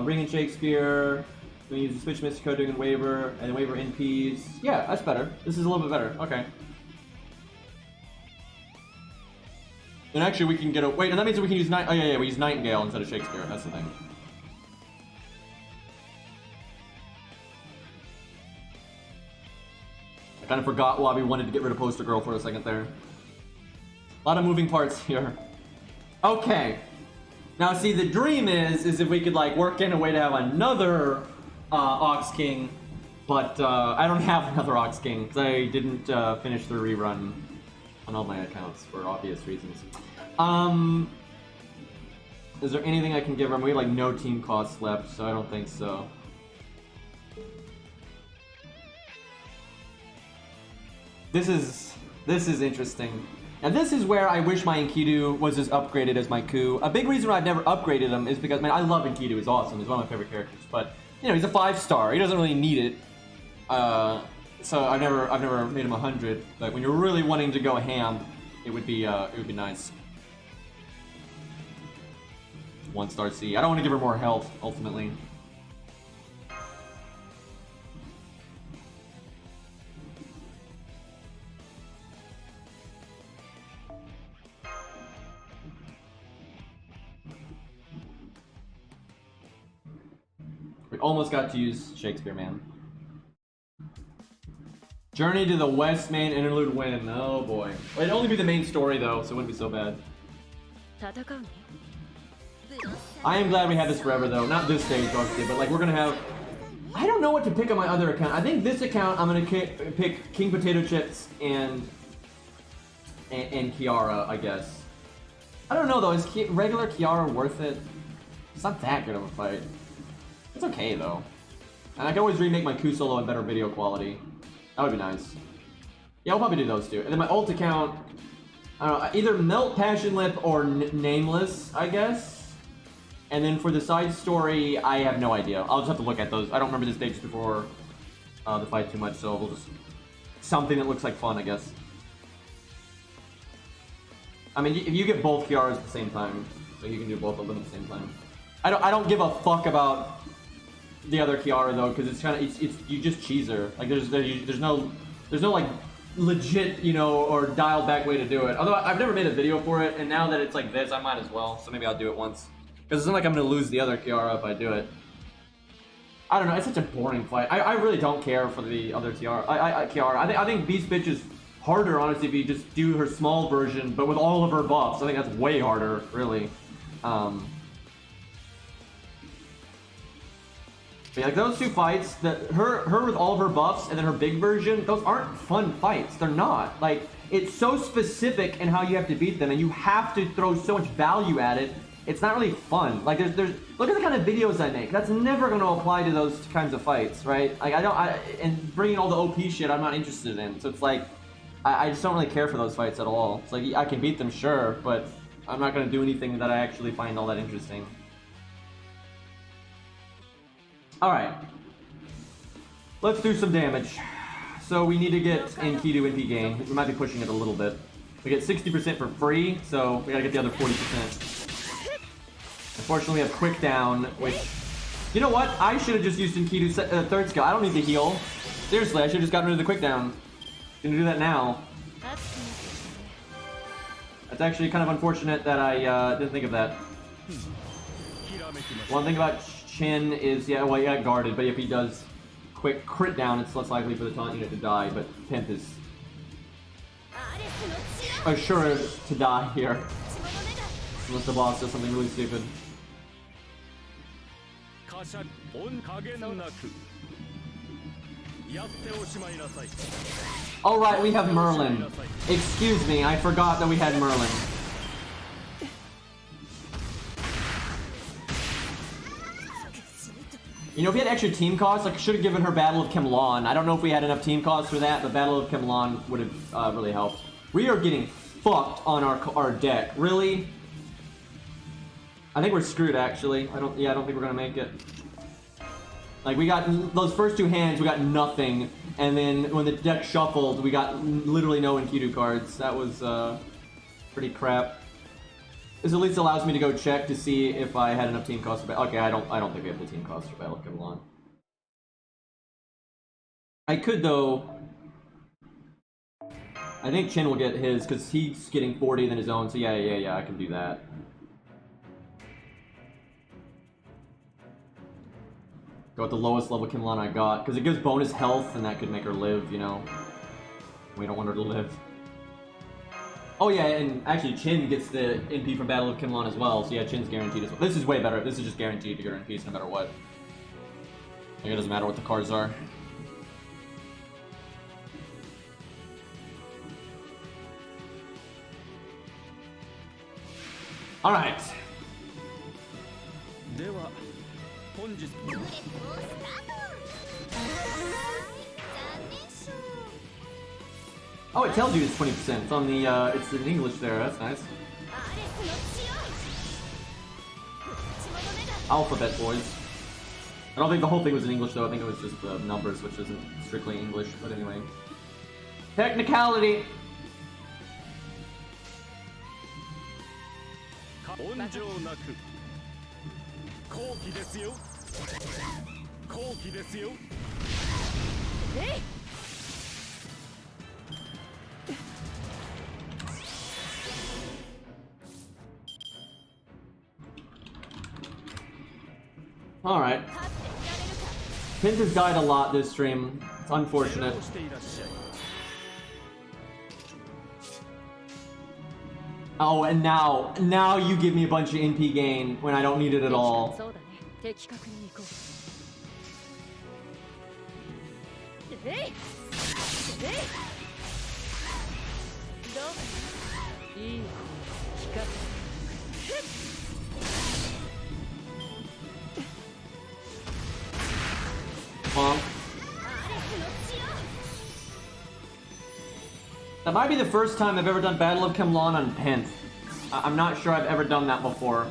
S1: Ring and Shakespeare. We use the switch Mystic Coding and Waver, and Waver NPs. Yeah, that's better. This is a little bit better. Okay. And actually, we can get a wait, and that means that we can use oh yeah, we use Nightingale instead of Shakespeare. That's the thing. I kind of forgot why we wanted to get rid of Poster Girl for a second there. A lot of moving parts here. Okay. Now, see, the dream is if we could like work in a way to have another Ox King, but I don't have another Ox King because I didn't finish the rerun on all my accounts for obvious reasons. Is there anything I can give her? We have like no team costs left, so I don't think so. This is interesting. And this is where I wish my Enkidu was as upgraded as my Ku. A big reason why I've never upgraded him is because, man, I love Enkidu. He's awesome. He's one of my favorite characters. But, you know, he's a 5-star. He doesn't really need it. So I've never made him 100. But when you're really wanting to go ham, it would be nice. 1-star C. I don't want to give her more health, ultimately. We almost got to use Shakespeare, man. Journey to the West Main interlude win. Oh boy. Well, it'd only be the main story though, so it wouldn't be so bad. I am glad we have this forever though. Not this stage, obviously, but like we're gonna have. I don't know what to pick on my other account. I think this account I'm gonna pick King Potato Chips and Kiara, I guess. I don't know though. Is regular Kiara worth it? It's not that good of a fight. It's okay though. And I can always remake my Ku solo in better video quality. That would be nice. Yeah, I'll probably do those two. And then my ult account, I don't know, either Melt, Passion Lip, or Nameless, I guess. And then for the side story, I have no idea. I'll just have to look at those. I don't remember the stages before the fight too much, so we'll just... something that looks like fun, I guess. I mean, if you get both Kiaras at the same time, so you can do both of them at the same time. I don't give a fuck about the other Kiara though, because it's kind of you just cheese her. Like there's no like legit, you know, or dialed back way to do it. Although I've never made a video for it, and now that it's like this, I might as well. So maybe I'll do it once. Because it's not like I'm gonna lose the other Kiara if I do it. I don't know, it's such a boring fight. I really don't care for the other Kiara. I think Beast Bitch is harder, honestly, if you just do her small version, but with all of her buffs. I think that's way harder, really. But yeah, like those two fights, her with all of her buffs and then her big version, those aren't fun fights. They're not. Like, it's so specific in how you have to beat them, and you have to throw so much value at it. It's not really fun. Like, there's look at the kind of videos I make. That's never going to apply to those kinds of fights, right? Like, and bringing all the OP shit, I'm not interested in. So it's like, I just don't really care for those fights at all. It's like, I can beat them, sure, but I'm not going to do anything that I actually find all that interesting. Alright. Let's do some damage. So we need to get Enkidu NP gain. We might be pushing it a little bit. We get 60% for free, so we gotta get the other 40%. Unfortunately, we have quick down, which... You know what? I should have just used Enkidu's third skill. I don't need the heal. Seriously, I should have just gotten rid of the quick down. Gonna do that now. That's actually kind of unfortunate that I didn't think of that. One thing about Chin is, yeah, well, he got guarded, but if he does quick crit down, it's less likely for the taunt unit to die, but Pimp is assured to die here. Unless the boss does something really stupid. Alright, we have Merlin. Excuse me, I forgot that we had Merlin. You know, if we had extra team costs, I should have given her Battle of Kemlon. I don't know if we had enough team costs for that, but Battle of Kemlon would have really helped. We are getting fucked on our deck. Really? I think we're screwed, actually. I don't think we're gonna make it. Like, we got those first two hands, we got nothing, and then when the deck shuffled, we got literally no Enkidu cards. That was pretty crap. This at least allows me to go check to see if I had enough team costs for okay, I don't think we have the team costs for Battle of Kemlon. I could though. I think Chin will get his because he's getting 40 than his own, so yeah, I can do that. Go with the lowest level Kemlon I got, because it gives bonus health, and that could make her live, you know. We don't want her to live. Oh yeah, and actually Chin gets the NP from Battle of Kemlon as well, so yeah, Chin's guaranteed as well. This is way better. This is just guaranteed to get her NPs no matter what. Like, it doesn't matter what the cards are. Alright. Oh, it tells you it's 20%. It's on the, it's in English there. That's nice. Alphabet boys. I don't think the whole thing was in English though. I think it was just the numbers, which isn't strictly English. But anyway, technicality. Alright. Pint has died a lot this stream. It's unfortunate. Oh, and now you give me a bunch of NP gain when I don't need it at all. Bonk. That might be the first time I've ever done Battle of Kemlon on Pent. I'm not sure I've ever done that before.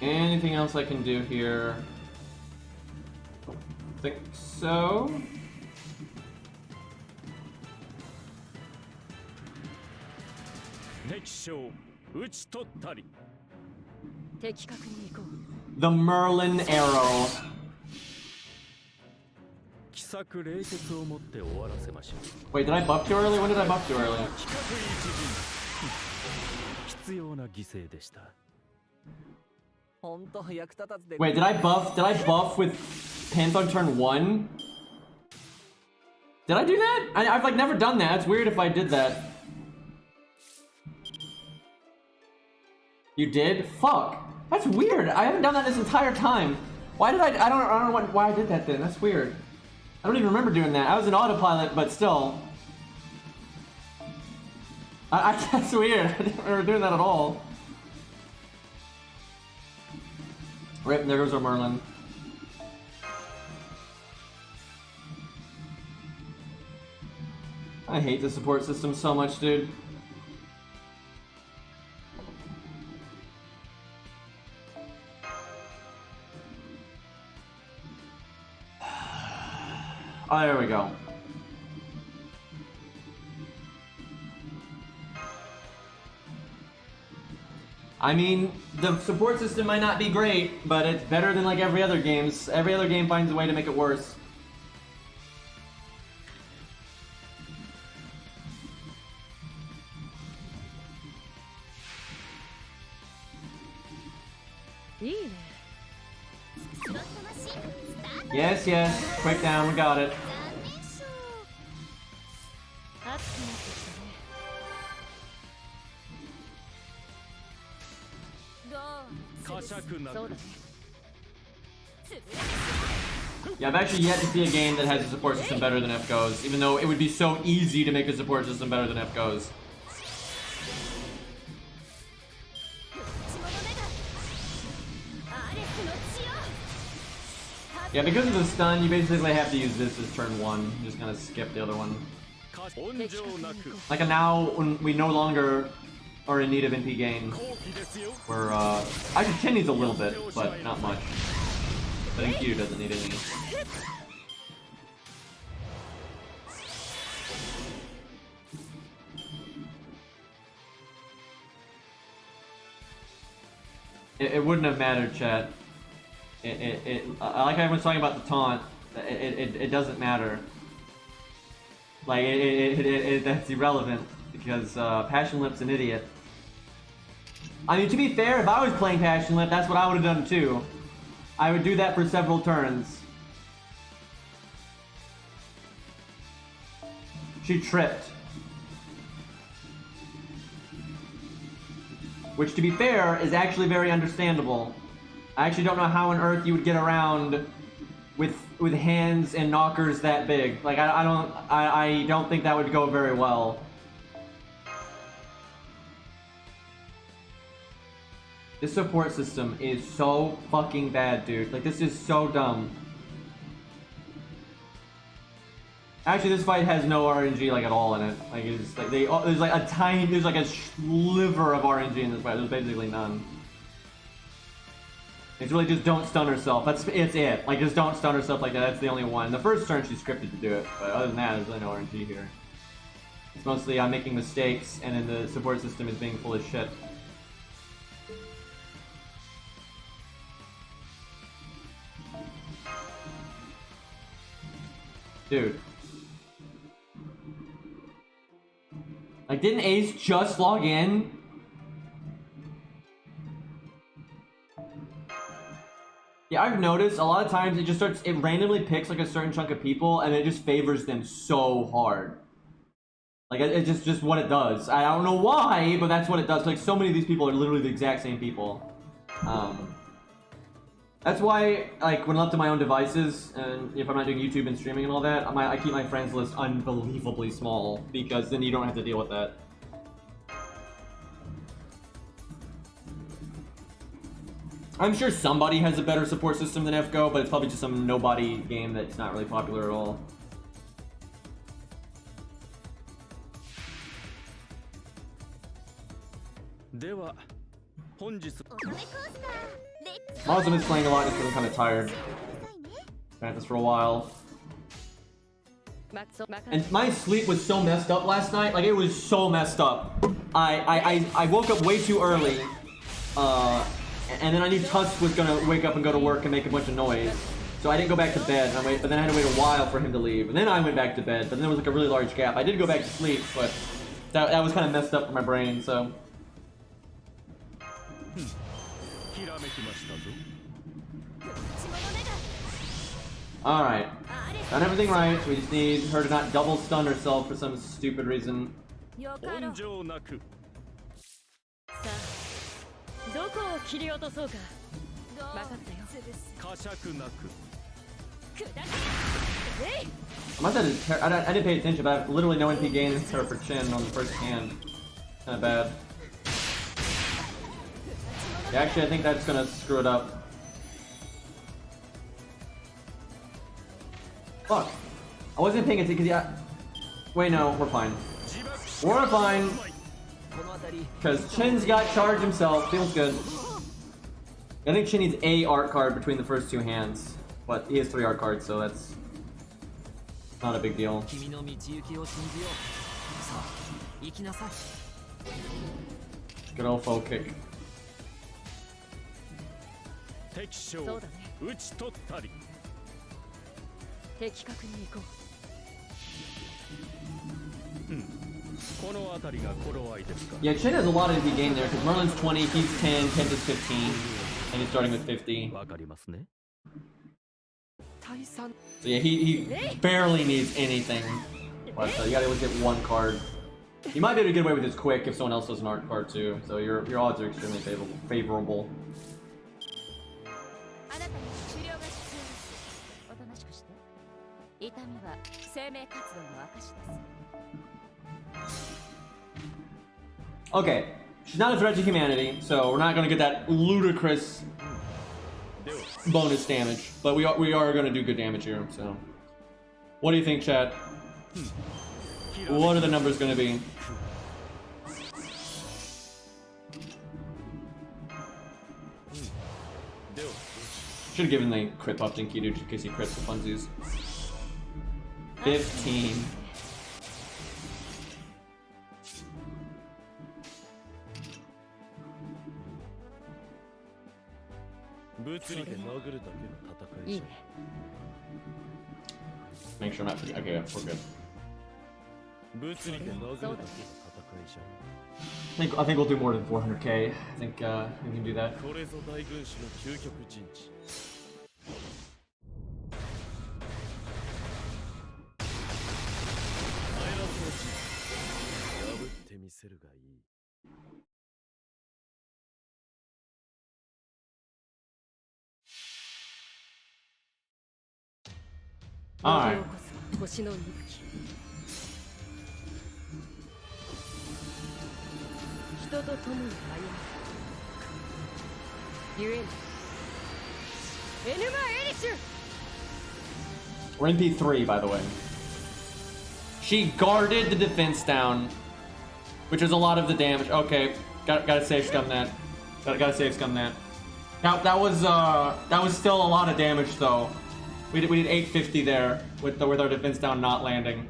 S1: Anything else I can do here? I think so.
S3: 敵将討ち取ったり。
S2: 的確に行こう。
S1: The Merlin arrow.
S3: 奇策冷徹をもって終わらせましょう。
S1: Wait, did I buff too early? When did I buff too early?
S3: 規格一陣必要な犠牲でした。
S2: 本当役立たずで。
S1: Wait, did I buff with Panther turn 1? Did I do that? I've like never done that. It's weird if I did that. You did? Fuck. That's weird. I haven't done that this entire time. Why did I don't know why I did that then. That's weird. I don't even remember doing that. I was an autopilot, but still. That's weird. I didn't remember doing that at all. Rip, there goes our Merlin. I hate the support system so much, dude. Oh, there we go. I mean, the support system might not be great, but it's better than like every other game's. Every other game finds a way to make it worse. Yes, yes. Quick down, we got it.
S4: 熱くなってきたね。どう？
S3: 呵責なく。
S2: そうだね。
S1: Yeah, I've actually yet to see a game that has a support system better than FGO's, even though it would be so easy to make a support system better than FGO's. Yeah, because of the stun, you basically have to use this as turn 1. You just kind of skip the other one.
S3: 温情なく。
S1: Like now, when we no longer are in need of NP gain,
S3: 好機ですよ。
S1: we're, actually Chen needs a little bit, but not much. I think Q doesn't need any. It wouldn't have mattered, chat. Like I was talking about the taunt, it doesn't matter. Like, that's irrelevant, because Passion Lip's an idiot. I mean, to be fair, if I was playing Passion Lip, that's what I would have done too. I would do that for several turns. She tripped. Which, to be fair, is actually very understandable. I actually don't know how on earth you would get around with hands and knockers that big. Like, I don't think that would go very well. This support system is so fucking bad, dude. Like, this is so dumb. Actually, this fight has no RNG like at all in it. Like, it's like there's like a sliver of RNG in this fight. There's basically none. It's really just don't stun herself. It's it. Like, just don't stun herself like that. That's the only one. The first turn she's scripted to do it, but other than that, there's really no RNG here. It's mostly I'm making mistakes, and then the support system is being full of shit. Dude. Like, didn't Ace just log in? Yeah, I've noticed a lot of times it randomly picks like a certain chunk of people and it just favors them so hard. Like, it's just what it does. I don't know why, but that's what it does. Like, so many of these people are literally the exact same people. That's why, like, when left to my own devices, and if I'm not doing YouTube and streaming and all that, I keep my friends list unbelievably small, because then you don't have to deal with that. I'm sure somebody has a better support system than FGO, but it's probably just some nobody game that's not really popular at all. I'm also been playing a lot just because I'm kind of tired. Been at this for a while. And my sleep was so messed up last night. Like, it was so messed up. I woke up way too early, and then I knew Tusk was gonna wake up and go to work and make a bunch of noise. So I didn't go back to bed, but then I had to wait a while for him to leave. And then I went back to bed, but then there was like a really large gap. I did go back to sleep, but that was kind of messed up for my brain, so. Alright. Done everything right. We just need her to not double stun herself for some stupid reason.
S2: さあ、どこを切り落とそうか。分かったよ。
S1: I must have I didn't pay attention, but I have literally no NP gain except for Chin on the first hand. Kinda bad. Yeah, actually, I think that's gonna screw it up. Fuck. I wasn't paying attention because wait, no, we're fine. We're fine. Because Chin's got charge himself. Feels good. I think Chin needs a art card between the first two hands. But he has 3 art cards, so that's not a big deal. Good old full kick. Yeah, Chin has a lot of NP gain there because Merlin's 20, he's 10, Kent is 15, and he's starting with 50. So yeah, he barely needs anything. But you gotta always get 1 card. You might be able to get away with his quick if someone else does an art card too. So your odds are extremely favorable. Okay, she's not a threat to humanity, so we're not gonna get that ludicrous bonus damage, but we are gonna do good damage here. So, what do you think, chat? What are the numbers gonna be? Should have given the crit buff to Enkidu just in case he crits the funsies. 15. Make sure I'm not. Okay, yeah, we're good. I think we'll do more than 400k. I think we can do that. Alright. We're in P3, by the way. She guarded the defense down, which is a lot of the damage. Okay, gotta save scum that. Gotta save scum that. Now that was still a lot of damage though. We did 850 there with our defense down not landing.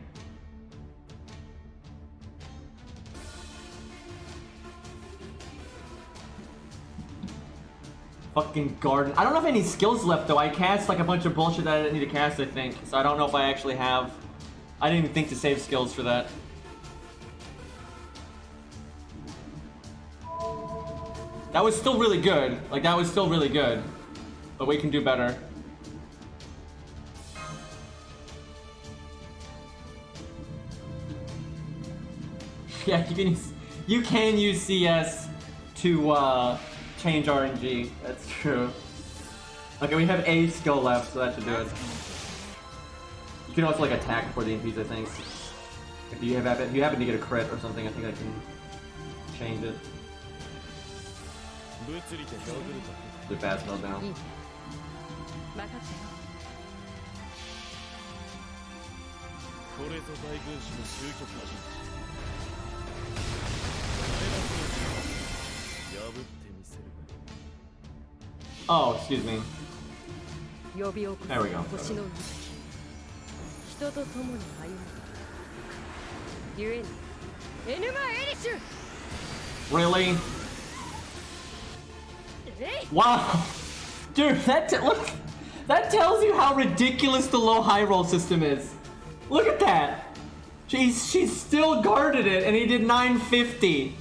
S1: Fucking garden. I don't know if I have any skills left though. I cast like a bunch of bullshit that I didn't need to cast, I think. So I don't know if I actually have. I didn't even think to save skills for that. That was still really good. Like that was still really good. But we can do better. Yeah, you can use CS to change RNG. That's true. Okay, we have a skill left, so that should do it. You can also like attack before the MPs, I think. If you happen to get a crit or something, I think I can change it. Do fast mode now. Oh, excuse me. There we go. Really? Wow. Dude, look, that tells you how ridiculous the low high roll system is. Look at that. She's still guarded it and he did 950.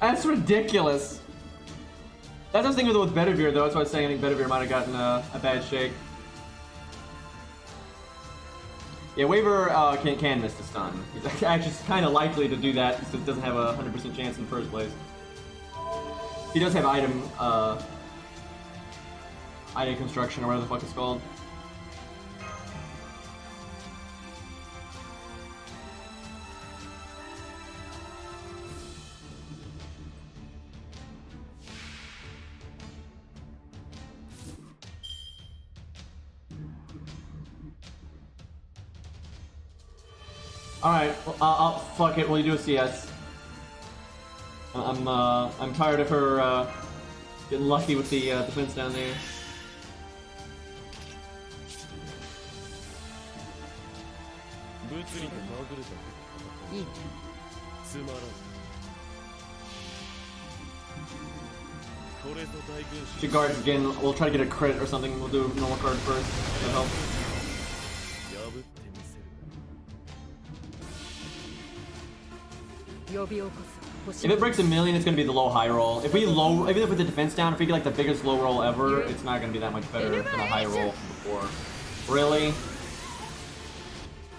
S1: That's ridiculous. That's what I was thinking with Bedivere though. That's why I was saying I think Bedivere might have gotten a bad shake. Yeah, Waver can miss the stun. He's actually kind of likely to do that because it doesn't have a 100% chance in the first place. He does have item construction or whatever the fuck it's called. Alright, well, fuck it, we'll do a CS. I'm tired of her, getting lucky with the defense down there. She guards again, we'll try to get a crit or something, we'll do a normal card first, that'll help. If it breaks 1,000,000, it's gonna be the low high roll. If we even if we put the defense down, if we get like the biggest low roll ever, it's not gonna be that much better than a high roll from before. Really?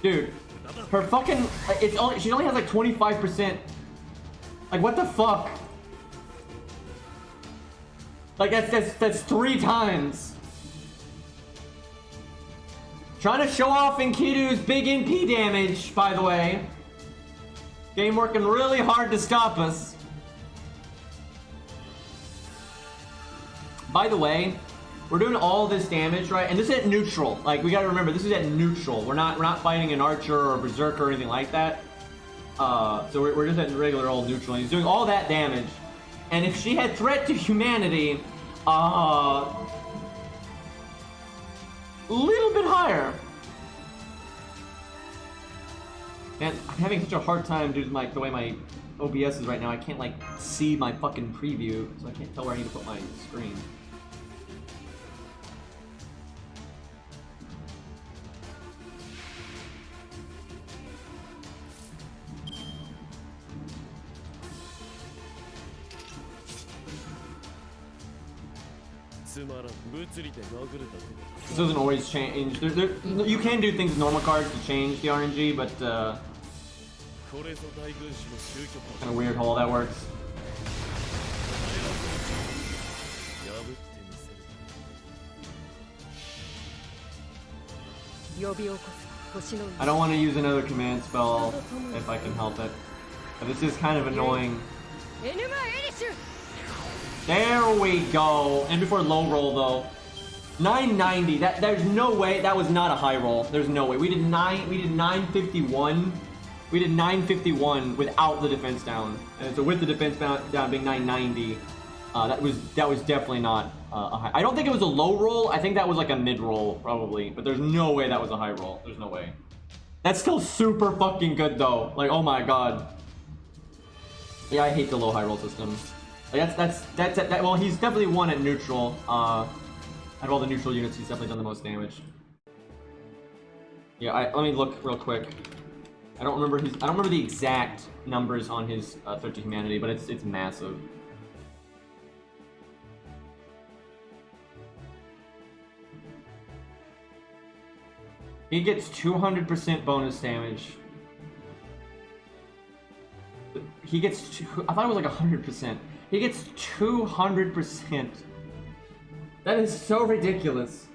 S1: Dude, her fucking she only has like 25%. Like what the fuck? Like that's 3 times. Trying to show off Enkidu's big NP damage, by the way. Game working really hard to stop us. By the way, we're doing all this damage, right? And this is at neutral. Like we gotta remember, this is at neutral. We're not fighting an archer or a berserker or anything like that. So we're just at regular old neutral. And he's doing all that damage. And if she had threat to humanity, little bit higher. Man, I'm having such a hard time due to the way my OBS is right now. I can't like see my fucking preview, so I can't tell where I need to put my screen. This doesn't always change. You can do things with normal cards to change the RNG, but kind of weird how all that works. I don't want to use another command spell if I can help it, but this is kind of annoying. There we go. And before low roll though, 990. There's no way that was not a high roll. There's no way. We did 951. We did 951 without the defense down. And so with the defense down being 990, that was definitely not a high. I don't think it was a low roll. I think that was like a mid roll probably. But there's no way that was a high roll. There's no way. That's still super fucking good though. Like oh my god. Yeah, I hate the low high roll system. Like well, he's definitely won at neutral. Out of all the neutral units, he's definitely done the most damage. Yeah, let me look real quick. I don't remember the exact numbers on his threat to humanity, but it's massive. He gets 200% bonus damage. He gets I thought it was like 100%. He gets 200%. That is so ridiculous.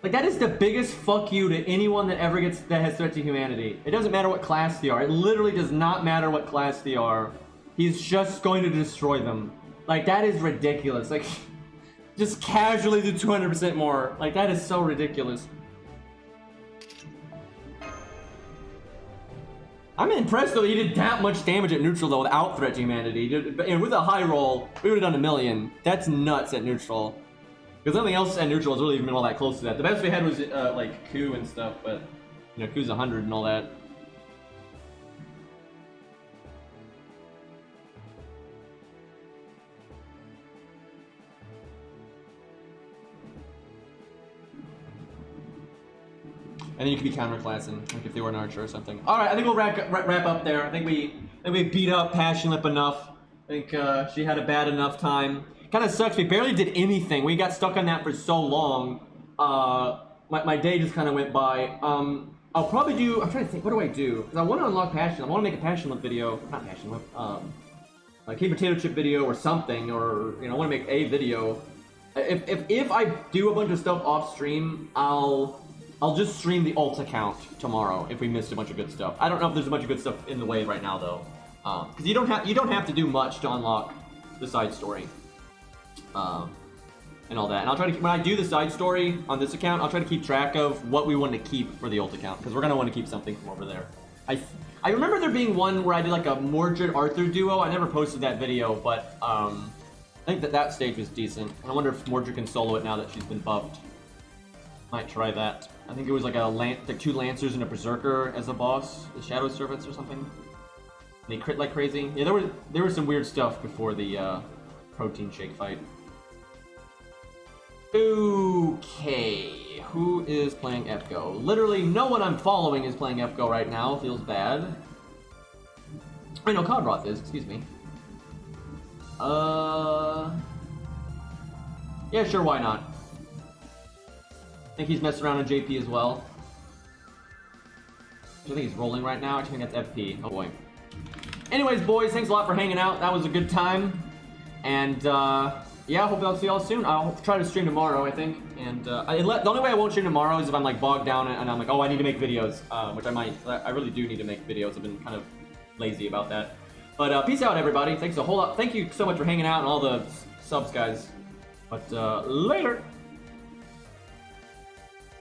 S1: Like that is the biggest fuck you to anyone that has threat to humanity. It doesn't matter what class they are. It literally does not matter what class they are. He's just going to destroy them. Like that is ridiculous. Like just casually do 200% more. Like that is so ridiculous. I'm impressed though that he did that much damage at neutral though without threat to humanity. And with a high roll, we would have done 1,000,000. That's nuts at neutral. Because nothing else at neutral has really even been all that close to that. The best we had was like Q and stuff, but Yakuza 100 and all that. And then you could be counterclassing, like if they were an archer or something. All right, I think we'll wrap up there. I think we beat up Passion Lip enough. I think she had a bad enough time. Kind of sucks. We barely did anything. We got stuck on that for so long. My day just kind of went by. I'll probably do. I'm trying to think. What do I do? Because I want to unlock Passion. I want to make a Passion Lip video. Not Passion Lip. Like a potato chip video or something, or I want to make a video. If I do a bunch of stuff off stream, I'll just stream the alt account tomorrow if we missed a bunch of good stuff. I don't know if there's a bunch of good stuff in the way right now though, because you don't have to do much to unlock the side story, and all that. And I'll try to when I do the side story on this account, I'll try to keep track of what we want to keep for the alt account because we're gonna want to keep something from over there. I remember there being one where I did like a Mordred Arthur duo. I never posted that video, but I think that stage was decent. I wonder if Mordred can solo it now that she's been buffed. Might try that. I think it was like like 2 Lancers and a Berserker as a boss, the Shadow Servants or something. And they crit like crazy. Yeah, there was some weird stuff before the protein shake fight. Okay, who is playing FGO? Literally no one I'm following is playing FGO right now. Feels bad. I know Codroth is. Excuse me. Yeah, sure. Why not? I think he's messing around on JP as well. I think he's rolling right now. I think that's FP. Oh boy. Anyways, boys, thanks a lot for hanging out. That was a good time. And yeah, I hope I'll see y'all soon. I'll try to stream tomorrow, I think. And the only way I won't stream tomorrow is if I'm like bogged down and I'm like, oh, I need to make videos, which I might. I really do need to make videos. I've been kind of lazy about that. But peace out, everybody. Thanks a whole lot. Thank you so much for hanging out and all the subs, guys. But later.